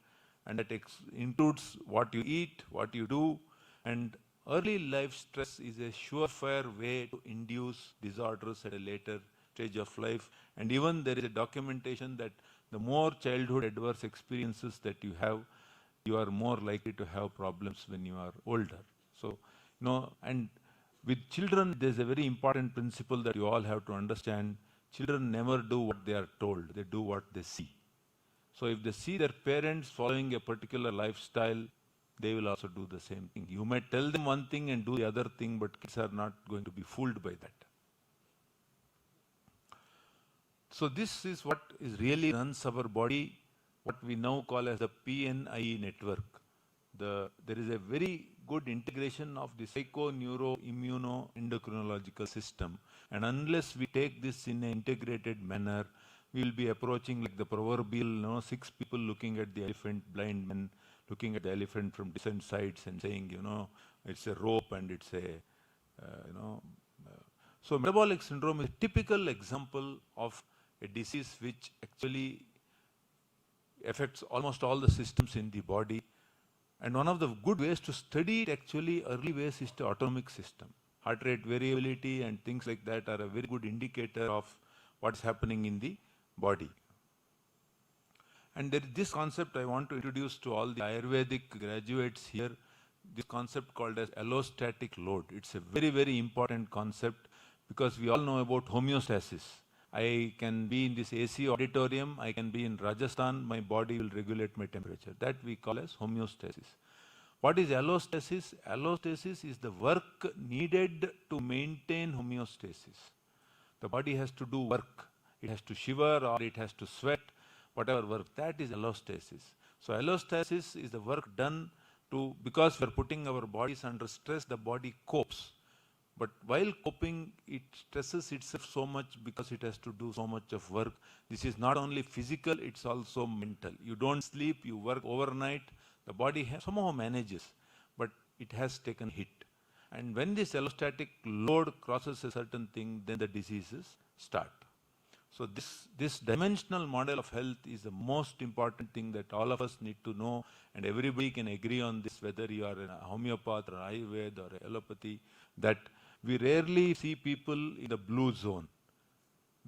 and that includes what you eat, what you do, and early life stress is a surefire way to induce disorders at a later stage of life. And even there is a documentation that the more childhood adverse experiences that you have, you are more likely to have problems when you are older. So, and with children, there's a very important principle that you all have to understand. Children never do what they are told. They do what they see. So if they see their parents following a particular lifestyle, they will also do the same thing. You may tell them one thing and do the other thing, but kids are not going to be fooled by that. So this is what is really runs our body, what we now call as the PNIE network. There is a very good integration of the psycho-neuro-immuno-endocrinological system. And unless we take this in an integrated manner, we will be approaching like the proverbial 6 people looking at the elephant, blind men looking at the elephant from different sides and saying, it's a rope and it's a, So metabolic syndrome is a typical example of a disease which actually affects almost all the systems in the body. And one of the good ways to study it actually early ways is the autonomic system. Heart rate variability and things like that are a very good indicator of what's happening in the body. And there is this concept I want to introduce to all the Ayurvedic graduates here, this concept called as allostatic load. It's a very, very important concept because we all know about homeostasis. I can be in this AC auditorium, I can be in Rajasthan, my body will regulate my temperature. That we call as homeostasis. What is allostasis? Allostasis is the work needed to maintain homeostasis. The body has to do work. It has to shiver or it has to sweat, whatever work. That is allostasis. So allostasis is the work done to, because we are putting our bodies under stress, the body copes. But while coping, it stresses itself so much because it has to do so much of work. This is not only physical, it's also mental. You don't sleep, you work overnight. The body somehow manages, but it has taken hit. And when this allostatic load crosses a certain thing, then the diseases start. So this dimensional model of health is the most important thing that all of us need to know, and everybody can agree on this, whether you are a homeopath or Ayurveda or allopathy, that we rarely see people in the blue zone.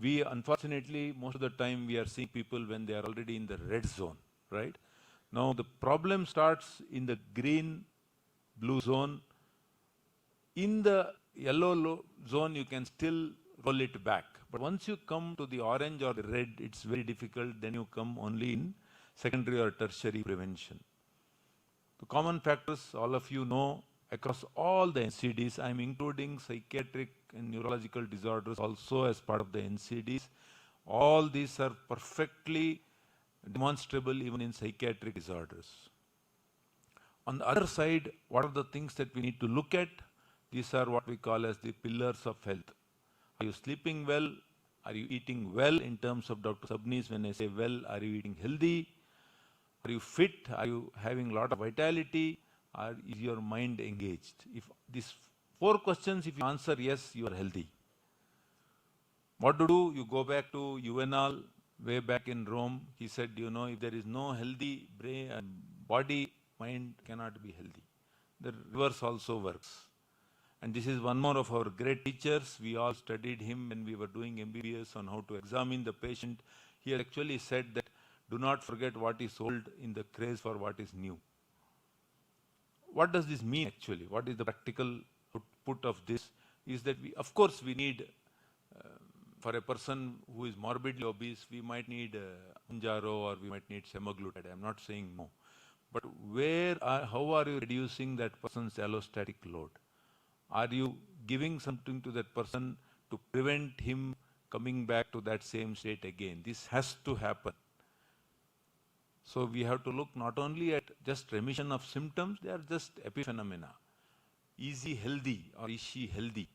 We, unfortunately, most of the time we are seeing people when they are already in the red zone, right? Now the problem starts in the green, blue zone. In the yellow zone, you can still roll it back. But once you come to the orange or the red, it's very difficult. Then you come only in secondary or tertiary prevention. The common factors, all of you know, across all the NCDs, I'm including psychiatric and neurological disorders also as part of the NCDs. All these are perfectly demonstrable even in psychiatric disorders. On the other side, what are the things that we need to look at? These are what we call as the pillars of health. Are you sleeping well? Are you eating well in terms of Dr. Sabnis? When I say well, are you eating healthy? Are you fit? Are you having a lot of vitality? Or is your mind engaged? If these 4 questions, if you answer yes, you are healthy. What to do? You go back to Juvenal, way back in Rome. He said, you know, if there is no healthy brain and body, mind cannot be healthy. The reverse also works. And this is one more of our great teachers. We all studied him when we were doing MBBS on how to examine the patient. He actually said that do not forget what is old in the craze for what is new. What does this mean actually? What is the practical output of this? Is that we, of course, we need, for a person who is morbidly obese, we might need Manjaro or we might need semaglutide. I'm not saying no. But how are you reducing that person's allostatic load? Are you giving something to that person to prevent him coming back to that same state again? This has to happen. So we have to look not only at just remission of symptoms, they are just epiphenomena. Is he healthy or is she healthy?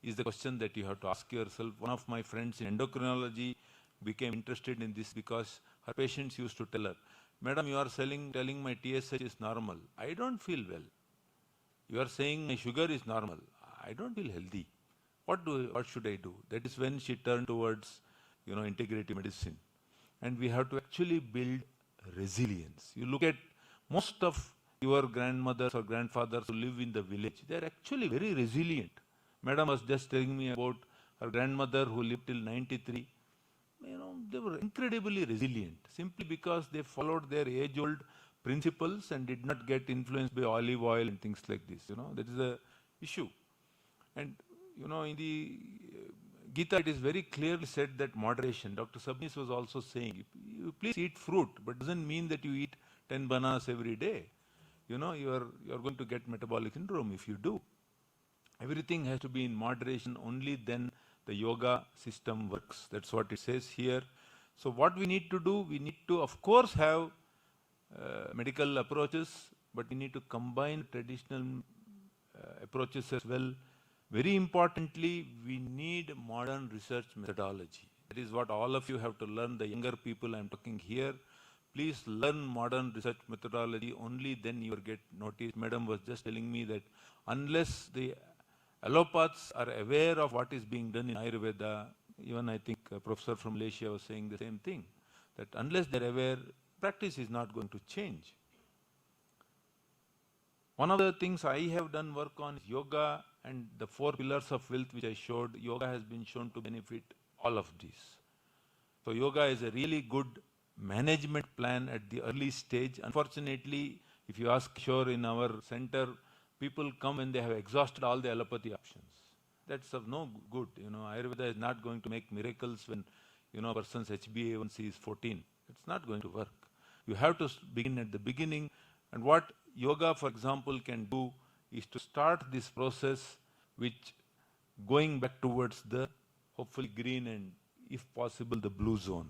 Is the question that you have to ask yourself. One of my friends in endocrinology became interested in this because her patients used to tell her, Madam, you are telling my TSH is normal. I don't feel well. You are saying my sugar is normal. I don't feel healthy. What should I do? That is when she turned towards, integrative medicine. And we have to actually build resilience. You look at most of your grandmothers or grandfathers who live in the village, they are actually very resilient. Madam was just telling me about her grandmother who lived till 93. They were incredibly resilient simply because they followed their age-old principles and did not get influenced by olive oil and things like this. That is the issue. And, in the Gita, it is very clearly said that moderation. Dr. Sabnis was also saying, you please eat fruit, but doesn't mean that you eat 10 bananas every day. You are going to get metabolic syndrome if you do. Everything has to be in moderation, only then the yoga system works. That's what it says here. So what we need to do, we need to, of course, have medical approaches, but we need to combine traditional approaches as well. Very importantly, we need modern research methodology. That is what all of you have to learn, the younger people I'm talking here. Please learn modern research methodology, only then you will get noticed. Madam was just telling me that unless the allopaths are aware of what is being done in Ayurveda, even I think a professor from Malaysia was saying the same thing, that unless they're aware, practice is not going to change. One of the things I have done work on is yoga and the 4 pillars of wealth which I showed. Yoga has been shown to benefit all of these. So yoga is a really good management plan at the early stage. Unfortunately, if you ask Kishore in our center, people come when they have exhausted all the allopathy options. That's of no good. Ayurveda is not going to make miracles when, a person's HbA1c is 14. It's not going to work. You have to begin at the beginning. And what yoga, for example, can do is to start this process which going back towards the hopefully green and if possible the blue zone.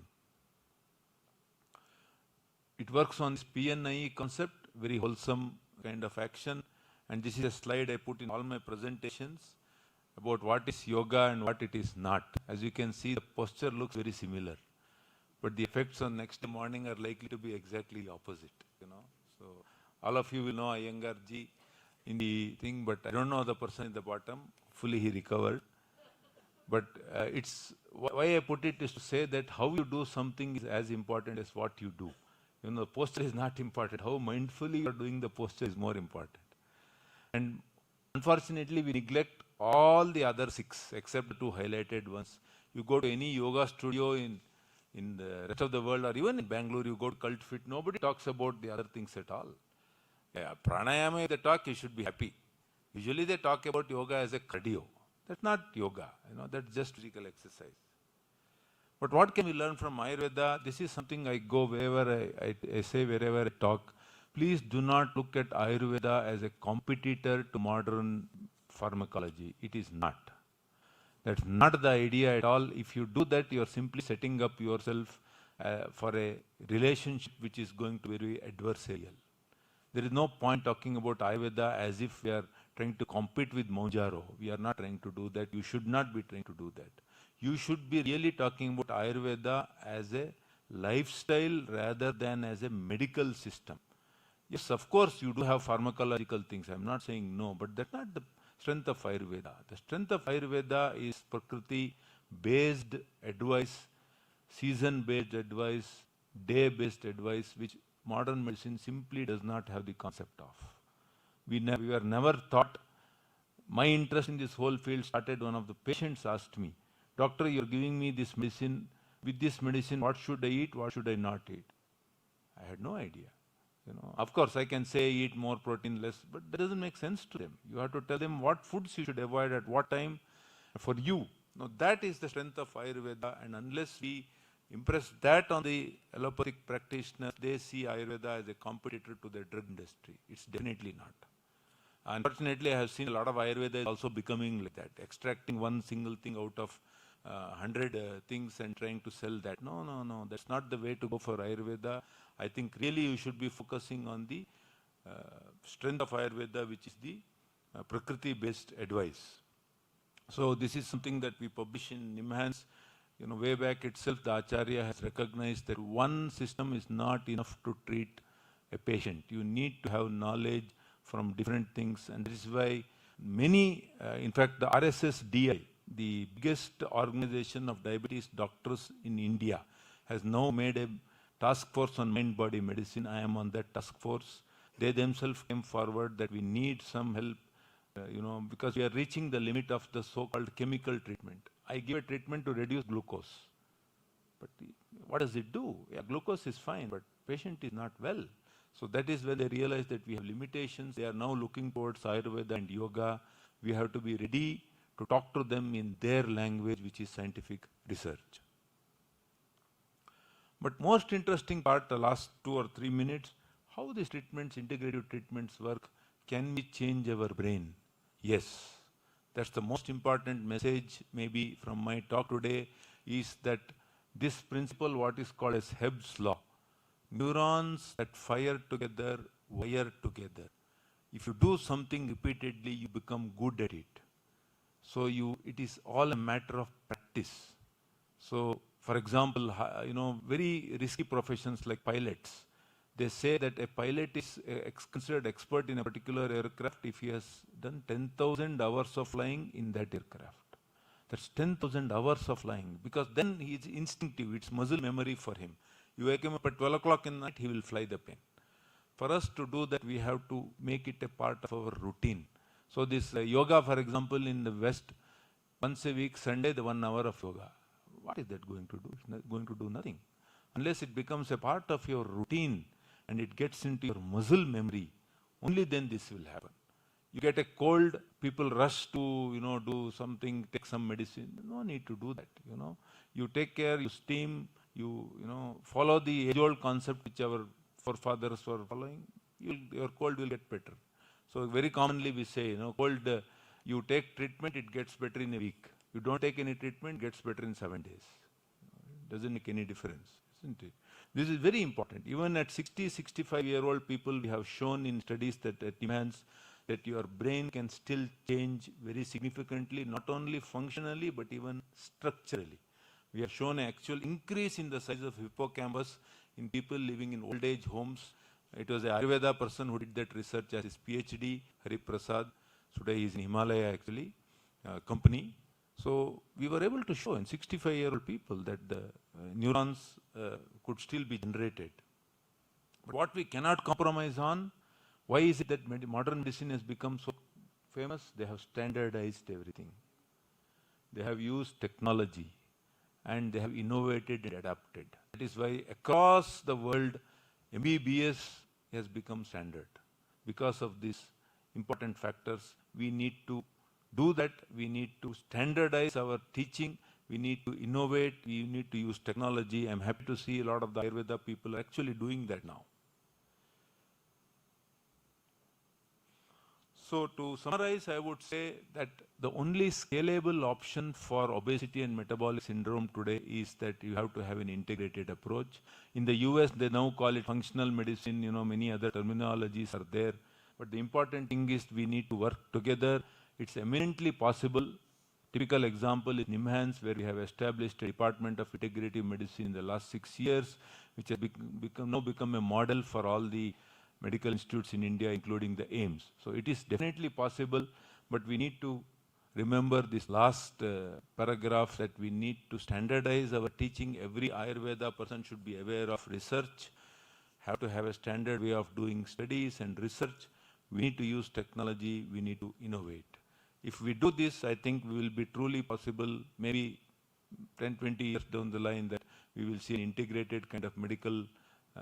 It works on this PNIE concept, very wholesome kind of action, and this is a slide I put in all my presentations about what is yoga and what it is not. As you can see, the posture looks very similar, but the effects on next morning are likely to be exactly opposite, So all of you will know Iyengar ji in the thing, but I don't know the person in the bottom. Hopefully he recovered. But it's why I put it is to say that how you do something is as important as what you do. The posture is not important. How mindfully you are doing the posture is more important. And unfortunately, we neglect all the other 6 except the 2 highlighted ones. You go to any yoga studio in the rest of the world, or even in Bengaluru, you go to Cult Fit, nobody talks about the other things at all. Yeah, pranayama, if they talk, you should be happy. Usually they talk about yoga as a cardio. That's not yoga, that's just physical exercise. But what can we learn from Ayurveda? This is something I go wherever I say, wherever I talk. Please do not look at Ayurveda as a competitor to modern pharmacology. It is not. That's not the idea at all. If you do that, you are simply setting up yourself for a relationship which is going to be very adversarial. There is no point talking about Ayurveda as if we are trying to compete with Mounjaro. We are not trying to do that. You should not be trying to do that. You should be really talking about Ayurveda as a lifestyle rather than as a medical system. Yes, of course, you do have pharmacological things. I'm not saying no, but that's not the strength of Ayurveda. The strength of Ayurveda is Prakriti-based advice, season-based advice, day-based advice, which modern medicine simply does not have the concept of. We were never taught. My interest in this whole field started when one of the patients asked me, "Doctor, you're giving me this medicine. With this medicine, what should I eat? What should I not eat?" I had no idea. Of course, I can say eat more protein, less, but that doesn't make sense to them. You have to tell them what foods you should avoid at what time for you. Now, that is the strength of Ayurveda, and unless we impress that on the allopathic practitioners, they see Ayurveda as a competitor to the drug industry. It's definitely not. Unfortunately, I have seen a lot of Ayurveda is also becoming like that, extracting one single thing out of 100 things and trying to sell that. No, that's not the way to go for Ayurveda. I think really you should be focusing on the strength of Ayurveda, which is the Prakriti-based advice. So this is something that we publish in NIMHANS. Way back itself, the Acharya has recognized that one system is not enough to treat a patient. You need to have knowledge from different things, and this is why many, in fact, the RSSDI, the biggest organization of diabetes doctors in India, has now made a task force on mind-body medicine. I am on that task force. They themselves came forward that we need some help, because we are reaching the limit of the so-called chemical treatment. I give a treatment to reduce glucose, but what does it do? Yeah, glucose is fine, but patient is not well. So that is when they realize that we have limitations. They are now looking towards Ayurveda and yoga. We have to be ready to talk to them in their language, which is scientific research. But most interesting part, the last 2 or 3 minutes, how these treatments, integrative treatments work. Can we change our brain? Yes. That's the most important message maybe from my talk today, is that this principle, what is called as Hebb's law, neurons that fire together, wire together. If you do something repeatedly, you become good at it. So it is all a matter of practice. So, for example, very risky professions like pilots, they say that a pilot is considered expert in a particular aircraft if he has done 10,000 hours of flying in that aircraft. That's 10,000 hours of flying, because then he is instinctive, it's muscle memory for him. You wake him up at 12 o'clock in the night, he will fly the plane. For us to do that, we have to make it a part of our routine. So this yoga, for example, in the West, once a week, Sunday, the 1 hour of yoga. What is that going to do? It's not going to do nothing. Unless it becomes a part of your routine and it gets into your muscle memory, only then this will happen. You get a cold, people rush to, do something, take some medicine. No need to do that, You take care, you steam, you follow the age-old concept which our forefathers were following. your cold will get better. So very commonly we say, cold, you take treatment, it gets better in a week. You don't take any treatment, it gets better in 7 days. Doesn't make any difference, isn't it? This is very important. Even at 60, 65-year-old people, we have shown in studies that at NIMHANS that your brain can still change very significantly, not only functionally, but even structurally. We have shown an actual increase in the size of hippocampus in people living in old age homes. It was an Ayurveda person who did that research as his PhD, Hari Prasad. Today he is in Himalaya actually, company. So we were able to show in 65-year-old people that the neurons could still be generated. But what we cannot compromise on, why is it that modern medicine has become so famous? They have standardized everything. They have used technology and they have innovated and adapted. That is why across the world, MBBS has become standard. Because of these important factors, we need to do that. We need to standardize our teaching. We need to innovate. We need to use technology. I'm happy to see a lot of the Ayurveda people are actually doing that now. So to summarize, I would say that the only scalable option for obesity and metabolic syndrome today is that you have to have an integrated approach. In the US, they now call it functional medicine, many other terminologies are there. But the important thing is we need to work together. It's eminently possible. Typical example is NIMHANS, where we have established a department of integrative medicine in the last 6 years, which has now become a model for all the medical institutes in India, including the AIIMS. So it is definitely possible, but we need to remember this last paragraph that we need to standardize our teaching. Every Ayurveda person should be aware of research, have to have a standard way of doing studies and research. We need to use technology, we need to innovate. If we do this, I think we will be truly possible, maybe 10, 20 years down the line, that we will see an integrated kind of medical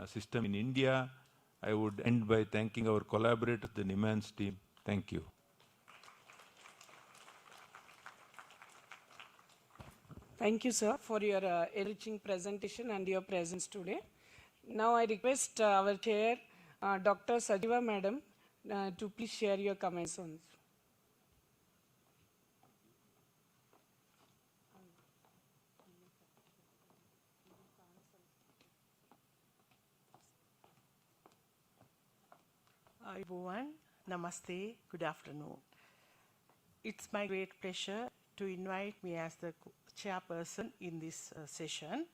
system in India. I would end by thanking our collaborators, the NIMHANS team. Thank you. Thank you, sir, for your enriching presentation and your presence today. Now I request our chair, Dr. Sajiva Madam, to please share your comments on this. Hi everyone, Namaste, good afternoon. It's my great pleasure to invite me as the chairperson in this session.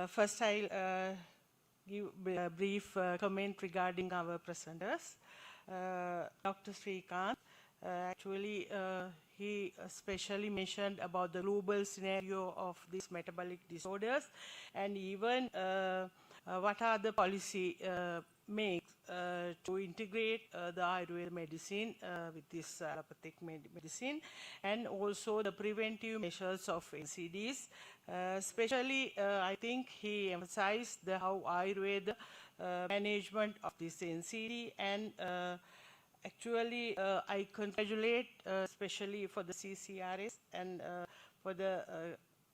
First I'll give a brief comment regarding our presenters. Dr. Srikanth, he especially mentioned about the global scenario of these metabolic disorders and even what are the policy makes to integrate the Ayurveda medicine with this allopathic medicine, and also the preventive measures of NCDs. Especially, I think he emphasized how Ayurveda management of this NCD, and I congratulate especially for the CCRS and for the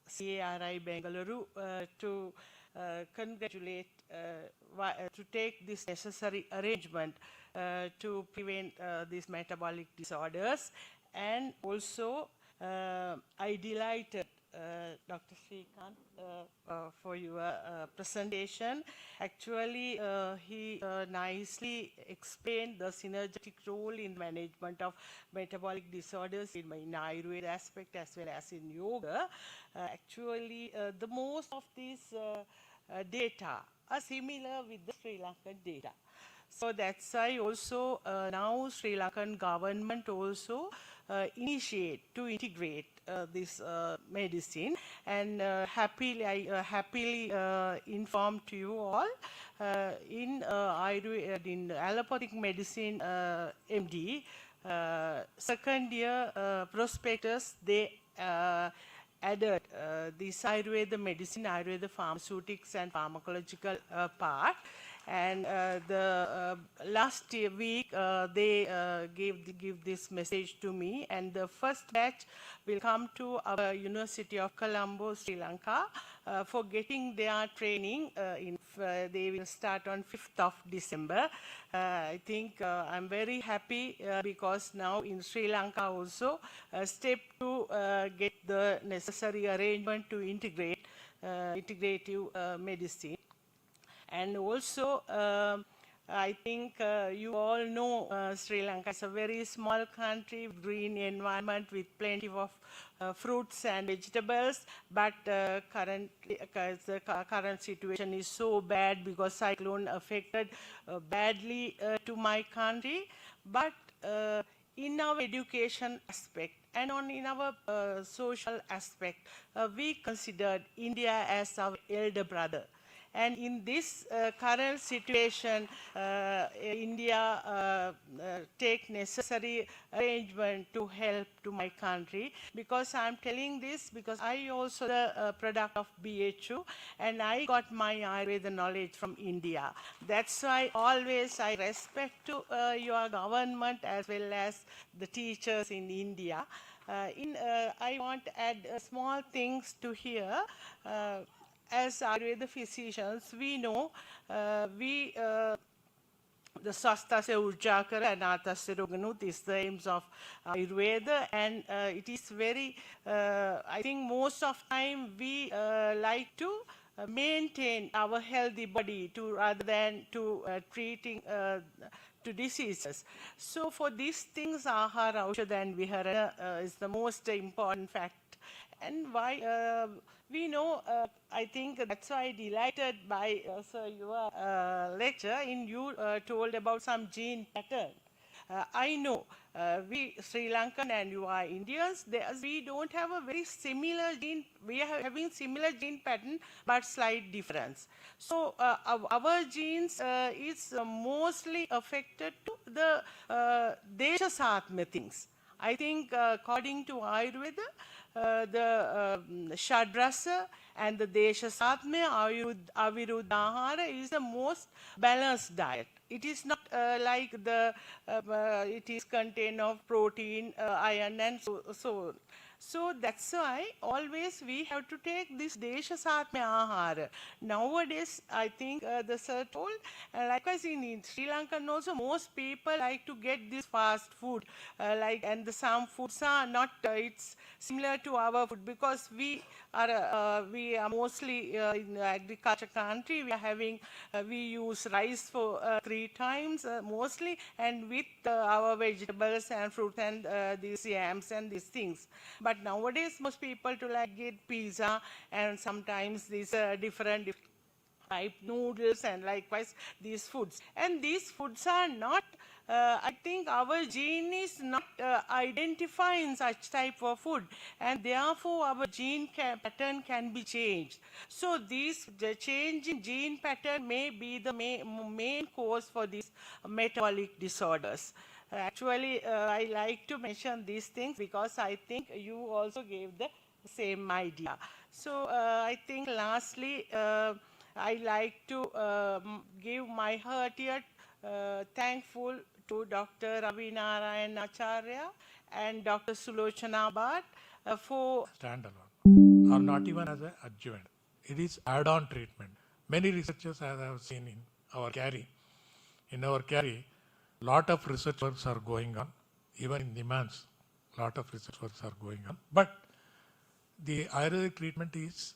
CARI Bengaluru to congratulate to take this necessary arrangement to prevent these metabolic disorders. And also I delighted Dr. Srikanth for your presentation. Actually, he nicely explained the synergetic role in management of metabolic disorders in Ayurveda aspect as well as in yoga. The most of these data are similar with the Sri Lankan data. So that's why also now Sri Lankan government also initiate to integrate this medicine, and I happily inform to you all in allopathic medicine MD second year prospectus, they added this Ayurveda medicine, Ayurveda pharmaceutics and pharmacological part, And last week, they give this message to me, and the first batch will come to our University of Colombo, Sri Lanka, for getting their training. They will start on 5th of December. I think I'm very happy because now in Sri Lanka also, step to get the necessary arrangement to integrate integrative medicine. And also, I think you all know Sri Lanka is a very small country, green environment with plenty of fruits and vegetables, but currently, the current situation is so bad because cyclone affected badly to my country. But in our education aspect and in our social aspect, we considered India as our elder brother. And in this current situation, India take necessary arrangement to help to my country. Because I'm telling this because I also the product of BHU, and I got my Ayurveda knowledge from India. That's why always I respect to your government as well as the teachers in India. I want to add small things to here. As Ayurveda physicians, we know the Swasthasya Urjakara and Atasya Roganut is the aims of Ayurveda, and it is very, I think most of time we like to maintain our healthy body rather than to treating to diseases. So for these things, Ahara, Aushadha and Vihara is the most important fact. And why we know, I think that's why delighted by sir, your lecture in you told about some gene pattern. I know we Sri Lankan and you are Indians, we don't have a very similar gene, we are having similar gene pattern but slight difference. So our genes is mostly affected to the Desha Satma things. I think according to Ayurveda, the Shadrasa and the Desha Satma Aviruddhahara is the most balanced diet. It is not like it is contained of protein, iron and so on. So that's why always we have to take this Desha Satma Ahara. Nowadays, I think the sir told, likewise in Sri Lanka also, most people like to get this fast food, and some foods are not, it's similar to our food because we are mostly in agriculture country, we use rice for 3 times mostly, and with our vegetables and fruit and these yams and these things. But nowadays, most people to get pizza and sometimes these different type noodles and likewise these foods. And these foods are not, I think our gene is not identifying such type of food, and therefore our gene pattern can be changed. So the change in gene pattern may be the main cause for these metabolic disorders. Actually, I like to mention these things because I think you also gave the same idea. So I think lastly, I like to give my heartiest thankful to Dr. Ravi Narayan Acharya and Dr. Sulochana Bhatt for Standalone, or not even as an adjuvant. It is add-on treatment. Many researchers, as I have seen in our CARI, lot of research works are going on. Even in NIMHANS, lot of research works are going on. But the Ayurvedic treatment is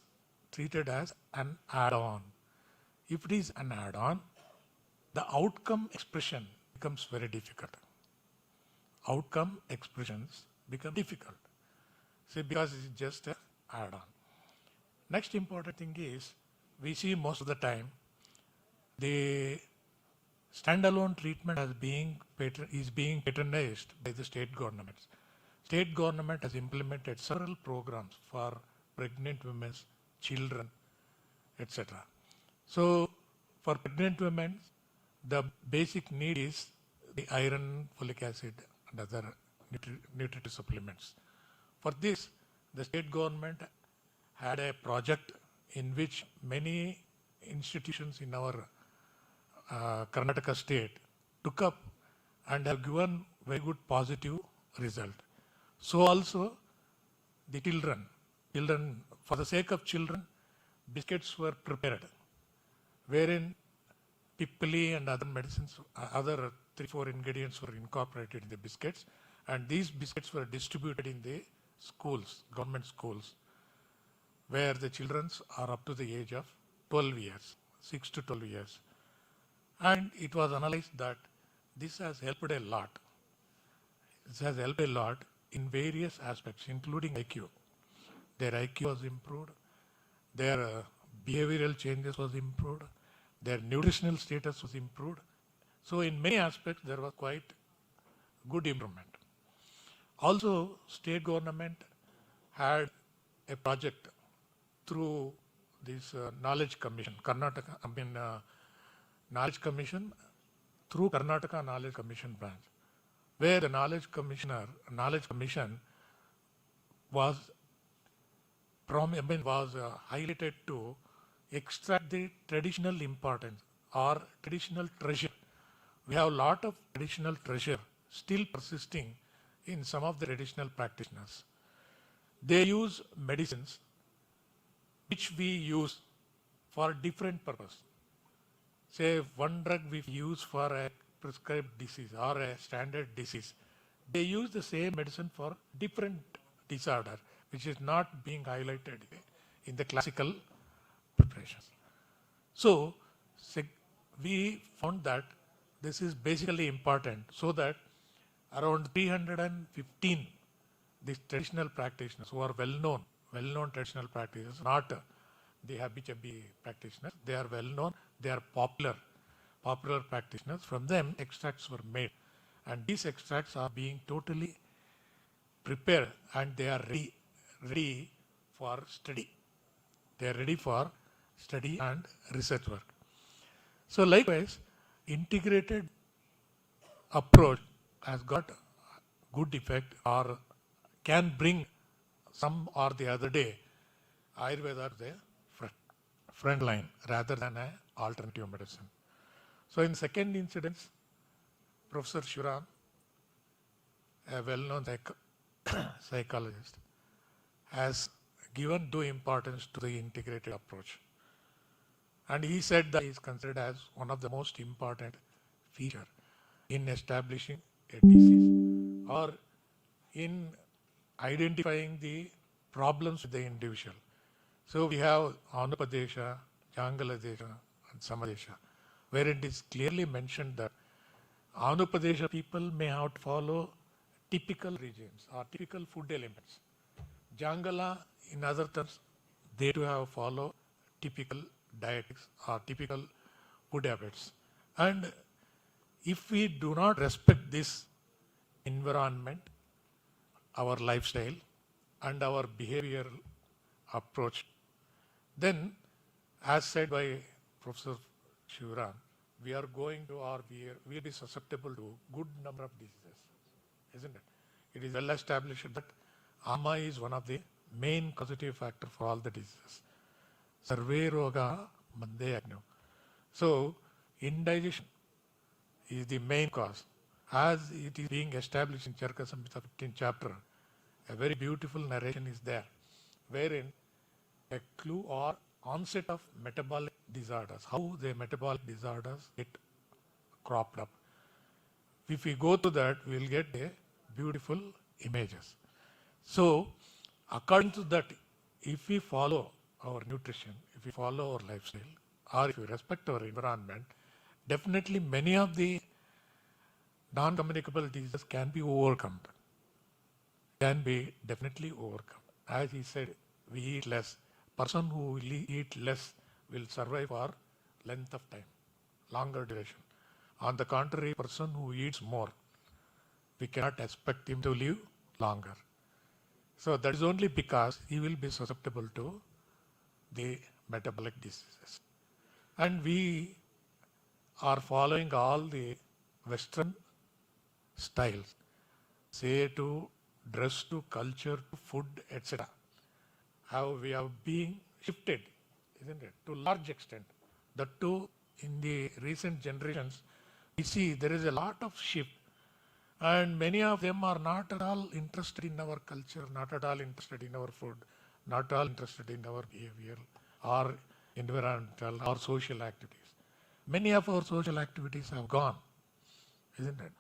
treated as an add-on. If it is an add-on, the outcome expression becomes very difficult. Outcome expressions become difficult. See, because it's just an add-on. Next important thing is, we see most of the time, the standalone treatment is being patronized by the state governments. State government has implemented several programs for pregnant women, children, etc. So, for pregnant women, the basic need is the iron, folic acid, and other nutritive supplements. For this, the state government had a project in which many institutions in our Karnataka state took up and have given very good positive result. So also the children, for the sake of children, biscuits were prepared, wherein pippali and other medicines, other 3-4 ingredients were incorporated in the biscuits, and these biscuits were distributed in the schools, government schools, where the children are up to the age of 12 years, 6 to 12 years. And it was analyzed that this has helped a lot. This has helped a lot in various aspects, including IQ. Their IQ was improved, their behavioral changes was improved, their nutritional status was improved. So in many aspects, there was quite good improvement. Also, state government had a project through this Knowledge Commission, Knowledge Commission through Karnataka Knowledge Commission branch, where the Knowledge Commission was highlighted to extract the traditional importance or traditional treasure. We have a lot of traditional treasure still persisting in some of the traditional practitioners. They use medicines which we use for different purpose. Say one drug we use for a prescribed disease or a standard disease. They use the same medicine for different disorder, which is not being highlighted in the classical preparations. So we found that this is basically important, so that around 315 these traditional practitioners who are well-known traditional practitioners, not the happy-chappy practitioners, they are well-known, they are popular practitioners. From them, extracts were made. And these extracts are being totally prepared and they are ready for study. They are ready for study and research work. So likewise, integrated approach has got good effect or can bring some or the other day Ayurveda to the front line rather than an alternative medicine. So in second incidence, Professor Shivaram, a well-known psychologist, has given due importance to the integrated approach. And he said that he is considered as one of the most important feature in establishing a disease or in identifying the problems with the individual. So we have Anupadesha, Jangaladesha and Samadesha, where it is clearly mentioned that Anupadesha people may have to follow typical regimes or typical food elements. Jangala, in other terms, they too have follow typical dietics or typical food habits. And if we do not respect this environment, our lifestyle and our behavioral approach, then as said by Professor Shivaram, we are going to or we will be susceptible to good number of diseases, isn't it? It is well established that ama is one of the main causative factor for all the diseases. Sarve roga mande agno. So indigestion is the main cause. As it is being established in Charaka Samhita 15th chapter, a very beautiful narration is there, wherein a clue or onset of metabolic disorders, how the metabolic disorders get cropped up. If we go to that, we will get a beautiful images. So, according to that, if we follow our nutrition, if we follow our lifestyle, or if we respect our environment, definitely many of the non-communicable diseases can be overcome. Can be definitely overcome. As he said, we eat less. Person who will eat less will survive for length of time, longer duration. On the contrary, person who eats more, we cannot expect him to live longer. So that is only because he will be susceptible to the metabolic diseases. And we are following all the Western styles, say to dress to culture to food, etc. How we have been shifted, isn't it, to large extent, that too in the recent generations, we see there is a lot of shift, and many of them are not at all interested in our culture, not at all interested in our food, not at all interested in our behavior or environmental or social activities. Many of our social activities have gone, isn't it?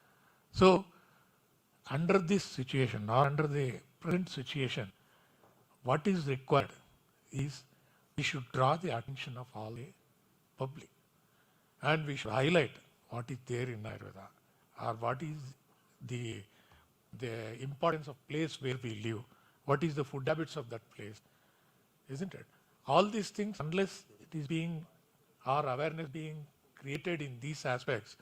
So, under this situation or under the present situation, what is required is we should draw the attention of all the public, and we should highlight what is there in Ayurveda, or what is the importance of place where we live, what is the food habits of that place, isn't it? All these things, unless it is being, or awareness being created in these aspects,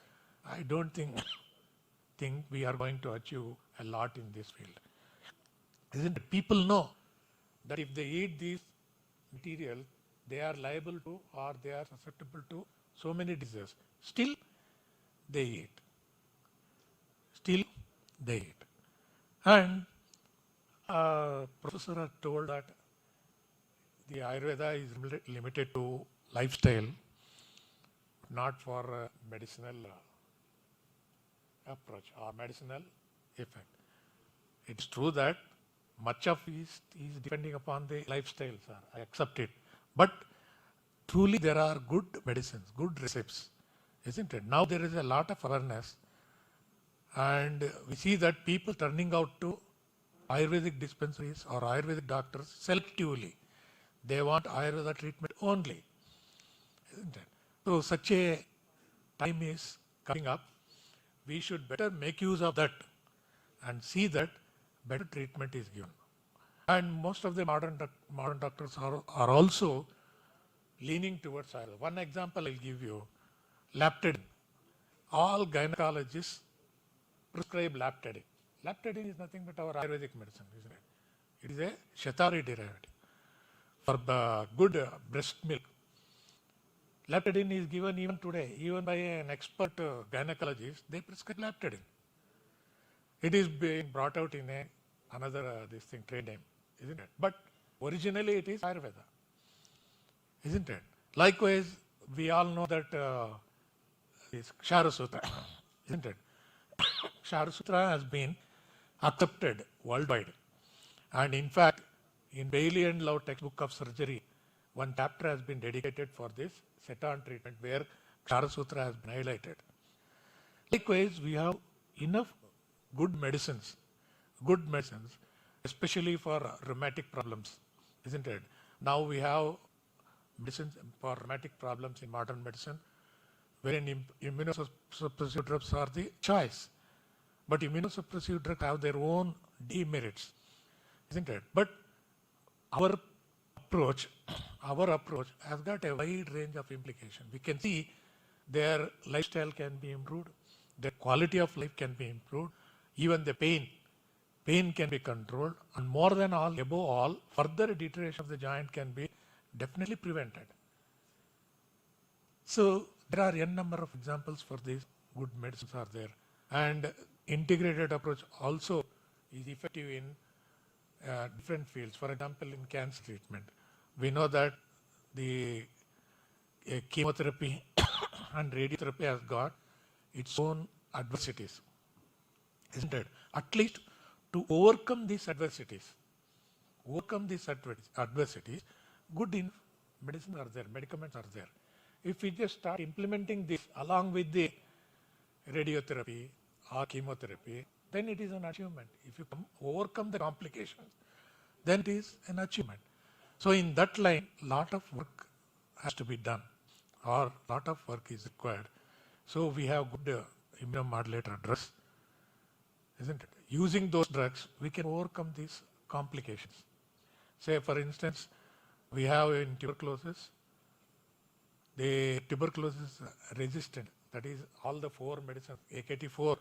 I don't think we are going to achieve a lot in this field. Isn't it? People know that if they eat these material, they are liable to, or they are susceptible to so many diseases. Still, they eat. Still, they eat. And Professor has told that the Ayurveda is limited to lifestyle, not for medicinal approach or medicinal effect. It's true that much of it is depending upon the lifestyle, sir. I accept it. But truly there are good medicines, good recipes, isn't it? Now there is a lot of awareness, and we see that people turning out to Ayurvedic dispensaries or Ayurvedic doctors selectively. They want Ayurveda treatment only, isn't it? So such a time is coming up. We should better make use of that and see that better treatment is given. And most of the modern doctors are also leaning towards Ayurveda. One example I'll give you, Laptadine. All gynecologists prescribe Laptadine. Laptadine is nothing but our Ayurvedic medicine, isn't it? It is a Shatari derivative for good breast milk. Laptadine is given even today, even by an expert gynecologist, they prescribe Laptadine. It is being brought out in another trade name, isn't it? But originally it is Ayurveda, isn't it? Likewise, we all know that is CCRAS-CARI, isn't it? CCRAS-CARI has been accepted worldwide, and in fact, in Bailey and Love textbook of surgery, one chapter has been dedicated for this set-on treatment where CCRAS-CARI has been highlighted. Likewise, we have enough good medicines, especially for rheumatic problems, isn't it? Now we have medicines for rheumatic problems in modern medicine, wherein immunosuppressive drugs are the choice. But immunosuppressive drugs have their own demerits, isn't it? But our approach has got a wide range of implications. We can see their lifestyle can be improved, their quality of life can be improved, even the pain can be controlled, and more than all, above all, further deterioration of the joint can be definitely prevented. So there are n number of examples for these good medicines are there, and integrated approach also is effective in different fields. For example, in cancer treatment, we know that the chemotherapy and radiotherapy has got its own adversities, isn't it? At least to overcome these adversities, good medicines are there, medicaments are there. If we just start implementing this along with the radiotherapy or chemotherapy, then it is an achievement. If you overcome the complications, then it is an achievement. So in that line, lot of work has to be done, or lot of work is required. So we have good immunomodulator drugs, isn't it? Using those drugs, we can overcome these complications. Say, for instance, we have in tuberculosis, the tuberculosis resistant, that is all the 4 medicines, AKT4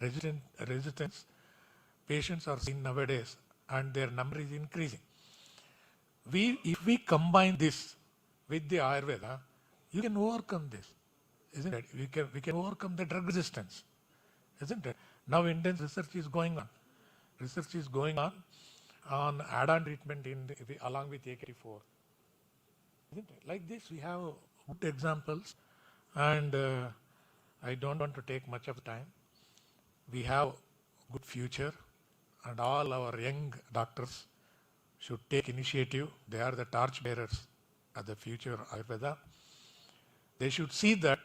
resistance patients are seen nowadays, and their number is increasing. If we combine this with the Ayurveda, you can overcome this, isn't it? We can overcome the drug resistance, isn't it? Now intense research is going on. Research is going on add-on treatment along with AKT4, isn't it? Like this, we have good examples, And I don't want to take much of time. We have good future, and all our young doctors should take initiative. They are the torch bearers of the future Ayurveda. They should see that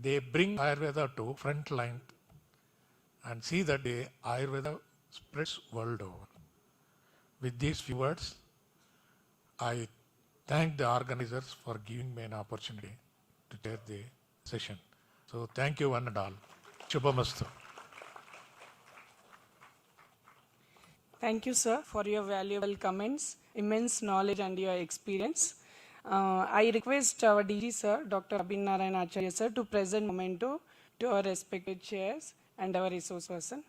they bring Ayurveda to front line and see that the Ayurveda spreads world over. With these few words, I thank the organizers for giving me an opportunity to chair the session. So thank you one and all. Shubhamastu. Thank you, sir, for your valuable comments, immense knowledge and your experience. I request our DG, sir, Dr. Abhinarayan Acharya, sir, to present memento to our respected chairs and our resource person.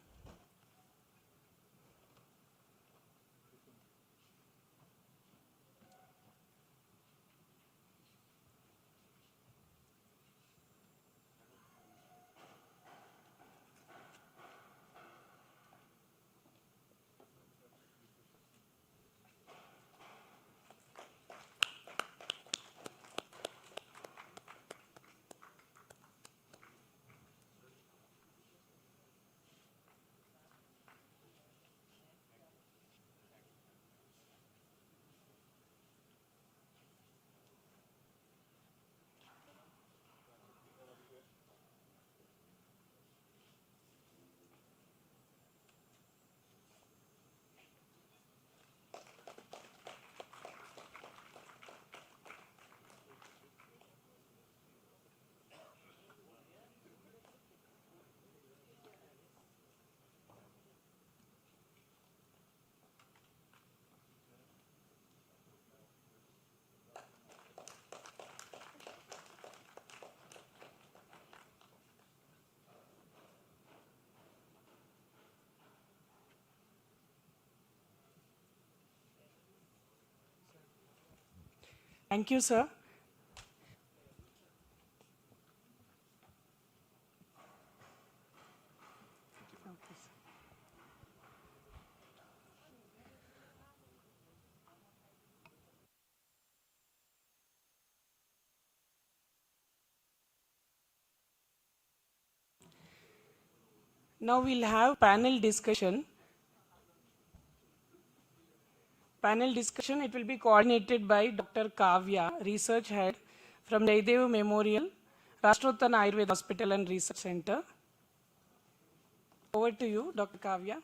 Thank you, sir. Now we'll have panel discussion. Panel discussion, it will be coordinated by Dr. Kavya, Research Head from Jaidev Memorial, Rashtrottan Ayurveda Hospital and Research Center. Over to you, Dr. Kavya.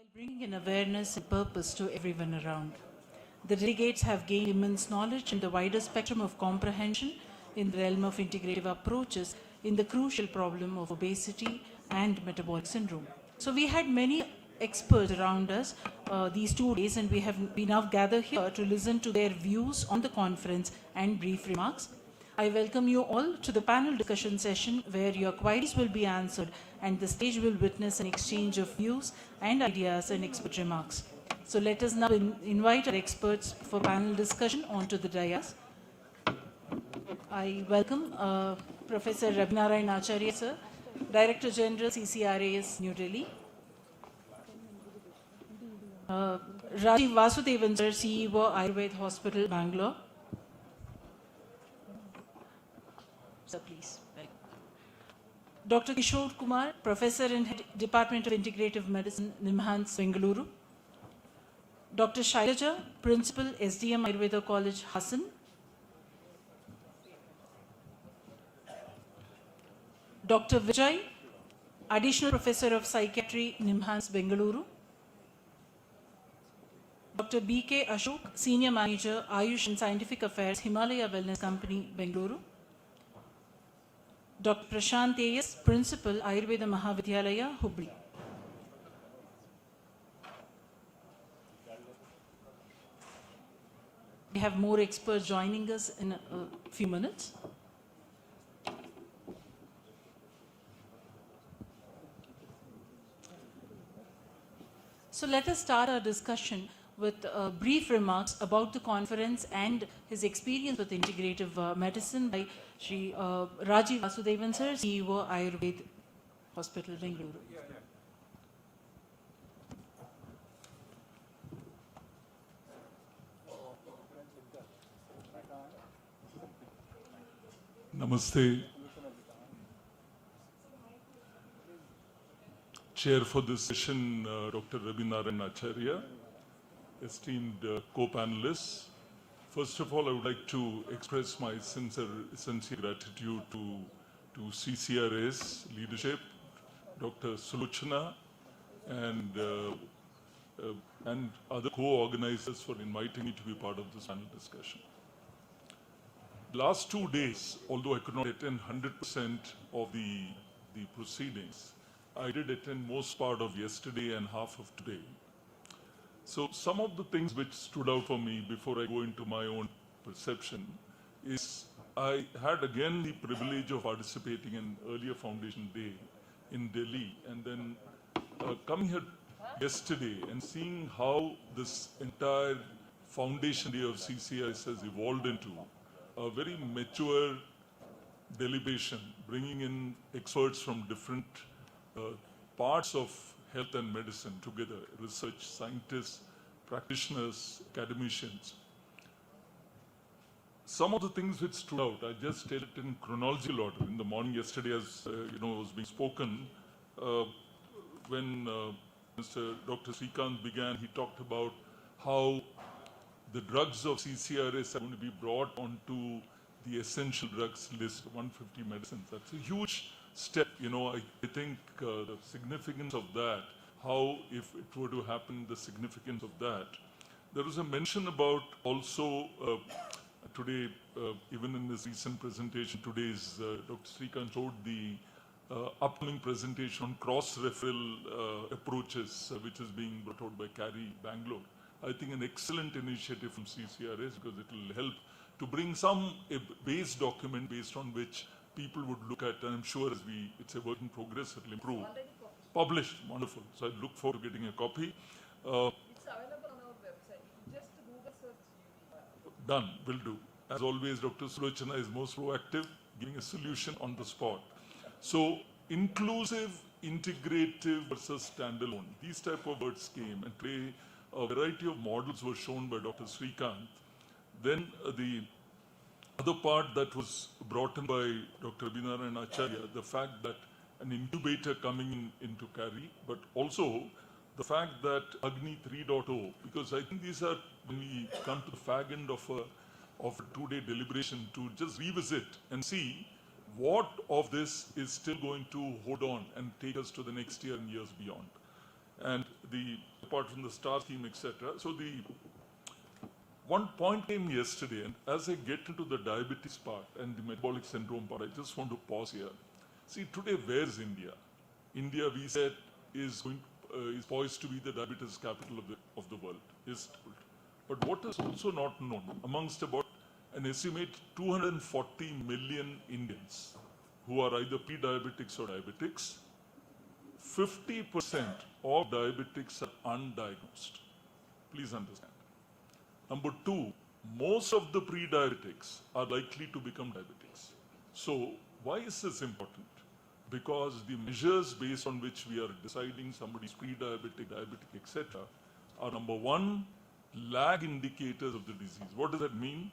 while bringing in awareness and purpose to everyone around. The delegates have gained immense knowledge in the wider spectrum of comprehension in the realm of integrative approaches in the crucial problem of obesity and metabolic syndrome. So we had many experts around us these 2 days, and we now gather here to listen to their views on the conference and brief remarks. I welcome you all to the panel discussion session where your queries will be answered and the stage will witness an exchange of views and ideas and expert remarks. So let us now invite our experts for panel discussion onto the dais. I welcome Professor Rabinarayan Acharya, sir, Director General CCRAS, New Delhi. Rajiv Vasudevan, sir, CEO, Ayurveda Hospital, Bangalore. Sir, please. Dr. Kishore Kumar, Professor in Department of Integrative Medicine, NIMHANS, Bengaluru. Dr. Shailaja, Principal, SDM Ayurveda College, Hassan. Dr. Vijay, Additional Professor of Psychiatry, NIMHANS, Bengaluru. Dr. B.K. Ashok, Senior Manager, Ayush and Scientific Affairs, Himalaya Wellness Company, Bengaluru. Dr. Prashant A.S., Principal, Ayurveda Mahavidyalaya, Hubli. We have more experts joining us in a few minutes. So let us start our discussion with brief remarks about the conference and his experience with integrative medicine by Shri Rajiv Vasudevan, sir, CEO, Ayurveda Hospital, Bengaluru. Namaste. Chair for this session, Dr. Rabinarayan Acharya, esteemed co-panelists. First of all, I would like to express my sincere gratitude to CCRAS leadership, Dr. Sulochana, and other co-organizers for inviting me to be part of this panel discussion. Last 2 days, although I could not attend 100% of the proceedings, I did attend most part of yesterday and half of today. So some of the things which stood out for me before I go into my own perception is I had again the privilege of participating in earlier foundation day in Delhi, and then coming here yesterday and seeing how this entire foundation day of CCRAS has evolved into a very mature deliberation, bringing in experts from different parts of health and medicine together, research, scientists, practitioners, academicians. Some of the things which stood out, I just tell it in chronological order. In the morning yesterday, as was being spoken, when Dr. Srikanth began, he talked about how the drugs of CCRAS are going to be brought onto the essential drugs list, 150 medicines. That's a huge step. I think the significance of that, how if it were to happen, the significance of that. There was a mention about also today, even in this recent presentation, today's Dr. Srikanth showed the upcoming presentation on cross-referral approaches, which is being brought out by CARI Bangalore. I think an excellent initiative from CCRAS because it will help to bring a base document based on which people would look at, and I'm sure as it's a work in progress, it will improve. Published, wonderful. So I look forward to getting a copy. It's available on our website. Just Google search. Done, will do. As always, Dr. Sulochana is most proactive, giving a solution on the spot. So inclusive, integrative versus standalone. These type of words came, and today a variety of models were shown by Dr. Srikanth. Then the other part that was brought in by Dr. Rabinarayan Acharya, the fact that an incubator coming into CARI, but also the fact that Agni 3.0, because I think these are, when we come to the fag end of a 2-day deliberation, to just revisit and see what of this is still going to hold on and take us to the next year and years beyond. and apart from the STAR scheme, etc. So one point came yesterday, and as I get into the diabetes part and the metabolic syndrome part, I just want to pause here. See, today, where's India? India, we said, is poised to be the diabetes capital of the world. But what is also not known, amongst about an estimate 240 million Indians who are either pre-diabetics or diabetics, 50% of diabetics are undiagnosed. Please understand. Number two, most of the pre-diabetics are likely to become diabetics. So why is this important? Because the measures based on which we are deciding somebody's pre-diabetic, diabetic, etc. are number one, lag indicators of the disease. What does that mean?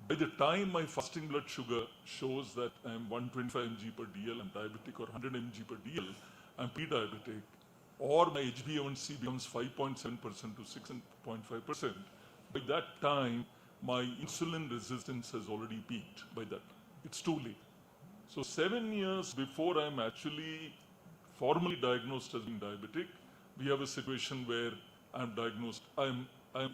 By the time my fasting blood sugar shows that I am 125 mg per DL, I'm diabetic, or 100 mg per DL, I'm pre-diabetic, or my HbA1c becomes 5.7% to 6.5%, by that time, my insulin resistance has already peaked. By that, it's too late. So 7 years before I'm actually formally diagnosed as being diabetic, we have a situation where I'm diagnosed. I'm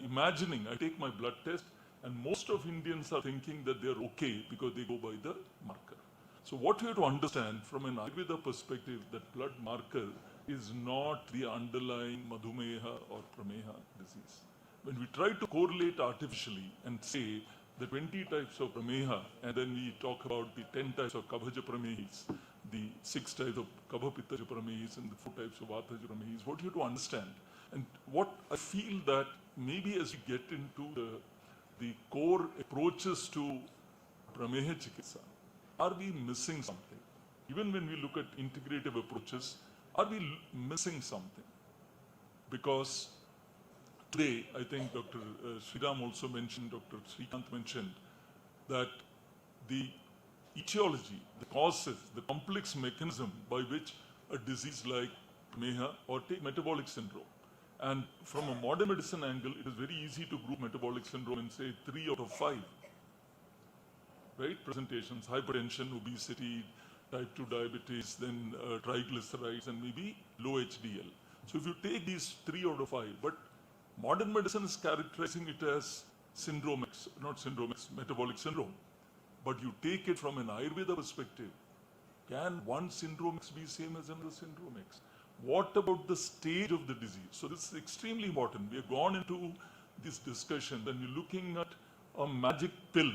imagining, I take my blood test, and most of Indians are thinking that they're okay because they go by the marker. So what we have to understand from an Ayurveda perspective, that blood marker is not the underlying Madhumeha or Prameha disease. When we try to correlate artificially and say the 20 types of Prameha, and then we talk about the 10 types of Kabhaja Pramehis, the 6 types of Kabha-Pittaja Pramehis, and the 4 types of Vataja Pramehis, what you have to understand, and what I feel that maybe as we get into the core approaches to Prameha Chikitsa, are we missing something? Even when we look at integrative approaches, are we missing something? Because today, I think Dr. Sriram also mentioned, Dr. Srikant mentioned, that the etiology, the causes, the complex mechanism by which a disease like Prameha or take metabolic syndrome. And from a modern medicine angle, it is very easy to group metabolic syndrome and say 3 out of 5. Right? Presentations, hypertension, obesity, type 2 diabetes, then triglycerides, and maybe low HDL. So if you take these 3 out of 5, but modern medicine is characterizing it as syndrome X, not syndrome X, metabolic syndrome. But you take it from an Ayurveda perspective, can one syndrome X be same as another syndrome X? What about the stage of the disease? So this is extremely important. We have gone into this discussion and you're looking at a magic pill,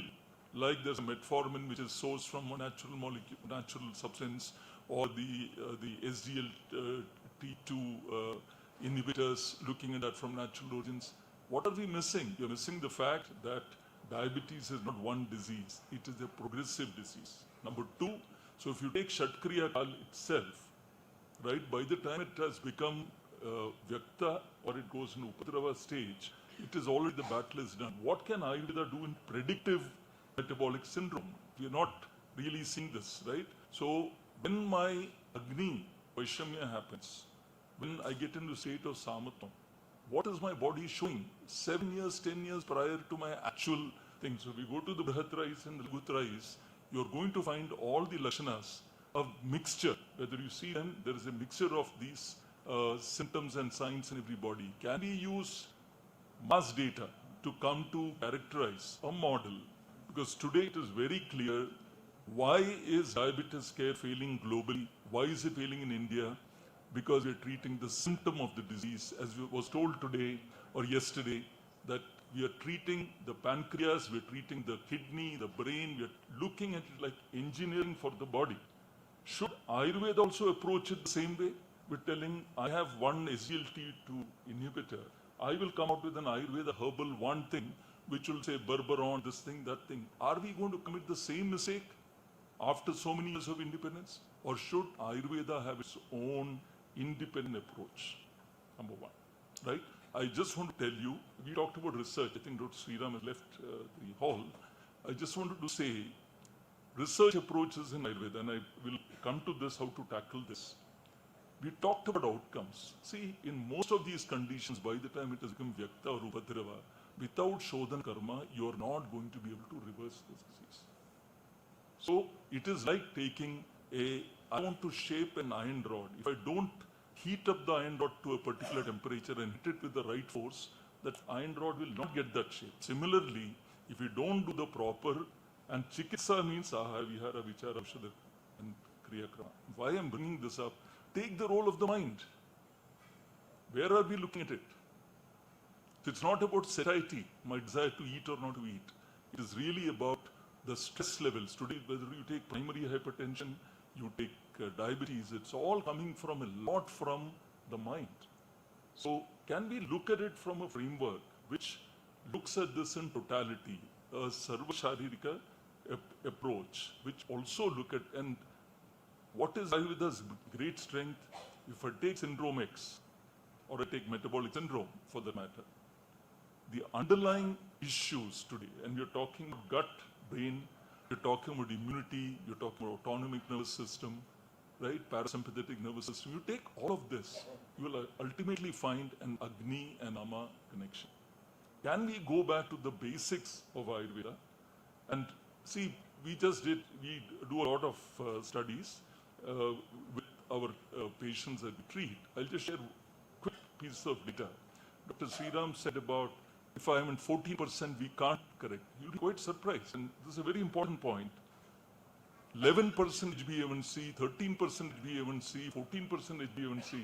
like there's a metformin which is sourced from a natural molecule, natural substance, or the SGLT2 inhibitors, looking at that from natural origins. What are we missing? You're missing the fact that diabetes is not one disease. It is a progressive disease. Number two, so if you take CCRAS-CARI itself, right, by the time it has become Vyakta or it goes into Upadrava stage, it is already, the battle is done. What can Ayurveda do in predictive metabolic syndrome? We are not really seeing this, right? So when my Agni, Vaishamya happens, when I get into the state of Samatvam, what is my body showing? 7 years, 10 years prior to my actual thing. So if we go to the Brihatrais and the Lagutrais, you're going to find all the Lakshanas of mixture. Whether you see them, there is a mixture of these symptoms and signs in everybody. Can we use mass data to come to characterize a model? Because today it is very clear, why is diabetes care failing globally? Why is it failing in India? Because we are treating the symptom of the disease, as was told today or yesterday, that we are treating the pancreas, we are treating the kidney, the brain, we are looking at it like engineering for the body. Should Ayurveda also approach it the same way? We're telling, I have one SGLT2 inhibitor. I will come out with an Ayurveda herbal one thing, which will say berberon, this thing, that thing. Are we going to commit the same mistake after so many years of independence? Or should Ayurveda have its own independent approach? Number one, right? I just want to tell you, we talked about research. I think Dr. Sriram has left the hall. I just wanted to say, research approaches in Ayurveda, and I will come to this, how to tackle this. We talked about outcomes. See, in most of these conditions, by the time it has become Vyakta or Upadrava, without Shodhan Karma, you are not going to be able to reverse this disease. So, it is like taking I want to shape an iron rod. If I don't heat up the iron rod to a particular temperature and hit it with the right force, that iron rod will not get that shape. Similarly, if you don't do the proper, and chikitsa means ahara, vihara, vichara, aushadha, and kriya krama. Why I'm bringing this up? Take the role of the mind. Where are we looking at it? It's not about satiety, my desire to eat or not to eat. It is really about the stress levels. Today, whether you take primary hypertension, you take diabetes, it's all coming from a lot from the mind. So can we look at it from a framework which looks at this in totality, a Sarva Sharirika approach, which also look at, and what is Ayurveda's great strength? If I take syndrome X, or I take metabolic syndrome for the matter, the underlying issues today, and we're talking about gut, brain, you're talking about immunity, you're talking about autonomic nervous system, right, parasympathetic nervous system. You take all of this, you will ultimately find an Agni and Ama connection. Can we go back to the basics of Ayurveda? And see, we do a lot of studies with our patients that we treat. I'll just share a quick piece of data. Dr. Sriram said about, if I am in 14%, we can't correct. You'll be quite surprised. And this is a very important point. 11% HbA1c, 13% HbA1c, 14% HbA1c.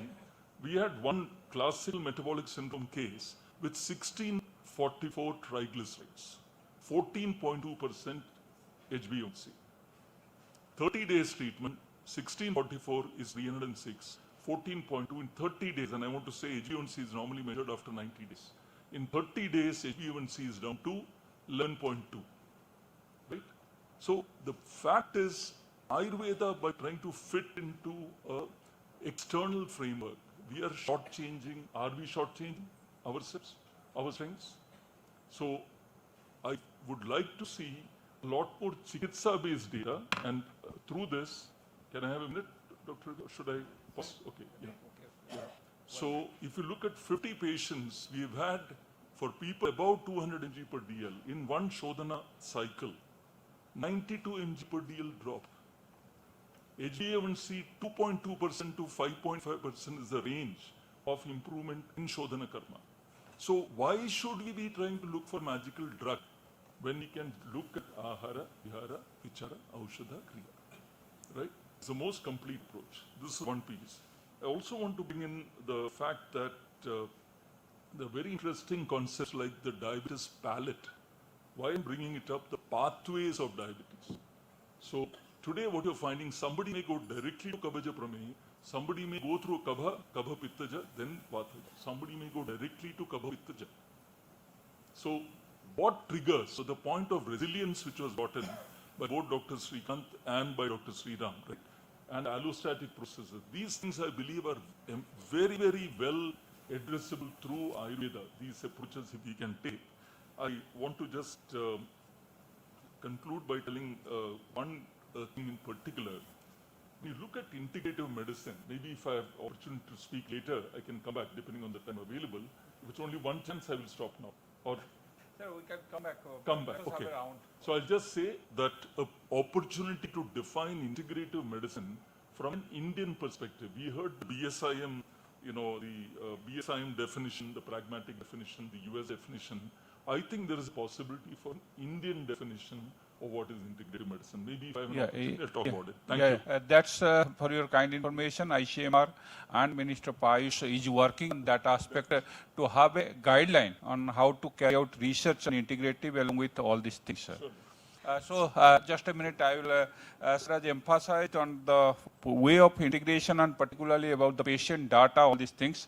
We had one classical metabolic syndrome case with 1644 triglycerides, 14.2% HbA1c. 30 days treatment, 1644 is 306, 14.2 in 30 days. And I want to say HbA1c is normally measured after 90 days. In 30 days, HbA1c is down to 11.2. Right? So the fact is, Ayurveda, by trying to fit into an external framework, we are shortchanging. Are we shortchanging ourselves, our strengths? So I would like to see a lot more chikitsa-based data, and through this, can I have a minute, Doctor? Should I pause? Okay, yeah. Yeah. So if you look at 50 patients, we've had, for people about 200 mg per dl, in one Shodhana cycle, 92 mg per dl drop. HbA1c 2.2% to 5.5% is the range of improvement in Shodhana karma. So why should we be trying to look for magical drug when we can look at ahara, vihara, vichara, aushadha, kriya? Right? It's the most complete approach. This is one piece. I also want to bring in the fact that the very interesting concepts like the diabetes palette. Why I'm bringing it up, the pathways of diabetes. So today what you're finding, somebody may go directly to Kabhaja Prameya, somebody may go through Kabha Pittaja, then Vathaja. Somebody may go directly to Kabha Pittaja. So what triggers? So the point of resilience which was brought in by both Dr. Srikanth and by Dr. Sriram, right? And allostatic processes. These things I believe are very, very well addressable through Ayurveda, these approaches if we can take. I want to just conclude by telling one thing in particular. When you look at integrative medicine, maybe if I have opportunity to speak later, I can come back depending on the time available. If it's only one chance, I will stop now. Or sir, we can come back. Come back, okay. So I'll just say that an opportunity to define integrative medicine from an Indian perspective. We heard the BSIM, the BSIM definition, the pragmatic definition, the US definition. I think there is a possibility for an Indian definition of what is integrative medicine. Maybe if I have an opportunity, I'll talk about it. Thank you. That's for your kind information. ICMR and Minister Payush is working on that aspect to have a guideline on how to carry out research on integrative along with all these things. Sir. Sure. Just a minute, I will Siraj emphasize on the way of integration and particularly about the patient data, all these things.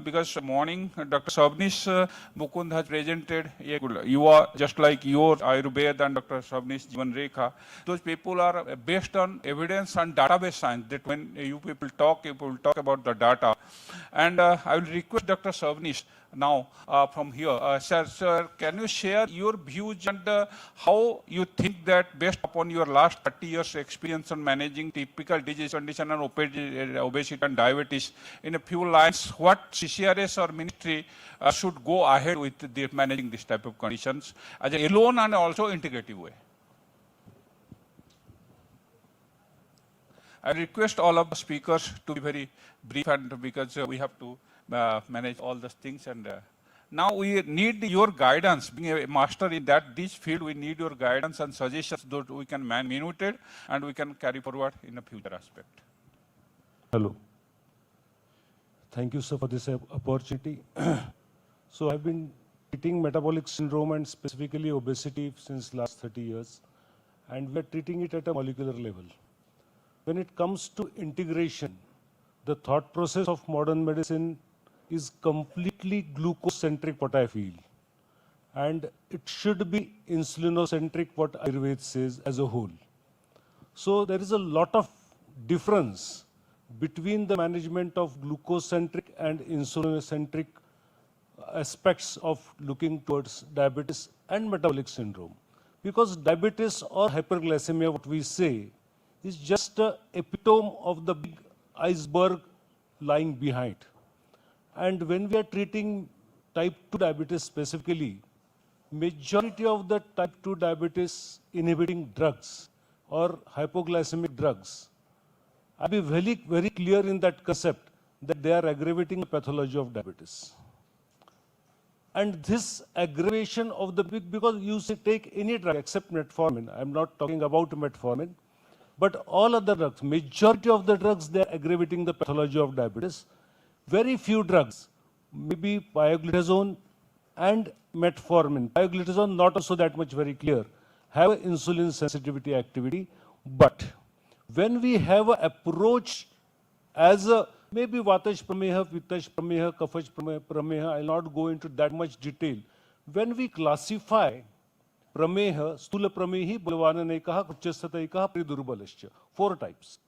Because morning, Dr. Savnish Mukund has presented, you are just like your Ayurveda and Dr. Savnish Jivan Rekha. Those people are based on evidence and database science, that when you people talk about the data. And I will request Dr. Savnish now from here. Sir, can you share your views and how you think that based upon your last 30 years experience on managing typical disease condition and obesity and diabetes, in a few lines, what CCRS or ministry should go ahead with managing this type of conditions as a alone and also integrative way? I request all of the speakers to be very brief, and because we have to manage all those things. And now we need your guidance. Being a master in this field, we need your guidance and suggestions that we can minute it and we can carry forward in a future aspect. Hello. Thank you, sir, for this opportunity. So I've been treating metabolic syndrome and specifically obesity since last 30 years, and we're treating it at a molecular level. When it comes to integration, the thought process of modern medicine is completely glucose-centric, what I feel. And it should be insulinocentric, what Ayurveda says as a whole. So there is a lot of difference between the management of glucose-centric and insulinocentric aspects of looking towards diabetes and metabolic syndrome. Because diabetes or hyperglycemia, what we say, is just an epitome of the big iceberg lying behind. And when we are treating type 2 diabetes specifically, majority of the type 2 diabetes inhibiting drugs or hypoglycemic drugs, I'll be very clear in that concept that they are aggravating the pathology of diabetes. And this aggravation of the because you say take any drug except metformin, I'm not talking about metformin, but all other drugs, majority of the drugs, they are aggravating the pathology of diabetes. Very few drugs, maybe pioglitazone and metformin. Pioglitazone, not also that much very clear, have insulin sensitivity activity, but when we have an approach as a maybe Vatash Prameha, Pittash Prameha, Kafash Prameha, I'll not go into that much detail. When we classify Prameha, Stula Pramehi, Balvana Nekaha, Kuchastataikaha, Pridurbalascha, 4 types.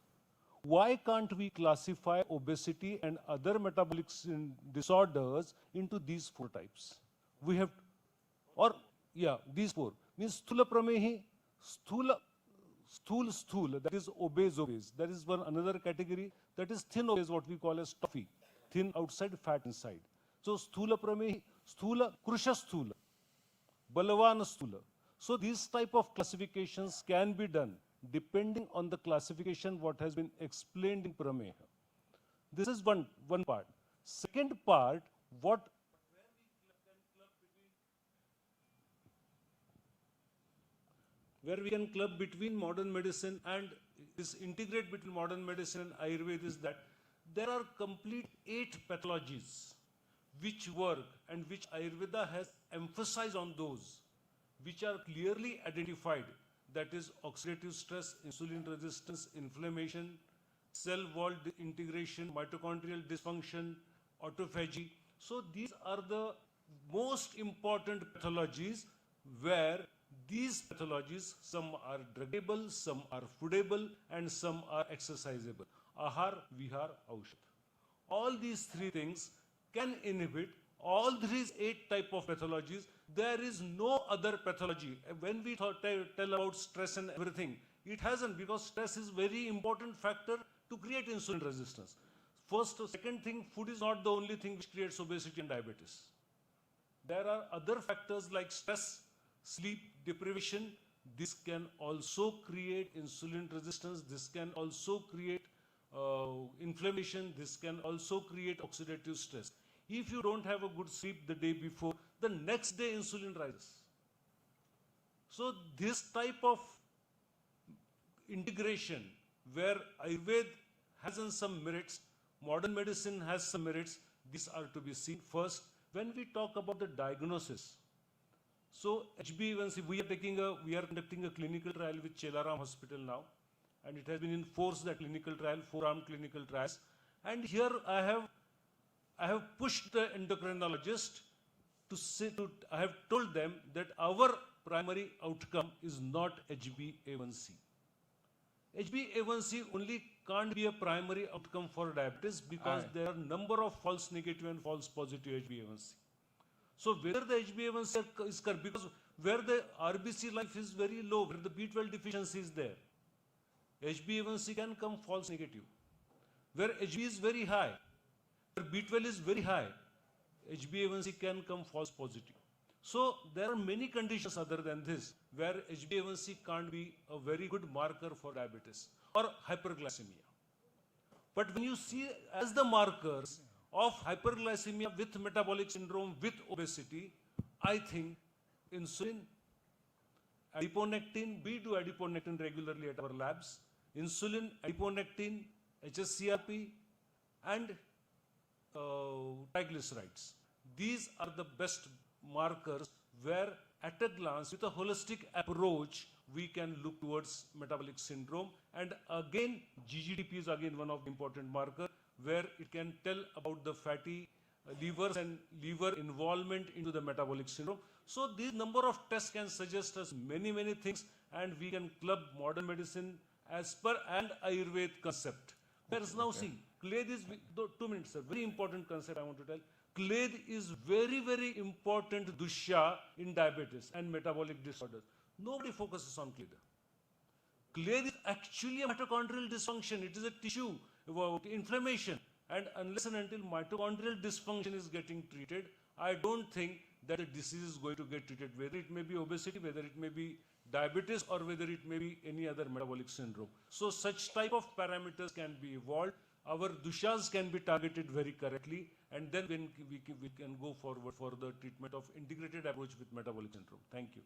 Why can't we classify obesity and other metabolic disorders into these 4 types? We have, or yeah, these 4. Means Stula Pramehi, Sthula, that is obese. There is one another category that is thin obese, what we call as toffee, thin outside, fat inside. So Sthula Pramehi, Sthula, Krusha Sthula, Balavana Sthula. So these type of classifications can be done depending on the classification what has been explained in Prameha. This is one part. Second part, where we can club between modern medicine and this integrate between modern medicine and Ayurveda is that there are complete 8 pathologies which work and which Ayurveda has emphasized on those which are clearly identified, that is oxidative stress, insulin resistance, inflammation, cell wall integration, mitochondrial dysfunction, autophagy. So these are the most important pathologies where these pathologies, some are druggable, some are foodable, and some are exercisable. Ahar, Vihar, Aushad. All these 3 things can inhibit all these 8 type of pathologies. There is no other pathology. When we tell about stress and everything, it hasn't, because stress is very important factor to create insulin resistance. First, second thing, food is not the only thing which creates obesity and diabetes. There are other factors like stress, sleep deprivation. This can also create insulin resistance. This can also create inflammation. This can also create oxidative stress. If you don't have a good sleep the day before, the next day insulin rises. So this type of integration where Ayurveda has some merits, modern medicine has some merits, these are to be seen. First, when we talk about the diagnosis, so HbA1c, we are conducting a clinical trial with Chelaram Hospital now, and it has been enforced, that clinical trial, 4-arm clinical trials. And here I have pushed the endocrinologist I have told them that our primary outcome is not HbA1c. HbA1c only can't be a primary outcome for diabetes because there are number of false negative and false positive HbA1c. So whether the HbA1c is correct, because where the RBC life is very low, where the B12 deficiency is there, HbA1c can come false negative. Where Hb is very high, where B12 is very high, HbA1c can come false positive. So there are many conditions other than this where HbA1c can't be a very good marker for diabetes. or hyperglycemia. But when you see as the markers of hyperglycemia with metabolic syndrome, with obesity, I think insulin, adiponectin, we do adiponectin regularly at our labs, insulin, adiponectin, HSCRP, and triglycerides. These are the best markers where at a glance, with a holistic approach, we can look towards metabolic syndrome. And again, GGDP is again one of the important markers where it can tell about the fatty livers and liver involvement into the metabolic syndrome. So this number of tests can suggest us many, many things, and we can club modern medicine as per and Ayurveda concept. Whereas now see, Kledh is, 2 minutes, sir, very important concept I want to tell. Kledh is very, very important dusha in diabetes and metabolic disorders. Nobody focuses on Kledh. Kledh is actually a mitochondrial dysfunction. It is a tissue about inflammation. And unless and until mitochondrial dysfunction is getting treated, I don't think that the disease is going to get treated, whether it may be obesity, whether it may be diabetes, or whether it may be any other metabolic syndrome. So such type of parameters can be evolved. Our dushas can be targeted very correctly, and then when we can go forward for the treatment of integrated approach with metabolic syndrome. Thank you.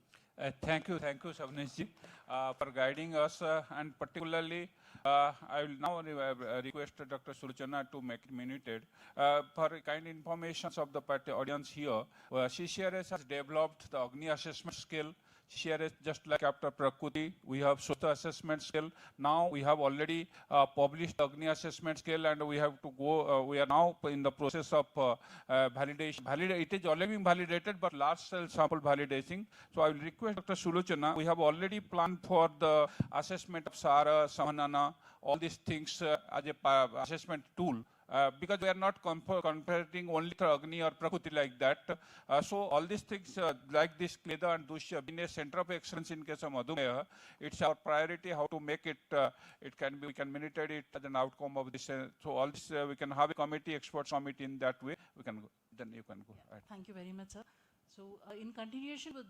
Thank you, Savneshji, for guiding us, and particularly, I will now request Dr. Sulochana to make it minuted. For kind information of the audience here, CCRS has developed the Agni assessment scale. CCRS, just like after Prakriti, we have Sota assessment scale. Now we have already published Agni assessment scale, and we have to go, we are now in the process of validation. It is already being validated, but large cell sample validation. So I will request Dr. Sulochana, we have already planned for the assessment of SARA, Samanana, all these things as a assessment tool. Because we are not comparing only to Agni or Prakriti like that. So all these things like this Kledha and Dusha being a center of excellence in case of Madhumeha, it's our priority how to make it, we can monitor it as an outcome of this. So all this, we can have a committee, experts committee in that way. We can go, then you can go. Yeah, thank you very much, sir. So in continuation with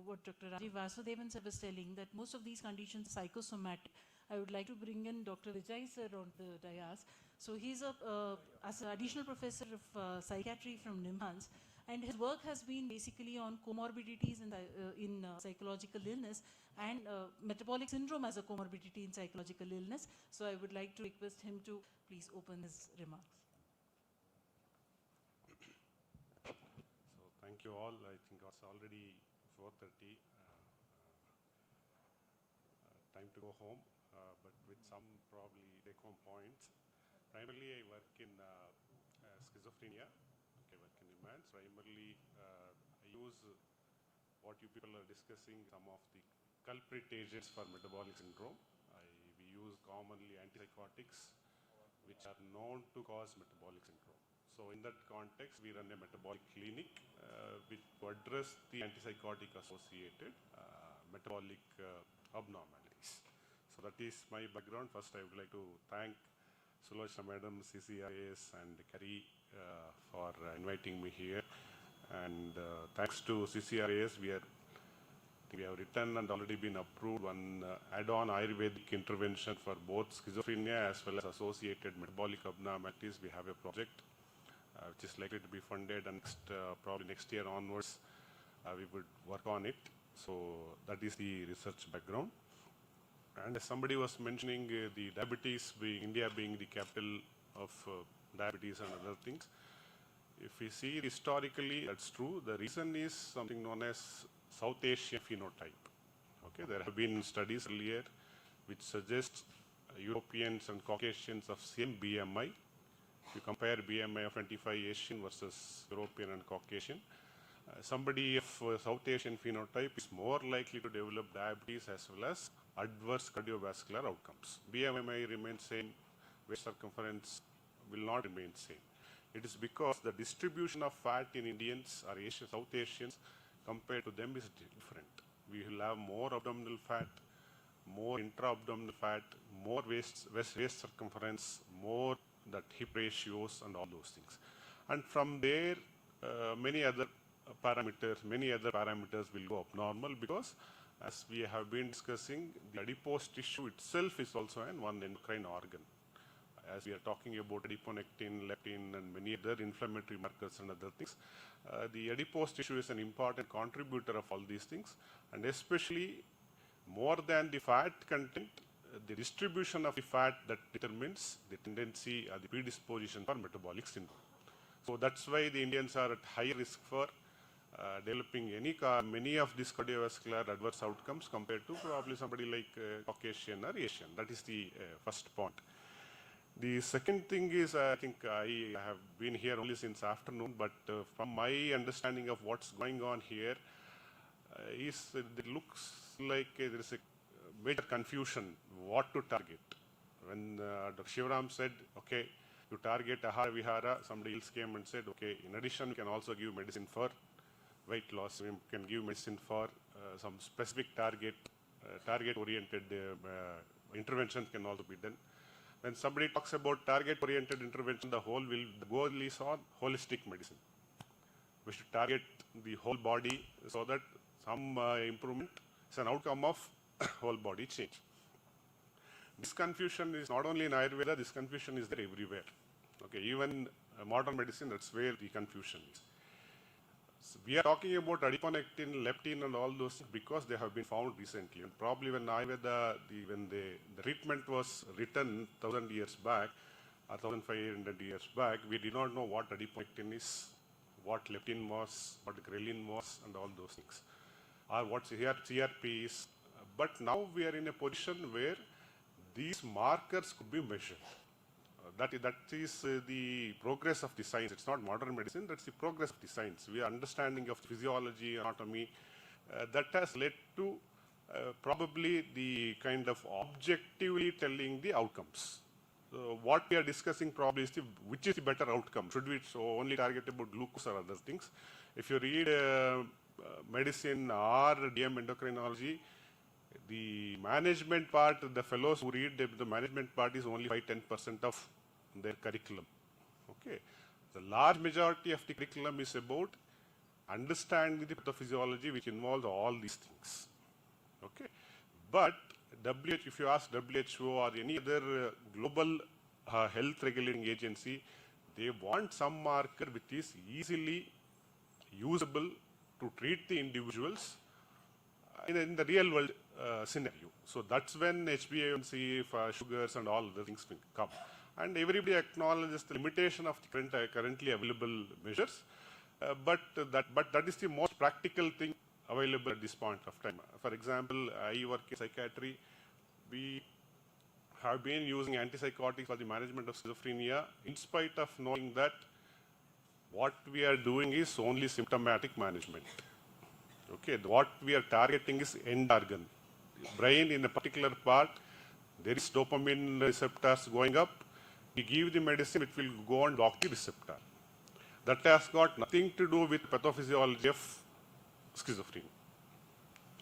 what Dr. Rajiv Vasudevan sir was telling, that most of these conditions are psychosomatic, I would like to bring in Dr. Vijay sir on the dais. So he's as an additional professor of psychiatry from NIMHANS, and his work has been basically on comorbidities in psychological illness and metabolic syndrome as a comorbidity in psychological illness. So I would like to request him to please open his remarks. So thank you all. I think it's already 4:30. Time to go home, but with some probably take-home points. Primarily, I work in schizophrenia. Okay, work in NIMHANS. Primarily, I use what you people are discussing, some of the culprit agents for metabolic syndrome. We use commonly antipsychotics, which are known to cause metabolic syndrome. So in that context, we run a metabolic clinic to address the antipsychotic associated metabolic abnormalities. So that is my background. First, I would like to thank Sulochana Madam, CCRAS and CARI for inviting me here. And thanks to CCRAS, we have written and already been approved one add-on Ayurvedic intervention for both schizophrenia as well as associated metabolic abnormalities. We have a project which is likely to be funded, and probably next year onwards, we would work on it. So that is the research background. And as somebody was mentioning, the diabetes, India being the capital of diabetes and other things, if we see historically, that's true. The reason is something known as South Asian phenotype. Okay, there have been studies earlier which suggest Europeans and Caucasians of same BMI. If you compare BMI of 25 Asian versus European and Caucasian, somebody of South Asian phenotype is more likely to develop diabetes as well as adverse cardiovascular outcomes. BMI may remain same, waist circumference will not remain same. It is because the distribution of fat in Indians or South Asians compared to them is different. We will have more abdominal fat, more intra-abdominal fat, more waist circumference, more that hip ratios and all those things. And from there, many other parameters will go abnormal because As we have been discussing, the adipose tissue itself is also one endocrine organ. As we are talking about adiponectin, leptin, and many other inflammatory markers and other things, the adipose tissue is an important contributor of all these things, and especially more than the fat content, the distribution of the fat that determines the tendency or the predisposition for metabolic syndrome. So that's why the Indians are at high risk for developing many of these cardiovascular adverse outcomes compared to probably somebody like Caucasian or Asian. That is the first point. The second thing is, I think I have been here only since afternoon, but from my understanding of what's going on here, it looks like there is a major confusion what to target. When Dr. Shivaram said, okay, you target Ahara Vihara, somebody else came and said, okay, in addition, we can also give medicine for weight loss. We can give medicine for some specific target-oriented interventions can also be done. When somebody talks about target-oriented intervention, the goal is on holistic medicine. We should target the whole body so that some improvement is an outcome of whole body change. This confusion is not only in Ayurveda, this confusion is there everywhere. Okay, even modern medicine, that's where the confusion is. So we are talking about adiponectin, leptin, and all those things because they have been found recently. And probably when Ayurveda, when the treatment was written 1,000 years back, or 1,500 years back, we did not know what adiponectin is, what leptin was, what ghrelin was, and all those things, or what CRP is. But now we are in a position where these markers could be measured. That is the progress of the science. It's not modern medicine, that's the progress of the science. We are understanding of physiology, anatomy, that has led to probably the kind of objectively telling the outcomes. So what we are discussing probably is which is the better outcome. Should we only target about glucose or other things? If you read medicine or DM endocrinology, the management part, the fellows who read the management part is only 5-10% of their curriculum. Okay, the large majority of the curriculum is about understanding the pathophysiology, which involves all these things. Okay, but if you ask WHO or any other global health regulating agency, they want some marker which is easily usable to treat the individuals in the real world scenario. So that's when HbA1c, sugars, and all other things will come. And everybody acknowledges the limitation of the currently available measures, but that is the most practical thing available at this point of time. For example, I work in psychiatry. We have been using antipsychotics for the management of schizophrenia, in spite of knowing that what we are doing is only symptomatic management. Okay, what we are targeting is end organ. Brain in a particular part, there is dopamine receptors going up. We give the medicine, it will go and block the receptor. That has got nothing to do with pathophysiology of schizophrenia.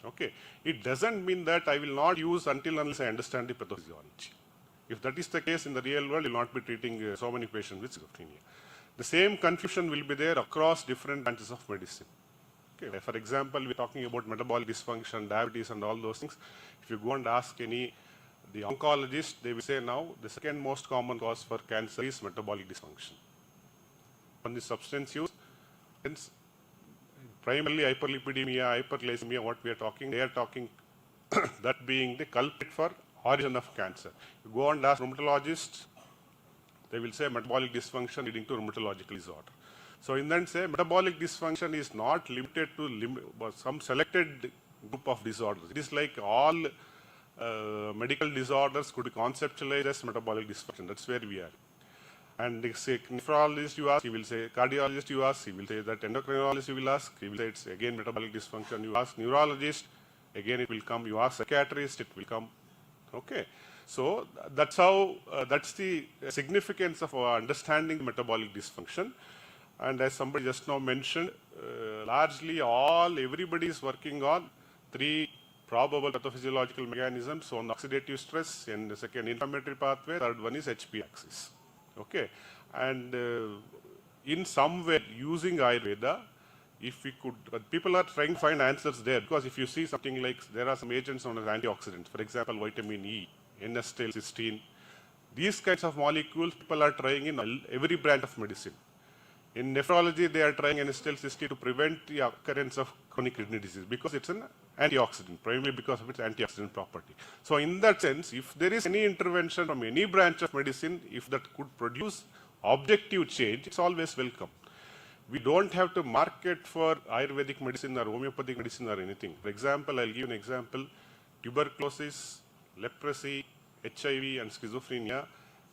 Okay, it doesn't mean that I will not use unless I understand the pathophysiology. If that is the case in the real world, you will not be treating so many patients with schizophrenia. The same confusion will be there across different branches of medicine. Okay, for example, we're talking about metabolic dysfunction, diabetes, and all those things. If you go and ask the oncologist, they will say now the second most common cause for cancer is metabolic dysfunction. On the substance use, hence, primarily hyperlipidemia, hyperglycemia, what we are talking, they are talking that being the culprit for origin of cancer. You go and ask rheumatologists, they will say metabolic dysfunction leading to rheumatological disorder. So in that say, metabolic dysfunction is not limited to some selected group of disorders. It is like all medical disorders could be conceptualized as metabolic dysfunction. That's where we are. And say nephrologist you ask, he will say, cardiologist you ask, he will say that endocrinologist you will ask, he will say it's again metabolic dysfunction. You ask neurologist, again it will come. You ask psychiatrist, it will come. Okay. So that's how, that's the significance of understanding metabolic dysfunction. And as somebody just now mentioned, largely everybody is working on 3 probable pathophysiological mechanisms. One, oxidative stress, and the second, inflammatory pathway, third one is HP axis. Okay, and in some way using Ayurveda, if we could, but people are trying to find answers there, because if you see something like, there are some agents known as antioxidants, for example, vitamin E, N-acetylcysteine, these kinds of molecules people are trying in every branch of medicine. In nephrology, they are trying N-acetylcysteine to prevent the occurrence of chronic kidney disease because it's an antioxidant, primarily because of its antioxidant property. So in that sense, if there is any intervention from any branch of medicine, if that could produce objective change, it's always welcome. We don't have to market for Ayurvedic medicine or homeopathic medicine or anything. For example, I'll give you an example. Tuberculosis, leprosy, HIV and schizophrenia,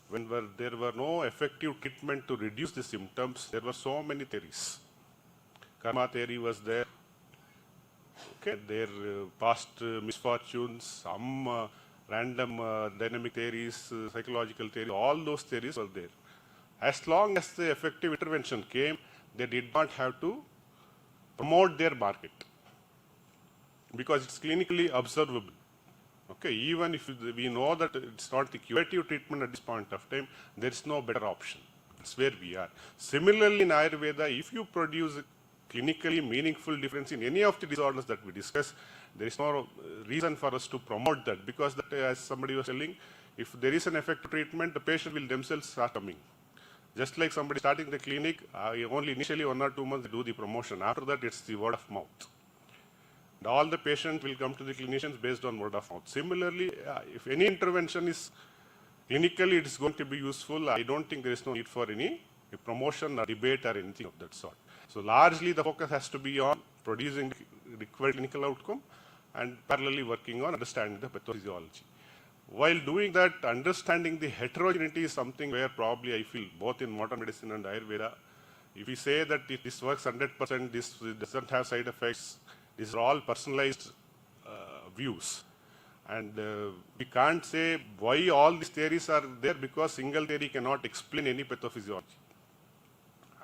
when there were no effective treatment to reduce the symptoms, there were so many theories. Karma theory was there. Okay, their past misfortunes, some random dynamic theories, psychological theories, all those theories were there. As long as the effective intervention came, they did not have to promote their market because it's clinically observable. Okay, even if we know that it's not the curative treatment at this point of time, there is no better option. That's where we are. Similarly, in Ayurveda, if you produce a clinically meaningful difference in any of the disorders that we discuss, there is no reason for us to promote that, because that, as somebody was telling, if there is an effective treatment, the patient will themselves start coming. Just like somebody starting the clinic, only initially 1 or 2 months they do the promotion. After that, it's the word of mouth. And all the patients will come to the clinicians based on word of mouth. Similarly, if any intervention is clinically it is going to be useful, I don't think there is no need for any promotion or debate or anything of that sort. So largely the focus has to be on producing required clinical outcome and parallelly working on understanding the pathophysiology. While doing that, understanding the heterogeneity is something where probably I feel both in modern medicine and Ayurveda, if we say that if this works 100%, this doesn't have side effects, these are all personalized views. And we can't say why all these theories are there, because single theory cannot explain any pathophysiology.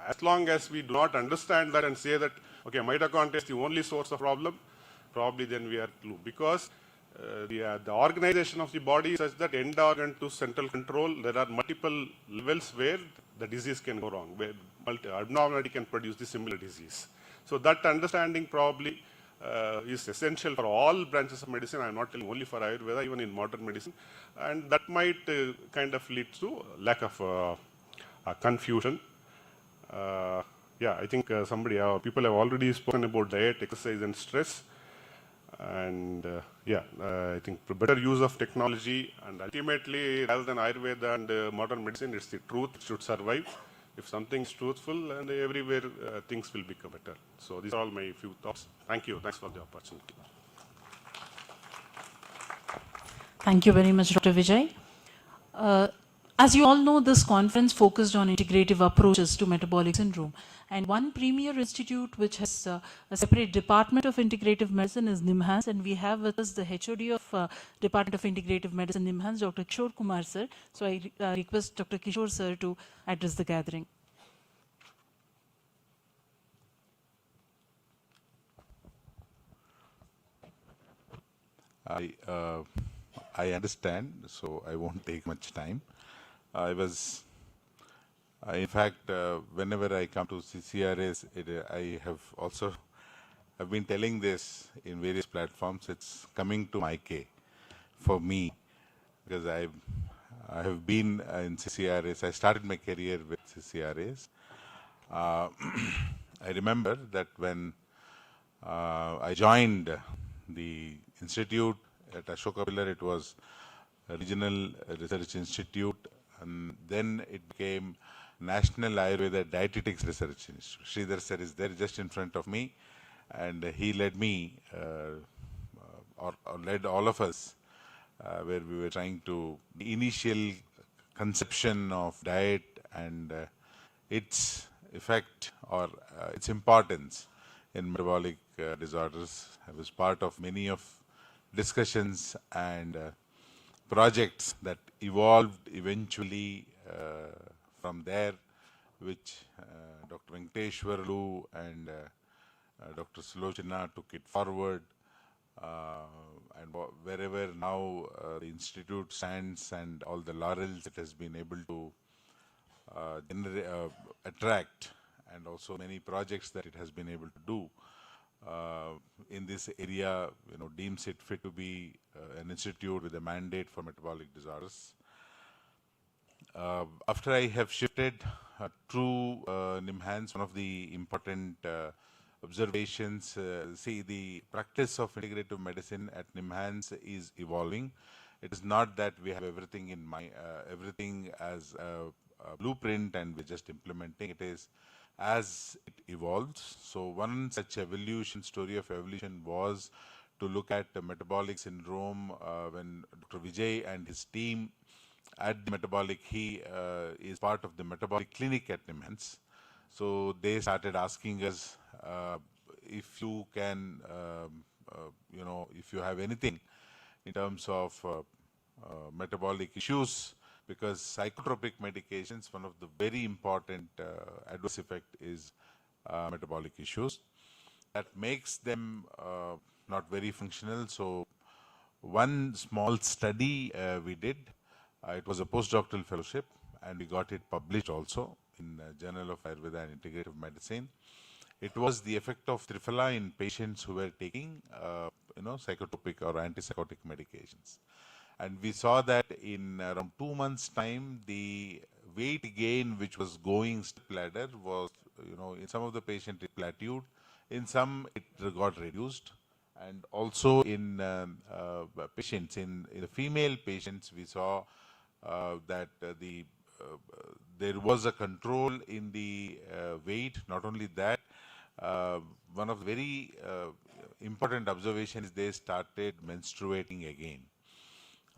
As long as we do not understand that and say that, okay, mitochondria is the only source of problem, probably then we are clue. Because the organization of the body is such that end organ to central control, there are multiple levels where the disease can go wrong, where abnormality can produce the similar disease. So that understanding probably is essential for all branches of medicine. I'm not telling only for Ayurveda, even in modern medicine. And that might kind of lead to lack of confusion. Yeah, I think people have already spoken about diet, exercise and stress. And I think better use of technology, and ultimately rather than Ayurveda and modern medicine, it's the truth should survive. If something is truthful, and everywhere things will become better. So these are all my few thoughts. Thank you. Thanks for the opportunity. Thank you very much, Dr. Vijay. As you all know, this conference focused on integrative approaches to metabolic syndrome. And one premier institute which has a separate department of integrative medicine is NIMHANS. And we have with us the HOD of Department of Integrative Medicine, NIMHANS, Dr. Kishore Kumar, sir. So I request Dr. Kishore, sir, to address the gathering. I understand, so I won't take much time. In fact, whenever I come to CCRAs, I've been telling this in various platforms. It's coming to my K for me, because I have been in CCRAs. I started my career with CCRAs. I remember that when I joined the institute at Ashoka Pillar, it was a regional research institute, and then it became National Ayurveda Dietetics Research Institute. Sridhar sir is there just in front of me, and he led me, or led all of us, where we were trying to, the initial conception of diet and its effect or its importance in metabolic disorders. I was part of many of discussions and projects that evolved eventually from there, which Dr. Venkateshwarlu and Dr. Sulochana took it forward, and wherever now the institute stands and all the laurels it has been able to attract and also many projects that it has been able to do in this area, deems it fit to be an institute with a mandate for metabolic disorders. After I have shifted to NIMHANS, one of the important observations, see, the practice of integrative medicine at NIMHANS is evolving. It is not that we have everything in mind, everything as a blueprint and we're just implementing. It is as it evolves. So one such story of evolution was to look at the metabolic syndrome when Dr. Vijay and his team at the Metabolic, he is part of the Metabolic Clinic at NIMHANS. So they started asking us if you can, if you have anything in terms of metabolic issues, because psychotropic medications, one of the very important adverse effect is metabolic issues. That makes them not very functional. So one small study we did, it was a postdoctoral fellowship, and we got it published also in Journal of Ayurveda and Integrative Medicine. It was the effect of Triphala in patients who were taking, psychotropic or antipsychotic medications. And we saw that in around 2 months' time, the weight gain which was going step ladder was, in some of the patients it plateaued, in some it got reduced. And also in patients, in the female patients, we saw that there was a control in the weight. Not only that, one of the very important observations, they started menstruating again.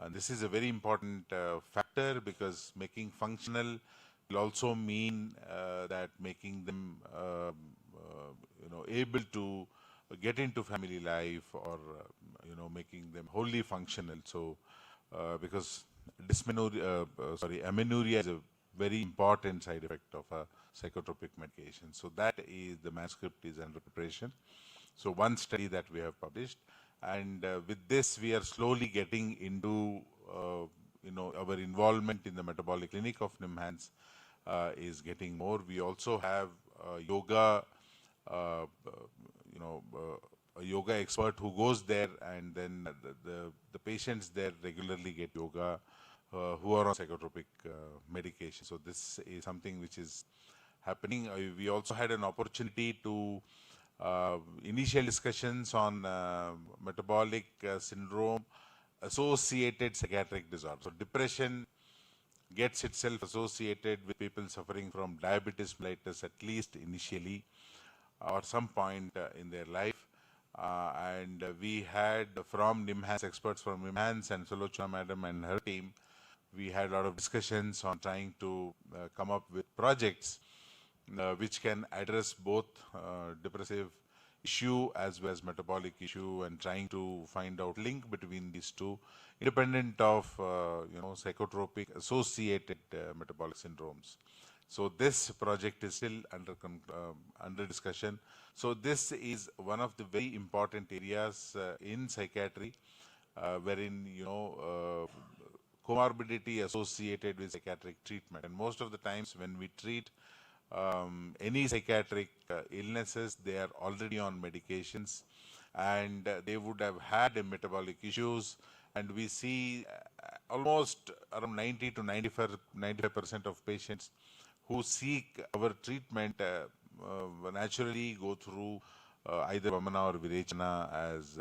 And this is a very important factor, because making functional will also mean that making them able to get into family life, or making them wholly functional. So because amenorrhea is a very important side effect of a psychotropic medication. So that is, the manuscript is under preparation. So one study that we have published, and with this we are slowly getting into our involvement in the Metabolic Clinic of NIMHANS is getting more. We also have yoga, a yoga expert who goes there, and then the patients there regularly get yoga who are on psychotropic medication. So this is something which is happening. We also had an opportunity to initial discussions on metabolic syndrome associated psychiatric disorder. So depression gets itself associated with people suffering from diabetes mellitus, at least initially, or some point in their life. And we had from NIMHANS, experts from NIMHANS and Sulochana madam and her team, we had a lot of discussions on trying to come up with projects which can address both depressive issue as well as metabolic issue, and trying to find out link between these two, independent of psychotropic associated metabolic syndromes. So this project is still under discussion. So this is one of the very important areas in psychiatry, wherein comorbidity associated with psychiatric treatment. And most of the times when we treat any psychiatric illnesses, they are already on medications, and they would have had metabolic issues, and we see almost around 90 to 95% of patients who seek our treatment naturally go through either Vamana or Virechana as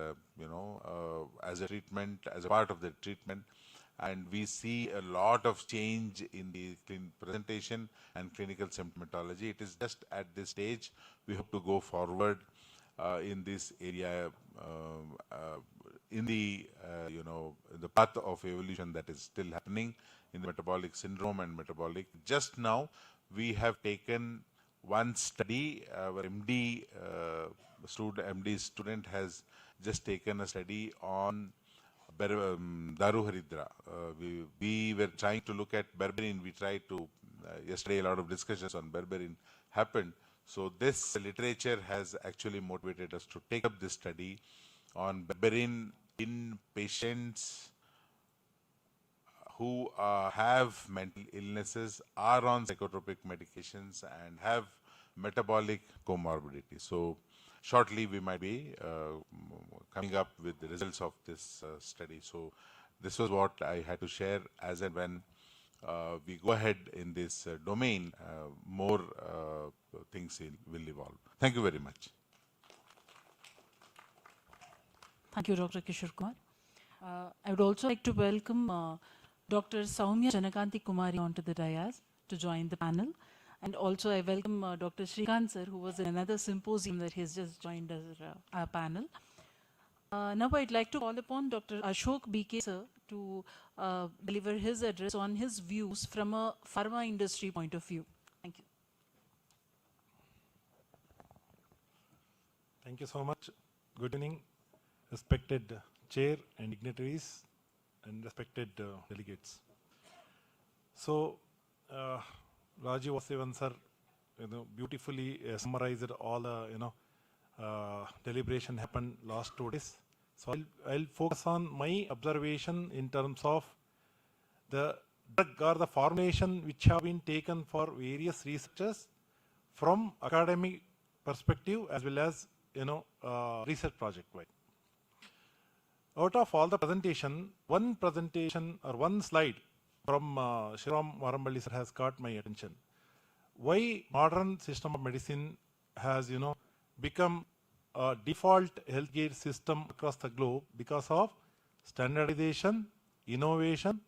a treatment, as a part of the treatment. And we see a lot of change in the presentation and clinical symptomatology. It is just at this stage we have to go forward in this area, in the the path of evolution that is still happening in the metabolic syndrome and metabolic. Just now we have taken one study. Our MD student has just taken a study on Daru Haridra. We were trying to look at berberine. We tried to, yesterday a lot of discussions on berberine happened. So this literature has actually motivated us to take up this study on berberine in patients who have mental illnesses, are on psychotropic medications, and have metabolic comorbidity. So shortly we might be coming up with the results of this study. So this was what I had to share. As and when we go ahead in this domain, more things will evolve. Thank you very much. Thank you, Dr. Kishore Kumar. I would also like to welcome Dr. Soumya Janakanti Kumari onto the dais to join the panel. And also I welcome Dr. Shrikant sir, who was in another symposium that he has just joined as our panel. Now I'd like to call upon Dr. Ashok BK sir to deliver his address on his views from a pharma industry point of view. Thank you. Thank you so much. Good evening, respected chair and dignitaries and respected delegates. So, Rajiv Vasevan sir, beautifully summarized all the deliberation happened last 2 days. So I'll focus on my observation in terms of the drug or the formulation which have been taken for various researchers from academic perspective as well as research project wide. Out of all the presentation, one presentation or one slide from Shriram Varamballi sir has caught my attention. Why modern system of medicine has become a default healthcare system across the globe because of standardization, innovation,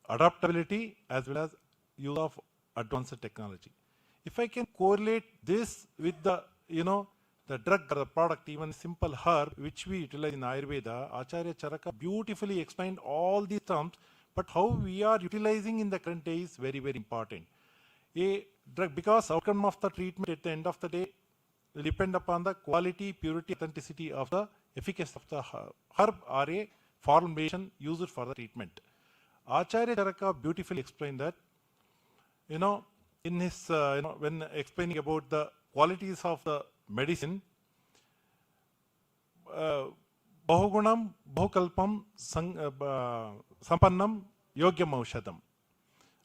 adaptability, as well as use of advanced technology. If I can correlate this with the the drug or the product, even simple herb, which we utilize in Ayurveda, Acharya Charaka beautifully explained all these terms, but how we are utilizing in the current day is very, very important. A drug, because outcome of the treatment at the end of the day will depend upon the quality, purity, authenticity of the efficacy of the herb or a formulation used for the treatment. Acharya Charaka beautifully explained that, in his, when explaining about the qualities of the medicine, Bahugunam, Bahukalpam, Sampannam, Yogyam Aushadam.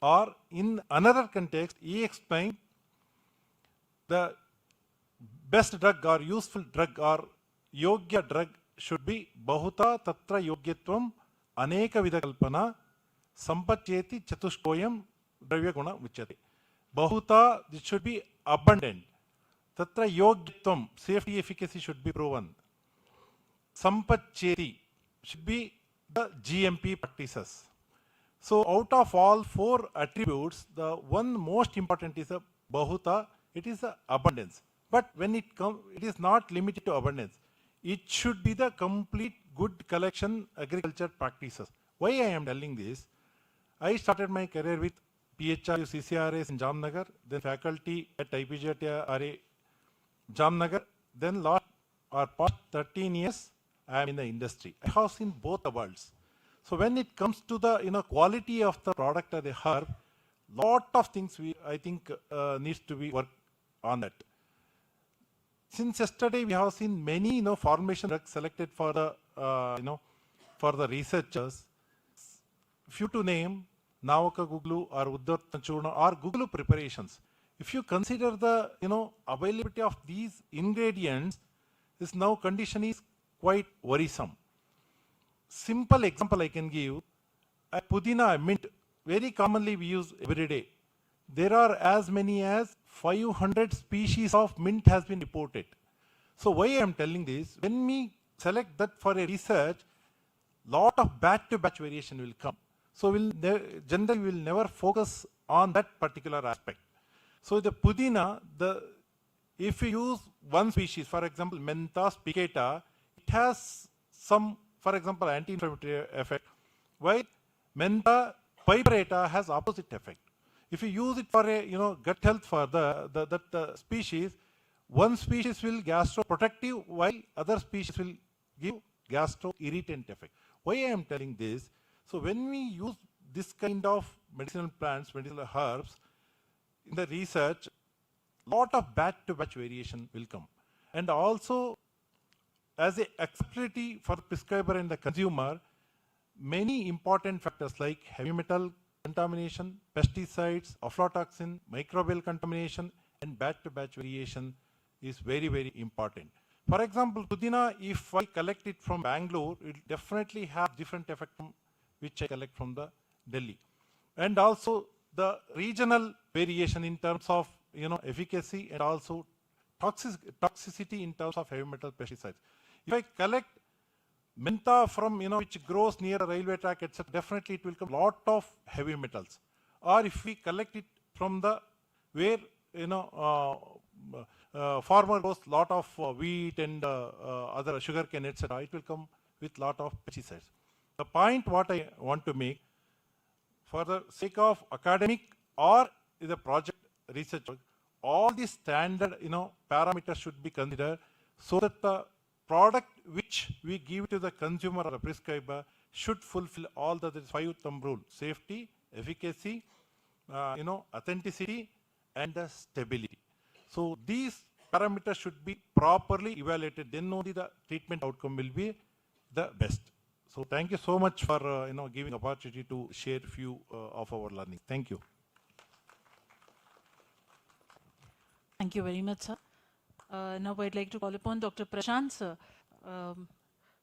Or in another context, he explained the best drug or useful drug or Yogya drug should be Bahuta Tatra Yogyatvam Aneka Vidakalpana Sampacheti Chatushkoyam Dravyaguna Uchate. Bahuta, it should be abundant. Tatra Yogyatvam, safety efficacy should be proven. Sampacheti should be the GMP practices. So out of all 4 attributes, the one most important is a Bahuta, it is the abundance. But when it comes, it is not limited to abundance. It should be the complete good collection agriculture practices. Why I am telling this? I started my career with PHRU CCRAS in Jamnagar, then faculty at IPGRA Jamnagar, then past 13 years I am in the industry. I have seen both the worlds. So when it comes to the quality of the product or the herb, lot of things I think needs to be worked on that. Since yesterday we have seen many formulation drugs selected for the for the researchers. Few to name, Navaka Guglu or Uddar Churna or Guglu preparations. If you consider the availability of these ingredients, this now condition is quite worrisome. Simple example I can give, a pudina, mint, very commonly we use every day. There are as many as 500 species of mint has been reported. So why I am telling this, when we select that for a research, lot of batch-to-batch variation will come. So generally we will never focus on that particular aspect. So the pudina, if you use one species, for example, Mentha spicata, it has some, for example, anti-inflammatory effect, while Mentha piperata has opposite effect. If you use it for a gut health for that species, one species will gastroprotective while other species will give gastroirritant effect. Why I am telling this? So when we use this kind of medicinal plants, medicinal herbs in the research, lot of batch-to-batch variation will come. And also, as a acceptability for the prescriber and the consumer, many important factors like heavy metal contamination, pesticides, aflatoxin, microbial contamination, and batch-to-batch variation is very, very important. For example, Pudina, if I collect it from Bangalore, it will definitely have different effect from which I collect from the Delhi. And also the regional variation in terms of efficacy and also toxicity in terms of heavy metal pesticides. If I collect mentha from which grows near a railway track, etc., definitely it will come lot of heavy metals. Or if we collect it from the where farmer grows lot of wheat and other sugarcane, etc., it will come with lot of pesticides. The point what I want to make, for the sake of academic or the project research, all these standard parameters should be considered so that the product which we give to the consumer or the prescriber should fulfill all the 5 thumb rule: safety, efficacy, authenticity, and the stability. So these parameters should be properly evaluated. Then only the treatment outcome will be the best. So thank you so much for giving opportunity to share few of our learning. Thank you. Thank you very much, sir. Now I'd like to call upon Dr. Prashant, sir,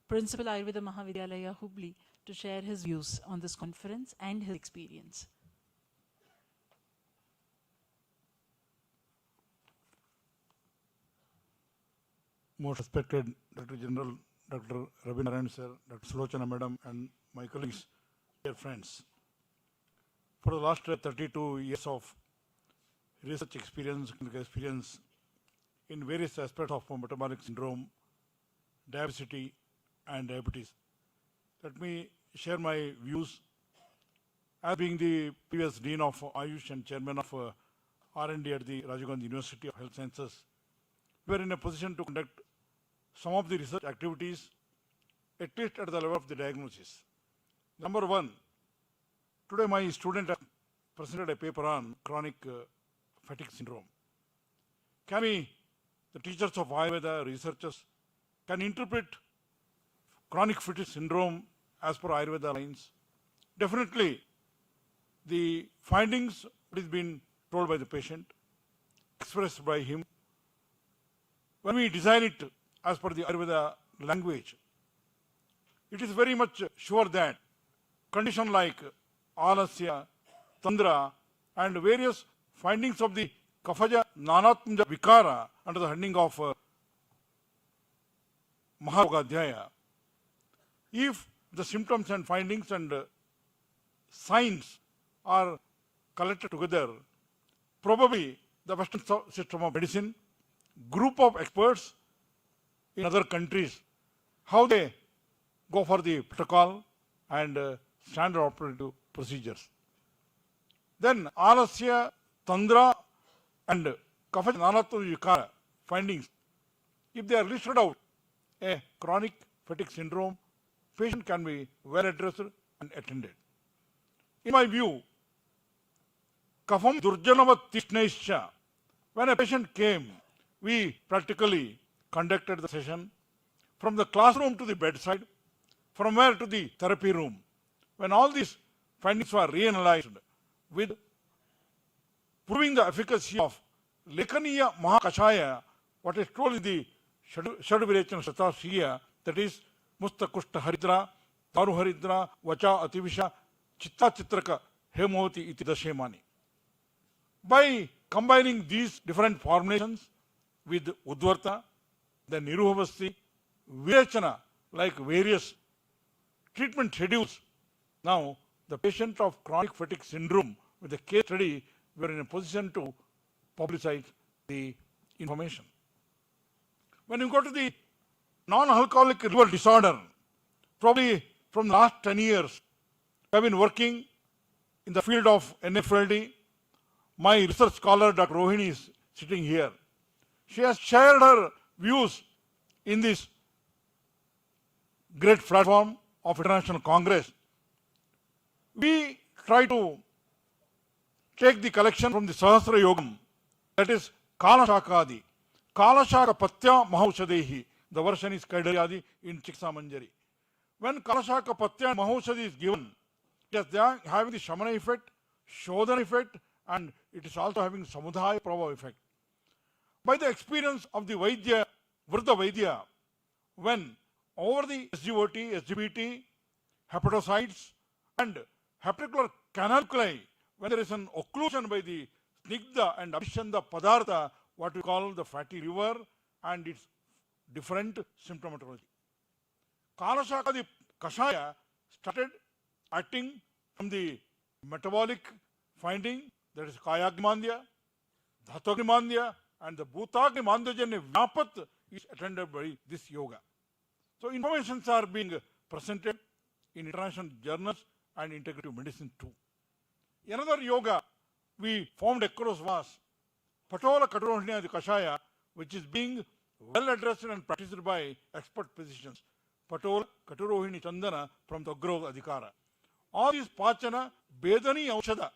Principal Ayurveda Mahavidyalaya, Hubli, to share his views on this conference and his experience. Most respected Director General, Dr. Ravi Narayan sir, Dr. Sulochana madam, and my colleagues, dear friends. For the last 32 years of research experience, clinical experience in various aspects of metabolic syndrome, diabetes, and diabetes, let me share my views as being the previous Dean of Ayush and Chairman of R&D at the Rajiv Gandhi University of Health Sciences. We are in a position to conduct some of the research activities, at least at the level of the diagnosis. Number one, today my student has presented a paper on chronic fatigue syndrome. Can we, the teachers of Ayurveda, researchers, can interpret chronic fatigue syndrome as per Ayurveda lines? Definitely, the findings that is being told by the patient, expressed by him, when we design it as per the Ayurveda language, it is very much sure that conditions like alasya, tandra, and various findings of the kafaja nanatmja vikara under the heading of Maharogadhyaya, if the symptoms and findings and signs are collected together, probably the Western system of medicine, group of experts in other countries, how they go for the protocol and standard operative procedures. Then alasya, tandra, and kafaja nanatmja vikara findings, if they are listed out, a chronic fatigue syndrome, patient can be well addressed and attended. In my view, kafam durjanavat tishnaischa, when a patient came, we practically conducted the session from the classroom to the bedside, from where to the therapy room. When all these findings were reanalyzed with proving the efficacy of Lekaniya Mahakashaya, what is told in the Shadvirechana Shatashiya, that is Musta Kushta Haridra, Taru Haridra, Vacha Ativisha, Chitta Chitraka, Hemoti iti Dashemani. By combining these different formulations with Udvarta, then Niruhavasti, Virechana, like various treatment schedules, now the patient of chronic fatigue syndrome with a case study, we are in a position to publicize the information. When you go to the non-alcoholic liver disorder, probably from the last 10 years, I have been working in the field of NFLD. My research scholar, Dr. Rohini, is sitting here. She has shared her views in this great platform of International Congress. We try to take the collection from the Sahasra Yogam, that is Kala Shakadi. Kala Shaka Patya Mahausadehi. The version is Kaidayadi in Chiksa Manjari. When Kala Shaka Patya Mahausadi is given, it is having the Shamana effect, Shodhana effect, and it is also having Samudhaya Prabha effect. By the experience of the Vaidya, Vriddha Vaidya, when over the SGOT, SGBT, hepatocytes and hepaticular canaliculi, when there is an occlusion by the snigdha and abhishanda padartha, what we call the fatty liver and its different symptomatology. Kalashakadi Kashaya started acting from the metabolic finding, that is Kayagmandya, Dhatogmandya, and the Bhutagmandajanya Vyapat is attended by this yoga. So informations are being presented in international journals and integrative medicine too. Another yoga we formed across was Patola Katurohini Kashaya, which is being well addressed and practiced by expert physicians. Patola Katurohini Chandana from the Growth Adhikara. All these Pachana, Bedani Aushada,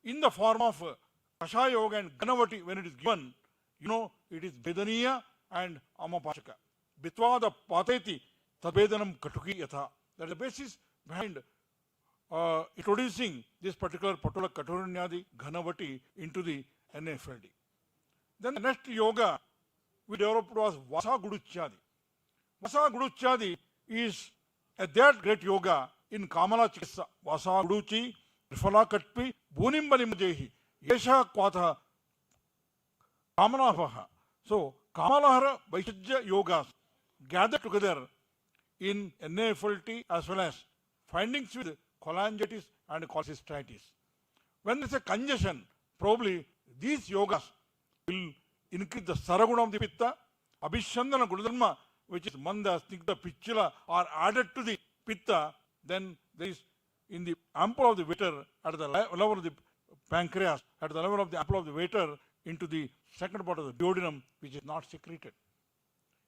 in the form of Kashaya Yoga and Ganavati, when it is given, you know, it is Bedaniya and Amapachaka. Bitvada Pateti Tabedanam Katuki Yatha. That is the basis behind introducing this particular Patola Katuranyadi Ghanavati into the NFLD. Then the next yoga we developed was Vasa Guduchadi. Vasa Guduchadi is a that great yoga in Kamala Chikisa. Vasa Guduchi, Rifala Katpi, Bunimbalimjehi, Yesha Kwatha, Kamalavaha. So, Kamalahara Vaishajya yogas gathered together in NAFLT as well as findings with cholangitis and cholecystitis. When there is a congestion, probably these yogas will increase the saraguna of the pitta, abhishandana gudadharma, which is manda, snigdha, pichula, are added to the pitta, then there is in the ample of the water at the level of the pancreas, at the level of the ample of the water into the second part of the duodenum, which is not secreted.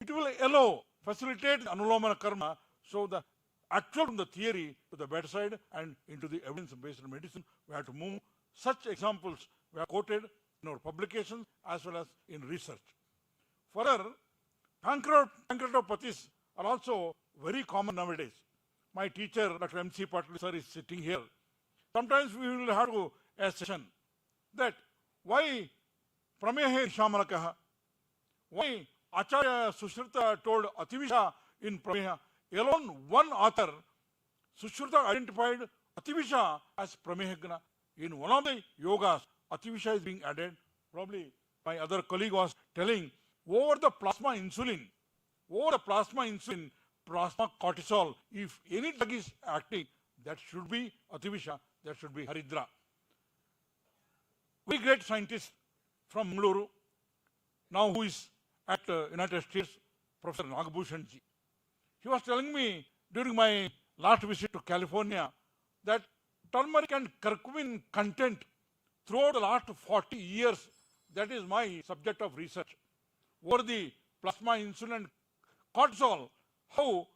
It will allow, facilitate anulomana karma, so the actual from the theory to the bedside and into the evidence-based medicine, we have to move. Such examples we have quoted in our publications as well as in research. Further, pancreatopathies are also very common nowadays. My teacher, Dr. M.C. Patil sir, is sitting here. Sometimes we will have a session that why Pramehe Shamalakaha, why Acharya Sushruta told Ativisha in Prameha. Alone one author, Sushruta identified Ativisha as Pramehagna. In one of the yogas, Ativisha is being added. Probably my other colleague was telling, over the plasma insulin, plasma cortisol, if any drug is acting, that should be Ativisha, that should be Haridra. Very great scientist from Bengaluru, now who is at United States, Professor Nagabhushan ji. He was telling me during my last visit to California that turmeric and curcumin content throughout the last 40 years, that is my subject of research, over the plasma insulin and cortisol, how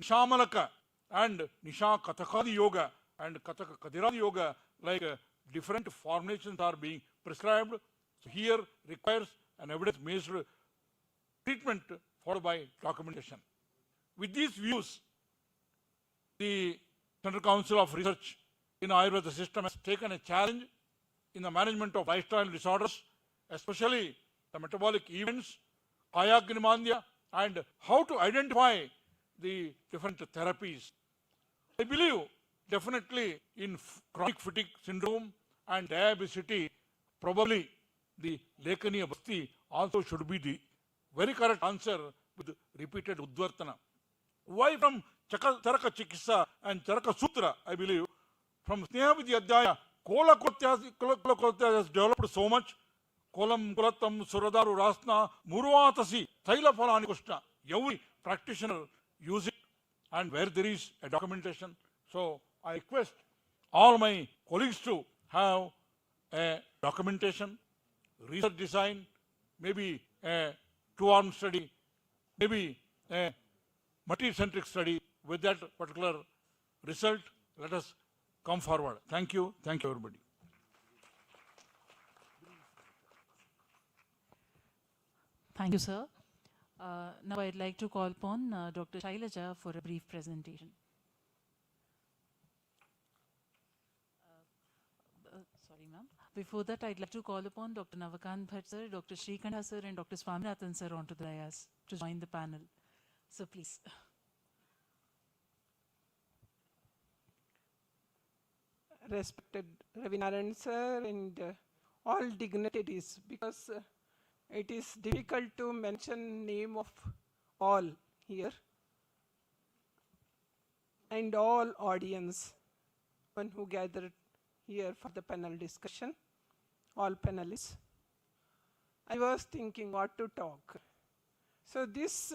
Nishamalaka and Nisha Kathakadi Yoga and Kathaka Kadiradi Yoga, like different formulations are being prescribed. So here requires an evidence-based treatment followed by documentation. With these views, the Central Council of Research in Ayurveda system has taken a challenge in the management of lifestyle disorders, especially the metabolic events, Kayagrimandya, and how to identify the different therapies. I believe definitely in chronic fatigue syndrome and diabetes, probably the Lekaniya Bhakti also should be the very correct answer with repeated Udvartana. Why from Charaka Chikisa and Charaka Sutra, I believe, from Sneha Vidyadhyaya, Kola Kolatya has developed so much. Kolam Kulatam Suradaru Rasna Muruatasi Thaila Falani Kushna. Every practitioner use it and where there is a documentation. So I request all my colleagues to have a documentation, research design, maybe a two-arm study, maybe a multi-centric study with that particular result. Let us come forward. Thank you. Thank you, everybody. Thank you, sir. Now I'd like to call upon Dr. Shailaja for a brief presentation. Sorry, ma'am. Before that, I'd like to call upon Dr. Navakant Bhatt sir, Dr. Shrikanta sir, and Dr. Swaminathan sir onto the dais to join the panel. So please. Respected Ravinarayan sir and all dignitaries, because it is difficult to mention name of all here, and all audience, one who gathered here for the panel discussion, all panelists. I was thinking what to talk. So this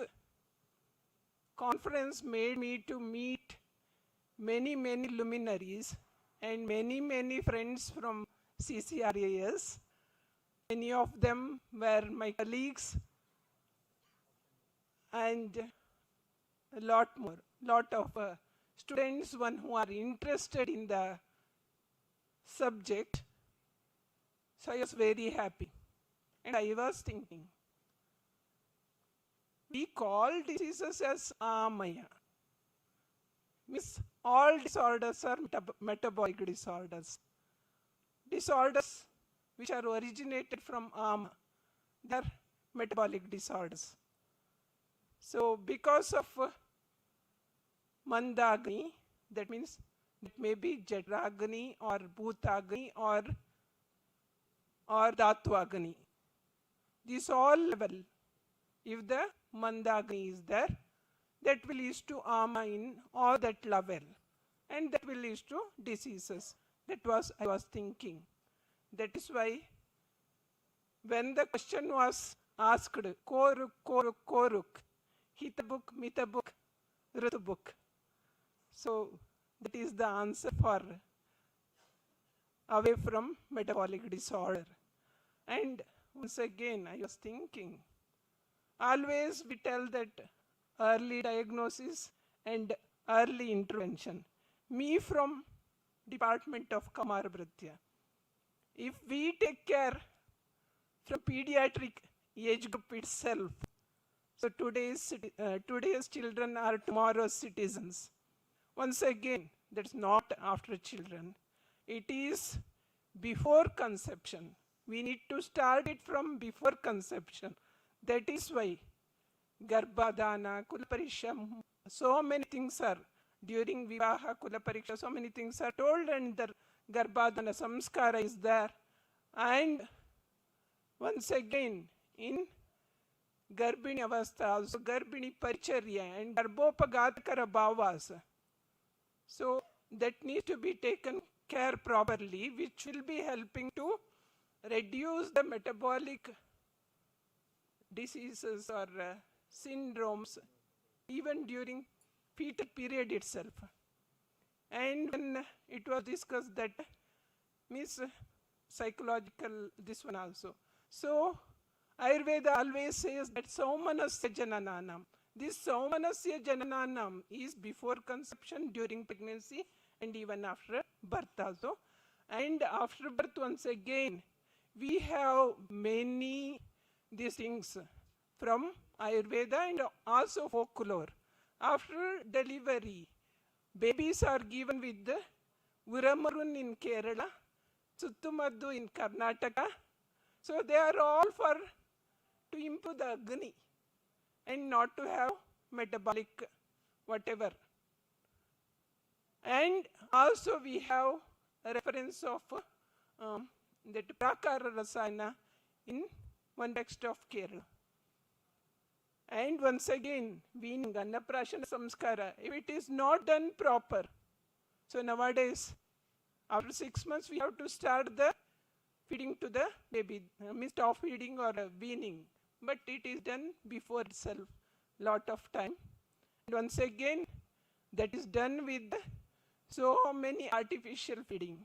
conference made me to meet many luminaries and many friends from CCRAS. Many of them were my colleagues, and a lot of students, one who are interested in the subject. So I was very happy. And I was thinking, we call diseases as Amaya. Means all disorders are metabolic disorders. Disorders which are originated from Ama, they are metabolic disorders. So because of Mandagni, that means it may be Jadragni or Bhutagni or Dhatvagni. These all level, if the Mandagni is there, that will lead to Ama in all that level, and that will lead to diseases. That was I was thinking. That is why when the question was asked, Koruk, Koruk, Koruk, Hitabuk, Mitabuk, Ritubuk. So that is the answer for away from metabolic disorder. And once again, I was thinking, always we tell that early diagnosis and early intervention. Me from Department of Kamar Bhritya. If we take care from pediatric age group itself, so today's children are tomorrow's citizens. Once again, that's not after children. It is before conception. We need to start it from before conception. That is why Garbhadana, Kulapariksha, so many things are during Vivaha, Kulapariksha, so many things are told, and the Garbhadana Samskara is there. And once again, in Garbhini Avastha, also Garbhini Paricharya and Garbhopagadakara Bhavas. So that needs to be taken care properly, which will be helping to reduce the metabolic diseases or syndromes even during fetal period itself. And when it was discussed that means psychological, this one also. So Ayurveda always says that Saumanasya Janananam. This Saumanasya Janananam is before conception, during pregnancy, and even after birth also. And after birth, once again, we have many these things from Ayurveda and also folklore. After delivery, babies are given with the Uramarun in Kerala, Suttumaddu in Karnataka. So they are all for to improve the Agni and not to have metabolic whatever. And also we have a reference of that Prakara Rasayana in one text of Kerala. And once again, weaning, Annaprashana Samskara, if it is not done proper, so nowadays, after 6 months, we have to start the feeding to the baby, stop feeding or weaning. But it is done before itself, lot of time. And once again, that is done with so many artificial feeding.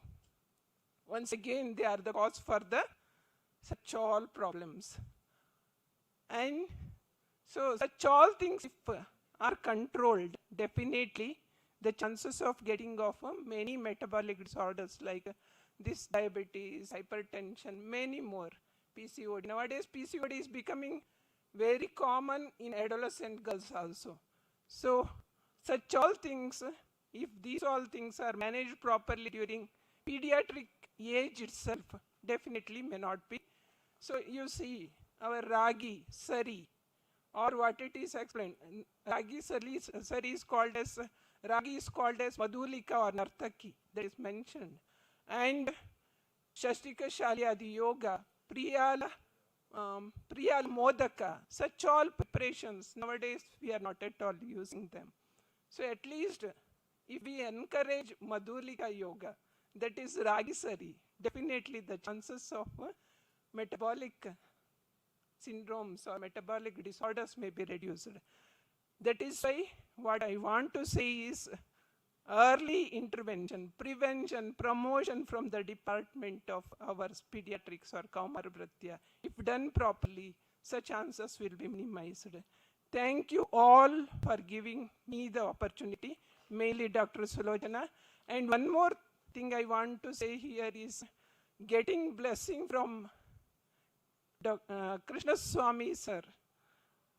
Once again, they are the cause for the such all problems. And so such all things, if are controlled, definitely the chances of getting of many metabolic disorders like this diabetes, hypertension, many more, PCOD. Nowadays, PCOD is becoming very common in adolescent girls also. So such all things, if these all things are managed properly during pediatric age itself, definitely may not be. So you see, our ragi, sari, or what it is explained, ragi sari is called as, ragi is called as madhulika or nartaki, that is mentioned. And Shastika Shalyadi Yoga, Priyala, Priyal Modaka, such all preparations, nowadays we are not at all using them. So at least if we encourage Madhulika Yoga, that is Ragisari, definitely the chances of metabolic syndromes or metabolic disorders may be reduced. That is why what I want to say is early intervention, prevention, promotion from the department of our pediatrics or Kaumarvritya. If done properly, such chances will be minimized. Thank you all for giving me the opportunity, mainly Dr. Sulojana. And one more thing I want to say here is getting blessing from Krishna Swami sir.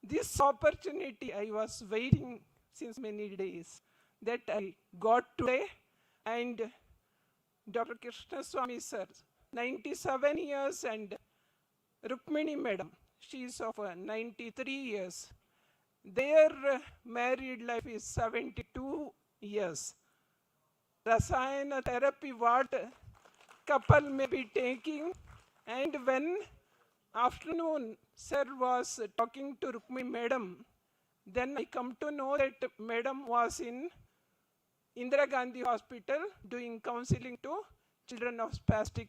This opportunity I was waiting since many days that I got today, and Dr. Krishna Swami sir, 97 years, and Rukmini madam, she is of 93 years. Their married life is 72 years. Rasayana therapy what couple may be taking, and when afternoon sir was talking to Rukmini madam, then I come to know that madam was in Indira Gandhi Hospital doing counseling to children of spastic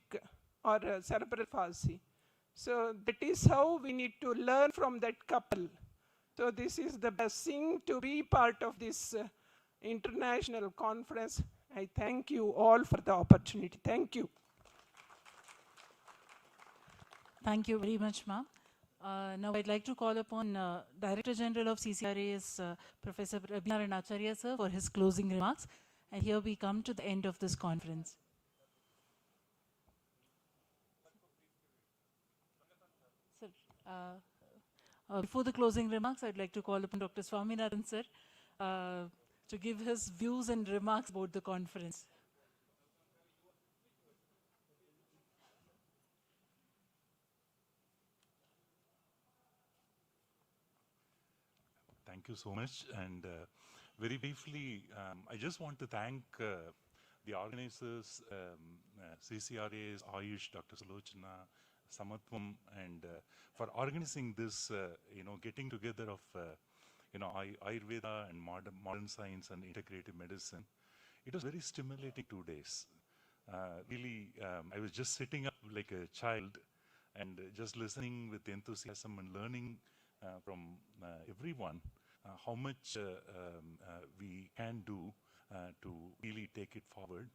or cerebral palsy. So that is how we need to learn from that couple. So this is the blessing to be part of this international conference. I thank you all for the opportunity. Thank you. Thank you very much, ma'am. Now I'd like to call upon Director General of CCRAS, Professor Abhinarayan Acharya sir, for his closing remarks. And here we come to the end of this conference. Sir, before the closing remarks, I'd like to call upon Dr. Swaminathan sir to give his views and remarks about the conference. Thank you so much. And very briefly, I just want to thank the organizers, CCRAS, Ayush, Dr. Sulojana, Samatvam, and for organizing this, getting together of, Ayurveda and modern science and integrative medicine. It was very stimulating 2 days. Really, I was just sitting up like a child and just listening with enthusiasm and learning from everyone how much we can do to really take it forward.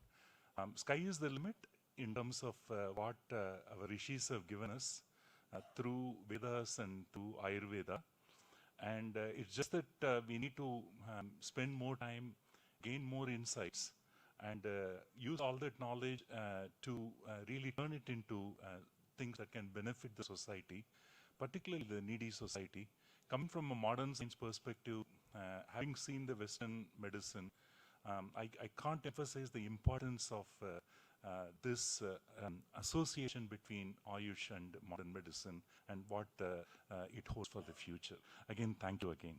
Sky is the limit in terms of what our rishis have given us through Vedas and through Ayurveda. And it's just that we need to spend more time, gain more insights, and use all that knowledge to really turn it into things that can benefit the society, particularly the needy society. Coming from a modern science perspective, having seen the Western medicine, I can't emphasize the importance of this association between Ayush and modern medicine and what it holds for the future. Again, thank you again.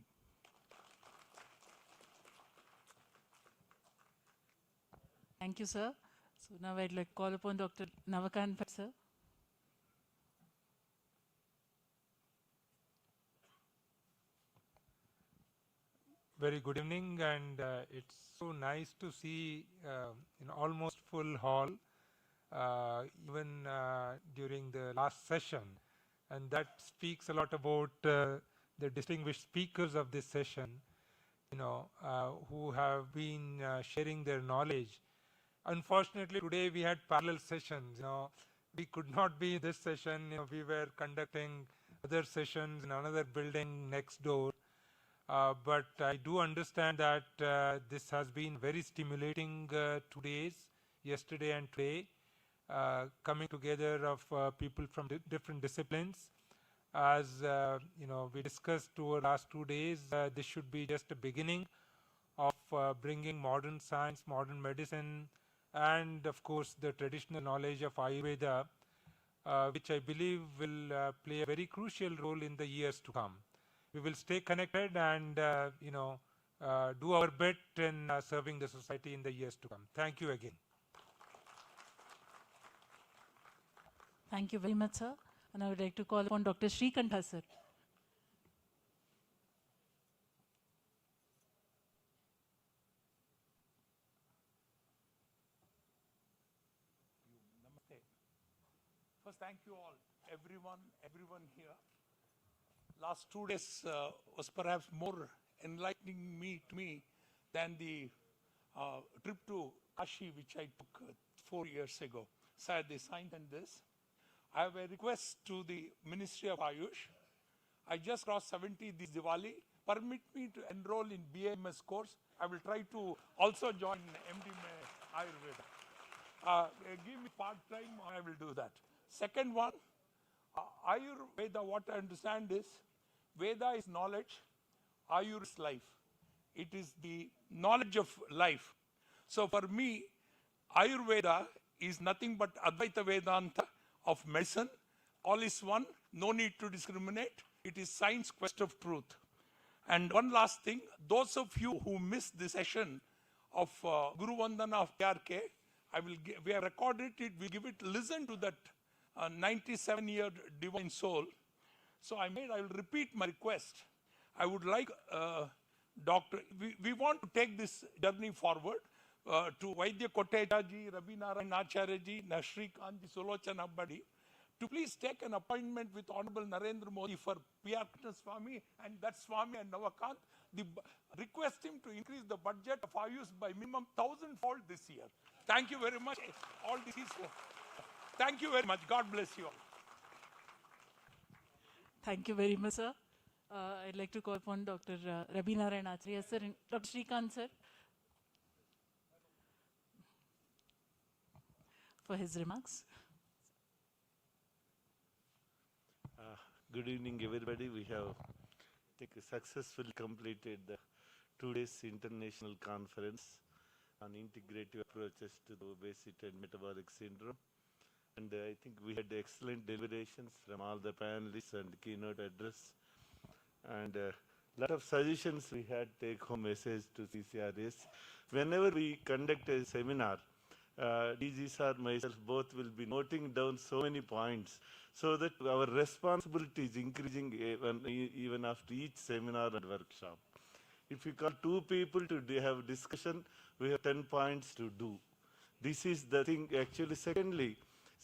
Thank you, sir. So now I'd like to call upon Dr. Navakant Bhatt, sir. Very good evening, and it's so nice to see an almost full hall, even during the last session, and that speaks a lot about the distinguished speakers of this session, who have been sharing their knowledge. Unfortunately, today we had parallel sessions. We could not be in this session. We were conducting other sessions in another building next door. But I do understand that this has been very stimulating 2 days, yesterday and today, coming together of people from different disciplines. As we discussed over the last 2 days, this should be just a beginning of bringing modern science, modern medicine, and of course the traditional knowledge of Ayurveda which I believe will play a very crucial role in the years to come. We will stay connected and do our bit in serving the society in the years to come. Thank you again. Thank you very much, sir. And I would like to call upon Dr. Srikantha, sir. Namaste. First, thank you all, everyone here. Last 2 days was perhaps more enlightening to me than the trip to Kashi, which I took 4 years ago. So I had the science and this. I have a request to the Ministry of Ayush. I just crossed 70 this Diwali. Permit me to enroll in BAMS course. I will try to also join MD Ayurveda. Give me part-time, I will do that. Second one, Ayurveda, what I understand is, Veda is knowledge, Ayur is life. It is the knowledge of life. So for me, Ayurveda is nothing but Advaita Vedanta of medicine. All is one, no need to discriminate. It is science quest of truth. And one last thing, those of you who missed the session of Guru Vandana of KRK, we have recorded it, we give it, listen to that 97-year divine soul. So I will repeat my request. I would like we want to take this journey forward to Vaidya Kotejaji, Ravi Narayan Acharyaji, Shrikant Sulochana Badi, to please take an appointment with Honorable Narendra Modi for P.R. Swami and that Swami and Navakant. Request him to increase the budget of Ayush by minimum 1,000-fold this year. Thank you very much. All this is. Thank you very much. God bless you all. Thank you very much, sir. I'd like to call upon Dr. Ravi Narayan Acharya, sir, and Dr. Srikant, sir, for his remarks. Good evening, everybody. We have successfully completed the 2 days international conference on integrative approaches to the obesity and metabolic syndrome. And I think we had excellent deliberations from all the panelists and keynote address. And a lot of suggestions we had take-home message to CCRAS. Whenever we conduct a seminar, DGs or myself both will be noting down so many points so that our responsibility is increasing even after each seminar and workshop. If we call 2 people to have discussion, we have 10 points to do. This is the thing actually. Secondly,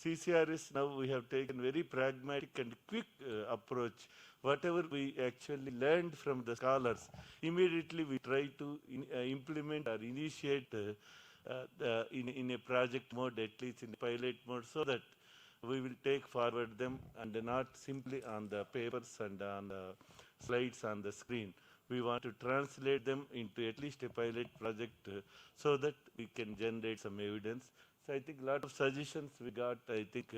CCRS now we have taken very pragmatic and quick approach. Whatever we actually learned from the scholars, immediately we try to implement or initiate in a project mode, at least in a pilot mode, so that we will take forward them and not simply on the papers and on the slides on the screen. We want to translate them into at least a pilot project so that we can generate some evidence. So I think a lot of suggestions we got. I think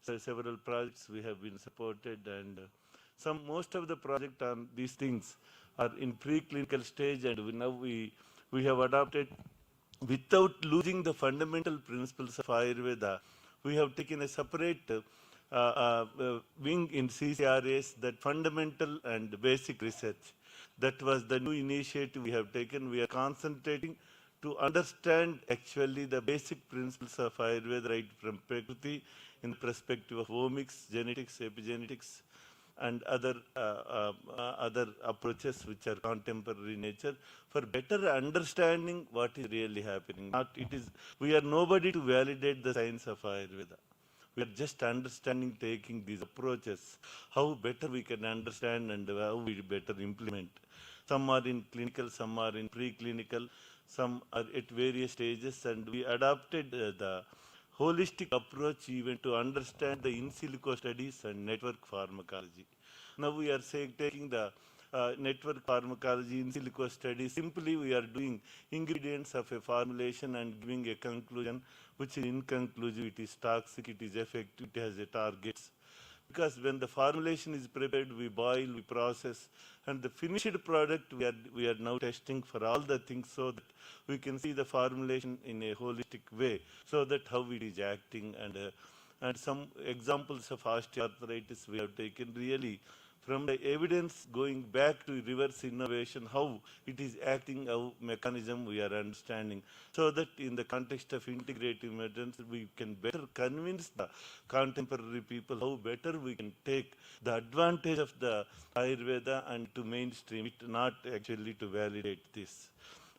several projects we have been supported, and most of the project on these things are in preclinical stage, and we have adopted, without losing the fundamental principles of Ayurveda, we have taken a separate wing in CCRAS, that fundamental and basic research. That was the new initiative we have taken. We are concentrating to understand actually the basic principles of Ayurveda right from Prakriti in the perspective of omics, genetics, epigenetics, and other approaches which are contemporary nature, for better understanding what is really happening. We are nobody to validate the science of Ayurveda. We are just understanding, taking these approaches, how better we can understand and how we better implement. Some are in clinical, some are in preclinical, some are at various stages, and we adopted the holistic approach even to understand the in silico studies and network pharmacology. Now we are taking the network pharmacology in silico studies. Simply we are doing ingredients of a formulation and giving a conclusion which is inconclusive, it is toxic, it is effective, it has a targets. Because when the formulation is prepared, we boil, we process, and the finished product we are now testing for all the things so that we can see the formulation in a holistic way, so that how it is acting and and some examples of osteoarthritis we have taken really from the evidence going back to reverse innovation, how it is acting, how mechanism we are understanding, so that in the context of integrative medicine, we can better convince the contemporary people how better we can take the advantage of the Ayurveda and to mainstream it, not actually to validate this.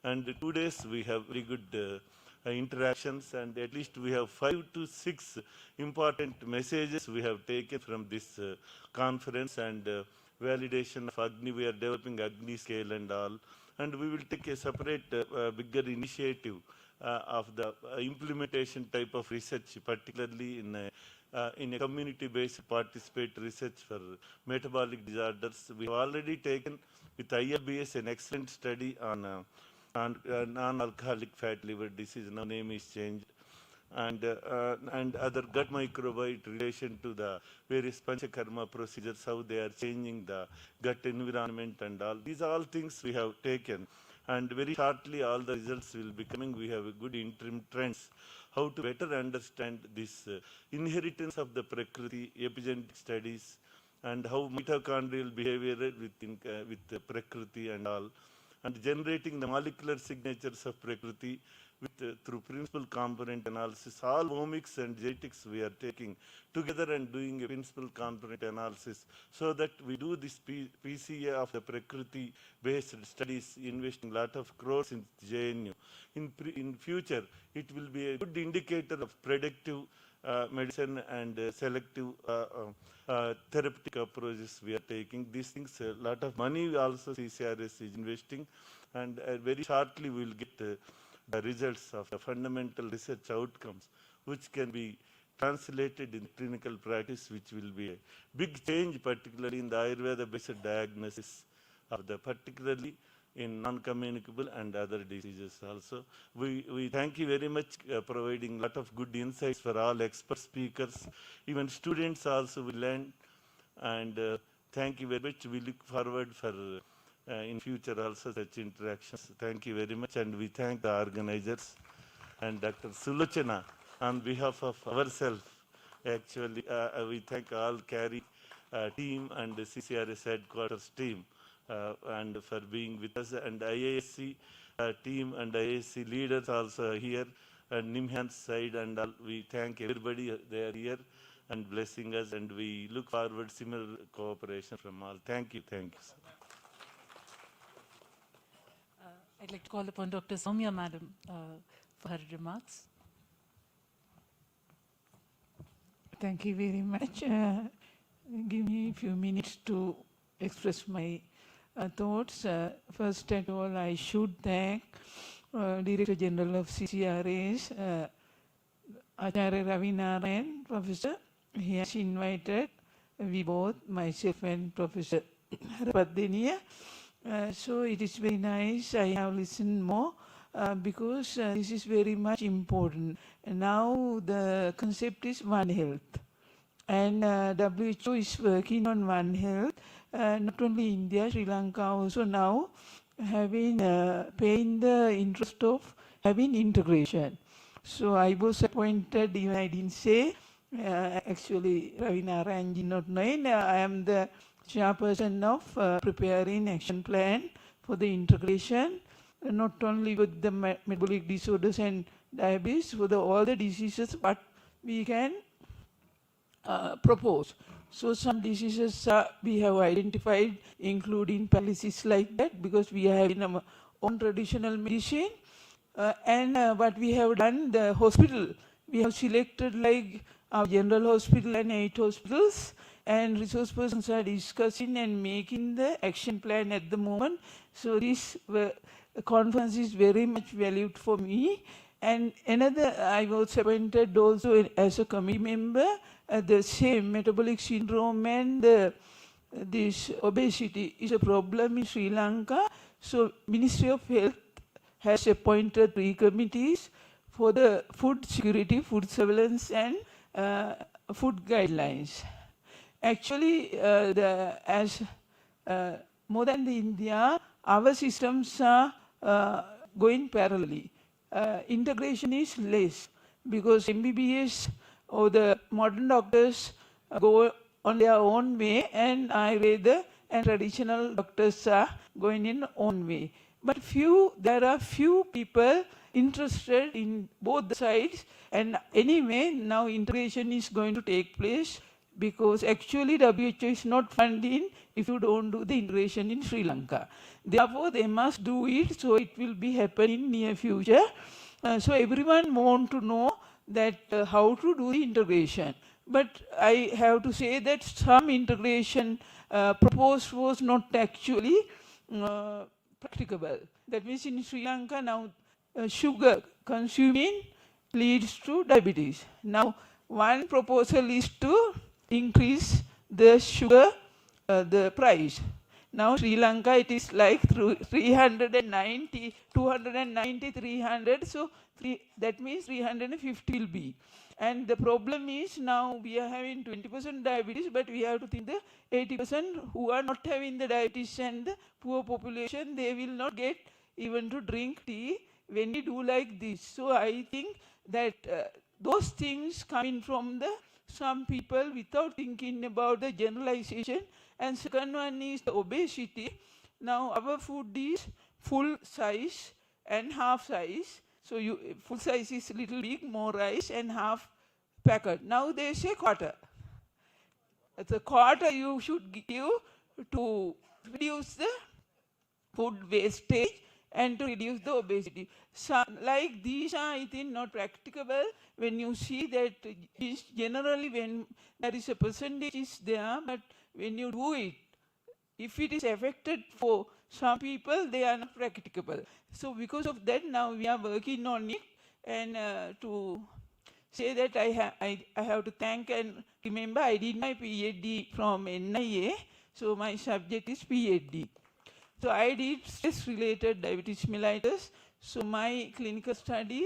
And 2 days we have very good interactions, and at least we have 5 to 6 important messages we have taken from this conference, and validation of Agni. We are developing Agni scale and all, and we will take a separate bigger initiative of the implementation type of research, particularly in a community-based participatory research for metabolic disorders. We have already taken with ILBS an excellent study on non-alcoholic fatty liver disease. Now name is changed, and other gut microbiome relation to the various panchakarma procedures, how they are changing the gut environment and all. These are all things we have taken, and very shortly all the results will be coming. We have a good interim trends, how to better understand this inheritance of the Prakriti, epigenetic studies, and how mitochondrial behavior with the Prakriti and all, and generating the molecular signatures of Prakriti with, through principal component analysis. All omics and genetics we are taking together and doing a principal component analysis, so that we do this PCA of the Prakriti based studies, investing a lot of crores in JNU. In future, it will be a good indicator of predictive medicine and selective therapeutic approaches we are taking. These things, a lot of money also CCRS is investing, and very shortly we will get the results of the fundamental research outcomes, which can be translated in clinical practice, which will be a big change, particularly in the Ayurveda-based diagnosis of the, particularly in non-communicable and other diseases also. We thank you very much providing a lot of good insights for all expert speakers. Even students also will learn, and thank you very much. We look forward for in future also such interactions. Thank you very much, and we thank the organizers and Dr. Sulochana on behalf of ourselves. Actually, we thank all CARI team and the CCRS headquarters team, and for being with us, and IISc team and IISc leaders also here, and NIMHANS side, and all. We thank everybody, they are here and blessing us, and we look forward similar cooperation from all. Thank you, thank you. I'd like to call upon Dr. Soumya Madam for her remarks. Thank you very much. Give me a few minutes to express my thoughts. First of all, I should thank Director General of CCRAS, Acharya Ravi Narayan, Professor. He has invited we both, myself and Professor Harapadeniya. So it is very nice. I have listened more because this is very much important. And now the concept is One Health, and WHO is working on One Health. Not only India, Sri Lanka also now having paying the interest of having integration. So I was appointed, even I didn't say, actually Ravi Narayan did not know it. I am the chairperson of preparing action plan for the integration, not only with the metabolic disorders and diabetes, for all the diseases what we can propose. So some diseases we have identified, including paralysis like that, because we have in our own traditional medicine. And what we have done, the hospital, we have selected like our general hospital and 8 hospitals, and resource persons are discussing and making the action plan at the moment. So this conference is very much valued for me. And another, I was appointed also as a committee member, the same metabolic syndrome and this obesity is a problem in Sri Lanka. So Ministry of Health has appointed 3 committees for the food security, food surveillance, and food guidelines. Actually, as more than the India, our systems are going parallelly. Integration is less because MBBS or the modern doctors go on their own way, and Ayurveda and traditional doctors are going in own way. But there are few people interested in both the sides, and anyway, now integration is going to take place because actually WHO is not funding if you don't do the integration in Sri Lanka. Therefore, they must do it, so it will be happening in near future. So everyone want to know that how to do the integration. But I have to say that some integration proposed was not actually practicable. That means in Sri Lanka now sugar consuming leads to diabetes. Now one proposal is to increase the sugar, the price. Now Sri Lanka it is like 390, 290, 300, so that means 350 will be. And the problem is now we are having 20% diabetes, but we have to think the 80% who are not having the diabetes and the poor population, they will not get even to drink tea when we do like this. So I think that those things coming from some people without thinking about the generalization. And second one is the obesity. Now our food is full size and half size. So full size is little big, more rice, and half packet. Now they say quarter. The quarter you should give to reduce the food wastage and to reduce the obesity. Like these are, I think, not practicable when you see that generally when there is a percentage is there, but when you do it, if it is affected for some people, they are not practicable. So because of that, now we are working on it, and to say that I have to thank and remember I did my PhD from NIA, so my subject is PhD. So I did stress-related diabetes mellitus. So my clinical study,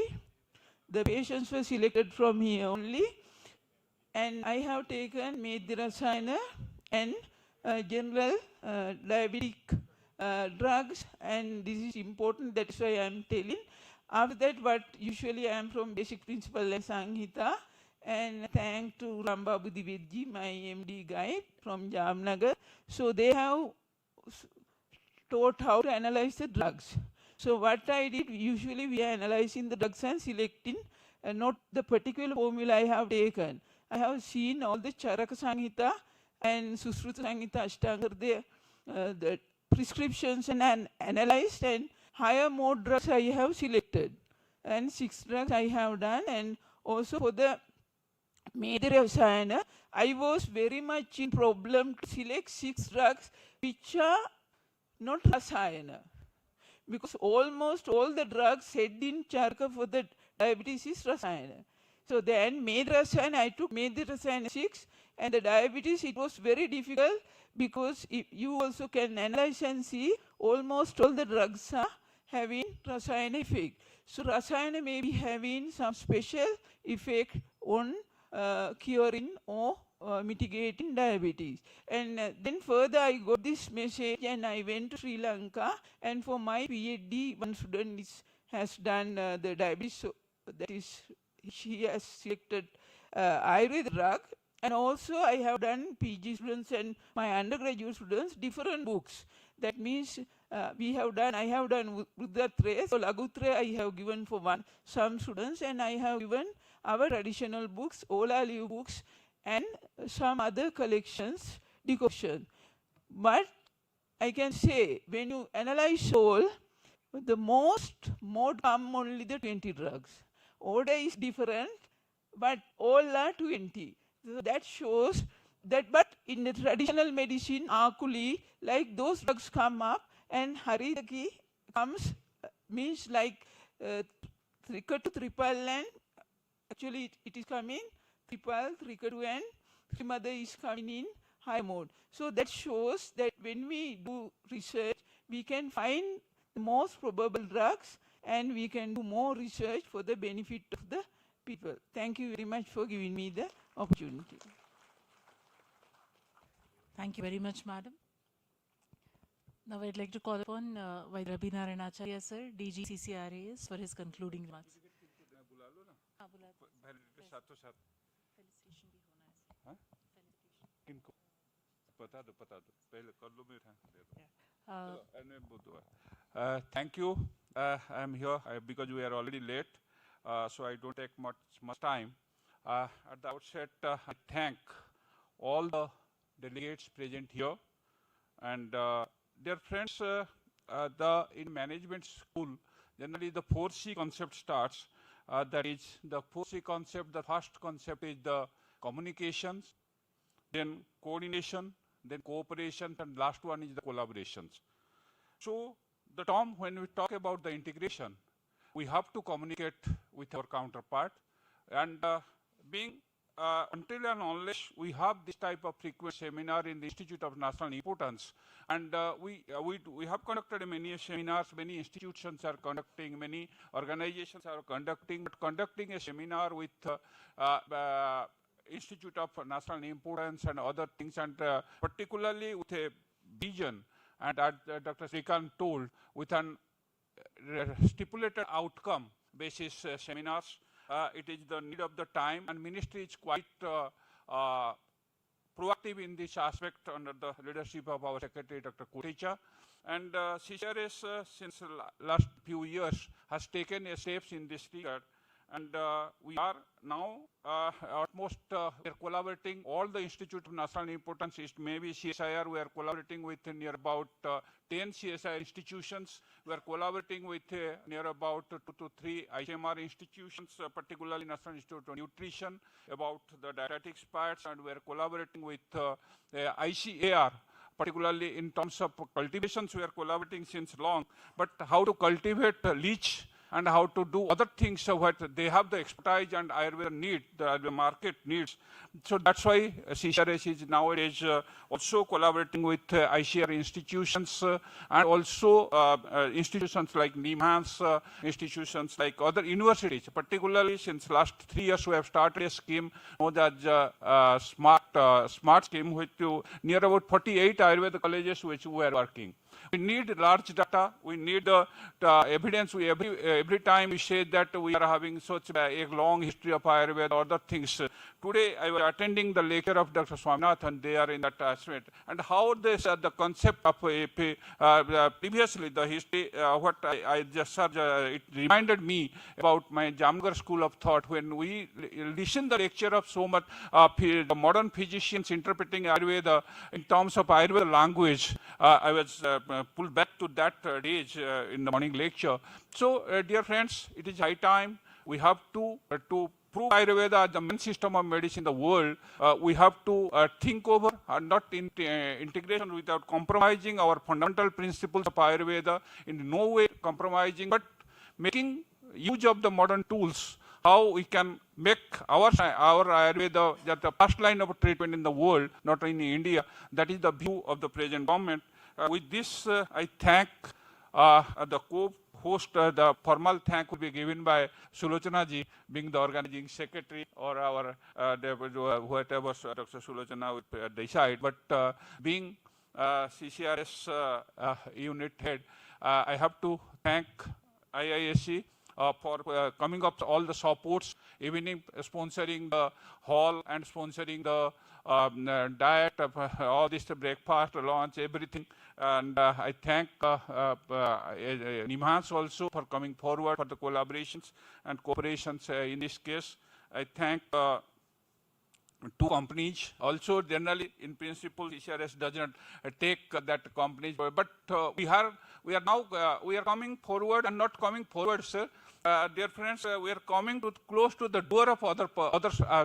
the patients were selected from here only, and I have taken Medirasayana and general diabetic drugs, and this is important, that's why I am telling. After that, what usually I am from Basic Principle and Sanghita, and thank to Rambabu Divedji, my MD guide from Jamnagar. So they have taught how to analyze the drugs. So what I did, usually we are analyzing the drugs and selecting not the particular formula I have taken. I have seen all the Charaka Sanghita and Susruta Sanghita Ashtanga, the prescriptions and analyzed, and higher more drugs I have selected. And 6 drugs I have done, and also for the Medirasayana, I was very much in problem to select 6 drugs which are not Rasayana. Because almost all the drugs said in Charaka for the diabetes is Rasayana. So then Medirasayana, I took Medirasayana 6, and the diabetes, it was very difficult because you also can analyze and see almost all the drugs are having Rasayana effect. So Rasayana may be having some special effect on curing or mitigating diabetes. And then further I got this message and I went to Sri Lanka, and for my PhD, one student has done the diabetes, so that is, she has selected Ayurveda drug, and also I have done PG students and my undergraduate students different books. That means I have done Rudratraya, so Lagutraya I have given for some students, and I have given our traditional books, Ola Liu books, and some other collections, decoction. But I can say, when you analyze all, the most come only the 20 drugs. Order is different, but all are 20. So that shows that, but in the traditional medicine, Akuli, like those drugs come up, and Haridaki comes, means like Trikatu, Tripal, and actually it is coming Tripal, Trikatu, and Trimada is coming in high mode. So that shows that when we do research, we can find the most probable drugs, and we can do more research for the benefit of the people. Thank you very much for giving me the opportunity. Thank you very much, madam. Now I'd like to call upon Vaidya Naranacharya sir, DG CCRAS, for his concluding remarks. बता दो पहले कर लो मेरा thank you. I am here because we are already late, so I don't take much time. At the outset, I thank all the delegates present here, and dear friends, in management school, generally the 4C concept starts. That is the 4C concept. The first concept is the communications, then coordination, then cooperation, and last one is the collaborations. So the term, when we talk about the integration, we have to communicate with our counterpart, and until and unless we have this type of frequent seminar in the Institute of National Importance, and we have conducted many seminars, many institutions are conducting, many organizations are conducting, but conducting a seminar with Institute of National Importance and other things, and particularly with a vision, and as Dr. Srikanth told, with an stipulated outcome basis seminars. It is the need of the time, and ministry is quite proactive in this aspect under the leadership of our Secretary, Dr. Kotecha. And CCRAS, since last few years, has taken steps in this regard. And we are now almost we are collaborating all the Institute of National Importance, maybe CSIR, we are collaborating with near about 10 CSIR institutions. We are collaborating with near about 2 to 3 ICMR institutions, particularly National Institute of Nutrition, about the dietetics parts, and we are collaborating with ICAR, particularly in terms of cultivations. We are collaborating since long, but how to cultivate leach and how to do other things, so what they have the expertise and Ayurveda need, the market needs. So that's why CCRAS is nowadays also collaborating with ICR institutions and also institutions like NIMHANS, institutions like other universities. Particularly since last 3 years, we have started a scheme known as smart scheme, which near about 48 Ayurveda colleges which we are working. We need large data. We need evidence. Every time we say that we are having such a long history of Ayurveda, other things. Today, I was attending the lecture of Dr. Swaminathan. They are in that aspect. And how this, the concept of previously, the history, what I just heard, it reminded me about my Jamnagar school of thought when we listened the lecture of so much the modern physicians interpreting Ayurveda in terms of Ayurveda language. I was pulled back to that age in the morning lecture. So, dear friends, it is high time. We have to prove Ayurveda as the main system of medicine in the world. We have to think over, not in integration without compromising our fundamental principles of Ayurveda, in no way compromising, but making use of the modern tools, how we can make our Ayurveda the first line of treatment in the world, not in India. That is the view of the present government. With this, I thank the co-host. The formal thank will be given by Sulochana ji, being the organizing secretary, or our whatever Dr. Sulochana will decide. But being CCRAS unit head, I have to thank IISc for coming up all the supports, even in sponsoring the hall and sponsoring the diet, all this breakfast, lunch, everything. And I thank NIMHANS also for coming forward for the collaborations and cooperations in this case. I thank 2 companies. Also, generally, in principle, CCRAS does not take that companies, but we are now we are coming forward and not coming forward, sir. Dear friends, we are coming close to the door of other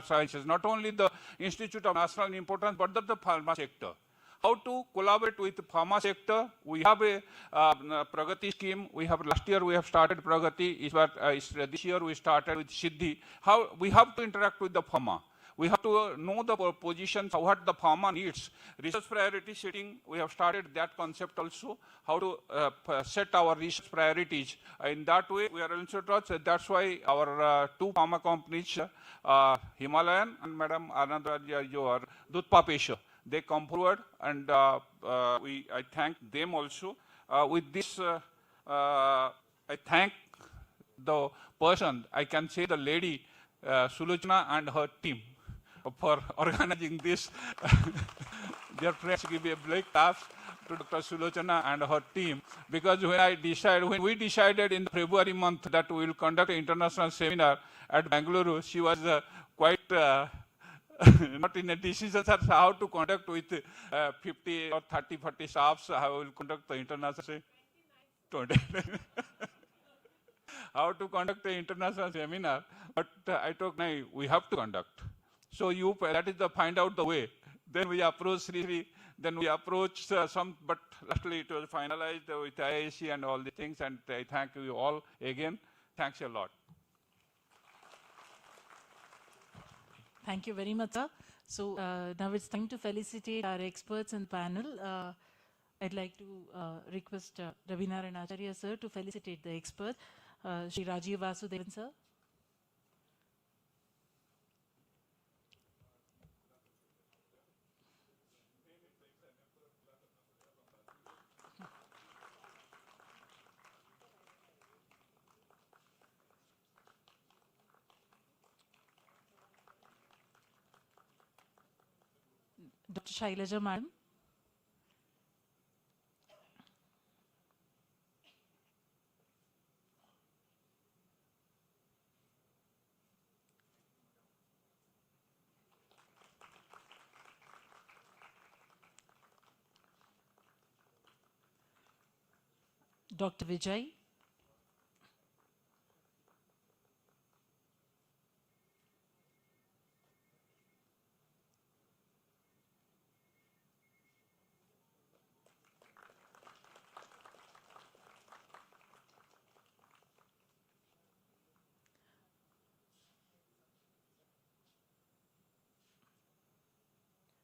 sciences, not only the Institute of National Importance, but the pharma sector. How to collaborate with the pharma sector? We have a Pragati scheme. We have last year we have started Pragati. This year we started with Siddhi. How we have to interact with the pharma. We have to know the positions, what the pharma needs. Research priority setting, we have started that concept also, how to set our research priorities. In that way, we are also taught. That's why our 2 pharma companies, Himalayan and Madam Ananda Jor, Dutpapesha, they come forward, and I thank them also. With this, I thank the person, I can say the lady, Sulochana and her team, for organizing this Dear friends, give a big clap to Dr. Sulochana and her team, because when we decided in February month that we will conduct an international seminar at Bengaluru, she was quite not in a decision as how to conduct with 50 or 30, 40 staffs, how we will conduct the international 29. How to conduct an international seminar, but I told, no, we have to conduct. So that is the find out the way. Then we approach Sri, then we approach some, but lastly it was finalized with IISc and all the things, and I thank you all again. Thanks a lot. Thank you very much, sir. So now it's time to felicitate our experts in the panel. I'd like to request Ravinaran Acharya sir to felicitate the experts. Shri Rajiv Vasudevan sir. Dr. Shailaja madam. Dr. Vijay.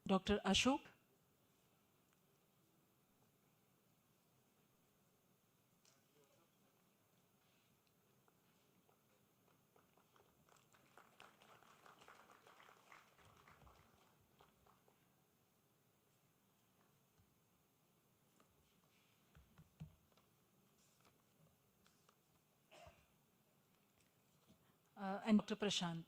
Dr. Ashok. And Dr. Prashant.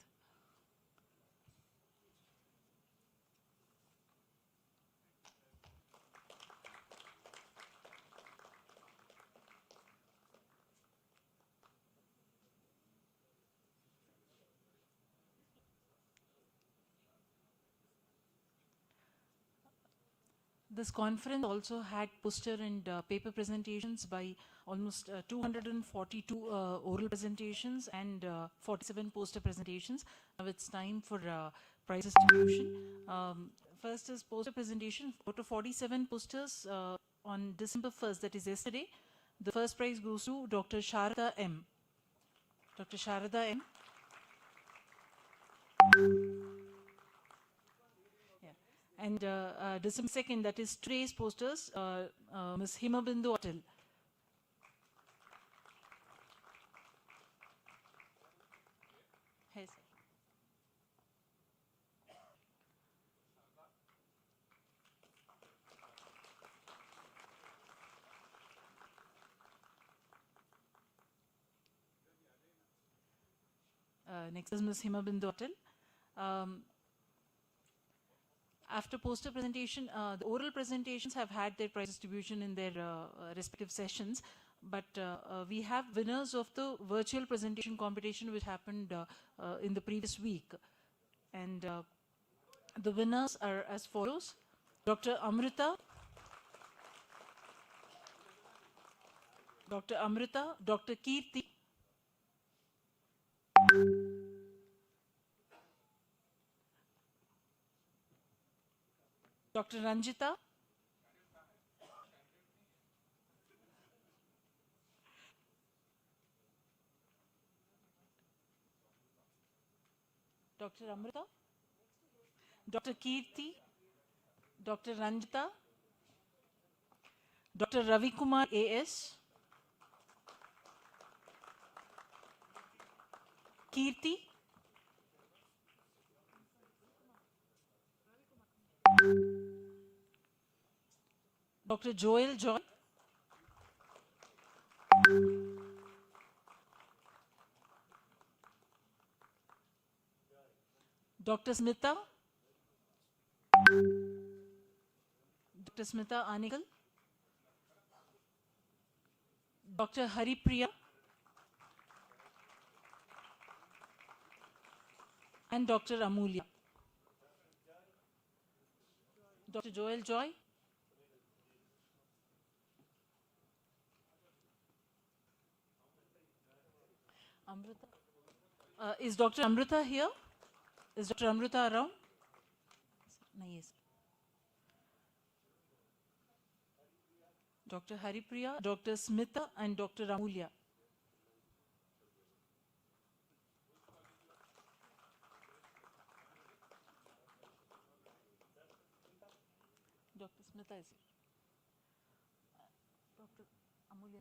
This conference also had poster and paper presentations by almost 242 oral presentations and 47 poster presentations. Now it's time for prize distribution. First is poster presentation. Out of 47 posters on December 1st, that is yesterday, the first prize goes to Dr. Sharada M. Dr. Sharada M. And December 2nd, that is today's posters, Ms. Himabindu Atal. Hey, sir. Next is Ms. Himabindu Atal. After poster presentation, the oral presentations have had their prize distribution in their respective sessions, but we have winners of the virtual presentation competition which happened in the previous week. And the winners are as follows. Dr. Amrita, Dr. Kirti, Dr. Ranjita, Dr. Amrita, Dr. Kirti, Dr. Ranjita, Dr. Ravi Kumar A.S., Kirti, Dr. Joel Joy, Dr. Smita, Dr. Smita Anigal, Dr. Haripriya, and Dr. Amulya. Dr. Joel Joy, Amrita. Is Dr. Amrita here? Is Dr. Amrita around? No, yes. Dr. Haripriya, Dr. Smita, and Dr. Amulya. Dr. Smita is here. Dr. Amulya.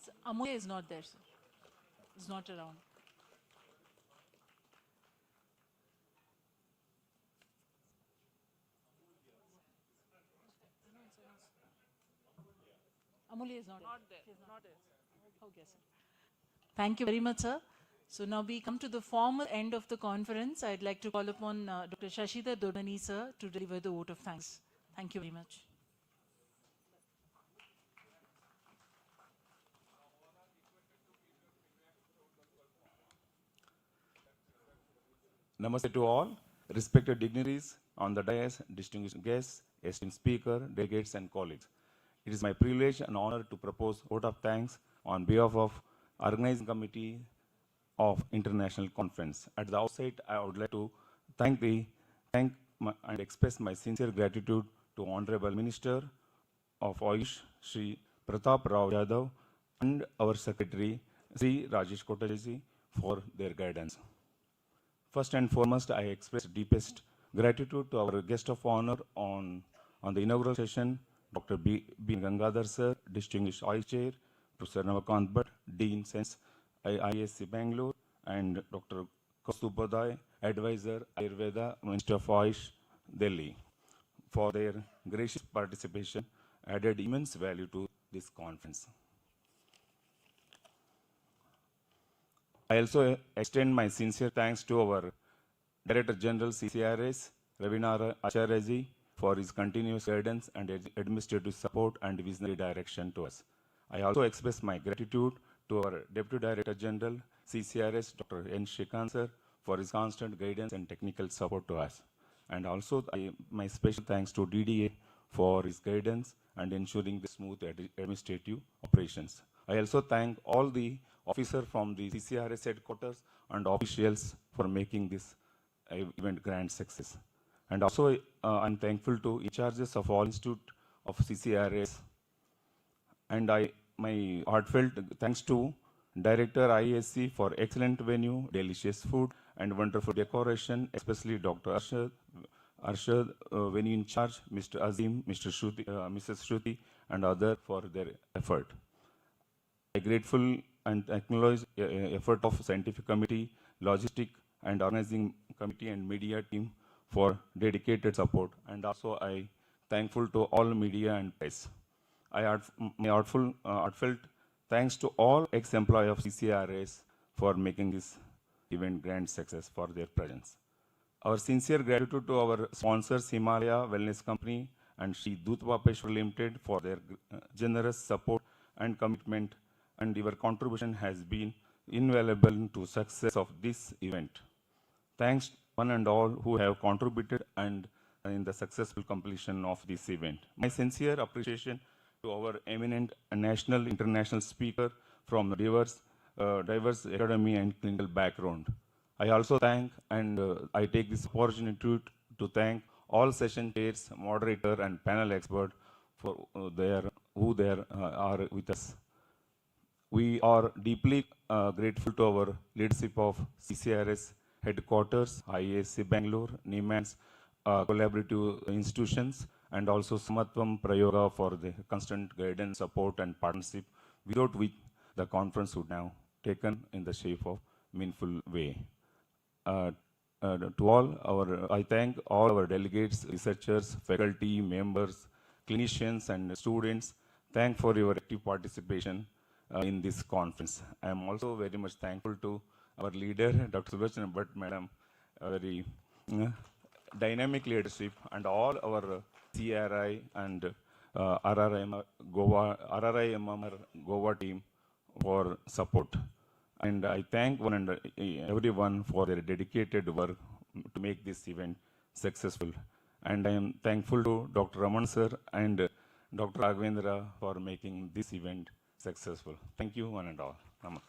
So, Amulya is not there, sir. Is not around. Amulya is not there. Not there. Okay, sir. Thank you very much, sir. So now we come to the formal end of the conference. I'd like to call upon Dr. Shashidhar Dodani, sir, to deliver the vote of thanks. Thank you very much. Namaste to all, respected dignitaries on the dais, distinguished guests, esteemed speaker, delegates and colleagues. It is my privilege and honor to propose vote of thanks on behalf of organizing committee of international conference. At the outset, I would like to thank and express my sincere gratitude to Honorable Minister of Ayush, Shri Pratap Rao Yadav, and our Secretary, Sri Rajesh Kotaji, for their guidance. First and foremost, I express deepest gratitude to our guest of honor on the inaugural session, Dr. B. Gangadhar Sir, Distinguished Vice Chair, Professor Navakant Bhatt, Dean Sense, IISc Bengaluru, and Dr. Kaustupadhyay, Advisor, Ayurveda, Minister of Ayush, Delhi, for their gracious participation, added immense value to this conference. I also extend my sincere thanks to our Director General CCRAS, Ravinara Acharyaji, for his continuous guidance and administrative support and visionary direction to us. I also express my gratitude to our Deputy Director General, CCRAS, Dr. N. Shrikant Sir, for his constant guidance and technical support to us. And also my special thanks to DDA for his guidance and ensuring the smooth administrative operations. I also thank all the officers from the CCRAS headquarters and officials for making this event grand success. And also I'm thankful to in charges of all institute of CCRAS. And my heartfelt thanks to Director IISc for excellent venue, delicious food, and wonderful decoration, especially Dr. Arshad, venue in charge, Mr. Azim, Mr. Shruti, Mrs. Shruti, and others for their effort. I grateful and acknowledge the effort of scientific committee, logistic and organizing committee and media team for dedicated support. And also I thankful to all media and press. My heartfelt thanks to all ex-employees of CCRAS for making this event grand success for their presence. Our sincere gratitude to our sponsors, Himalaya Wellness Company and Shri Dutwapeshwar Limited, for their generous support and commitment, and your contribution has been invaluable to success of this event. Thanks one and all who have contributed and in the successful completion of this event. My sincere appreciation to our eminent national, international speaker from diverse academy and clinical background. I also thank and I take this opportunity to thank all session chairs, moderator, and panel expert for who are with us. We are deeply grateful to our leadership of CCRAS headquarters, IISc Bengaluru, NIMHANS, collaborative institutions, and also Samatvam Prayoga for the constant guidance, support, and partnership, without which the conference would have taken in the shape of meaningful way. I thank all our delegates, researchers, faculty, members, clinicians, and students. Thank for your active participation in this conference. I am also very much thankful to our leader, Dr. Subhashchandra Bhatt, Madam, very dynamic leadership and all our CRI and RRIM RRIMMR Goa team for support. And I thank one and everyone for their dedicated work to make this event successful. And I am thankful to Dr. Raman sir and Dr. Raghavendra for making this event successful. Thank you one and all. Raman.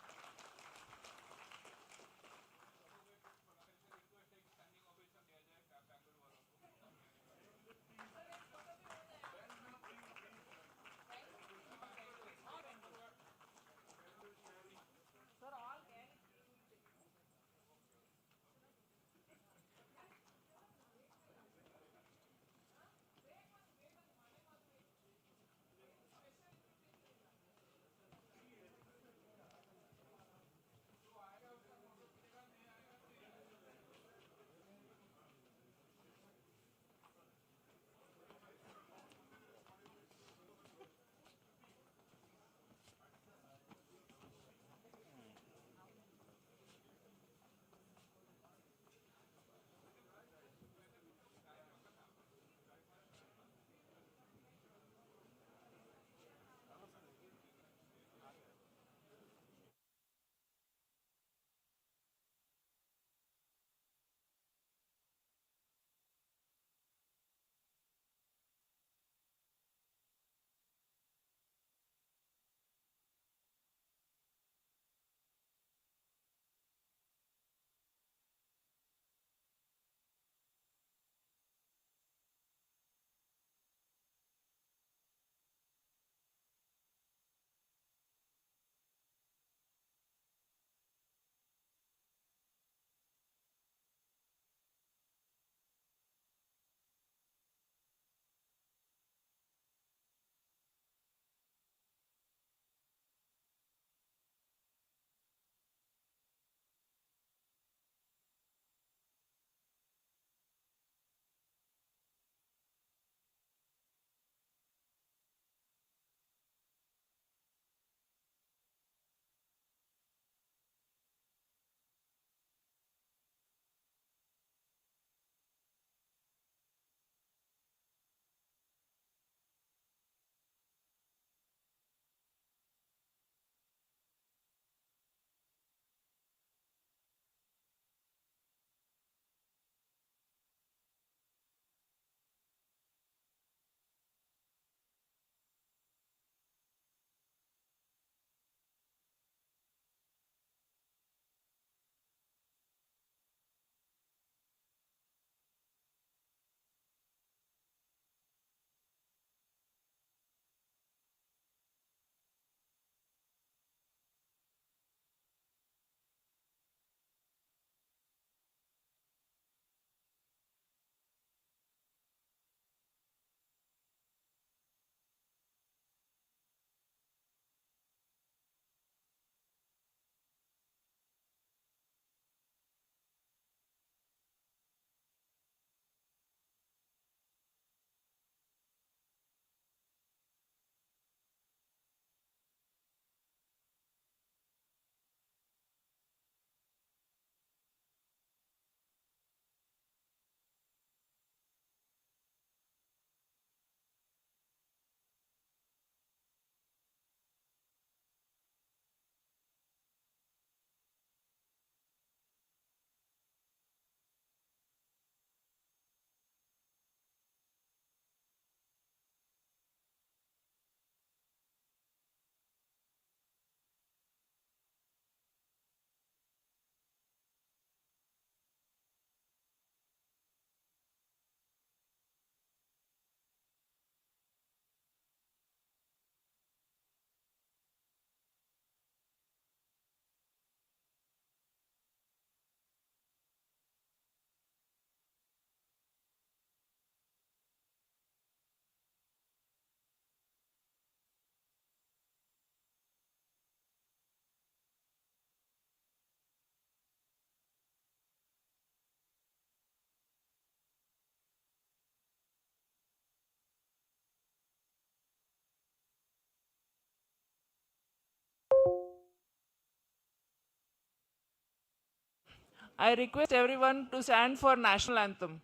I request everyone to stand for national anthem.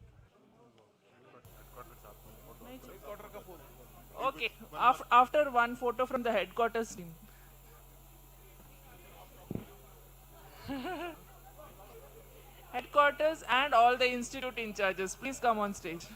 Okay, after one photo from the headquarters team. Headquarters and all the institute in charges, please come on stage.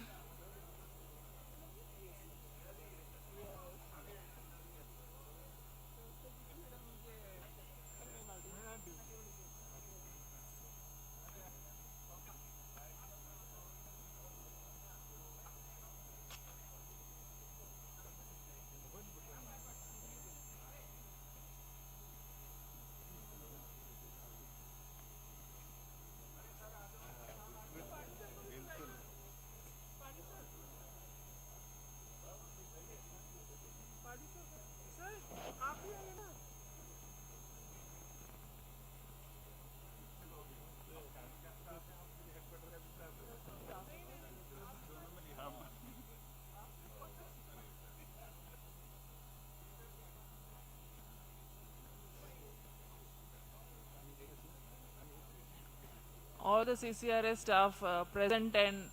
All the CCRS staff present and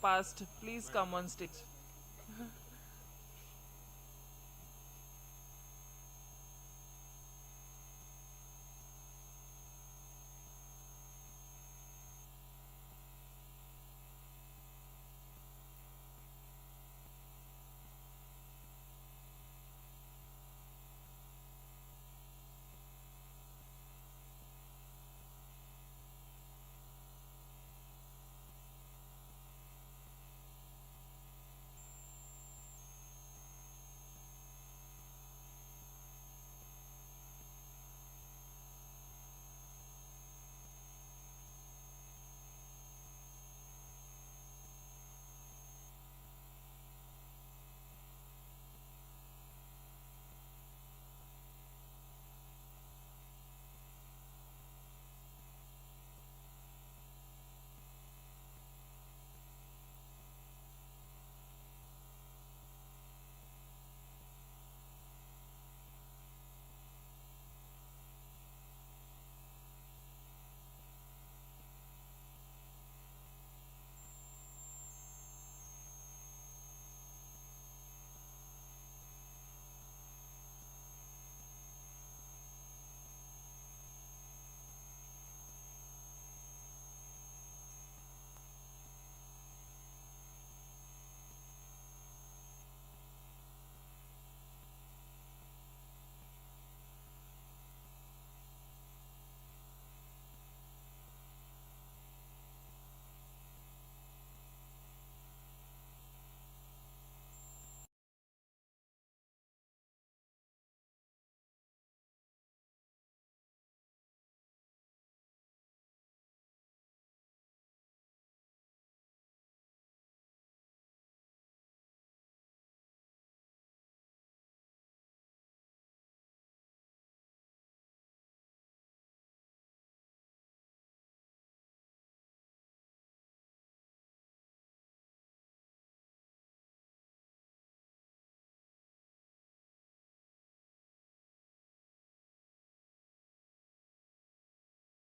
past, please come on stage.